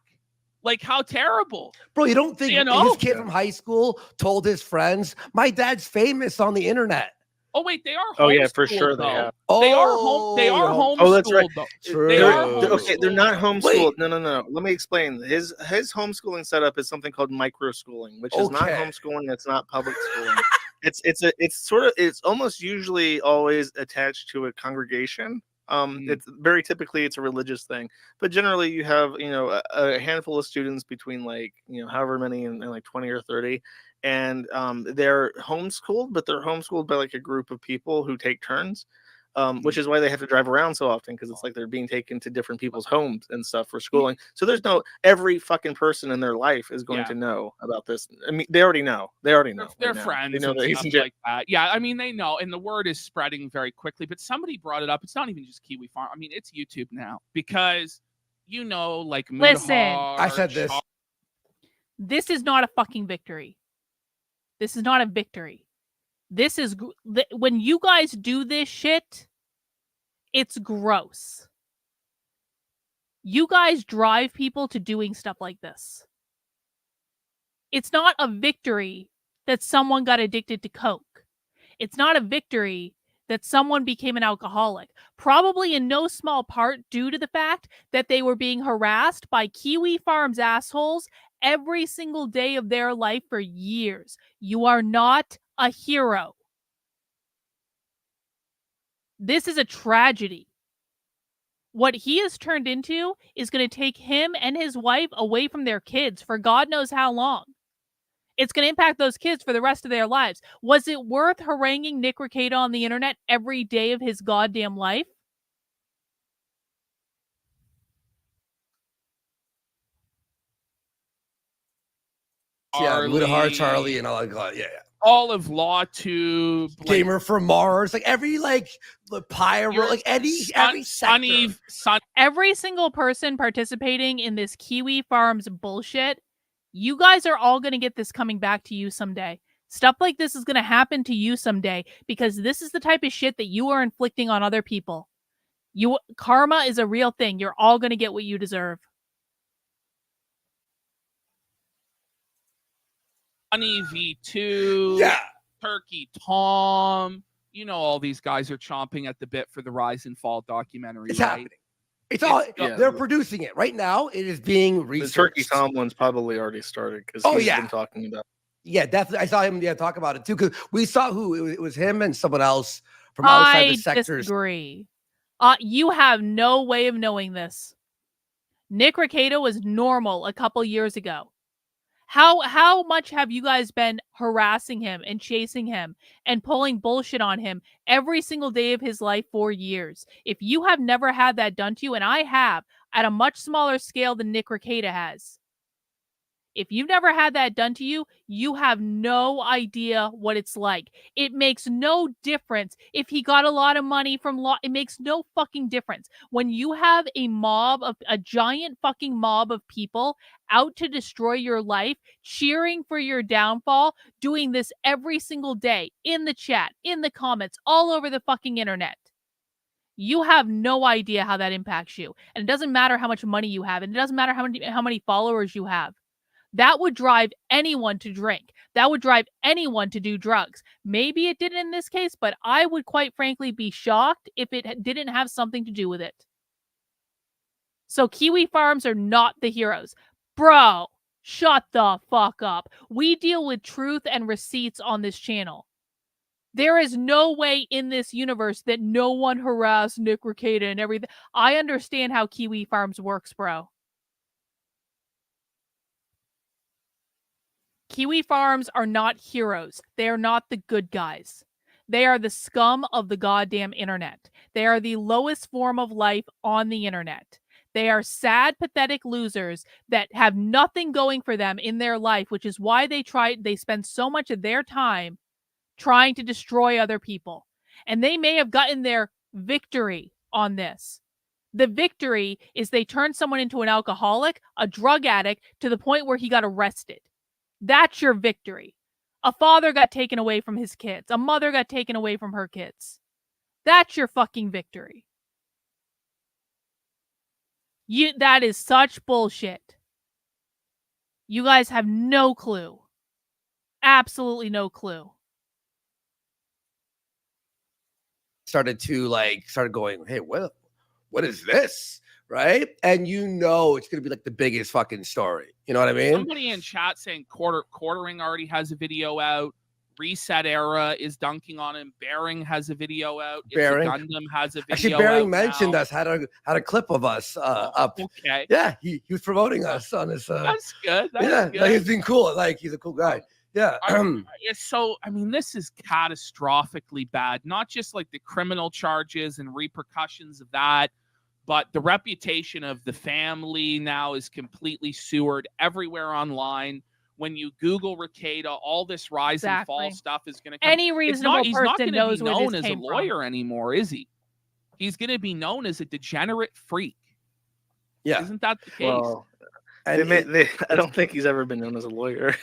Speaker 11: like how terrible,
Speaker 13: bro, you don't think
Speaker 11: you know?
Speaker 13: his kid from high school told his friends, my dad's famous on the internet?
Speaker 11: Oh wait, they are.
Speaker 14: Oh yeah, for
Speaker 11: homeschooled,
Speaker 14: sure
Speaker 11: though.
Speaker 14: they have.
Speaker 11: They are home. They are homeschooled.
Speaker 14: Oh, that's right.
Speaker 11: Though.
Speaker 13: True.
Speaker 11: They are
Speaker 14: Okay, they're
Speaker 11: homeschooled.
Speaker 14: not homeschooled. No. Let me explain. His homeschooling setup is something called microschooling, which is not
Speaker 13: Okay.
Speaker 14: homeschooling. It's not public schooling. It's almost usually always attached to a congregation. It's very typically it's a religious thing, but generally you have a handful of students between like however many and like 20 or 30, and they're homeschooled, but they're homeschooled by like a group of people who take turns. Which is why they have to drive around so often, because it's like they're being taken to different people's homes and stuff for schooling. So there's every fucking person in their life is going to know about this. I mean, they already know. They're
Speaker 11: They're friends.
Speaker 14: They know
Speaker 11: and
Speaker 14: that he's
Speaker 11: stuff
Speaker 14: in jail.
Speaker 11: like that. Yeah, I mean they know, and the word is spreading very quickly. But somebody brought it up. It's not even just Kiwi Farm. I mean, it's YouTube now, because like
Speaker 2: Listen.
Speaker 11: Mudahar,
Speaker 13: I said this.
Speaker 2: This is not a fucking victory. This is not a victory. This is when you guys do this shit, it's gross. You guys drive people to doing stuff like this. It's not a victory that someone got addicted to coke. It's not a victory that someone became an alcoholic. Probably in no small part due to the fact that they were being harassed by Kiwi Farms assholes every single day of their life for years. You are not a hero. This is a tragedy. What he has turned into is going to take him and his wife away from their kids for God knows how long. It's going to impact those kids for the rest of their lives. Was it worth haranguing Nick Rekieta on the internet every day of his goddamn life?
Speaker 13: Yeah, Mudahar, Charlie, and all that. Yeah.
Speaker 11: all of LawTube,
Speaker 13: Gamer from Mars, like every the pyro, like every sector.
Speaker 2: Every single person participating in this Kiwi Farms bullshit, you guys are all going to get this coming back to you someday. Stuff like this is going to happen to you someday because this is the type of shit that you are inflicting on other people. Karma is a real thing. You're all going to get what you deserve.
Speaker 11: Honey V2,
Speaker 13: yeah,
Speaker 11: Turkey Tom. All these guys are chomping at the bit for the Rise and Fall documentary.
Speaker 13: It's
Speaker 11: right?
Speaker 13: happening. It's all
Speaker 11: Yeah.
Speaker 13: they're producing it right now. It is being
Speaker 14: The
Speaker 13: researched.
Speaker 14: Turkey Tom one's probably already started because
Speaker 13: Oh,
Speaker 14: he's
Speaker 13: yeah.
Speaker 14: been talking about.
Speaker 13: Yeah, definitely. I saw him talk about it too because we saw who it was him and someone else from outside the
Speaker 2: I
Speaker 13: sectors.
Speaker 2: disagree. You have no way of knowing this. Nick Rekieta was normal a couple years ago. How much have you guys been harassing him and chasing him and pulling bullshit on him every single day of his life for years? If you have never had that done to you, and I have, at a much smaller scale than Nick Rekieta has. If you've never had that done to you, you have no idea what it's like. It makes no difference if he got a lot of money from law. It makes no fucking difference. When you have a giant fucking mob of people out to destroy your life, cheering for your downfall, doing this every single day in the chat, in the comments, all over the fucking internet. You have no idea how that impacts you. And it doesn't matter how much money you have, and it doesn't matter how many followers you have. That would drive anyone to drink. That would drive anyone to do drugs. Maybe it didn't in this case, but I would quite frankly be shocked if it didn't have something to do with it. So Kiwi Farms are not the heroes. Bro, shut the fuck up. We deal with truth and receipts on this channel. There is no way in this universe that no one harassed Nick Rekieta and everything. I understand how Kiwi Farms works, bro. Kiwi Farms are not heroes. They are not the good guys. They are the scum of the goddamn internet. They are the lowest form of life on the internet. They are sad, pathetic losers that have nothing going for them in their life, which is why they spend so much of their time trying to destroy other people. And they may have gotten their victory on this. The victory is they turned someone into an alcoholic, a drug addict, to the point where he got arrested. That's your victory. A father got taken away from his kids. A mother got taken away from her kids. That's your fucking victory. That is such bullshit. You guys have no clue. Absolutely no clue.
Speaker 13: Started going, hey, what is this? Right? And it's gonna be like the biggest fucking story. You know what I mean?
Speaker 11: Somebody in chat saying quartering already has a video out. Reset Era is dunking on him. Bearing has a video out.
Speaker 13: Bearing
Speaker 11: Gundam has a video.
Speaker 13: Actually, Bearing
Speaker 11: out
Speaker 13: mentioned
Speaker 11: now.
Speaker 13: us, had a clip of us up.
Speaker 11: Okay.
Speaker 13: Yeah, he was promoting us on his
Speaker 11: That's good. That's
Speaker 13: yeah,
Speaker 11: good.
Speaker 13: like he's been cool. Like he's a cool guy. Yeah.
Speaker 11: So, I mean, this is catastrophically bad. Not just like the criminal charges and repercussions of that, but the reputation of the family now is completely sewered everywhere online. When you Google Rekieta, all this rise and fall stuff is going to come.
Speaker 2: Any reasonable
Speaker 11: he's not
Speaker 2: person
Speaker 11: going to
Speaker 2: knows
Speaker 11: be
Speaker 2: where
Speaker 11: known
Speaker 2: this
Speaker 11: as a
Speaker 2: came
Speaker 11: lawyer
Speaker 2: from.
Speaker 11: anymore, is he? He's going to be known as a degenerate freak.
Speaker 13: Yeah.
Speaker 11: Isn't that the case?
Speaker 14: Well, I don't think he's ever been known as a lawyer.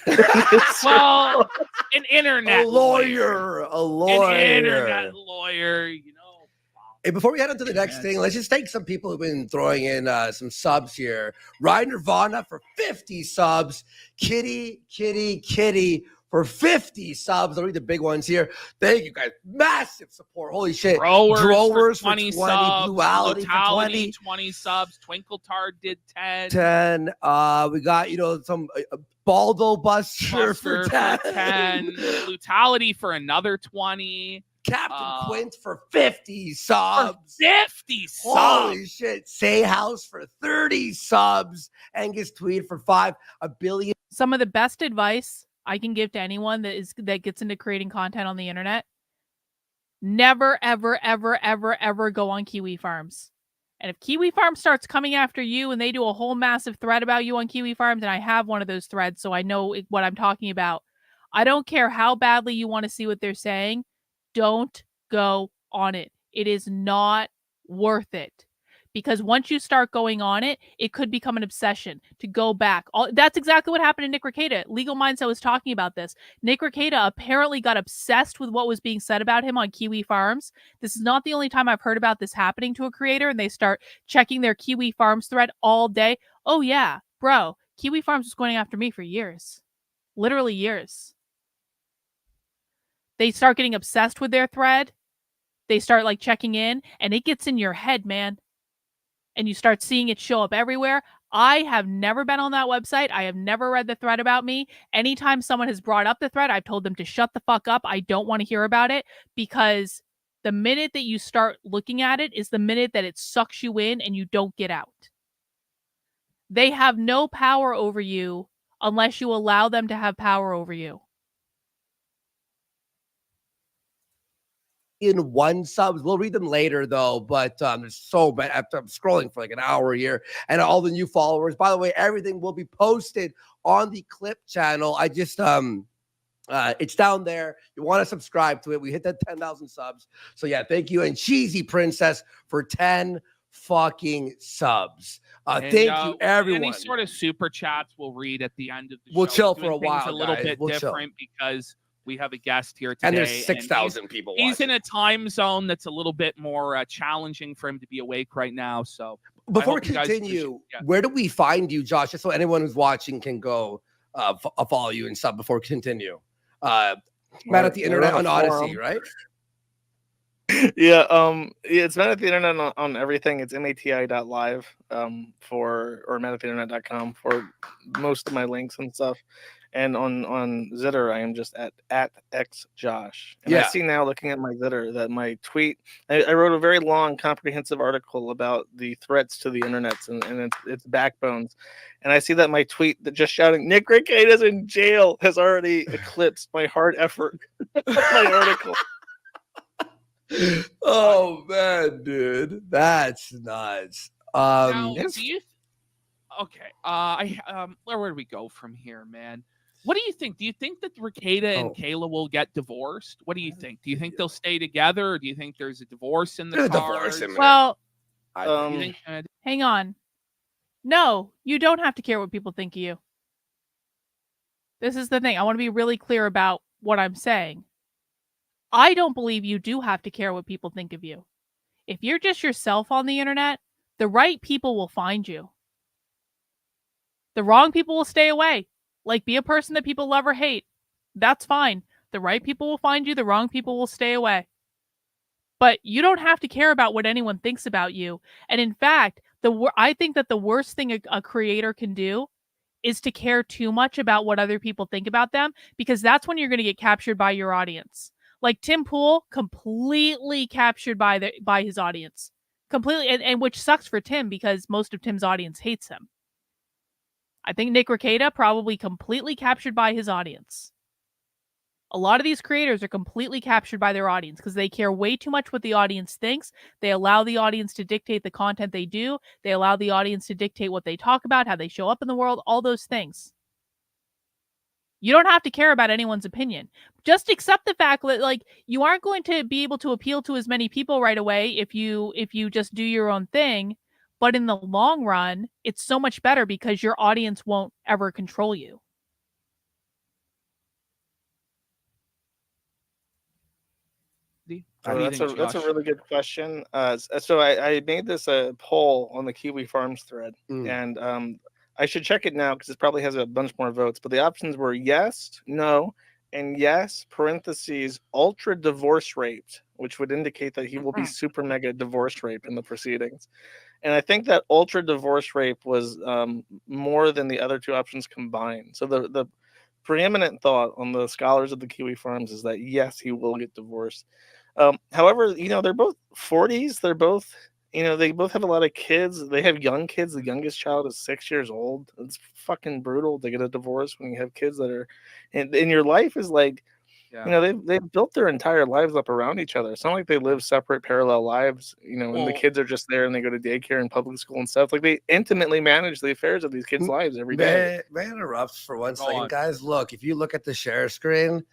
Speaker 11: Well, an internet
Speaker 13: lawyer.
Speaker 11: An internet lawyer,
Speaker 13: Hey, before we head on to the next thing, let's just thank some people who've been throwing in some subs here. Ryan Nirvana for 50 subs. Kitty for 50 subs. I'll read the big ones here. Thank you guys. Massive support. Holy shit.
Speaker 11: Growers for
Speaker 13: 20
Speaker 11: subs.
Speaker 13: Bluality for 20.
Speaker 11: 20 subs. Twinkle Tard did 10.
Speaker 13: 10. We got, some Baldo Buster for 10.
Speaker 11: Brutality for another 20.
Speaker 13: Captain Quint for 50 subs.
Speaker 11: 50 subs.
Speaker 13: Holy shit. Say House for 30 subs. Angus Tweed for 5. A billion.
Speaker 2: Some of the best advice I can give to anyone that gets into creating content on the internet: never, ever, ever, ever, ever go on Kiwi Farms. And if Kiwi Farms starts coming after you and they do a whole massive thread about you on Kiwi Farms, and I have one of those threads, so I know what I'm talking about. I don't care how badly you want to see what they're saying. Don't go on it. It is not worth it. Because once you start going on it, it could become an obsession to go back. That's exactly what happened to Nick Rekieta. Legal Mindset was talking about this. Nick Rekieta apparently got obsessed with what was being said about him on Kiwi Farms. This is not the only time I've heard about this happening to a creator, and they start checking their Kiwi Farms thread all day. Oh yeah, bro, Kiwi Farms was going after me for years. Literally years. They start getting obsessed with their thread. They start checking in, and it gets in your head, man. and you start seeing it show up everywhere. I have never been on that website. I have never read the thread about me. Anytime someone has brought up the thread, I've told them to shut the fuck up. I don't want to hear about it, because the minute that you start looking at it is the minute that it sucks you in and you don't get out. They have no power over you unless you allow them to have power over you.
Speaker 13: In one subs. We'll read them later though, but there's so bad. After I'm scrolling for like an hour here, and all the new followers. By the way, everything will be posted on the Clip channel. I just it's down there. You want to subscribe to it. We hit that 10,000 subs. So yeah, thank you. And Cheesy Princess for 10 fucking subs. Thank you, everyone.
Speaker 11: Any sort of super chats we'll read at the end of the show.
Speaker 13: We'll chill
Speaker 11: We're
Speaker 13: for a
Speaker 11: doing things
Speaker 13: while,
Speaker 11: a little
Speaker 13: guys.
Speaker 11: bit
Speaker 13: We'll chill.
Speaker 11: different because we have a guest here today.
Speaker 13: And there's 6,000 people
Speaker 11: He's
Speaker 13: watching.
Speaker 11: in a time zone that's a little bit more challenging for him to be awake right now. So
Speaker 13: Before we continue, where do we find you, Josh? Just so anyone who's watching can go follow you and stuff before we continue. Man at the internet on Odyssey, right?
Speaker 14: Yeah, it's Man at the Internet on everything. It's mati.live or manattheinternet.com for most of my links and stuff. And on Zitter, I am just at xjosh. And I see now, looking at my Zitter, that my tweet, I wrote a very long, comprehensive article about the threats to the internet and its backbones. And I see that my tweet that just shouting Nick Rekieta's in jail has already eclipsed my hard effort my article.
Speaker 13: Oh man, dude, that's nuts.
Speaker 11: Now, do you? Okay. Where do we go from here, man? What do you think? Do you think that Rekieta and Kayla will get divorced? What do you think? Do you think they'll stay together, or do you think there's a divorce in the cards?
Speaker 2: Well,
Speaker 11: You think,
Speaker 2: hang on. No, you don't have to care what people think of you. This is the thing. I want to be really clear about what I'm saying. I don't believe you do have to care what people think of you. If you're just yourself on the internet, the right people will find you. The wrong people will stay away. Like, be a person that people love or hate. That's fine. The right people will find you. The wrong people will stay away. But you don't have to care about what anyone thinks about you. And in fact, I think that the worst thing a creator can do is to care too much about what other people think about them, because that's when you're going to get captured by your audience. Like Tim Pool, completely captured by his audience. Completely, and which sucks for Tim, because most of Tim's audience hates him. I think Nick Rekieta probably completely captured by his audience. A lot of these creators are completely captured by their audience because they care way too much what the audience thinks. They allow the audience to dictate the content they do. They allow the audience to dictate what they talk about, how they show up in the world, all those things. You don't have to care about anyone's opinion. Just accept the fact that, like, you aren't going to be able to appeal to as many people right away if you just do your own thing. But in the long run, it's so much better because your audience won't ever control you.
Speaker 14: That's a really good question. So I made this poll on the Kiwi Farms thread, and I should check it now because it probably has a bunch more votes. But the options were yes, no, and yes, parentheses, ultra divorce raped, which would indicate that he will be super mega divorce raped in the proceedings. And I think that ultra divorce rape was more than the other two options combined. So the preeminent thought on the scholars of the Kiwi Farms is that yes, he will get divorced. However, they're both 40s. They're both, they both have a lot of kids. They have young kids. The youngest child is 6 years old. It's fucking brutal to get a divorce when you have kids that are, and your life is like, they've built their entire lives up around each other. It's not like they live separate parallel lives, and the kids are just there and they go to daycare and public school and stuff. Like, they intimately manage the affairs of these kids' lives every day.
Speaker 13: May I interrupt for 1 second, guys? Look, if you look at the share screen,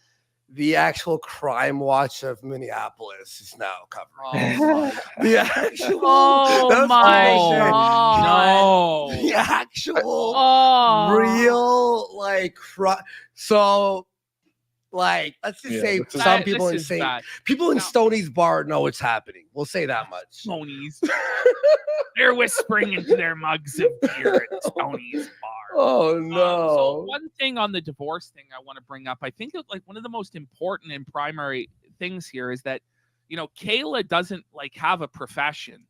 Speaker 13: the actual crime watch of Minneapolis is now covered. The actual.
Speaker 2: Oh my God.
Speaker 13: No. The actual real So, let's just say some people in people in Stoney's bar know what's happening. We'll say that much.
Speaker 11: Stoney's. They're whispering into their mugs of beer at Stoney's bar.
Speaker 13: Oh no.
Speaker 11: So one thing on the divorce thing I want to bring up, I think that, one of the most important and primary things here is that, Kayla doesn't have a profession.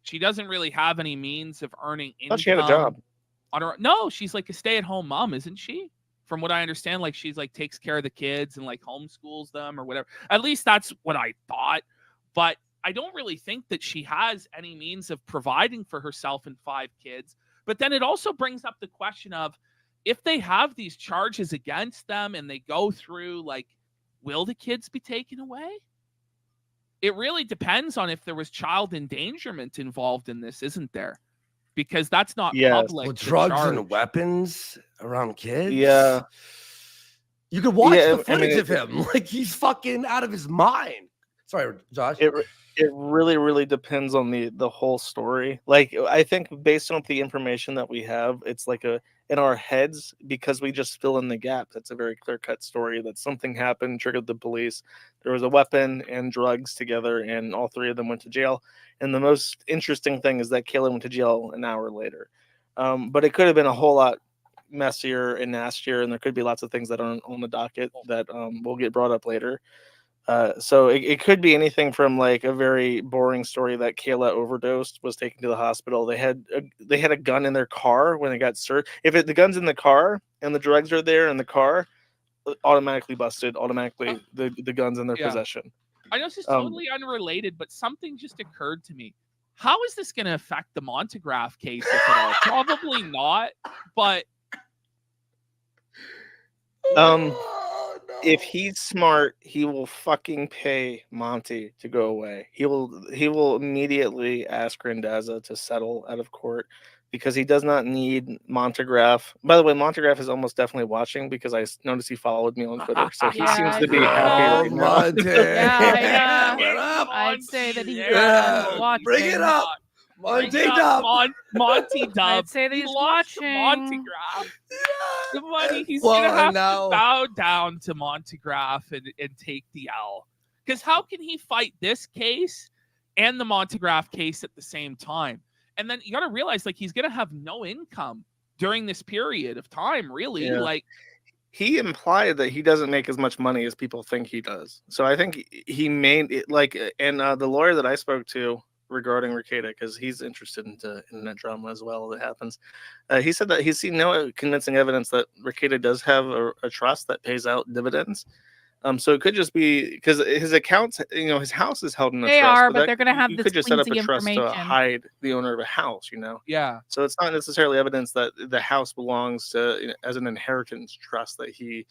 Speaker 11: She doesn't really have any means of earning
Speaker 14: I
Speaker 11: income.
Speaker 14: thought she had a job.
Speaker 11: On her, no, she's like a stay-at-home mom, isn't she? From what I understand, like she's like takes care of the kids and like homeschools them or whatever. At least that's what I thought. But I don't really think that she has any means of providing for herself and 5 kids. But then it also brings up the question of, if they have these charges against them and they go through, like, will the kids be taken away? It really depends on if there was child endangerment involved in this, isn't there? Because that's not public.
Speaker 13: Well,
Speaker 11: to
Speaker 13: drugs
Speaker 11: charge.
Speaker 13: and weapons around kids.
Speaker 14: Yeah.
Speaker 13: You could watch
Speaker 14: Yeah,
Speaker 13: the
Speaker 14: I mean,
Speaker 13: footage of him. Like, he's fucking out of his mind. Sorry, Josh.
Speaker 14: It really, really depends on the whole story. Like, I think based on the information that we have, it's like in our heads, because we just fill in the gaps. It's a very clear-cut story that something happened, triggered the police. There was a weapon and drugs together, and all 3 of them went to jail. And the most interesting thing is that Kayla went to jail an hour later. But it could have been a whole lot messier and nastier, and there could be lots of things that aren't on the docket that will get brought up later. So it could be anything from like a very boring story that Kayla overdosed, was taken to the hospital. They had a gun in their car when they got searched. If the gun's in the car and the drugs are there in the car, automatically busted. Automatically, the gun's in their possession.
Speaker 11: I know this is totally unrelated, but something just occurred to me. How is this going to affect the Montegraph case, if at all? Probably not, but
Speaker 14: if he's smart, he will fucking pay Monty to go away. He will immediately ask Randazza to settle out of court, because he does not need Montegraph. By the way, Montegraph is almost definitely watching, because I noticed he followed me on Twitter, so he seems to be happy right now.
Speaker 2: I'd say that he's watching.
Speaker 13: Bring it up. Monty
Speaker 11: Dub. Monty Dub.
Speaker 2: I'd say that
Speaker 11: He
Speaker 2: he's
Speaker 11: lost to
Speaker 2: watching.
Speaker 11: Montegraph. The money, he's
Speaker 13: Well,
Speaker 11: gonna have
Speaker 13: now-
Speaker 11: to bow down to Montegraph and take the L. Because how can he fight this case and the Montegraph case at the same time? And then you got to realize, like, he's gonna have no income during this period of time. Really,
Speaker 14: Yeah.
Speaker 11: like,
Speaker 14: He implied that he doesn't make as much money as people think he does. So I think he made it like, and the lawyer that I spoke to regarding Rekieta, because he's interested in that drama as well that happens, he said that he's seen no convincing evidence that Rekieta does have a trust that pays out dividends. So it could just be because his accounts, his house is held in a
Speaker 2: They
Speaker 14: trust.
Speaker 2: are, but they're going to have
Speaker 14: you
Speaker 2: this
Speaker 14: could just set up a
Speaker 2: flimsy
Speaker 14: trust to
Speaker 2: information.
Speaker 14: hide the owner of a house,
Speaker 11: Yeah.
Speaker 14: So it's not necessarily evidence that the house belongs to as an inheritance trust that he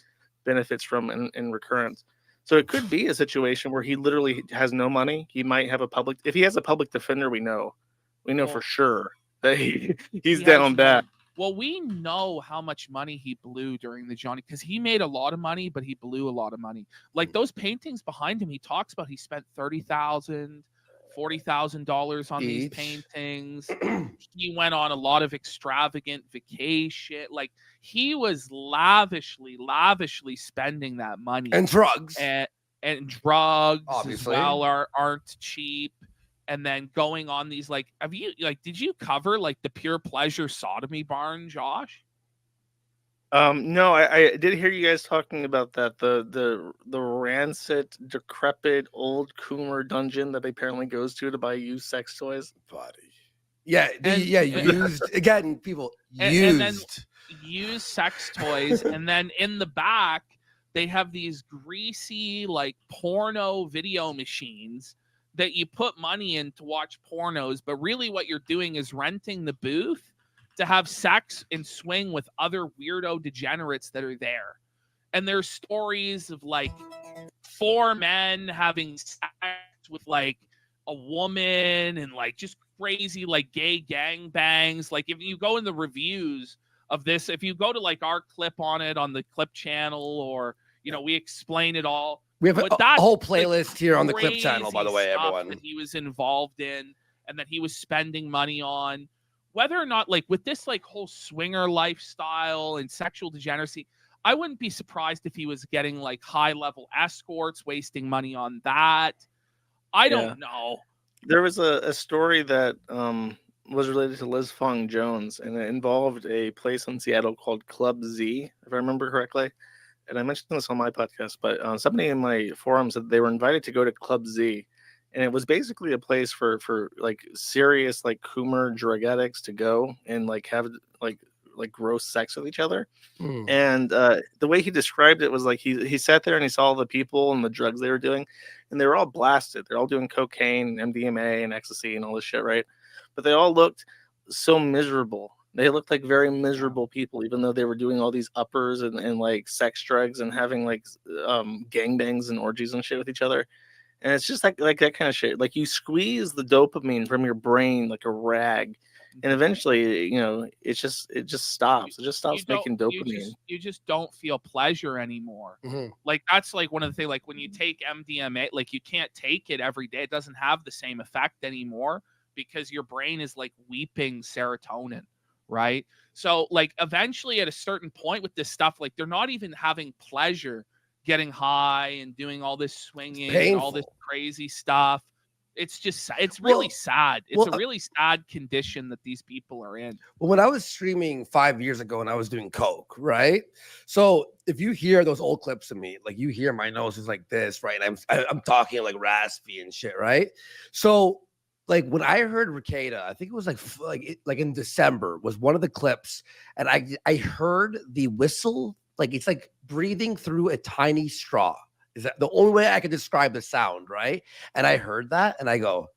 Speaker 14: benefits from in recurrence. So it could be a situation where he literally has no money. He might have if he has a public defender, we know for sure that he's
Speaker 11: He
Speaker 14: down
Speaker 11: has
Speaker 14: bad.
Speaker 11: money. Well, we know how much money he blew during the Johnny, because he made a lot of money, but he blew a lot of money. Like those paintings behind him, he talks about he spent $30,000, $40,000 on these
Speaker 13: Each.
Speaker 11: paintings. He went on a lot of extravagant vacation. Like he was lavishly spending that money.
Speaker 13: And drugs.
Speaker 11: And drugs
Speaker 13: Obviously.
Speaker 11: as well aren't cheap. And then going on these, like, did you cover like the pure pleasure sodomy barn, Josh?
Speaker 14: No, I did hear you guys talking about that. The rancid, decrepit old Coomer dungeon that he apparently goes to buy used sex toys.
Speaker 13: Buddy. Yeah, used again, people
Speaker 11: And then
Speaker 13: used.
Speaker 11: used sex toys. And then in the back, they have these greasy like porno video machines that you put money in to watch pornos, but really what you're doing is renting the booth to have sex and swing with other weirdo degenerates that are there. And there's stories of like 4 men having sex with like a woman and like just crazy like gay gangbangs. Like if you go in the reviews of this, if you go to like our clip on it on the clip channel, or we explain it all.
Speaker 13: We have
Speaker 11: But
Speaker 13: a
Speaker 11: that's
Speaker 13: whole
Speaker 11: the
Speaker 13: playlist here on the clip channel, by the
Speaker 11: crazy
Speaker 13: way,
Speaker 11: stuff
Speaker 13: everyone.
Speaker 11: that he was involved in and that he was spending money on. Whether or not, like with this like whole swinger lifestyle and sexual degeneracy, I wouldn't be surprised if he was getting like high level escorts, wasting money on that. I don't know.
Speaker 14: There was a story that was related to Liz Fong Jones, and it involved a place in Seattle called Club Z, if I remember correctly. And I mentioned this on my podcast, but somebody in my forum said they were invited to go to Club Z, and it was basically a place for like serious like Coomer drug addicts to go and like have like gross sex with each other.
Speaker 13: Mm.
Speaker 14: And the way he described it was like he sat there and he saw all the people and the drugs they were doing, and they were all blasted. They're all doing cocaine, MDMA, and ecstasy and all this shit, right? But they all looked so miserable. They looked like very miserable people, even though they were doing all these uppers and like sex drugs and having like gangbangs and orgies and shit with each other. And it's just like that kind of shit. Like you squeeze the dopamine from your brain like a rag, and eventually, you know, it just stops. It just stops making dopamine.
Speaker 11: You just don't feel pleasure anymore.
Speaker 13: Mhm.
Speaker 11: Like that's like one of the things. Like when you take MDMA, like you can't take it every day. It doesn't have the same effect anymore because your brain is like weeping serotonin, right? So like eventually at a certain point with this stuff, like they're not even having pleasure getting high and doing all this swinging and all this crazy stuff. It's just, it's really sad. It's a really sad condition that these people are in.
Speaker 13: Well, when I was streaming 5 years ago and I was doing coke, right? So if you hear those old clips of me, like you hear my nose is like this, right? And I'm talking like raspy and shit, right? So like when I heard Rekieta, I think it was like in December was one of the clips, and I heard the whistle, like it's like breathing through a tiny straw. Is that the only way I could describe the sound, right? And I heard that and I go,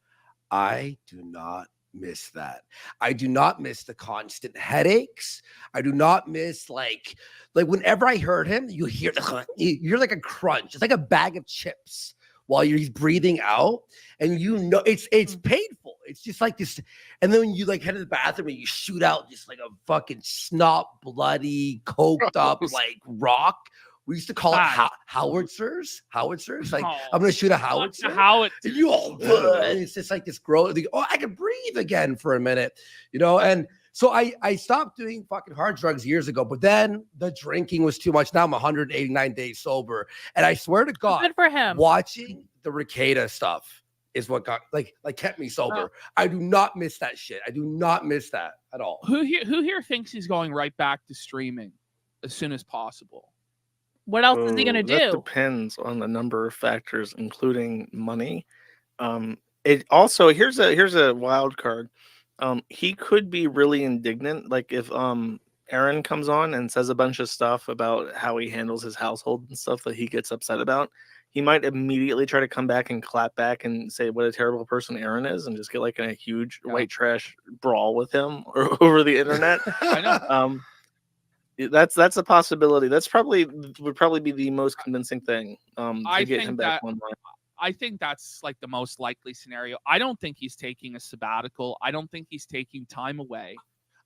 Speaker 13: I do not miss that. I do not miss the constant headaches. I do not miss like whenever I heard him, you hear you're like a crunch. It's like a bag of chips while he's breathing out, and you know it's painful. It's just like this, and then when you like head to the bathroom and you shoot out just like a fucking snot, bloody, coked up like rock. We used to call it howitzers. Howitzers. Like I'm gonna shoot a howitzer. And you all, and it's just like this growth. Oh, I can breathe again for a minute, you know. And so I stopped doing fucking hard drugs years ago. But then the drinking was too much. Now I'm 189 days sober, and I swear to God,
Speaker 2: Good for him.
Speaker 13: watching the Rekieta stuff is what got like kept me sober. I do not miss that shit. I do not miss that at all.
Speaker 11: Who here thinks he's going right back to streaming as soon as possible?
Speaker 2: What else is he going to
Speaker 14: That
Speaker 2: do?
Speaker 14: depends on the number of factors, including money. It also here's a wild card. He could be really indignant, like if Aaron comes on and says a bunch of stuff about how he handles his household and stuff that he gets upset about. He might immediately try to come back and clap back and say what a terrible person Aaron is, and just get like in a huge white trash brawl with him over the internet.
Speaker 11: I know.
Speaker 14: That's a possibility. Would probably be the most convincing thing to get him back online.
Speaker 11: I think that's like the most likely scenario. I don't think he's taking a sabbatical. I don't think he's taking time away.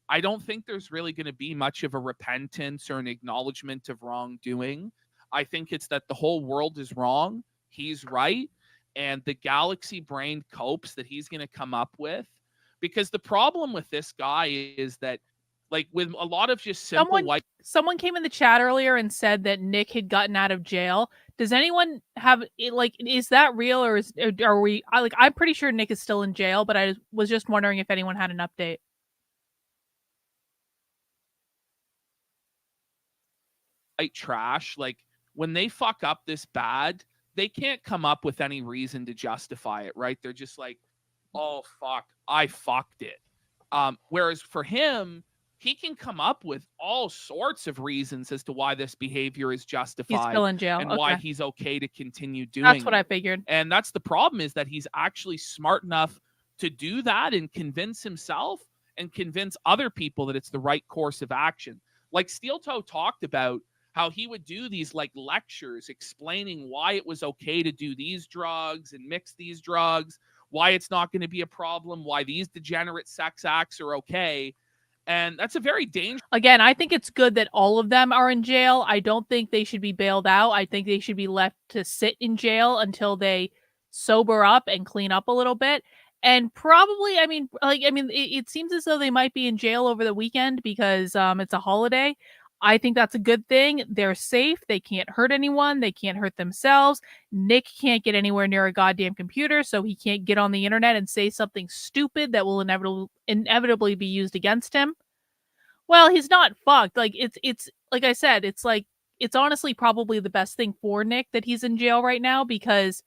Speaker 11: I don't think there's really going to be much of a repentance or an acknowledgement of wrongdoing. I think it's that the whole world is wrong. He's right. And the galaxy brain copes that he's going to come up with. Because the problem with this guy is that, like with a lot of just simple
Speaker 2: someone came in the chat earlier and said that Nick had gotten out of jail. Does anyone have like, is that real, or are we like, I'm pretty sure Nick is still in jail, but I was just wondering if anyone had an update.
Speaker 11: White trash, like when they fuck up this bad, they can't come up with any reason to justify it, right? They're just like, oh fuck, I fucked it. Whereas for him, he can come up with all sorts of reasons as to why this behavior is justified.
Speaker 2: He's still in jail.
Speaker 11: And
Speaker 2: Okay.
Speaker 11: why he's okay to continue doing
Speaker 2: That's what
Speaker 11: it.
Speaker 2: I figured.
Speaker 11: And that's the problem, is that he's actually smart enough to do that and convince himself and convince other people that it's the right course of action. Like Steel Toe talked about how he would do these like lectures explaining why it was okay to do these drugs and mix these drugs, why it's not going to be a problem, why these degenerate sex acts are okay. And that's a very dangerous.
Speaker 2: Again, I think it's good that all of them are in jail. I don't think they should be bailed out. I think they should be left to sit in jail until they sober up and clean up a little bit. And probably, it seems as though they might be in jail over the weekend because it's a holiday. I think that's a good thing. They're safe. They can't hurt anyone. They can't hurt themselves. Nick can't get anywhere near a goddamn computer, so he can't get on the internet and say something stupid that will inevitably be used against him. Well, he's not fucked. Like it's like I said, it's honestly probably the best thing for Nick that he's in jail right now, because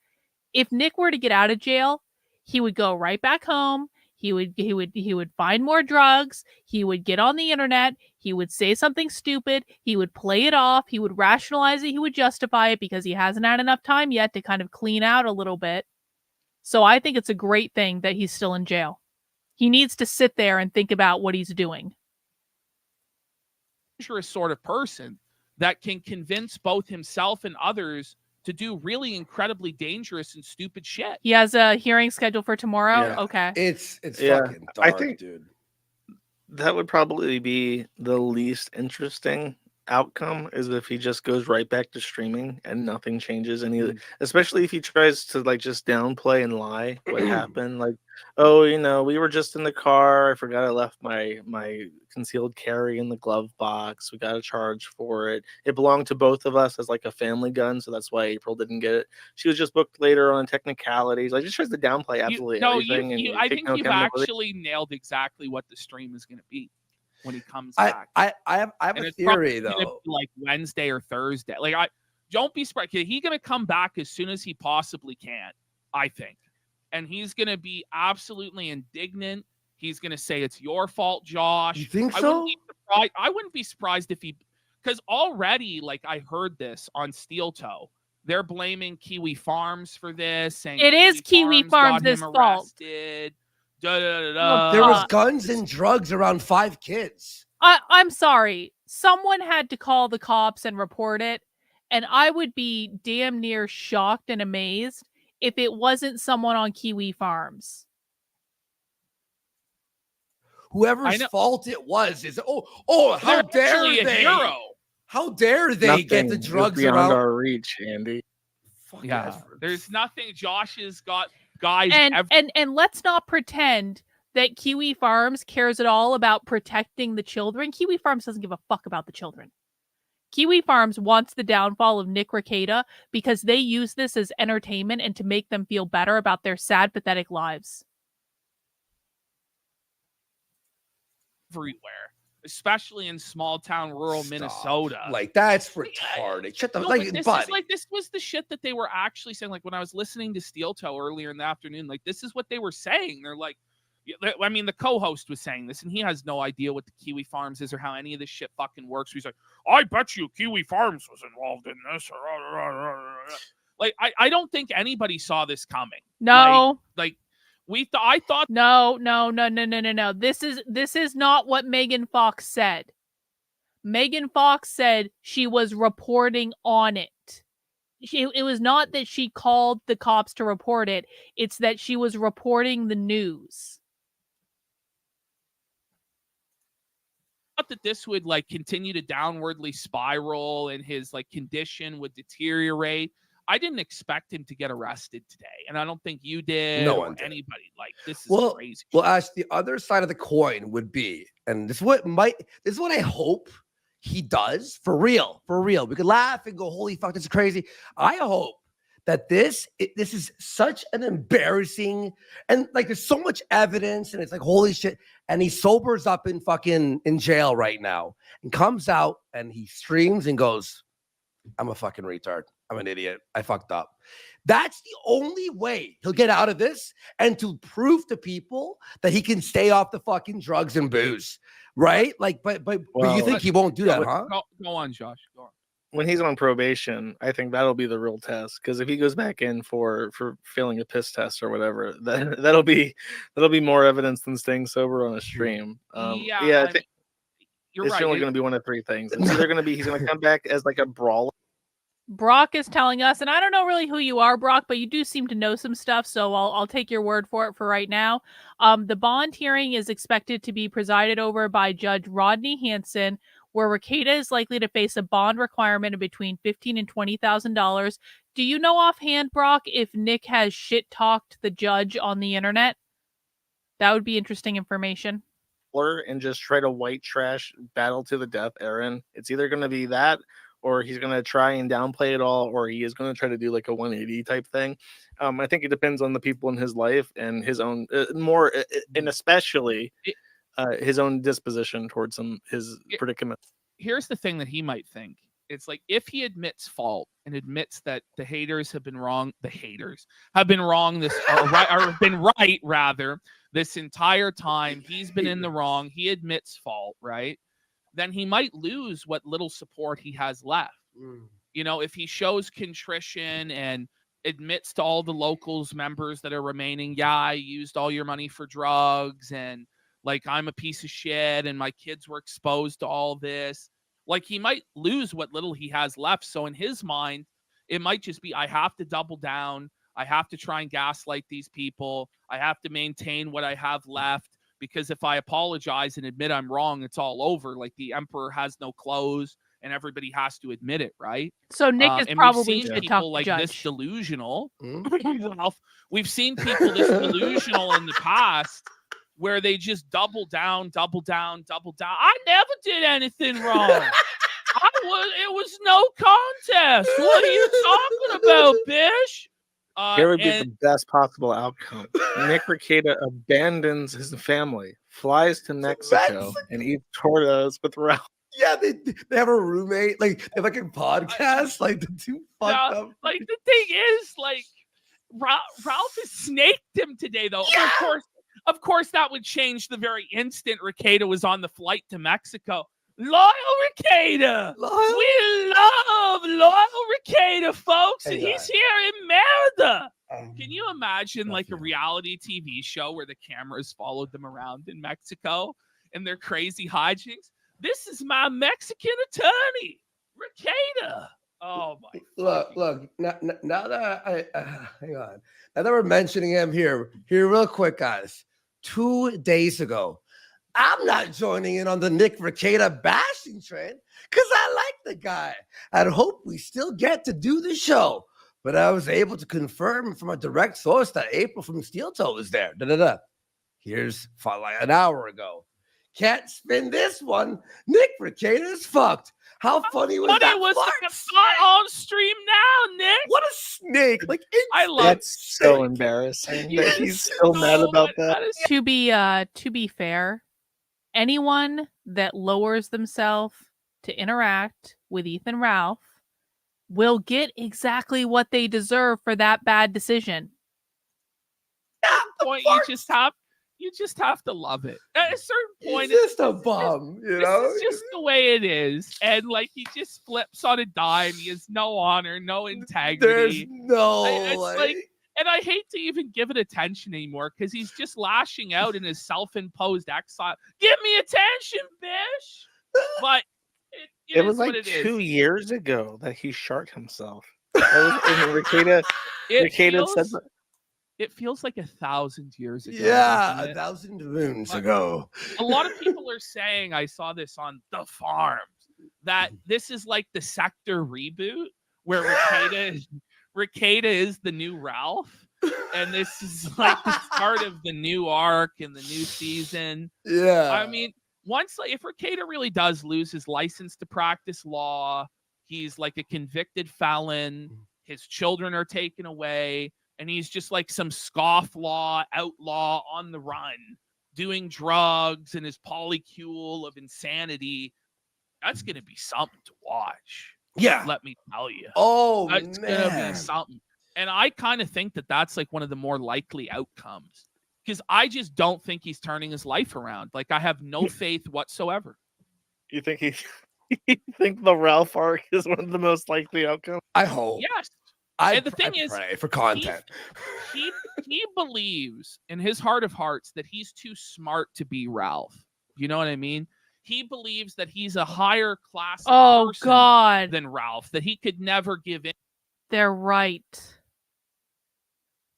Speaker 2: If Nick were to get out of jail, he would go right back home. He would find more drugs. He would get on the internet. He would say something stupid. He would play it off. He would rationalize it. He would justify it because he hasn't had enough time yet to kind of clean out a little bit. So I think it's a great thing that he's still in jail. He needs to sit there and think about what he's doing.
Speaker 11: Dangerous sort of person that can convince both himself and others to do really incredibly dangerous and stupid shit.
Speaker 2: He has a hearing scheduled for tomorrow.
Speaker 13: Yeah.
Speaker 2: Okay.
Speaker 13: It's
Speaker 14: Yeah,
Speaker 13: fucking
Speaker 14: I
Speaker 13: dark,
Speaker 14: think-
Speaker 13: dude.
Speaker 14: That would probably be the least interesting outcome, is if he just goes right back to streaming and nothing changes, and he, especially if he tries to like just downplay and lie what happened, like, oh, we were just in the car, I forgot I left my concealed carry in the glove box, we got a charge for it, it belonged to both of us as like a family gun, so that's why April didn't get it, she was just booked later on technicalities, like just tries to downplay absolutely everything.
Speaker 11: I
Speaker 14: take
Speaker 11: think
Speaker 14: no
Speaker 11: you've
Speaker 14: accountability.
Speaker 11: actually nailed exactly what the stream is going to be when he comes
Speaker 13: I
Speaker 11: back.
Speaker 13: have
Speaker 11: And
Speaker 13: a
Speaker 11: it's probably
Speaker 13: theory
Speaker 11: gonna
Speaker 13: though.
Speaker 11: be like Wednesday or Thursday. Like, I don't be surprised. He's gonna come back as soon as he possibly can, I think. And he's gonna be absolutely indignant. He's gonna say it's your fault, Josh.
Speaker 13: You think
Speaker 11: I
Speaker 13: so?
Speaker 11: wouldn't be surprised if he, because already, like, I heard this on Steel Toe. They're blaming Kiwi Farms for this, saying
Speaker 2: It is Kiwi Farms'
Speaker 11: got him
Speaker 2: fault.
Speaker 11: arrested. Da, da, da, da.
Speaker 13: There was guns and drugs around 5 kids.
Speaker 2: I'm sorry. Someone had to call the cops and report it. And I would be damn near shocked and amazed if it wasn't someone on Kiwi Farms.
Speaker 13: Whoever's fault it was is how
Speaker 11: They're
Speaker 13: dare
Speaker 11: actually a
Speaker 13: they?
Speaker 11: hero.
Speaker 13: How dare they get
Speaker 14: Nothing
Speaker 13: the
Speaker 14: is
Speaker 13: drugs
Speaker 14: beyond
Speaker 13: around?
Speaker 14: our reach, Andy.
Speaker 11: Yeah, there's nothing. Josh has got guys.
Speaker 2: And let's not pretend that Kiwi Farms cares at all about protecting the children. Kiwi Farms doesn't give a fuck about the children. Kiwi Farms wants the downfall of Nick Rekieta because they use this as entertainment and to make them feel better about their sad, pathetic lives.
Speaker 11: Everywhere, especially in small town rural Minnesota.
Speaker 13: Like, that's retarded. Shut the
Speaker 11: No,
Speaker 13: like,
Speaker 11: but this
Speaker 13: buddy.
Speaker 11: is like, this was the shit that they were actually saying. Like, when I was listening to Steel Toe earlier in the afternoon, like, this is what they were saying. They're like, I mean, the co-host was saying this, and he has no idea what the Kiwi Farms is or how any of this shit fucking works. He's like, I bet you Kiwi Farms was involved in this. Like, I don't think anybody saw this coming.
Speaker 2: No.
Speaker 11: I thought
Speaker 2: No. This is not what Megan Fox said. Megan Fox said she was reporting on it. It was not that she called the cops to report it. It's that she was reporting the news.
Speaker 11: thought that this would like continue to downwardly spiral and his like condition would deteriorate. I didn't expect him to get arrested today, and I don't think you did.
Speaker 13: No
Speaker 11: or
Speaker 13: one did.
Speaker 11: anybody. Like, this is crazy.
Speaker 13: Well, Ash, the other side of the coin would be, and this is what I hope he does for real. We could laugh and go, "Holy fuck, this is crazy." I hope that this is such an embarrassing, and like there's so much evidence, and it's like, holy shit. And he sobers up in jail right now and comes out and he streams and goes, "I'm a fucking retard. I'm an idiot. I fucked up." That's the only way he'll get out of this, and to prove to people that he can stay off the fucking drugs and booze, right? Like, but you think he won't do that, huh?
Speaker 11: Go on, Josh. Go on.
Speaker 14: When he's on probation, I think that'll be the real test. Because if he goes back in for failing a piss test or whatever, that'll be more evidence than staying sober on a stream. I think
Speaker 11: you're
Speaker 14: it's
Speaker 11: right.
Speaker 14: only going to be one of three things. It's either going to be he's going to come back as like a brawler.
Speaker 2: Brock is telling us, and I don't know really who you are, Brock, but you do seem to know some stuff, so I'll take your word for it for right now. The bond hearing is expected to be presided over by Judge Rodney Hanson, where Rekieta is likely to face a bond requirement of between $15,000 and $20,000. Do you know offhand, Brock, if Nick has shit-talked the judge on the internet? That would be interesting information.
Speaker 14: And just try to white trash battle to the death Aaron. It's either going to be that, or he's going to try and downplay it all, or he is going to try to do like a 180 type thing. I think it depends on the people in his life and his own and especially his own disposition towards his predicament.
Speaker 11: Here's the thing that he might think It's like if he admits fault and admits that the haters have been wrong, the haters have been wrong this or have been right rather this entire time. He's been in the wrong. He admits fault, right? Then he might lose what little support he has left. You know, if he shows contrition and admits to all the locals members that are remaining, yeah, I used all your money for drugs and like I'm a piece of shit and my kids were exposed to all this. Like he might lose what little he has left. So in his mind, it might just be, I have to double down. I have to try and gaslight these people. I have to maintain what I have left because if I apologize and admit I'm wrong, it's all over. Like the emperor has no clothes and everybody has to admit it, right?
Speaker 2: So Nick is
Speaker 11: and
Speaker 2: probably
Speaker 11: we've seen
Speaker 2: should
Speaker 11: people
Speaker 2: talk
Speaker 11: like
Speaker 2: to
Speaker 11: this
Speaker 2: Judge.
Speaker 11: delusional. Ralph, we've seen people this delusional in the past where they just double down. I never did anything wrong. It was no contest. What are you talking about, Bish?
Speaker 14: Here would be the best possible outcome. Nick Rekieta abandons his family, flies to Mexico, and eats tortas with Ralph.
Speaker 13: Yeah, they have a roommate. Like they have like a podcast. Like the two fucked up.
Speaker 11: Like the thing is, like Ralph has snaked him today, though. Yeah! Of course, that would change the very instant Rekieta was on the flight to Mexico. Loyal Rekieta! We love Loyal Rekieta, folks, and he's here in Merida. Can you imagine like a reality TV show where the cameras followed them around in Mexico and their crazy hijinks? This is my Mexican attorney, Rekieta. Oh my!
Speaker 13: Look. Now that hang on. Now that we're mentioning him here real quick, guys. 2 days ago, I'm not joining in on the Nick Rekieta bashing trend because I like the guy. I'd hope we still get to do the show, but I was able to confirm from a direct source that April from Steel Toe was there. Here's like an hour ago. Can't spin this one. Nick Rekieta is fucked. How funny was that?
Speaker 11: Was not on stream now, Nick.
Speaker 13: What a snake! Like
Speaker 11: I love.
Speaker 14: That's so embarrassing that he's still mad about that.
Speaker 2: To be fair, anyone that lowers themselves to interact with Ethan Ralph will get exactly what they deserve for that bad decision.
Speaker 11: Point you just have to love it. At a certain point,
Speaker 13: it's just a bum, you know.
Speaker 11: It's just the way it is, and like he just flips on a dime. He has no honor, no integrity.
Speaker 13: There's no
Speaker 11: and I hate to even give it attention anymore because he's just lashing out in his self-imposed exile. Give me attention, Bish. But
Speaker 14: it was like 2 years ago that he sharked himself. Rekieta said that.
Speaker 11: It feels like 1,000 years ago.
Speaker 13: Yeah, 1,000 moons ago.
Speaker 11: A lot of people are saying, I saw this on The Farms, that this is like the Sector reboot where Rekieta is the new Ralph. And this is like the start of the new arc and the new season.
Speaker 13: Yeah.
Speaker 11: I mean, if Rekieta really does lose his license to practice law, he's like a convicted felon, his children are taken away, and he's just like some scofflaw outlaw on the run, doing drugs and his polycule of insanity. That's going to be something to watch.
Speaker 13: Yeah.
Speaker 11: Let me tell you.
Speaker 13: Oh,
Speaker 11: that's going to be something. And I kind of think that that's like one of the more likely outcomes because I just don't think he's turning his life around. Like I have no faith whatsoever.
Speaker 14: You think you think the Ralph arc is one of the most likely outcomes?
Speaker 13: I hope.
Speaker 11: Yes.
Speaker 13: And
Speaker 11: the thing is,
Speaker 13: pray for content.
Speaker 11: He believes in his heart of hearts that he's too smart to be Ralph. You know what I mean? He believes that he's a higher class person than Ralph, that he could never give in.
Speaker 2: They're right.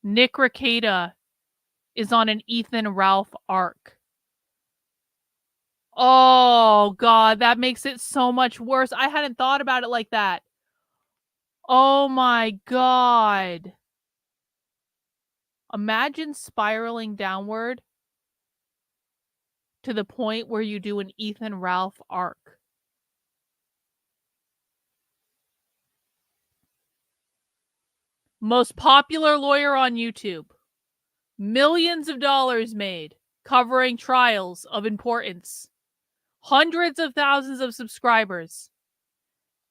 Speaker 2: Nick Rekieta is on an Ethan Ralph arc. Oh, God, that makes it so much worse. I hadn't thought about it like that. Oh my God. Imagine spiraling downward to the point where you do an Ethan Ralph arc. Most popular lawyer on YouTube. Millions of dollars made covering trials of importance. Hundreds of thousands of subscribers.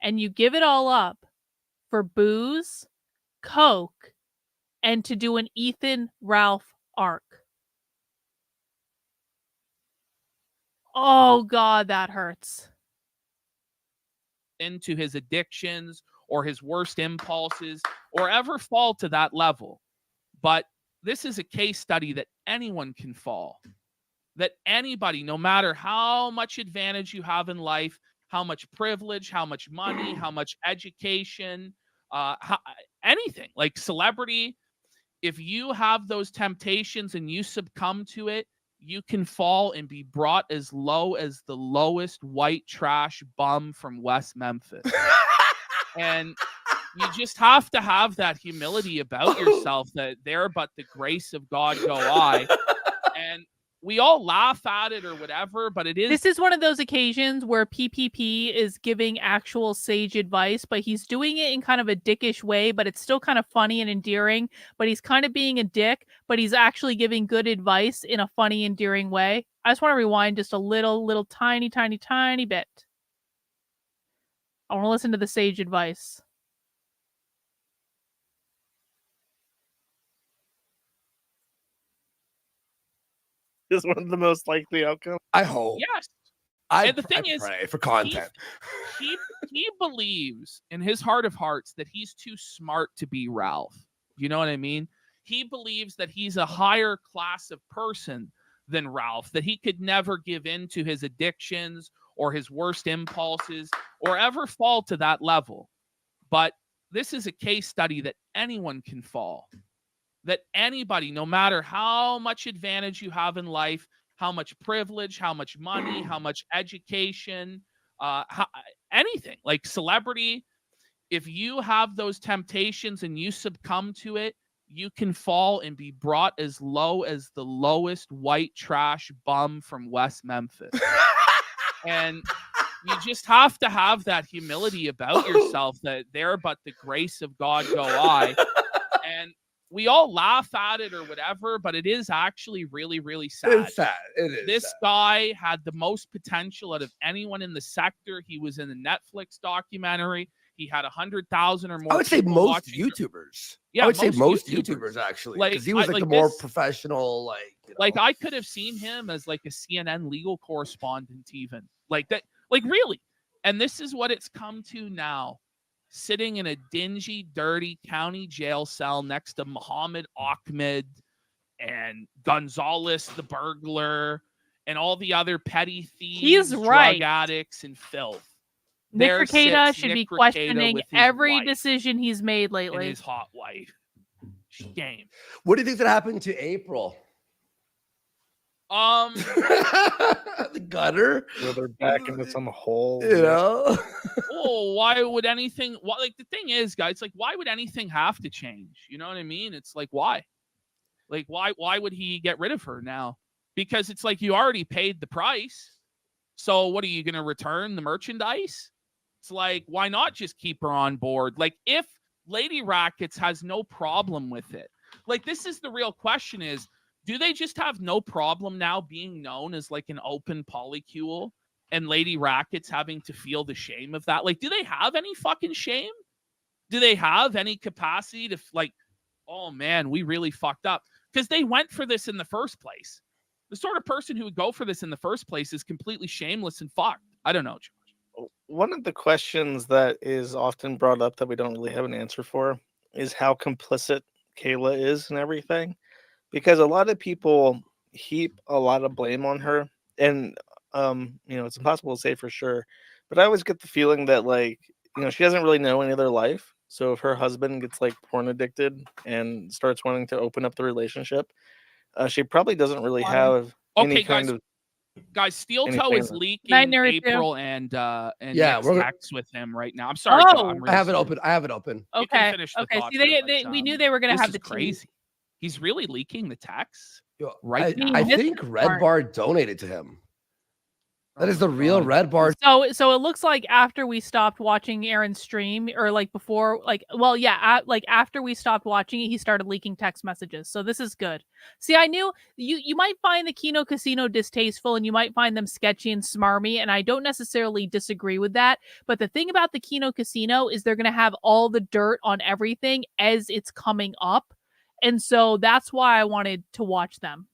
Speaker 2: and you give it all up for booze, coke, and to do an Ethan Ralph arc. Oh God, that hurts.
Speaker 11: Into his addictions or his worst impulses or ever fall to that level. But this is a case study that anyone can fall. That anybody, no matter how much advantage you have in life, how much privilege, how much money, how much education, anything like celebrity, if you have those temptations and you succumb to it, you can fall and be brought as low as the lowest white trash bum from West Memphis. And you just have to have that humility about yourself that there but the grace of God go I. And we all laugh at it or whatever, but it is.
Speaker 2: This is one of those occasions where PPP is giving actual sage advice, but he's doing it in kind of a dickish way, but it's still kind of funny and endearing, but he's kind of being a dick, but he's actually giving good advice in a funny, endearing way. I just want to rewind just a little tiny bit. I want to listen to the sage advice.
Speaker 14: Is one of the most likely outcomes.
Speaker 13: I hope.
Speaker 11: Yes.
Speaker 13: And
Speaker 11: the thing is,
Speaker 13: pray for content.
Speaker 11: He believes in his heart of hearts that he's too smart to be Ralph. You know what I mean? He believes that he's a higher class of person than Ralph, that he could never give in to his addictions or his worst impulses or ever fall to that level. But this is a case study that anyone can fall. That anybody, no matter how much advantage you have in life, how much privilege, how much money, how much education, anything like celebrity, if you have those temptations and you succumb to it, you can fall and be brought as low as the lowest white trash bum from West Memphis. And you just have to have that humility about yourself that there but the grace of God go I. And we all laugh at it or whatever, but it is actually really, really sad.
Speaker 13: It's sad. It is.
Speaker 11: This
Speaker 13: sad.
Speaker 11: guy had the most potential out of anyone in the sector. He was in the Netflix documentary. He had 100,000 or more.
Speaker 13: I would say
Speaker 11: people
Speaker 13: most
Speaker 11: watching him.
Speaker 13: YouTubers.
Speaker 11: Yeah,
Speaker 13: I would say most YouTubers actually,
Speaker 11: Like,
Speaker 13: because he was
Speaker 11: I-
Speaker 13: like
Speaker 11: like
Speaker 13: the more
Speaker 11: this-
Speaker 13: professional, like you know.
Speaker 11: Like I could have seen him as like a CNN legal correspondent, even like that, like really. And this is what it's come to now. Sitting in a dingy, dirty county jail cell next to Muhammad Ahmed and Gonzalez the burglar and all the other petty thieves,
Speaker 2: He's right.
Speaker 11: drug addicts, and filth.
Speaker 2: Nick
Speaker 11: There
Speaker 2: Rekieta
Speaker 11: sits
Speaker 2: should
Speaker 11: Nick
Speaker 2: be
Speaker 11: Rekieta
Speaker 2: questioning
Speaker 11: with his
Speaker 2: every
Speaker 11: wife
Speaker 2: decision he's made
Speaker 11: and
Speaker 2: lately.
Speaker 11: his hot wife. Shame.
Speaker 13: What do you think that happened to April? The gutter.
Speaker 14: Where they're back into some hole.
Speaker 13: You know?
Speaker 11: Oh, why would anything? Why, like the thing is, guys, like why would anything have to change? You know what I mean? It's like why? Like why would he get rid of her now? Because it's like you already paid the price. So what are you going to return the merchandise? It's like why not just keep her on board? Like if Lady Rackets has no problem with it. Like this is the real question is, do they just have no problem now being known as like an open polycule and Lady Rackets having to feel the shame of that? Like, do they have any fucking shame? Do they have any capacity to like, oh man, we really fucked up? Because they went for this in the first place. The sort of person who would go for this in the first place is completely shameless and fucked. I don't know, Josh.
Speaker 14: One of the questions that is often brought up that we don't really have an answer for is how complicit Kayla is in everything. Because a lot of people heap a lot of blame on her. And, it's impossible to say for sure. But I always get the feeling that, like, she doesn't really know any other life. So if her husband gets, like, porn addicted and starts wanting to open up the relationship, she probably doesn't really have any kind of...
Speaker 11: Guys, Steel Toe is leaking
Speaker 2: Night, Nary
Speaker 11: April and
Speaker 13: Yeah,
Speaker 11: Nick's
Speaker 13: we're-
Speaker 11: text with him right now. I'm sorry,
Speaker 2: Oh!
Speaker 11: John, I'm really
Speaker 13: I have it
Speaker 11: sorry.
Speaker 13: open. I have it open.
Speaker 11: You can
Speaker 2: Okay.
Speaker 11: finish the
Speaker 2: Okay.
Speaker 11: thought
Speaker 2: See,
Speaker 11: there,
Speaker 2: they
Speaker 11: but,
Speaker 2: we knew they were gonna
Speaker 11: this
Speaker 2: have
Speaker 11: is
Speaker 2: the tea.
Speaker 11: crazy. He's really leaking the text
Speaker 13: Yo,
Speaker 11: right now.
Speaker 13: I
Speaker 2: This
Speaker 13: think
Speaker 2: is
Speaker 13: Red
Speaker 2: smart.
Speaker 13: Bar donated to him. That is the real red bar.
Speaker 2: So it looks like after we stopped watching Aaron's stream, or like before, like, well, yeah, like after we stopped watching it, he started leaking text messages. So this is good. See, I knew you might find the Kino Casino distasteful and you might find them sketchy and smarmy, and I don't necessarily disagree with that. But the thing about the Kino Casino is they're gonna have all the dirt on everything as it's coming up. And so that's why I wanted to watch them.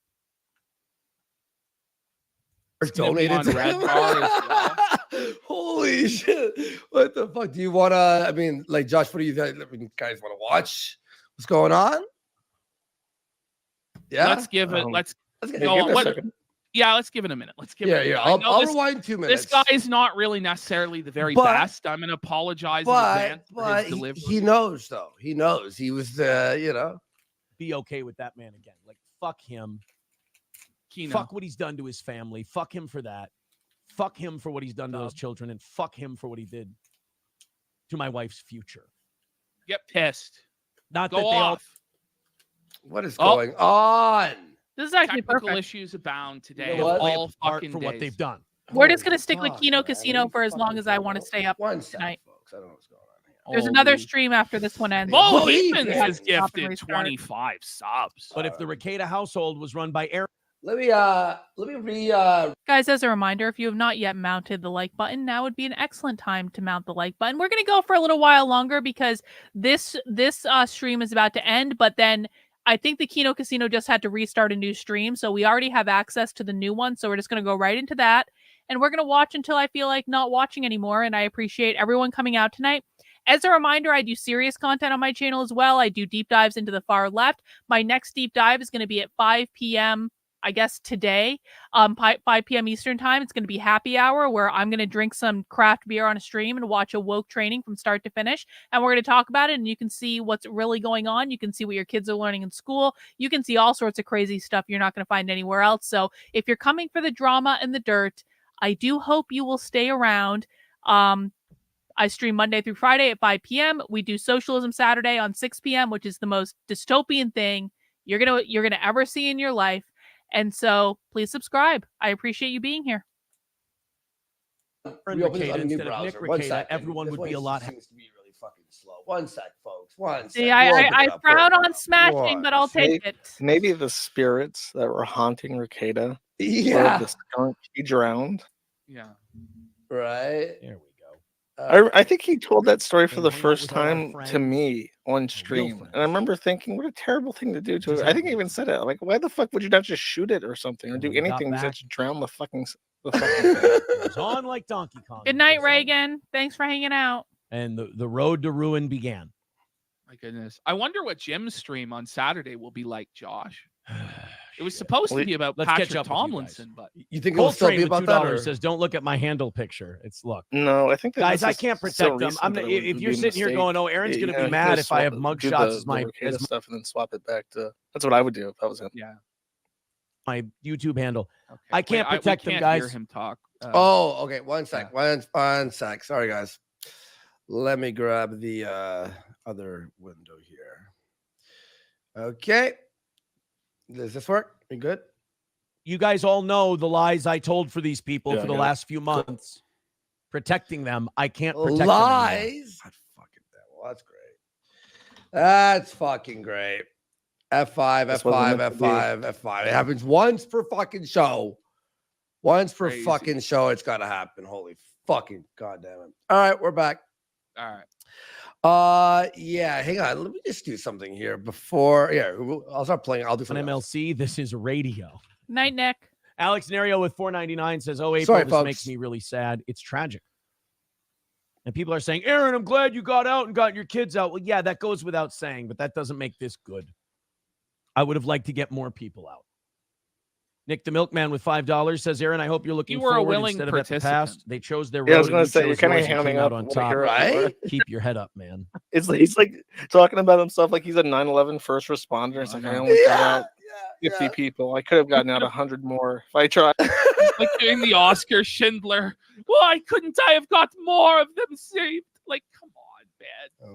Speaker 13: Donated to
Speaker 11: Red
Speaker 13: him.
Speaker 11: Bar as well.
Speaker 13: Holy shit! What the fuck? Do you want to? I mean, like Josh, what do you guys want to watch? What's going on? Yeah,
Speaker 11: Let's give it. Let's
Speaker 13: get
Speaker 11: no,
Speaker 14: give it a
Speaker 11: what-
Speaker 14: second.
Speaker 11: Yeah, let's give it a minute. Let's give it. A minute. I
Speaker 13: I'll
Speaker 11: know this-
Speaker 13: rewind 2 minutes.
Speaker 11: This guy is not really necessarily the very
Speaker 13: But-
Speaker 11: best. I'm gonna apologize in advance for
Speaker 13: but
Speaker 11: his delivery.
Speaker 13: he knows though. He knows he was the
Speaker 5: Be okay with that man again. Like, fuck him.
Speaker 11: Kino.
Speaker 5: Fuck what he's done to his family. Fuck him for that. Fuck him for what he's done to those children, and fuck him for what he did to my wife's future.
Speaker 11: Get pissed.
Speaker 5: Not
Speaker 11: Go
Speaker 5: that they all.
Speaker 11: off.
Speaker 13: What is
Speaker 11: Oh.
Speaker 13: going on?
Speaker 2: This is actually
Speaker 11: Technical
Speaker 2: perfect.
Speaker 11: issues abound today.
Speaker 5: You know what?
Speaker 11: All
Speaker 5: Apart
Speaker 11: fucking
Speaker 5: for what
Speaker 11: days.
Speaker 5: they've done.
Speaker 2: We're just gonna
Speaker 13: Holy
Speaker 2: stick with
Speaker 13: fuck,
Speaker 2: Kino
Speaker 13: man.
Speaker 2: Casino for as long as I want to stay up
Speaker 13: One second,
Speaker 2: tonight.
Speaker 13: folks. I don't know what's going on here.
Speaker 2: There's another
Speaker 11: Holy-
Speaker 2: stream after this one ends.
Speaker 11: Bo
Speaker 13: Holy
Speaker 11: Heathens
Speaker 13: shit.
Speaker 11: has
Speaker 2: Stop and
Speaker 11: gifted
Speaker 2: restart.
Speaker 11: 25 subs.
Speaker 5: But if the Rekieta household was run by Aaron,
Speaker 13: Let me
Speaker 2: Guys, as a reminder, if you have not yet mounted the like button, now would be an excellent time to mount the like button. We're going to go for a little while longer because this stream is about to end, but then I think the Kino Casino just had to restart a new stream, so we already have access to the new one, so we're just going to go right into that, and we're going to watch until I feel like not watching anymore, and I appreciate everyone coming out tonight. As a reminder, I do serious content on my channel as well. I do deep dives into the far left. My next deep dive is going to be at 5 p.m., I guess today, 5 p.m. Eastern time. It's going to be happy hour where I'm going to drink some craft beer on a stream and watch a woke training from start to finish. And we're going to talk about it, and you can see what's really going on. You can see what your kids are learning in school. You can see all sorts of crazy stuff you're not going to find anywhere else. So if you're coming for the drama and the dirt, I do hope you will stay around. I stream Monday through Friday at 5 p.m. We do Socialism Saturday on 6 p.m., which is the most dystopian thing you're gonna ever see in your life. And so please subscribe. I appreciate you being here.
Speaker 13: reopen this
Speaker 5: Rekieta
Speaker 13: on a new
Speaker 5: instead of
Speaker 13: browser.
Speaker 5: Nick
Speaker 13: 1
Speaker 5: Rekieta,
Speaker 13: second.
Speaker 5: everyone
Speaker 13: This
Speaker 5: would
Speaker 13: one
Speaker 5: be a lot
Speaker 13: seems to be really fucking slow. 1 sec, folks. 1
Speaker 2: See,
Speaker 13: sec.
Speaker 2: I
Speaker 13: We'll open it up.
Speaker 2: frown
Speaker 13: We'll
Speaker 2: on
Speaker 13: open it up.
Speaker 2: smashing, but I'll take it.
Speaker 14: Maybe the spirits that were haunting Rekieta
Speaker 13: Yeah.
Speaker 14: were the skunk he drowned.
Speaker 11: Yeah.
Speaker 13: Right.
Speaker 5: There we go.
Speaker 14: I think he told that story for
Speaker 5: And
Speaker 14: the
Speaker 5: hang out
Speaker 14: first
Speaker 5: with all our
Speaker 14: time to
Speaker 5: friends,
Speaker 14: me on
Speaker 5: real
Speaker 14: stream.
Speaker 5: friends.
Speaker 14: And I remember thinking, what a terrible thing to do to it. I think I even said it. Like, why the fuck would you not just shoot it or something or
Speaker 5: And
Speaker 14: do
Speaker 5: when we got
Speaker 14: anything
Speaker 5: back-
Speaker 14: besides drown the fucking thing?
Speaker 5: It was on like Donkey Kong.
Speaker 2: Good night, Reagan. Thanks for hanging out.
Speaker 5: And the road to ruin began.
Speaker 11: My goodness. I wonder what Jim's stream on Saturday will be like, Josh. It was supposed to be about
Speaker 5: Let's catch
Speaker 11: Patrick
Speaker 5: up with you guys.
Speaker 11: Tomlinson, but
Speaker 13: You think it'll still
Speaker 5: Coltrane
Speaker 13: be
Speaker 5: with
Speaker 13: about that? Or?
Speaker 5: $2 says, "Don't look at my handle picture. It's look."
Speaker 14: No, I think that
Speaker 5: Guys,
Speaker 14: this
Speaker 5: I
Speaker 14: is
Speaker 5: can't
Speaker 14: so
Speaker 5: protect them.
Speaker 14: recent
Speaker 5: I'm
Speaker 14: that
Speaker 5: not,
Speaker 14: it
Speaker 5: if
Speaker 14: would
Speaker 5: you're
Speaker 14: be a
Speaker 5: sitting here
Speaker 14: mistake.
Speaker 5: going, "Oh, Aaron's
Speaker 14: Yeah,
Speaker 5: going to be
Speaker 14: he's
Speaker 5: mad
Speaker 14: gonna
Speaker 5: if I have
Speaker 14: do
Speaker 5: mugshots as my
Speaker 14: Rekieta stuff and then swap it back to. That's what I would do if I was him.
Speaker 11: yeah.
Speaker 5: my YouTube handle."
Speaker 11: Okay.
Speaker 5: I can't
Speaker 11: we
Speaker 5: protect them,
Speaker 11: can't
Speaker 5: guys.
Speaker 11: Hear him talk.
Speaker 13: Oh, okay. 1 sec. 1 sec. Sorry, guys. Let me grab the other window here. Okay. Does this work? We good?
Speaker 5: You guys all know the lies I told for these people
Speaker 14: Yeah,
Speaker 5: for the
Speaker 14: I got it.
Speaker 5: last few months. Protecting them, I can't protect them anymore.
Speaker 13: Lies. God fucking devil. That's great. That's fucking great. F5,
Speaker 14: This wasn't
Speaker 13: F5,
Speaker 14: meant to be.
Speaker 13: F5, F5. It happens once per fucking show. Once per
Speaker 11: Crazy.
Speaker 13: fucking show, it's got to happen. Holy fucking goddamn it. All right, we're back.
Speaker 11: All right.
Speaker 13: Yeah, hang on. Let me just do something here before. Yeah, I'll start playing. I'll do
Speaker 5: On
Speaker 13: something else.
Speaker 5: MLC, this is radio.
Speaker 2: Night, Nick.
Speaker 5: Alex Nario with $4.99 says, "Oh, April,
Speaker 13: Sorry,
Speaker 5: this
Speaker 13: folks.
Speaker 5: makes me really sad. It's tragic." And people are saying, "Aaron, I'm glad you got out and got your kids out." Well, yeah, that goes without saying, but that doesn't make this good. I would have liked to get more people out. Nick the Milkman with $5 says, "Aaron, I hope you're looking
Speaker 11: You were a
Speaker 5: forward
Speaker 11: willing
Speaker 5: instead of at the
Speaker 11: participant.
Speaker 5: past. They chose their road.
Speaker 14: Yeah, I was
Speaker 5: and
Speaker 14: gonna
Speaker 5: you
Speaker 14: say you're
Speaker 5: chose
Speaker 14: kind of
Speaker 5: yours and
Speaker 14: handing
Speaker 5: came
Speaker 14: up
Speaker 5: out on
Speaker 14: what I
Speaker 5: top.
Speaker 14: hear
Speaker 13: Right?
Speaker 14: everywhere.
Speaker 5: Keep your head up, man."
Speaker 14: It's like he's like talking about himself like he's a 9/11 first responder. It's like I only got out 50 people. I could have gotten out 100 more if I tried.
Speaker 11: Like doing the Oscar Schindler. Why couldn't I have got more of them saved? Like, come on, bad.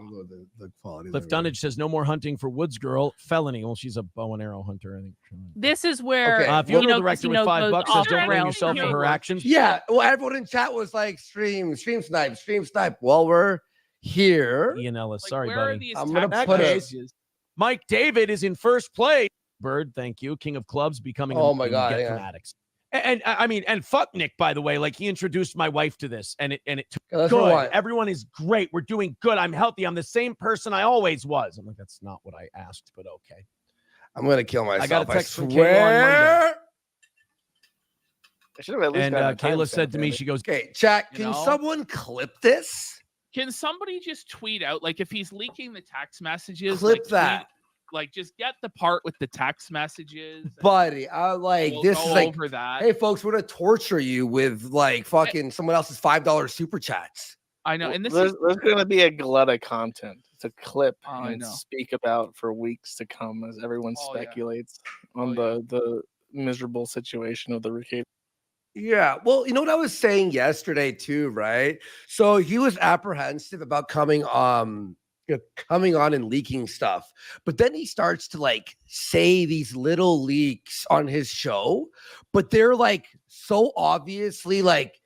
Speaker 13: The quality.
Speaker 5: Cliff Dunnage says no more hunting for Woods girl. Felony. Well, she's a bow and arrow hunter, I think.
Speaker 2: This is where
Speaker 5: funeral
Speaker 2: you know, 'cause,
Speaker 5: director
Speaker 2: you
Speaker 5: with
Speaker 2: know,
Speaker 5: $5
Speaker 2: goes
Speaker 5: says
Speaker 2: off
Speaker 5: don't
Speaker 2: the
Speaker 5: blame
Speaker 2: rails.
Speaker 5: yourself for her actions.
Speaker 13: Yeah. Well, everyone in chat was like, stream snipe. Well, we're here.
Speaker 5: Ian Ellis.
Speaker 11: Like,
Speaker 5: Sorry,
Speaker 11: where are
Speaker 5: buddy.
Speaker 11: these
Speaker 13: I'm gonna
Speaker 11: text
Speaker 13: put a.
Speaker 11: messages?
Speaker 5: Mike David is in first place. Bird, thank you. King of clubs becoming
Speaker 13: Oh my God,
Speaker 5: get
Speaker 13: yeah.
Speaker 5: fanatics. And I mean, and fuck Nick, by the way. Like, he introduced my wife to this, and it took
Speaker 13: That's what I
Speaker 5: good.
Speaker 13: want.
Speaker 5: Everyone is great. We're doing good. I'm healthy. I'm the same person I always was. I'm like, that's not what I asked, but okay.
Speaker 13: I'm gonna kill myself.
Speaker 5: I got a text from Kayla on
Speaker 13: swear.
Speaker 5: Monday.
Speaker 14: I should have at least
Speaker 5: And
Speaker 14: gotten a
Speaker 5: Kayla said
Speaker 14: timestamp,
Speaker 5: to me,
Speaker 14: Andy.
Speaker 5: she goes,
Speaker 13: Okay, chat.
Speaker 11: You
Speaker 13: Can
Speaker 11: know?
Speaker 13: someone clip this?
Speaker 11: Can somebody just tweet out, like, if he's leaking the text messages,
Speaker 13: Clip
Speaker 11: like,
Speaker 13: that.
Speaker 11: like, just get the part with the text messages. and
Speaker 13: Buddy, I like
Speaker 11: we'll
Speaker 13: this
Speaker 11: go
Speaker 13: is like,
Speaker 11: over that.
Speaker 13: hey folks, we're gonna torture you with like fucking someone else's $5 super chats.
Speaker 11: I know, and this
Speaker 14: there's,
Speaker 11: is
Speaker 14: there's going to be a glut of content to clip
Speaker 11: Oh, I
Speaker 14: and
Speaker 11: know.
Speaker 14: speak about for weeks to come as everyone
Speaker 11: Oh, yeah.
Speaker 14: speculates on
Speaker 11: Oh,
Speaker 14: the miserable situation of the Rekieta.
Speaker 13: Yeah, well, you know what I was saying yesterday too, right? So he was apprehensive about coming on and leaking stuff, but then he starts to like say these little leaks on his show, but they're like so obviously like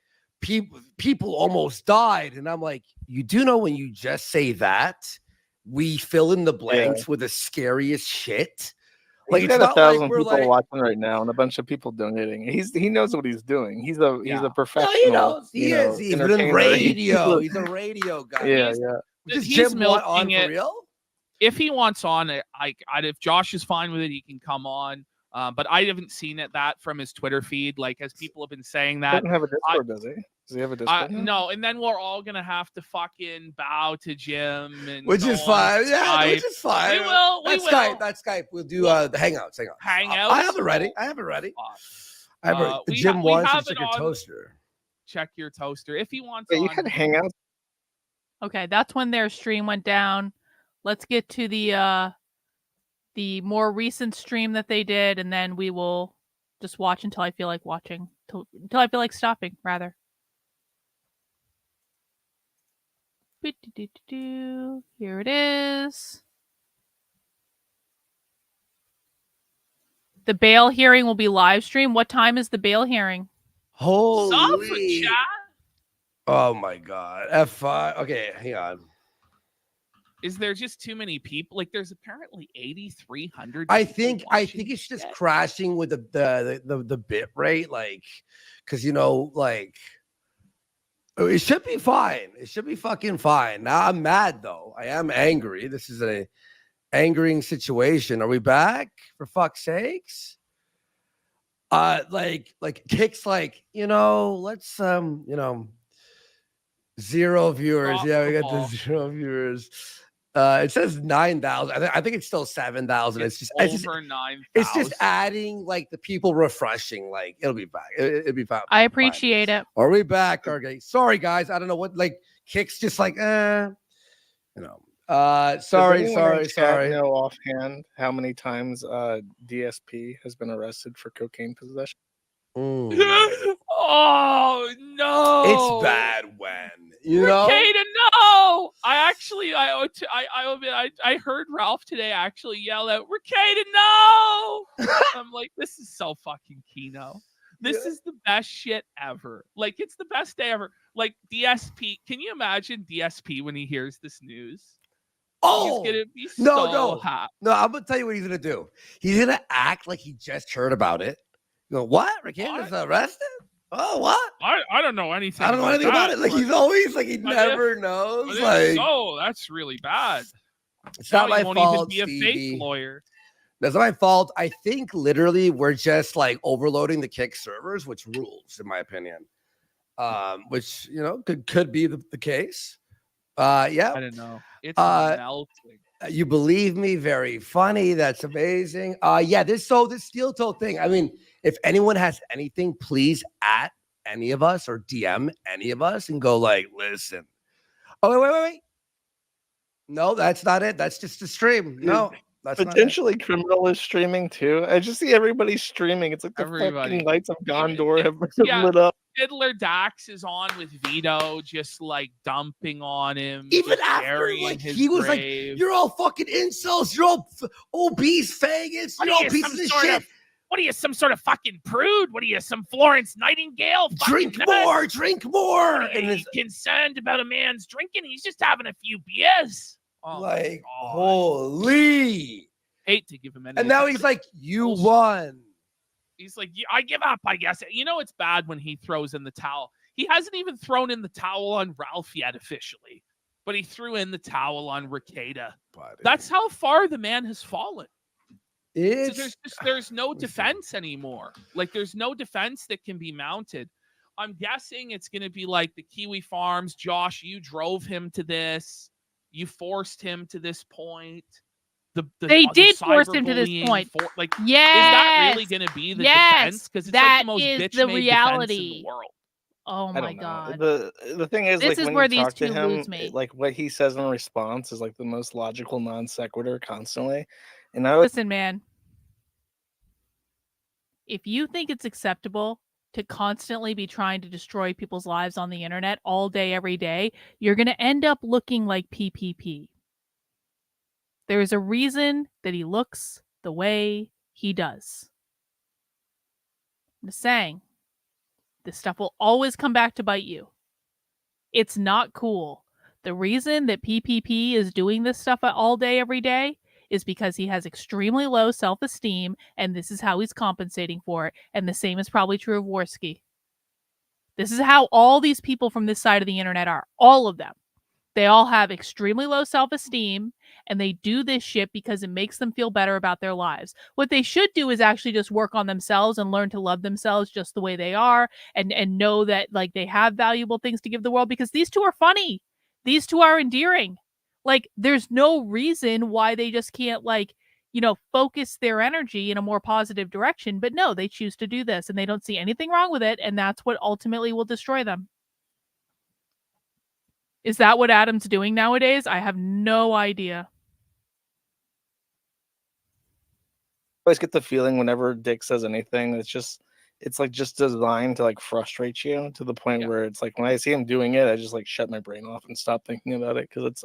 Speaker 13: people almost died, and I'm like, you do know when you just say that, we fill in the blanks with the scariest shit. Like,
Speaker 14: He's
Speaker 13: it's
Speaker 14: got
Speaker 13: not like
Speaker 14: 1,000
Speaker 13: we're
Speaker 14: people
Speaker 13: like,
Speaker 14: watching right now and a bunch of people donating. He knows what he's doing. He's a professional.
Speaker 13: no, he knows. He
Speaker 14: you
Speaker 13: is.
Speaker 14: know,
Speaker 13: He's been in
Speaker 14: entertainer.
Speaker 13: radio. He's a radio guy.
Speaker 14: Yeah,
Speaker 11: He's-
Speaker 14: yeah.
Speaker 13: Does
Speaker 11: he's
Speaker 13: Jim want on
Speaker 11: milking
Speaker 13: for
Speaker 11: it.
Speaker 13: real?
Speaker 11: If he wants on it, if Josh is fine with it, he can come on. But I haven't seen that from his Twitter feed. Like, as people have been saying
Speaker 14: He
Speaker 11: that.
Speaker 14: doesn't have a Discord, does he? Does he have a Discord? now?
Speaker 11: No, and then we're all gonna have to fucking bow to Jim, and
Speaker 13: Which
Speaker 11: go
Speaker 13: is
Speaker 11: on
Speaker 13: fine. Yeah,
Speaker 11: Skype.
Speaker 13: which is fine.
Speaker 11: We will.
Speaker 13: That's
Speaker 11: we
Speaker 13: Skype.
Speaker 11: will.
Speaker 13: That's Skype. We'll do the Hangouts.
Speaker 11: Hangouts.
Speaker 13: I have it ready. I have it ready. I have it.
Speaker 11: we
Speaker 13: Jim
Speaker 11: ha- we
Speaker 13: wants to
Speaker 11: have
Speaker 13: check
Speaker 11: it
Speaker 13: your
Speaker 11: on-
Speaker 13: toaster.
Speaker 11: Check your toaster if he wants.
Speaker 14: Yeah, you
Speaker 11: on.
Speaker 14: had Hangouts.
Speaker 2: Okay, that's when their stream went down. Let's get to the more recent stream that they did, and then we will just watch until I feel like watching. Until I feel like stopping, rather. Here it is. The bail hearing will be live stream. What time is the bail hearing?
Speaker 13: Holy.
Speaker 11: chat.
Speaker 13: Oh my God. F5. Okay, hang on.
Speaker 11: Is there just too many people? Like, there's apparently 8,300.
Speaker 13: I think it's just crashing with the bit rate, like, because like it should be fine. It should be fucking fine. Now I'm mad though. I am angry. This is a angering situation. Are we back? For fuck's sakes. Like Kick's like, let's 0 viewers.
Speaker 11: Drop
Speaker 13: Yeah, we
Speaker 11: the
Speaker 13: got
Speaker 11: ball.
Speaker 13: the 0 viewers. It says 9,000. I think it's still 7,000. It's just
Speaker 11: over 9,000.
Speaker 13: it's just adding like the people refreshing. Like, it'll be back. It'll be fine.
Speaker 2: I appreciate it.
Speaker 13: Are we back? Okay. Sorry guys. I don't know what like Kick's just like sorry.
Speaker 14: Does anyone in chat
Speaker 13: Sorry.
Speaker 14: know offhand how many times DSP has been arrested for cocaine possession?
Speaker 11: Oh no!
Speaker 13: It's bad when you know.
Speaker 11: Rekieta, no! I heard Ralph today actually yell out, "Rekieta, no!" I'm like, this is so fucking Kino. This is the best shit ever. Like, it's the best day ever. Like, DSP, can you imagine DSP when he hears this news?
Speaker 13: Oh,
Speaker 11: he's gonna be
Speaker 13: no.
Speaker 11: happy.
Speaker 13: No, I'm gonna tell you what he's gonna do. He's gonna act like he just heard about it. You go, what? Rekieta's arrested? Oh, what?
Speaker 11: I don't know anything.
Speaker 13: I don't know anything about it. Like, he's always like he never knows. Like,
Speaker 11: so that's really bad.
Speaker 13: it's
Speaker 11: Now
Speaker 13: not my
Speaker 11: he won't
Speaker 13: fault.
Speaker 11: even be a fake
Speaker 13: Stevie.
Speaker 11: lawyer.
Speaker 13: That's not my fault. I think literally we're just like overloading the Kick servers, which rules, in my opinion. Which could be the case. Yeah.
Speaker 11: I don't know. It's melting.
Speaker 13: You believe me? Very funny. That's amazing. Yeah. This steel toe thing. I mean, if anyone has anything, please at any of us or DM any of us and go like, listen. Oh wait. No, that's not it. That's just a stream. No. That's not it.
Speaker 14: Potentially criminal is streaming too. I just see everybody streaming. It's like the
Speaker 11: Everybody.
Speaker 14: fucking lights of Gondor have
Speaker 11: Yeah,
Speaker 14: lit up.
Speaker 11: Fiddler Dax is on with Vito, just like dumping on him.
Speaker 13: Even
Speaker 11: just
Speaker 13: after,
Speaker 11: burying
Speaker 13: like,
Speaker 11: his
Speaker 13: he was
Speaker 11: grave.
Speaker 13: like, "You're all fucking incels. You're all obese faggots.
Speaker 11: What
Speaker 13: You're
Speaker 11: are
Speaker 13: all
Speaker 11: you,
Speaker 13: pieces
Speaker 11: some
Speaker 13: of
Speaker 11: sort
Speaker 13: shit.
Speaker 11: of- What are you, some sort of fucking prude? What are you, some Florence Nightingale?
Speaker 13: Drink
Speaker 11: fucking
Speaker 13: more,
Speaker 11: nuts?
Speaker 13: drink more."
Speaker 11: What are
Speaker 13: And
Speaker 11: you
Speaker 13: it's
Speaker 11: concerned about a man's drinking? He's just having a few beers. Oh,
Speaker 13: like, holy.
Speaker 11: hate to give him any.
Speaker 13: And now he's like, "You won."
Speaker 11: He's like, "Yeah, I give up, I guess." You know, it's bad when he throws in the towel. He hasn't even thrown in the towel on Ralph yet officially, but he threw in the towel on Rekieta. That's how far the man has fallen. So there's no defense anymore. Like, there's no defense that can be mounted. I'm guessing it's going to be like the Kiwi Farms. Josh, you drove him to this. You forced him to this point.
Speaker 2: They did force him to this point.
Speaker 11: Is that
Speaker 2: Yes.
Speaker 11: really going to be the
Speaker 2: Yes.
Speaker 11: defense? Because it's
Speaker 2: That
Speaker 11: like the most
Speaker 2: is
Speaker 11: bitch
Speaker 2: the
Speaker 11: made
Speaker 2: reality.
Speaker 11: defense in the world.
Speaker 2: Oh
Speaker 14: I
Speaker 2: my
Speaker 14: don't know.
Speaker 2: god.
Speaker 14: The thing is,
Speaker 2: This
Speaker 14: like,
Speaker 2: is
Speaker 14: when
Speaker 2: where
Speaker 14: you
Speaker 2: these
Speaker 14: talk to
Speaker 2: two
Speaker 14: him,
Speaker 2: lose me.
Speaker 14: like what he says in response is like the most logical non sequitur constantly. And I would
Speaker 2: Listen, man. If you think it's acceptable to constantly be trying to destroy people's lives on the internet all day, every day, you're going to end up looking like PPP. There is a reason that he looks the way he does. I'm just saying, this stuff will always come back to bite you. It's not cool. The reason that PPP is doing this stuff all day, every day, is because he has extremely low self-esteem, and this is how he's compensating for it. And the same is probably true of Worski. This is how all these people from this side of the internet are. All of them. They all have extremely low self-esteem, and they do this shit because it makes them feel better about their lives. What they should do is actually just work on themselves and learn to love themselves just the way they are, and know that, like, they have valuable things to give the world, because these two are funny. These two are endearing. Like, there's no reason why they just can't, like, focus their energy in a more positive direction. But no, they choose to do this, and they don't see anything wrong with it, and that's what ultimately will destroy them. Is that what Adam's doing nowadays? I have no idea.
Speaker 14: I always get the feeling whenever Dick says anything, it's like just designed to like frustrate you to the point where it's like when I see him doing it, I just like shut my brain off and stop thinking about it because it's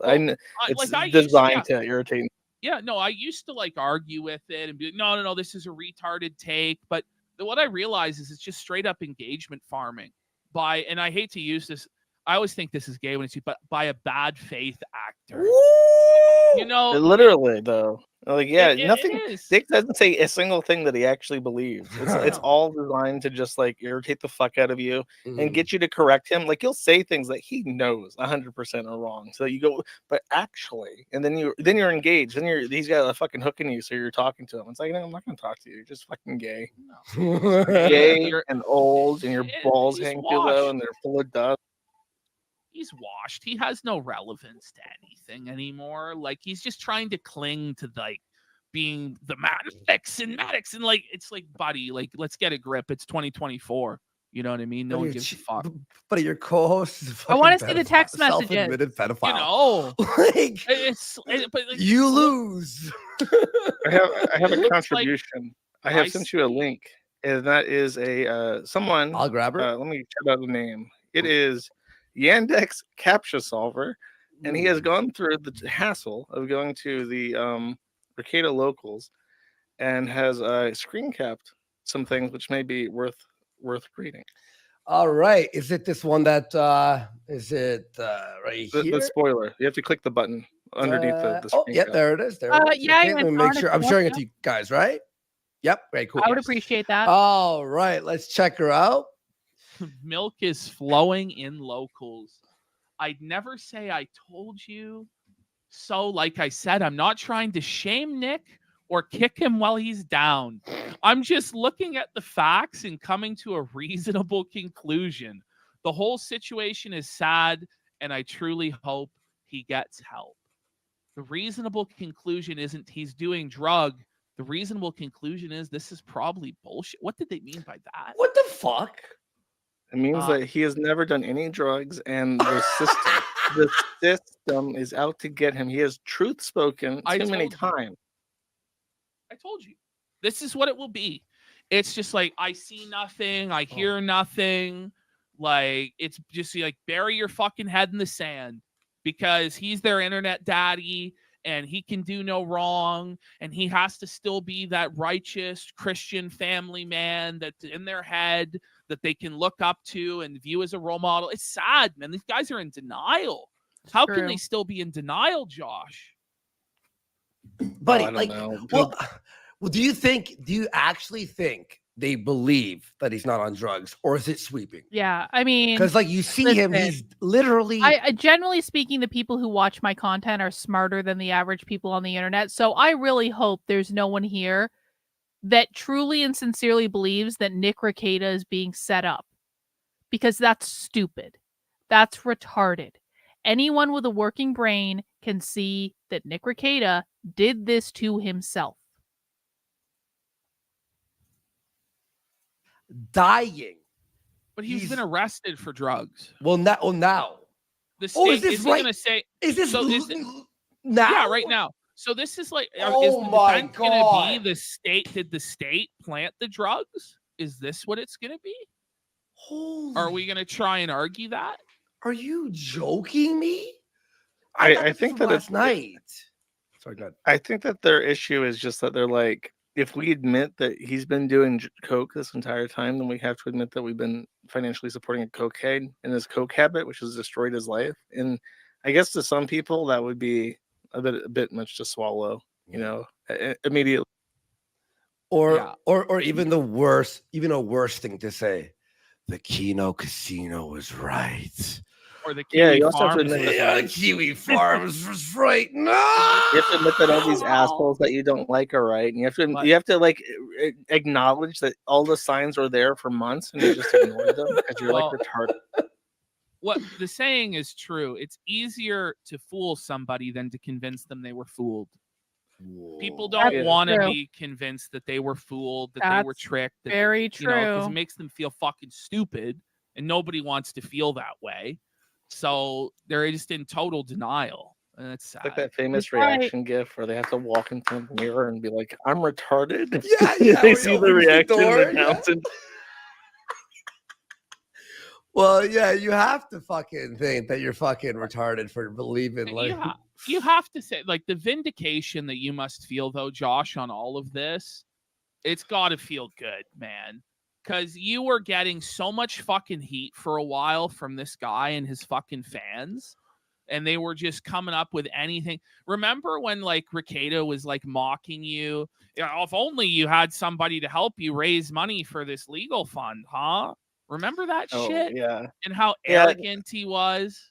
Speaker 14: designed to irritate me.
Speaker 11: Yeah, no, I used to like argue with it and be like, no, this is a retarded take. But what I realize is it's just straight up engagement farming and I hate to use this. I always think this is gay when it's but by a bad faith actor.
Speaker 14: Literally though. Like, yeah, nothing.
Speaker 11: It is.
Speaker 14: Dick doesn't say a single thing that he actually believes. It's all designed to just like irritate the fuck out of you and get you to correct him. Like, he'll say things that he knows 100% are wrong. So you go, but actually, and then you're engaged. Then he's got a fucking hook in you, so you're talking to him. It's like, no, I'm not gonna talk to you. You're just fucking gay, gay and old, and your balls hang too low, and they're full of dust.
Speaker 11: He's washed. He has no relevance to anything anymore. Like, he's just trying to cling to like being the Maddox and like, it's like, buddy, like, let's get a grip. It's 2024. You know what I mean? No one gives a fuck.
Speaker 13: But your co-host is
Speaker 2: I want to see the text messages.
Speaker 13: Self-admitted pedophile.
Speaker 11: You know,
Speaker 13: like, you lose.
Speaker 14: I have a contribution. I have sent you a link, and that is a someone.
Speaker 13: I'll grab her.
Speaker 14: Let me check out the name. It is Yandex Captcha Solver, and he has gone through the hassle of going to the Rekieta locals and has screen capped some things which may be worth reading.
Speaker 13: All right, is it this one that is it right here?
Speaker 14: The spoiler. You have to click the button underneath the screen.
Speaker 13: Oh, yeah,
Speaker 14: cap.
Speaker 13: there it is. There.
Speaker 2: Yeah,
Speaker 13: let me make sure. I'm sharing it to you guys, right? Yep. Very cool.
Speaker 2: I would appreciate that.
Speaker 13: All right, let's check her out.
Speaker 11: Milk is flowing in locals. I'd never say I told you so. Like I said, I'm not trying to shame Nick or kick him while he's down. I'm just looking at the facts and coming to a reasonable conclusion. The whole situation is sad, and I truly hope he gets help. The reasonable conclusion isn't he's doing drug. The reasonable conclusion is this is probably bullshit. What did they mean by that?
Speaker 13: What the fuck?
Speaker 14: It means that he has never done any drugs, and the system is out to get him. He has truth spoken too many times.
Speaker 11: I told you. This is what it will be. It's just like, I see nothing, I hear nothing. Like, it's just like, bury your fucking head in the sand, because he's their internet daddy and he can do no wrong, and he has to still be that righteous Christian family man that's in their head that they can look up to and view as a role model. It's sad, man. These guys are in denial. How can they still be in denial, Josh?
Speaker 13: Buddy,
Speaker 14: I don't
Speaker 13: like,
Speaker 14: know.
Speaker 13: well, do you actually think they believe that he's not on drugs, or is it sweeping?
Speaker 2: Yeah, I mean,
Speaker 13: Because like you see him,
Speaker 2: listen,
Speaker 13: he's literally.
Speaker 2: I generally speaking, the people who watch my content are smarter than the average people on the internet. So I really hope there's no one here that truly and sincerely believes that Nick Rekieta is being set up, because that's stupid. That's retarded. Anyone with a working brain can see that Nick Rekieta did this to himself.
Speaker 13: dying.
Speaker 11: But he's been arrested for drugs.
Speaker 13: Well, now.
Speaker 11: The state,
Speaker 13: is this
Speaker 11: he
Speaker 13: right?
Speaker 11: gonna say?
Speaker 13: Is this
Speaker 11: so
Speaker 13: now?
Speaker 11: Yeah, right now. So this is like, is
Speaker 13: Oh
Speaker 11: the
Speaker 13: my
Speaker 11: defense gonna
Speaker 13: God.
Speaker 11: be the state? Did the state plant the drugs? Is this what it's gonna be?
Speaker 13: Holy.
Speaker 11: Are we gonna try and argue that?
Speaker 13: Are you joking me?
Speaker 14: I think that
Speaker 13: last night. Sorry, go ahead.
Speaker 14: I think that their issue is just that they're like, if we admit that he's been doing coke this entire time, then we have to admit that we've been financially supporting a cokehead and his coke habit, which has destroyed his life. And I guess to some people that would be a bit much to swallow, you know, immediately.
Speaker 13: Or even the worst, even a worse thing to say. The Keno Casino was right.
Speaker 11: Or the
Speaker 14: Yeah,
Speaker 11: Kiwi
Speaker 14: you also have to
Speaker 11: Farms
Speaker 14: admit
Speaker 11: was
Speaker 14: that
Speaker 11: right.
Speaker 13: Kiwi Farms was right. No,
Speaker 14: you have to admit that all these assholes that you don't like are right, and you have to like acknowledge that all the signs were there for months and you just ignored them because you're like retarded.
Speaker 11: What the saying is true. It's easier to fool somebody than to convince them they were fooled. People don't
Speaker 2: That's
Speaker 11: want to
Speaker 2: true.
Speaker 11: be convinced that they were fooled, that they were
Speaker 2: That's
Speaker 11: tricked. That
Speaker 2: very
Speaker 11: you know, because it
Speaker 2: true.
Speaker 11: makes them feel fucking stupid, and nobody wants to feel that way. So they're just in total denial, and it's sad.
Speaker 14: Like that famous
Speaker 2: That's right.
Speaker 14: reaction gif where they have to walk into the mirror and be like, "I'm retarded."
Speaker 13: Yeah,
Speaker 14: they
Speaker 13: we
Speaker 14: see the
Speaker 13: opened the
Speaker 14: reaction
Speaker 13: door,
Speaker 14: and announce it.
Speaker 13: Well, yeah, you have to fucking think that you're fucking retarded for believing like
Speaker 11: You have to say, like, the vindication that you must feel, though, Josh, on all of this, it's got to feel good, man. Because you were getting so much fucking heat for a while from this guy and his fucking fans, and they were just coming up with anything. Remember when, like, Rekieta was, like, mocking you? Yeah, if only you had somebody to help you raise money for this legal fund, huh? Remember that shit?
Speaker 14: Yeah.
Speaker 11: And how
Speaker 14: Yeah.
Speaker 11: arrogant he was?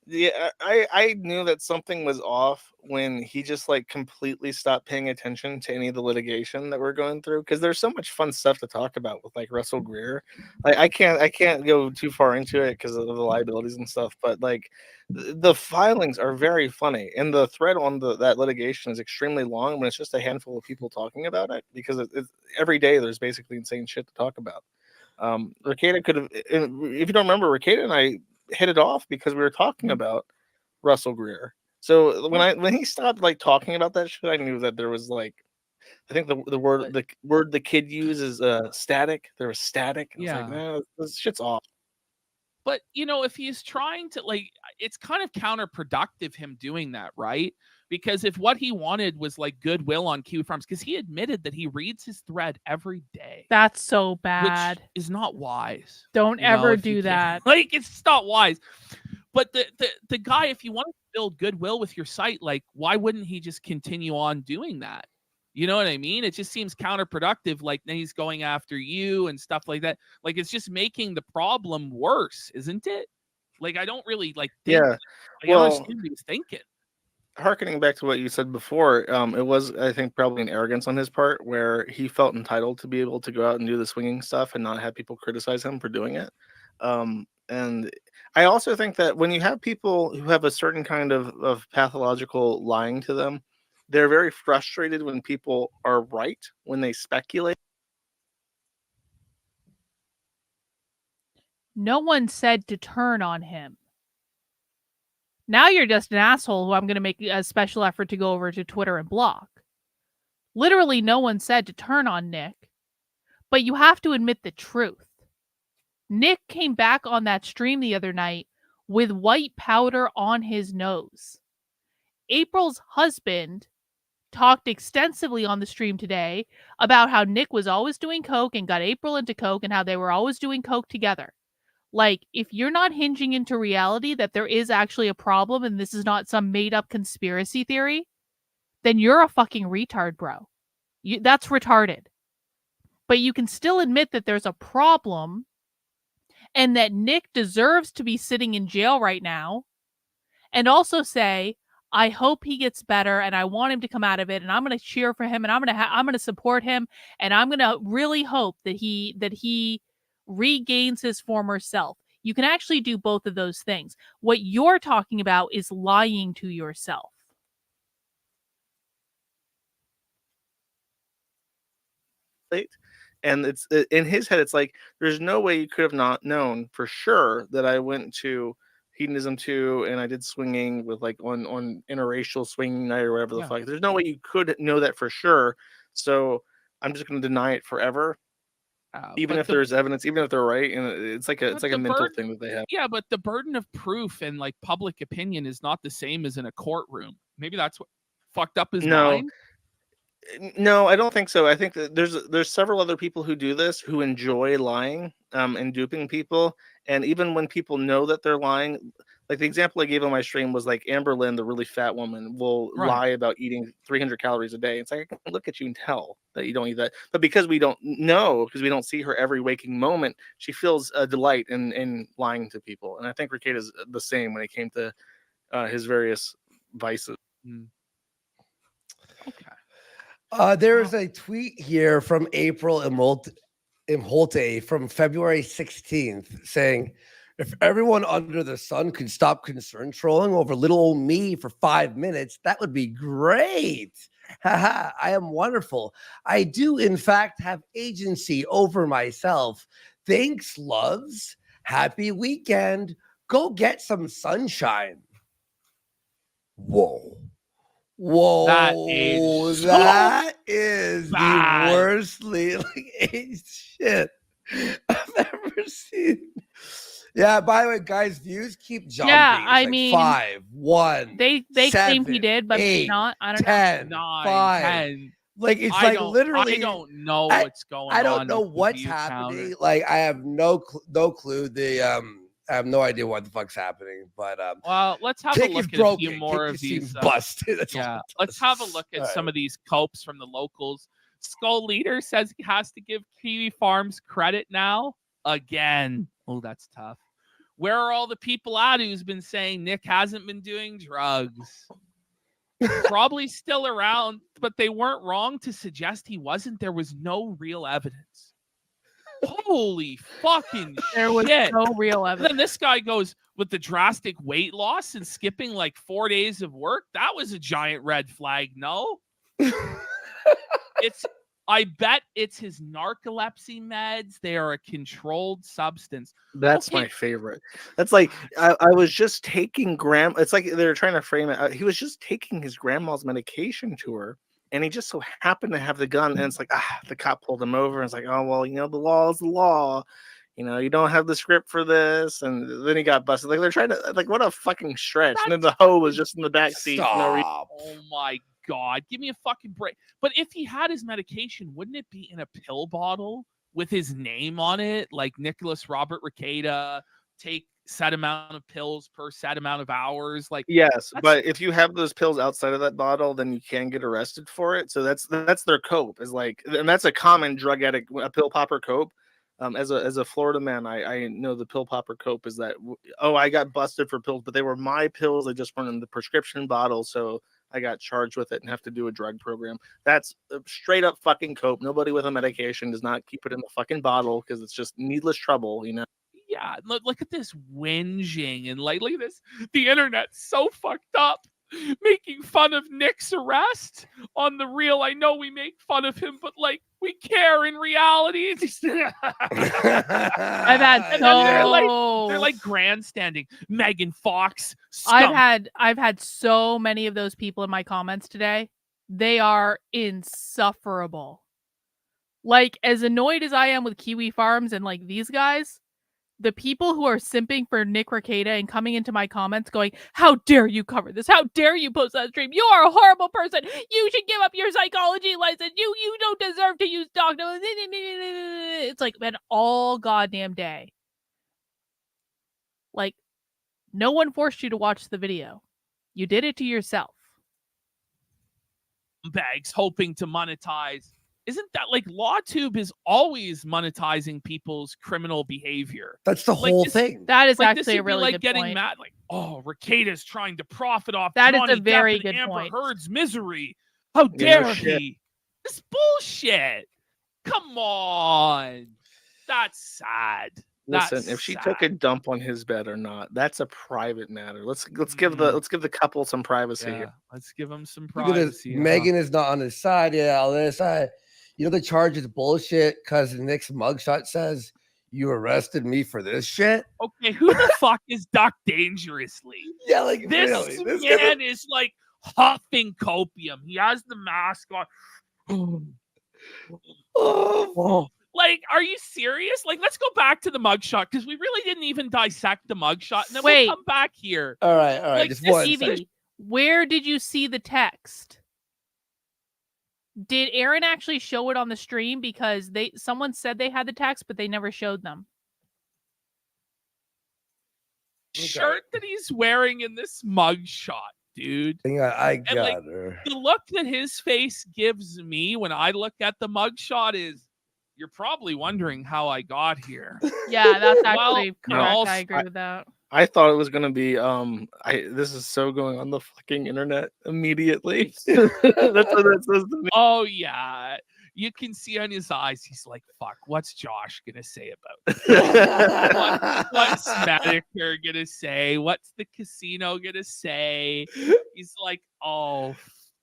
Speaker 14: Yeah, I knew that something was off when he just like completely stopped paying attention to any of the litigation that we're going through, because there's so much fun stuff to talk about with like Russell Greer. Like I can't go too far into it because of the liabilities and stuff, but like the filings are very funny, and the thread on that litigation is extremely long when it's just a handful of people talking about it, because every day there's basically insane shit to talk about. Rekieta could have, if you don't remember, Rekieta and I hit it off because we were talking about Russell Greer. So when he stopped like talking about that shit, I knew that there was like, I think the word the kid uses static. There was static. I was like, man, this shit's off.
Speaker 11: But you know, if he's trying to like, it's kind of counterproductive him doing that, right? Because if what he wanted was like goodwill on Kiwi Farms, because he admitted that he reads his thread every day.
Speaker 2: That's so bad.
Speaker 11: Which is not wise.
Speaker 2: Don't
Speaker 11: you know,
Speaker 2: ever
Speaker 11: if you
Speaker 2: do
Speaker 11: can't-
Speaker 2: that.
Speaker 11: Like, it's not wise. But the guy, if you want to build goodwill with your site, like, why wouldn't he just continue on doing that? You know what I mean? It just seems counterproductive. Like, then he's going after you and stuff like that. Like, it's just making the problem worse, isn't it? Like, I don't really like. Think,
Speaker 14: Yeah.
Speaker 11: Like, I don't understand what he was thinking.
Speaker 14: Harkening back to what you said before, it was, I think, probably an arrogance on his part where he felt entitled to be able to go out and do the swinging stuff and not have people criticize him for doing it. And I also think that when you have people who have a certain kind of pathological lying to them, they're very frustrated when people are right, when they speculate.
Speaker 2: No one said to turn on him. Now you're just an asshole who I'm going to make a special effort to go over to Twitter and block. Literally, no one said to turn on Nick, but you have to admit the truth. Nick came back on that stream the other night with white powder on his nose. April's husband talked extensively on the stream today about how Nick was always doing coke and got April into coke and how they were always doing coke together. Like, if you're not hinging into reality that there is actually a problem and this is not some made up conspiracy theory, then you're a fucking retard, bro. That's retarded. But you can still admit that there's a problem and that Nick deserves to be sitting in jail right now, and also say, I hope he gets better and I want him to come out of it, and I'm going to cheer for him, and I'm going to support him, and I'm going to really hope that he regains his former self. You can actually do both of those things. What you're talking about is lying to yourself.
Speaker 14: And it's in his head, it's like, there's no way you could have not known for sure that I went to Hedonism 2 and I did swinging with like on interracial swinging night or whatever the fuck. There's no way you could know that for sure. So I'm just going to deny it forever. Even if there's evidence, even if they're right, and it's like a mental thing that they have.
Speaker 11: Yeah, but the burden of proof and like public opinion is not the same as in a courtroom. Maybe that's what fucked up his mind.
Speaker 14: No, I don't think so. I think that there's several other people who do this, who enjoy lying and duping people. And even when people know that they're lying, like the example I gave on my stream was like Amber Lynn, the really fat woman, will lie about eating 300 calories a day. It's like, I can look at you and tell that you don't eat that. But because we don't know, because we don't see her every waking moment, she feels a delight in lying to people. And I think Rekieta is the same when it came to his various vices.
Speaker 11: Okay.
Speaker 13: There's a tweet here from April Imholte from February 16th saying, if everyone under the sun could stop concern trolling over little old me for 5 minutes, that would be great. Haha, I am wonderful. I do, in fact, have agency over myself. Thanks, loves. Happy weekend. Go get some sunshine. Whoa.
Speaker 11: That
Speaker 13: is the worst aged shit I've ever seen. Yeah, by the way, guys, views keep jumping.
Speaker 2: Yeah,
Speaker 13: It's
Speaker 2: I
Speaker 13: like
Speaker 2: mean,
Speaker 13: 5, 1.
Speaker 2: They
Speaker 13: 7,
Speaker 2: claim he did, but
Speaker 13: 8,
Speaker 2: not. I don't
Speaker 13: 10,
Speaker 2: know.
Speaker 13: 5.
Speaker 11: 10.
Speaker 13: Like it's
Speaker 11: I
Speaker 13: like literally.
Speaker 11: I don't know what's going on.
Speaker 13: I don't know
Speaker 11: with the
Speaker 13: what's
Speaker 11: view
Speaker 13: happening.
Speaker 11: counter.
Speaker 13: Like I have no clue. I have no idea what the fuck's happening. But
Speaker 11: Well, let's have a
Speaker 13: Kick is
Speaker 11: look at a
Speaker 13: broken.
Speaker 11: few more
Speaker 13: Kick
Speaker 11: of
Speaker 13: seems
Speaker 11: these.
Speaker 13: busted. That's all
Speaker 11: Yeah,
Speaker 13: it
Speaker 11: let's have a look at some of these copes from the locals. Skull Leader says he has to give Kiwi Farms credit now. Again. Oh, that's tough. Where are all the people at who's been saying Nick hasn't been doing drugs? Probably still around, but they weren't wrong to suggest he wasn't. There was no real evidence. Holy fucking
Speaker 2: There was
Speaker 11: shit.
Speaker 2: no real
Speaker 11: And
Speaker 2: evidence.
Speaker 11: then this guy goes with the drastic weight loss and skipping like 4 days of work. That was a giant red flag. No. I bet it's his narcolepsy meds. They are a controlled substance.
Speaker 14: That's my favorite. That's like I was just taking it's like they're trying to frame it. He was just taking his grandma's medication to her, and he just so happened to have the gun. And it's like, the cop pulled him over, and it's like, oh well, the law is the law. You don't have the script for this, and then he got busted. Like they're trying to what a fucking stretch. And then the hoe was just in the back seat. No reason.
Speaker 11: Oh my God, give me a fucking break. But if he had his medication, wouldn't it be in a pill bottle with his name on it? Like Nicholas Robert Rekieta, take set amount of pills per set amount of hours. Like
Speaker 14: yes, but if you have those pills outside of that bottle, then you can get arrested for it. So that's their cope is like, and that's a common drug addict, a pill popper cope. As a Florida man, I know the pill popper cope is that, I got busted for pills, but they were my pills. They just weren't in the prescription bottle. So I got charged with it and have to do a drug program. That's a straight up fucking cope. Nobody with a medication does not keep it in the fucking bottle because it's just needless trouble,
Speaker 11: Yeah, look at this whinging and look at this. The internet's so fucked up. Making fun of Nick's arrest on the real. I know we make fun of him, but we care in reality.
Speaker 2: I've had
Speaker 11: they're like grandstanding. Megan Fox. Scum.
Speaker 2: I've had so many of those people in my comments today. They are insufferable. Like, as annoyed as I am with Kiwi Farms and like these guys, the people who are simping for Nick Rekieta and coming into my comments going, how dare you cover this? How dare you post that stream? You are a horrible person. You should give up your psychology license. You don't deserve to use dog. It's like, man, all goddamn day. Like, no one forced you to watch the video. You did it to yourself.
Speaker 11: Bags hoping to monetize. Isn't that like LawTube is always monetizing people's criminal behavior?
Speaker 13: That's the
Speaker 11: Like,
Speaker 13: whole
Speaker 11: this-
Speaker 13: thing.
Speaker 2: That is
Speaker 11: Like,
Speaker 2: actually
Speaker 11: this
Speaker 2: a
Speaker 11: would be
Speaker 2: really
Speaker 11: like
Speaker 2: good
Speaker 11: getting
Speaker 2: point.
Speaker 11: mad, like, oh, Rekieta's trying to profit off
Speaker 2: That is
Speaker 11: Johnny
Speaker 2: a very
Speaker 11: Depp
Speaker 2: good
Speaker 11: and Amber
Speaker 2: point.
Speaker 11: Heard's misery. How
Speaker 14: no
Speaker 11: dare
Speaker 14: shit.
Speaker 11: he? This bullshit. Come on. That's sad.
Speaker 14: Listen,
Speaker 11: That's
Speaker 14: if she
Speaker 11: sad.
Speaker 14: took a dump on his bed or not, that's a private matter. Let's give the couple some privacy
Speaker 11: Yeah,
Speaker 14: here.
Speaker 11: let's give him some
Speaker 13: Look at this.
Speaker 11: privacy. huh?
Speaker 13: Megan is not on his side. Yeah, on this side. You know the charge is bullshit because Nick's mugshot says you arrested me for this shit.
Speaker 11: Okay, who the fuck is Duck Dangerously?
Speaker 13: Yeah, like
Speaker 11: This
Speaker 13: really, this guy's
Speaker 11: man is like huffing copium. He has the mask on.
Speaker 13: Oh,
Speaker 11: Like, are you serious? Like, let's go back to the mugshot because we really didn't even dissect the mugshot, and then
Speaker 2: Wait.
Speaker 11: we'll come back here.
Speaker 13: all right,
Speaker 11: Like,
Speaker 13: just
Speaker 11: this
Speaker 13: one.
Speaker 11: even-
Speaker 13: second.
Speaker 2: Evie, where did you see the text? Did Aaron actually show it on the stream? Because someone said they had the text, but they never showed them.
Speaker 11: Shirt that he's wearing in this mugshot, dude.
Speaker 13: Hang on, I got
Speaker 11: And like
Speaker 13: her.
Speaker 11: the look that his face gives me when I look at the mugshot is, you're probably wondering how I got here.
Speaker 2: Yeah, that's
Speaker 11: Well,
Speaker 2: actually
Speaker 11: no,
Speaker 2: correct.
Speaker 11: I'll-
Speaker 2: I agree with that.
Speaker 14: I thought it was gonna be this is so going on the fucking internet immediately. That's what that says to me.
Speaker 11: Oh yeah. You can see on his eyes, he's like, fuck, what's Josh gonna say about this? What's Medicare gonna say? What's the casino gonna say? He's like, oh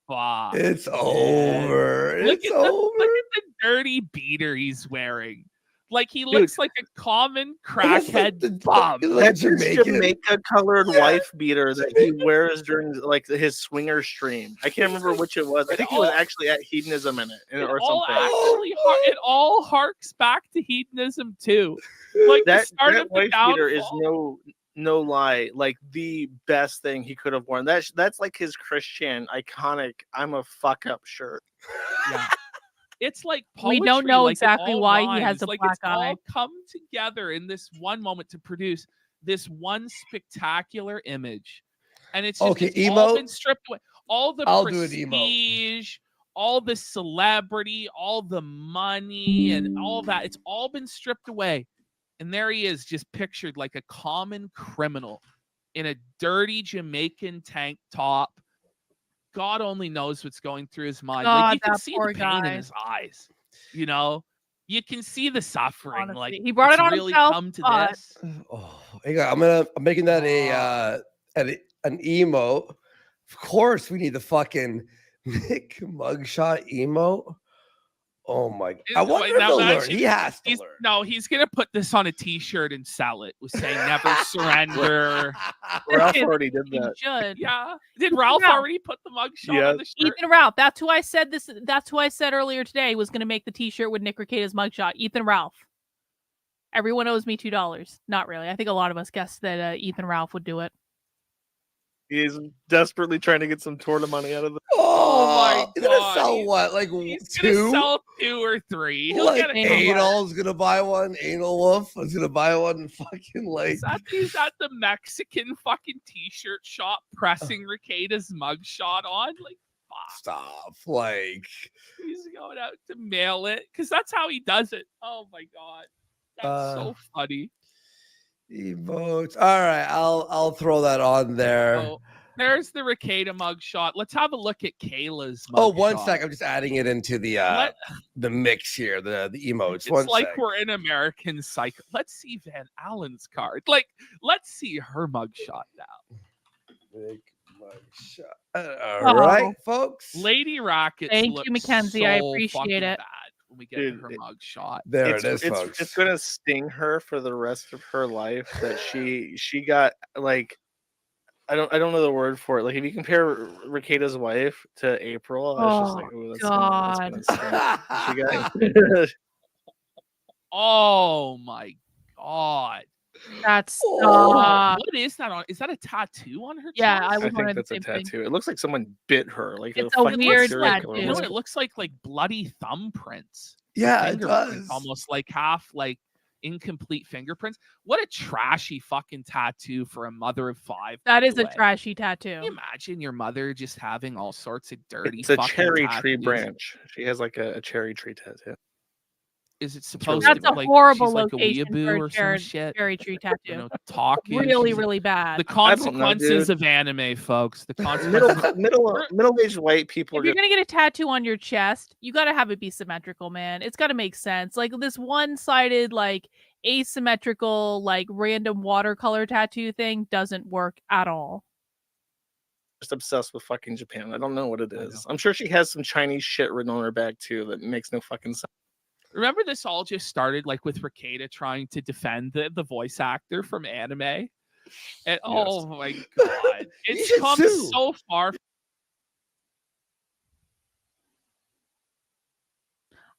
Speaker 11: fuck.
Speaker 13: It's
Speaker 11: man.
Speaker 13: over.
Speaker 11: Look
Speaker 13: It's
Speaker 11: at the,
Speaker 13: over.
Speaker 11: look at the dirty beater he's wearing. Like he looks like a common crackhead bum.
Speaker 14: That's his Jamaica colored wife beater that he wears during like his swinger stream. I can't remember which it was. I think he was actually at hedonism in it or something.
Speaker 11: It all harks back to hedonism too. Like the
Speaker 14: That
Speaker 11: start of the
Speaker 14: wife beater is
Speaker 11: downfall.
Speaker 14: no lie, like the best thing he could have worn. That's like his Christian iconic I'm a fuck up shirt.
Speaker 11: Yeah. It's like
Speaker 2: We
Speaker 11: poetry,
Speaker 2: don't know
Speaker 11: like, it
Speaker 2: exactly
Speaker 11: all
Speaker 2: why he
Speaker 11: rhymes.
Speaker 2: has a
Speaker 11: like
Speaker 2: black
Speaker 11: it's
Speaker 2: eye.
Speaker 11: all come together in this one moment to produce this one spectacular image, and it's just
Speaker 13: Okay,
Speaker 11: it's all
Speaker 13: emote?
Speaker 11: been stripped away. All the
Speaker 13: I'll do an emote.
Speaker 11: prestige, all the celebrity, all the money, and all that. It's all been stripped away, and there he is, just pictured like a common criminal in a dirty Jamaican tank top. God only knows what's going through his mind.
Speaker 2: God,
Speaker 11: like you can
Speaker 2: that
Speaker 11: see
Speaker 2: poor
Speaker 11: the pain
Speaker 2: guy.
Speaker 11: in his eyes. You know, you can see the suffering.
Speaker 2: Honestly,
Speaker 11: like
Speaker 2: he brought
Speaker 11: it's
Speaker 2: it on
Speaker 11: really
Speaker 2: himself,
Speaker 11: come to
Speaker 2: but-
Speaker 11: this.
Speaker 13: Oh, hang on. I'm making that an emote. Of course, we need the fucking Nick mugshot emote. Oh my! I wonder if
Speaker 11: Now
Speaker 13: he'll learn.
Speaker 11: imagine-
Speaker 13: He has to
Speaker 11: he's,
Speaker 13: learn.
Speaker 11: No, he's gonna put this on a T-shirt and sell it with saying "Never surrender."
Speaker 14: Ralph already did
Speaker 2: He
Speaker 14: that.
Speaker 2: should.
Speaker 11: Yeah, did Ralph
Speaker 2: Ralph.
Speaker 11: already put the mugshot
Speaker 14: Yeah.
Speaker 11: on the shirt?
Speaker 2: Ethan Ralph. That's who I said this. That's who I said earlier today was going to make the T-shirt with Nick Rekieta's mugshot. Ethan Ralph. Everyone owes me $2. Not really. I think a lot of us guessed that Ethan Ralph would do it.
Speaker 14: He's desperately trying to get some Torta money out of the.
Speaker 11: Oh my
Speaker 13: He's gonna
Speaker 11: God,
Speaker 13: sell
Speaker 11: he's-
Speaker 13: what? Like
Speaker 11: He's gonna
Speaker 13: two?
Speaker 11: sell 2 or 3. He'll
Speaker 13: Like
Speaker 11: get a couple.
Speaker 13: Anal's gonna buy one. Anal Wolf is gonna buy one. Fucking like.
Speaker 11: He's at the Mexican fucking T-shirt shop pressing Rekieta's mugshot on. Like, fuck.
Speaker 13: Stop. Like.
Speaker 11: He's going out to mail it because that's how he does it. Oh my god, that's so funny.
Speaker 13: Emotes. All right, I'll throw that on there.
Speaker 11: Oh, there's the Rekieta mugshot. Let's have a look at Kayla's.
Speaker 13: Oh, one
Speaker 11: mugshot.
Speaker 13: sec. I'm just adding it into the the mix here. The emotes.
Speaker 11: It's
Speaker 13: One
Speaker 11: like
Speaker 13: sec.
Speaker 11: we're in American Psycho. Let's see Van Allen's card. Like, let's see her mugshot now.
Speaker 13: Big mugshot. All right, folks.
Speaker 11: Lady Rockets.
Speaker 2: Thank
Speaker 11: look
Speaker 2: you, Mackenzie. I
Speaker 11: so
Speaker 2: appreciate
Speaker 11: fucking
Speaker 2: it.
Speaker 11: Bad when we get to her mugshot.
Speaker 13: There it is, folks.
Speaker 14: It's gonna sting her for the rest of her life that she got like I don't know the word for it. Like if you compare Rekieta's wife to April, I was just like,
Speaker 2: Oh
Speaker 14: oh, that's
Speaker 2: God.
Speaker 14: She got
Speaker 11: Oh my god.
Speaker 2: That's
Speaker 11: What is that on? Is that a tattoo on her
Speaker 2: Yeah,
Speaker 11: chest?
Speaker 2: I
Speaker 14: I
Speaker 2: was
Speaker 14: think
Speaker 2: wondering the
Speaker 14: that's a
Speaker 2: same thing.
Speaker 14: tattue. It looks like someone bit her, like
Speaker 2: It's
Speaker 14: a
Speaker 2: a
Speaker 14: fucking
Speaker 2: weird
Speaker 14: serial
Speaker 2: tattoo.
Speaker 14: killer.
Speaker 11: You know what?
Speaker 14: almost.
Speaker 11: It looks like bloody thumbprints.
Speaker 13: Yeah, it
Speaker 11: Fingerprints,
Speaker 13: does.
Speaker 11: almost like half like incomplete fingerprints. What a trashy fucking tattoo for a mother of 5.
Speaker 2: That
Speaker 11: by
Speaker 2: is
Speaker 11: the
Speaker 2: a
Speaker 11: way.
Speaker 2: trashy
Speaker 11: Can
Speaker 2: tattoo.
Speaker 11: you imagine your mother just having all sorts of dirty
Speaker 14: It's a
Speaker 11: fucking
Speaker 14: cherry tree
Speaker 11: tattoos?
Speaker 14: branch. She has like a cherry tree tattoo.
Speaker 11: Is it
Speaker 14: It's
Speaker 11: supposed
Speaker 14: really
Speaker 11: to
Speaker 2: That's
Speaker 11: be
Speaker 2: a
Speaker 11: like
Speaker 2: horrible
Speaker 11: she's like a
Speaker 2: location for
Speaker 11: weeaboo
Speaker 2: a
Speaker 11: or some shit?
Speaker 2: cherry tree
Speaker 11: You
Speaker 2: tattoo.
Speaker 11: know, talking.
Speaker 2: Really,
Speaker 11: She's
Speaker 2: really bad.
Speaker 11: the
Speaker 14: I don't know,
Speaker 11: consequences
Speaker 14: dude.
Speaker 11: of anime, folks. The consequences.
Speaker 14: Middle-aged white people
Speaker 2: If
Speaker 14: are
Speaker 2: you're
Speaker 14: gonna
Speaker 2: gonna get a tattoo on your chest, you gotta have it be symmetrical, man. It's gotta make sense. Like this one-sided, like asymmetrical, like random watercolor tattoo thing doesn't work at all.
Speaker 14: just obsessed with fucking Japan. I don't know what it is. I'm sure she has some Chinese shit written on her back too that makes no fucking sense.
Speaker 11: Remember, this all just started like with Rekieta trying to defend the voice actor from anime. And oh my god, it's
Speaker 13: should
Speaker 11: come
Speaker 13: sue.
Speaker 11: so far.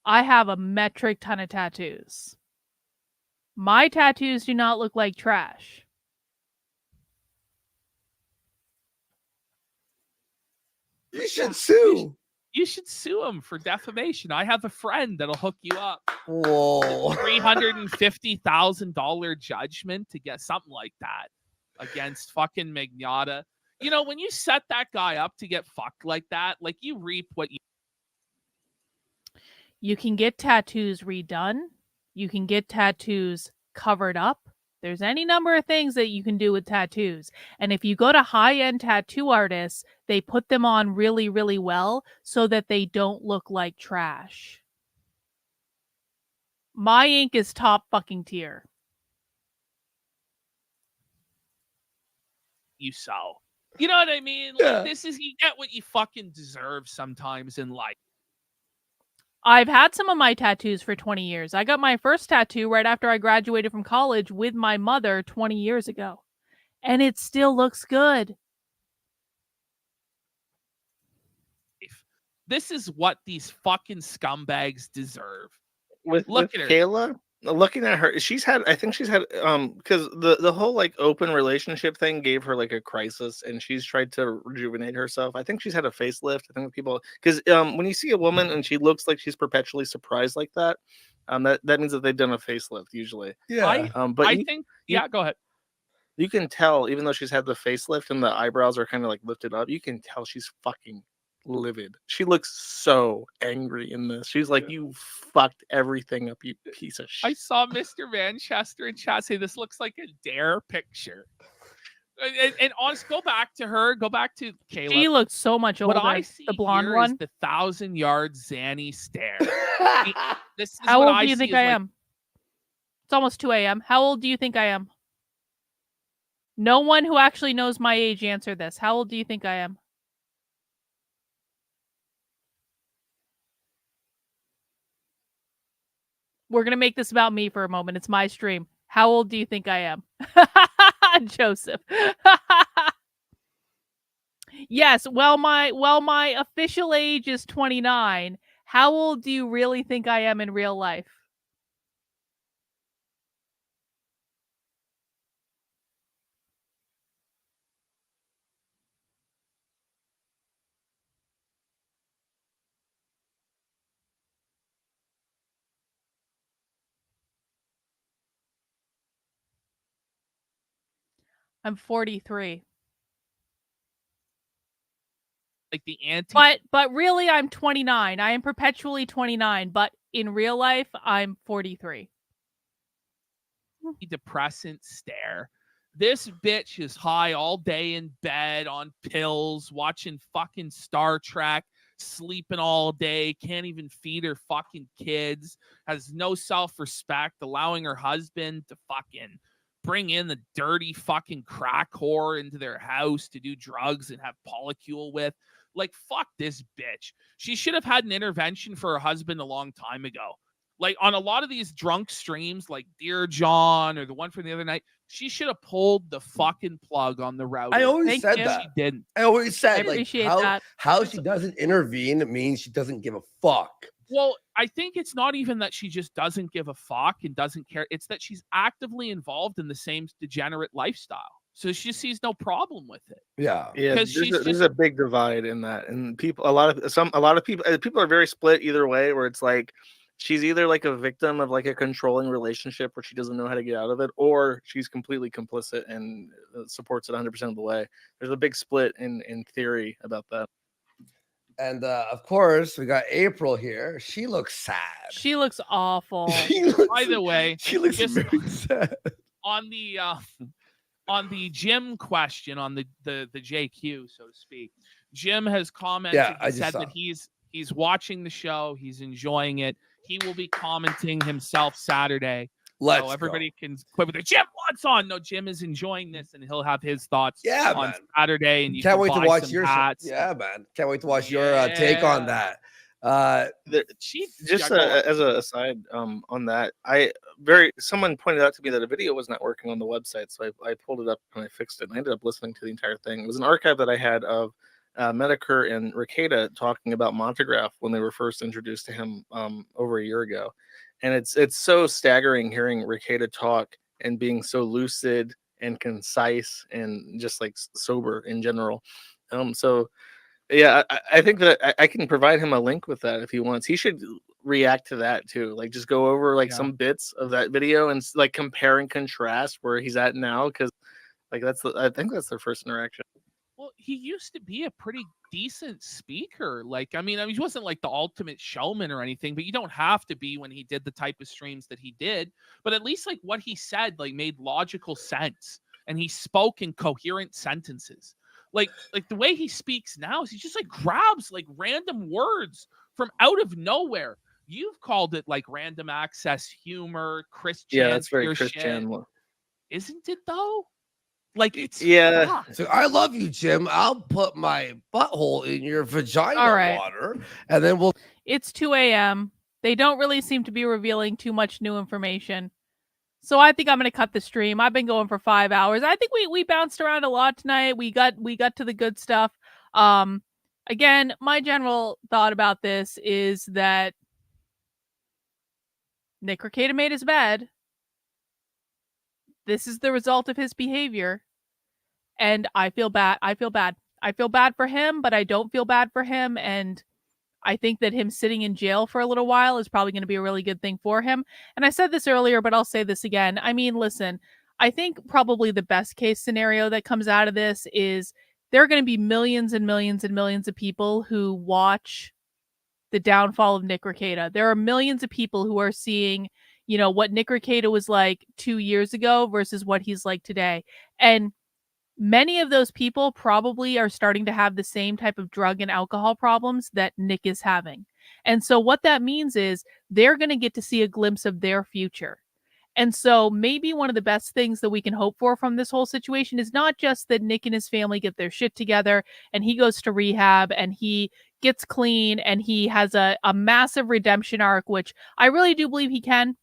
Speaker 2: I have a metric ton of tattoos. My tattoos do not look like trash.
Speaker 13: You should sue.
Speaker 11: You should sue him for defamation. I have a friend that'll hook you up.
Speaker 13: Whoa.
Speaker 11: $350,000 judgment to get something like that against fucking Mignata. You know, when you set that guy up to get fucked like that, like you reap what you.
Speaker 2: You can get tattoos redone. You can get tattoos covered up. There's any number of things that you can do with tattoos. And if you go to high-end tattoo artists, they put them on really, really well so that they don't look like trash. My ink is top fucking tier.
Speaker 11: You sell. You know what I mean? Like
Speaker 13: Yeah.
Speaker 11: this is, you get what you fucking deserve sometimes in life.
Speaker 2: I've had some of my tattoos for 20 years. I got my first tattoo right after I graduated from college with my mother 20 years ago. And it still looks good.
Speaker 11: This is what these fucking scumbags deserve.
Speaker 14: With
Speaker 11: Look at her.
Speaker 14: Kayla, looking at her, I think she's had because the whole like open relationship thing gave her like a crisis, and she's tried to rejuvenate herself. I think she's had a facelift. I think people, because when you see a woman and she looks like she's perpetually surprised like that, that means that they've done a facelift usually.
Speaker 13: Yeah.
Speaker 14: But
Speaker 11: I think, yeah, go ahead.
Speaker 14: You can tell, even though she's had the facelift and the eyebrows are kind of like lifted up, you can tell she's fucking livid. She looks so angry in this. She's like, "You fucked everything up, you piece of shit."
Speaker 11: I saw Mr. Manchester in chat say this looks like a Dare picture. And honest, go back to her. Go back to Caleb.
Speaker 2: She looks so much older.
Speaker 11: What I see
Speaker 2: the blonde
Speaker 11: here
Speaker 2: one.
Speaker 11: is the 1,000-yard Zanny stare. This is
Speaker 2: How
Speaker 11: what
Speaker 2: old
Speaker 11: I
Speaker 2: do you
Speaker 11: see
Speaker 2: think
Speaker 11: as,
Speaker 2: I
Speaker 11: like,
Speaker 2: am? It's almost 2 a.m. How old do you think I am? No one who actually knows my age answer this. How old do you think I am? We're going to make this about me for a moment. It's my stream. How old do you think I am? Joseph. Yes, my official age is 29. How old do you really think I am in real life? I'm 43.
Speaker 11: like the anti.
Speaker 2: But really I'm 29. I am perpetually 29, but in real life I'm 43.
Speaker 11: Depressant stare. This bitch is high all day in bed on pills, watching fucking Star Trek, sleeping all day, can't even feed her fucking kids, has no self-respect, allowing her husband to fucking bring in the dirty fucking crack whore into their house to do drugs and have polycule with. Like, fuck this bitch. She should have had an intervention for her husband a long time ago. Like on a lot of these drunk streams, like Dear John or the one from the other night, she should have pulled the fucking plug on the router.
Speaker 13: I always
Speaker 2: Thank
Speaker 13: said
Speaker 2: you.
Speaker 13: that.
Speaker 11: She didn't.
Speaker 13: I always
Speaker 2: I
Speaker 13: said, like,
Speaker 2: appreciate
Speaker 13: how
Speaker 2: that.
Speaker 13: she doesn't intervene means she doesn't give a fuck.
Speaker 11: Well, I think it's not even that she just doesn't give a fuck and doesn't care. It's that she's actively involved in the same degenerate lifestyle. So she sees no problem with it.
Speaker 13: Yeah.
Speaker 14: Yeah,
Speaker 11: Because she's
Speaker 14: there's
Speaker 11: just
Speaker 14: a big divide in that, and people, a lot of people are very split either way. Where it's like she's either like a victim of like a controlling relationship where she doesn't know how to get out of it, or she's completely complicit and supports it 100% of the way. There's a big split in theory about that.
Speaker 13: And of course, we got April here. She looks sad.
Speaker 2: She looks awful.
Speaker 11: By the way,
Speaker 13: she looks
Speaker 11: just
Speaker 13: very sad.
Speaker 11: on the Jim question, on the JQ, so to speak, Jim has commented.
Speaker 13: Yeah, I
Speaker 11: He
Speaker 13: just
Speaker 11: said
Speaker 13: saw.
Speaker 11: that he's watching the show, he's enjoying it. He will be commenting himself Saturday.
Speaker 13: Let's
Speaker 11: so everybody can quit with it. Jim, what's on? No, Jim is enjoying this, and he'll have his thoughts on
Speaker 13: man.
Speaker 11: Saturday. And you
Speaker 13: Can't
Speaker 11: can
Speaker 13: wait to
Speaker 11: buy
Speaker 13: watch
Speaker 11: some
Speaker 13: your
Speaker 11: hats.
Speaker 13: yeah, man. Can't wait to watch your take on that.
Speaker 14: Just
Speaker 11: Yeah,
Speaker 14: as a aside on that, someone pointed out to me that a video was not working on the website, so I pulled it up and I fixed it. And I ended up listening to the entire thing. It was an archive that I had of Medicare and Rekieta talking about Montegraph when they were first introduced to him over a year ago, and it's so staggering hearing Rekieta talk and being so lucid and concise and just like sober in general. So yeah, I think that I can provide him a link with that if he wants. He should react to that too. Like just go over like some bits of that video and like compare and contrast where he's at now, because like I think that's their first interaction.
Speaker 11: Well, he used to be a pretty decent speaker. Like, I mean, he wasn't like the ultimate showman or anything, but you don't have to be when he did the type of streams that he did. But at least like what he said, like made logical sense, and he spoke in coherent sentences. Like the way he speaks now is he just like grabs like random words from out of nowhere. You've called it like random access humor, Chris Chan.
Speaker 14: Yeah, that's very Chris Chan.
Speaker 11: Isn't it though? Like it's
Speaker 13: So I love you, Jim. I'll put my butthole in your vagina
Speaker 2: All right.
Speaker 13: water, and then we'll.
Speaker 2: It's 2 a.m. They don't really seem to be revealing too much new information. So I think I'm going to cut the stream. I've been going for 5 hours. I think we bounced around a lot tonight. We got to the good stuff. Again, my general thought about this is that Nick Rekieta made his bed. This is the result of his behavior. And I feel bad. I feel bad for him, but I don't feel bad for him. And I think that him sitting in jail for a little while is probably going to be a really good thing for him. And I said this earlier, but I'll say this again. I mean, listen, I think probably the best case scenario that comes out of this is there are going to be millions and millions and millions of people who watch the downfall of Nick Rekieta. There are millions of people who are seeing, you know, what Nick Rekieta was like 2 years ago versus what he's like today. And many of those people probably are starting to have the same type of drug and alcohol problems that Nick is having. And so what that means is they're going to get to see a glimpse of their future. And so maybe one of the best things that we can hope for from this whole situation is not just that Nick and his family get their shit together and he goes to rehab and he gets clean and he has a massive redemption arc, which I really do believe he can.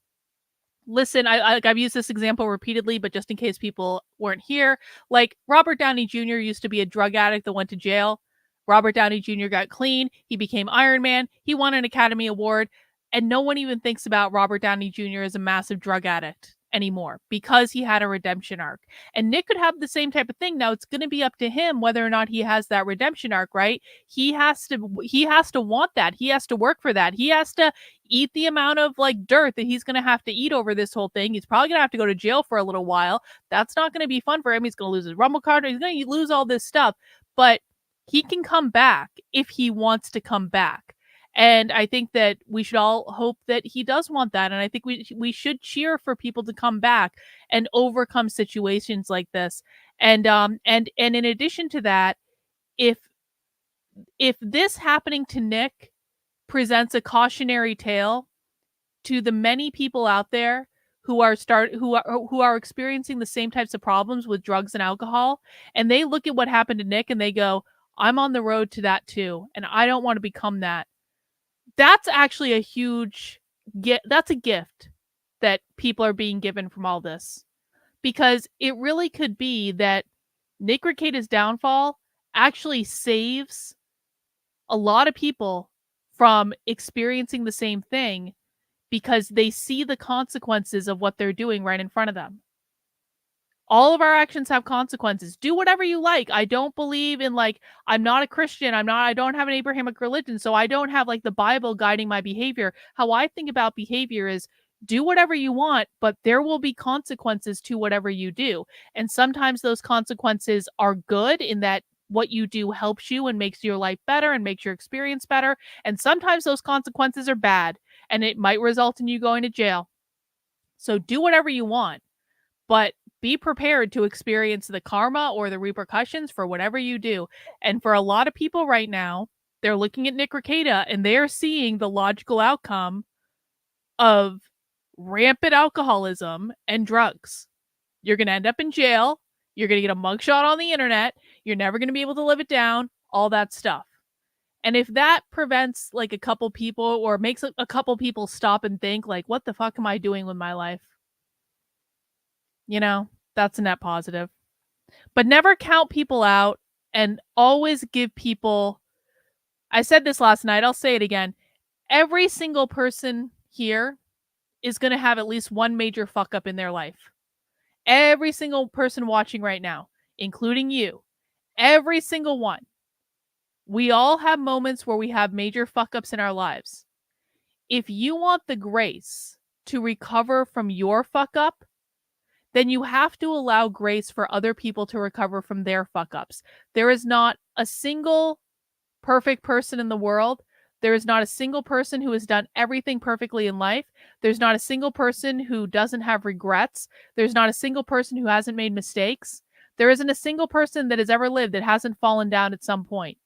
Speaker 2: Listen, I've used this example repeatedly, but just in case people weren't here, like Robert Downey Jr. used to be a drug addict that went to jail. Robert Downey Jr. got clean. He became Iron Man. He won an Academy Award. And no one even thinks about Robert Downey Jr. as a massive drug addict anymore because he had a redemption arc. And Nick could have the same type of thing. Now it's going to be up to him whether or not he has that redemption arc, right? He has to want that. He has to work for that. He has to eat the amount of like dirt that he's going to have to eat over this whole thing. He's probably going to have to go to jail for a little while. That's not going to be fun for him. He's going to lose his Rumble card. He's going to lose all this stuff, but he can come back if he wants to come back. And I think that we should all hope that he does want that. And I think we should cheer for people to come back and overcome situations like this. And in addition to that, if this happening to Nick presents a cautionary tale to the many people out there who are experiencing the same types of problems with drugs and alcohol, and they look at what happened to Nick and they go, I'm on the road to that too, and I don't want to become that. That's actually a huge that's a gift that people are being given from all this, because it really could be that Nick Rekieta's downfall actually saves a lot of people from experiencing the same thing because they see the consequences of what they're doing right in front of them. All of our actions have consequences. Do whatever you like. I don't believe in, like, I'm not a Christian. I don't have an Abrahamic religion. So I don't have like the Bible guiding my behavior. How I think about behavior is do whatever you want, but there will be consequences to whatever you do. And sometimes those consequences are good in that what you do helps you and makes your life better and makes your experience better. And sometimes those consequences are bad and it might result in you going to jail. So do whatever you want, but be prepared to experience the karma or the repercussions for whatever you do. And for a lot of people right now, they're looking at Nick Rekieta and they're seeing the logical outcome of rampant alcoholism and drugs. You're going to end up in jail. You're going to get a mugshot on the internet. You're never going to be able to live it down, all that stuff. And if that prevents like a couple people or makes a couple people stop and think like, what the fuck am I doing with my life? You know, that's a net positive. But never count people out and always give people. I said this last night, I'll say it again. Every single person here is going to have at least one major fuck up in their life. Every single person watching right now, including you, every single one. We all have moments where we have major fuck ups in our lives. If you want the grace to recover from your fuck up, then you have to allow grace for other people to recover from their fuck ups. There is not a single perfect person in the world. There is not a single person who has done everything perfectly in life. There's not a single person who doesn't have regrets. There's not a single person who hasn't made mistakes. There isn't a single person that has ever lived that hasn't fallen down at some point.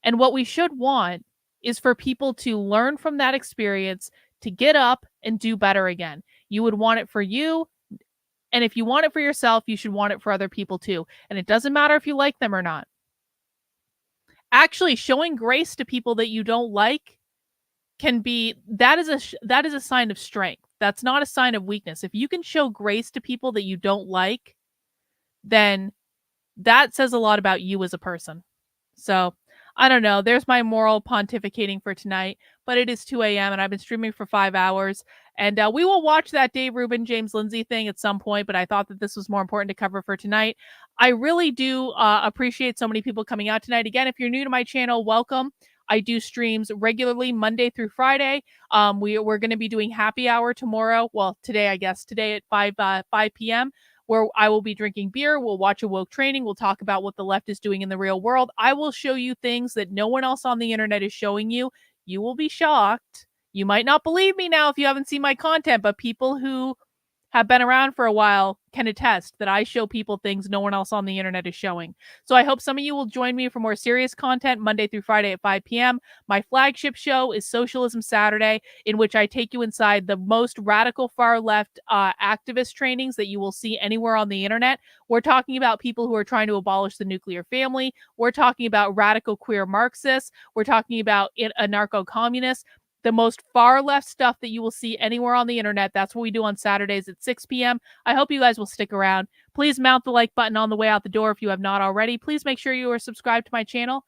Speaker 2: And what we should want is for people to learn from that experience, to get up and do better again. You would want it for you. And if you want it for yourself, you should want it for other people too. And it doesn't matter if you like them or not. Actually, showing grace to people that you don't like that is a sign of strength. That's not a sign of weakness. If you can show grace to people that you don't like, then that says a lot about you as a person. So, I don't know. There's my moral pontificating for tonight, but it is 2 a.m. and I've been streaming for 5 hours. And we will watch that Dave Rubin, James Lindsay thing at some point, but I thought that this was more important to cover for tonight. I really do appreciate so many people coming out tonight. Again, if you're new to my channel, welcome. I do streams regularly Monday through Friday. We're going to be doing happy hour tomorrow. Well, today, I guess. Today at 5 p.m., where I will be drinking beer. We'll watch Unwoke training. We'll talk about what the left is doing in the real world. I will show you things that no one else on the internet is showing you. You will be shocked. You might not believe me now if you haven't seen my content, but people who have been around for a while can attest that I show people things no one else on the internet is showing. So I hope some of you will join me for more serious content Monday through Friday at 5 p.m. My flagship show is Socialism Saturday, in which I take you inside the most radical far left activist trainings that you will see anywhere on the internet. We're talking about people who are trying to abolish the nuclear family. We're talking about radical queer Marxists. We're talking about anarcho-communists. The most far left stuff that you will see anywhere on the internet. That's what we do on Saturdays at 6 p.m. I hope you guys will stick around. Please mount the like button on the way out the door if you have not already. Please make sure you are subscribed to my channel.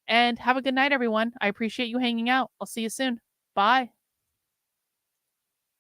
Speaker 2: And have a good night, everyone. I appreciate you hanging out. I'll see you soon. Bye.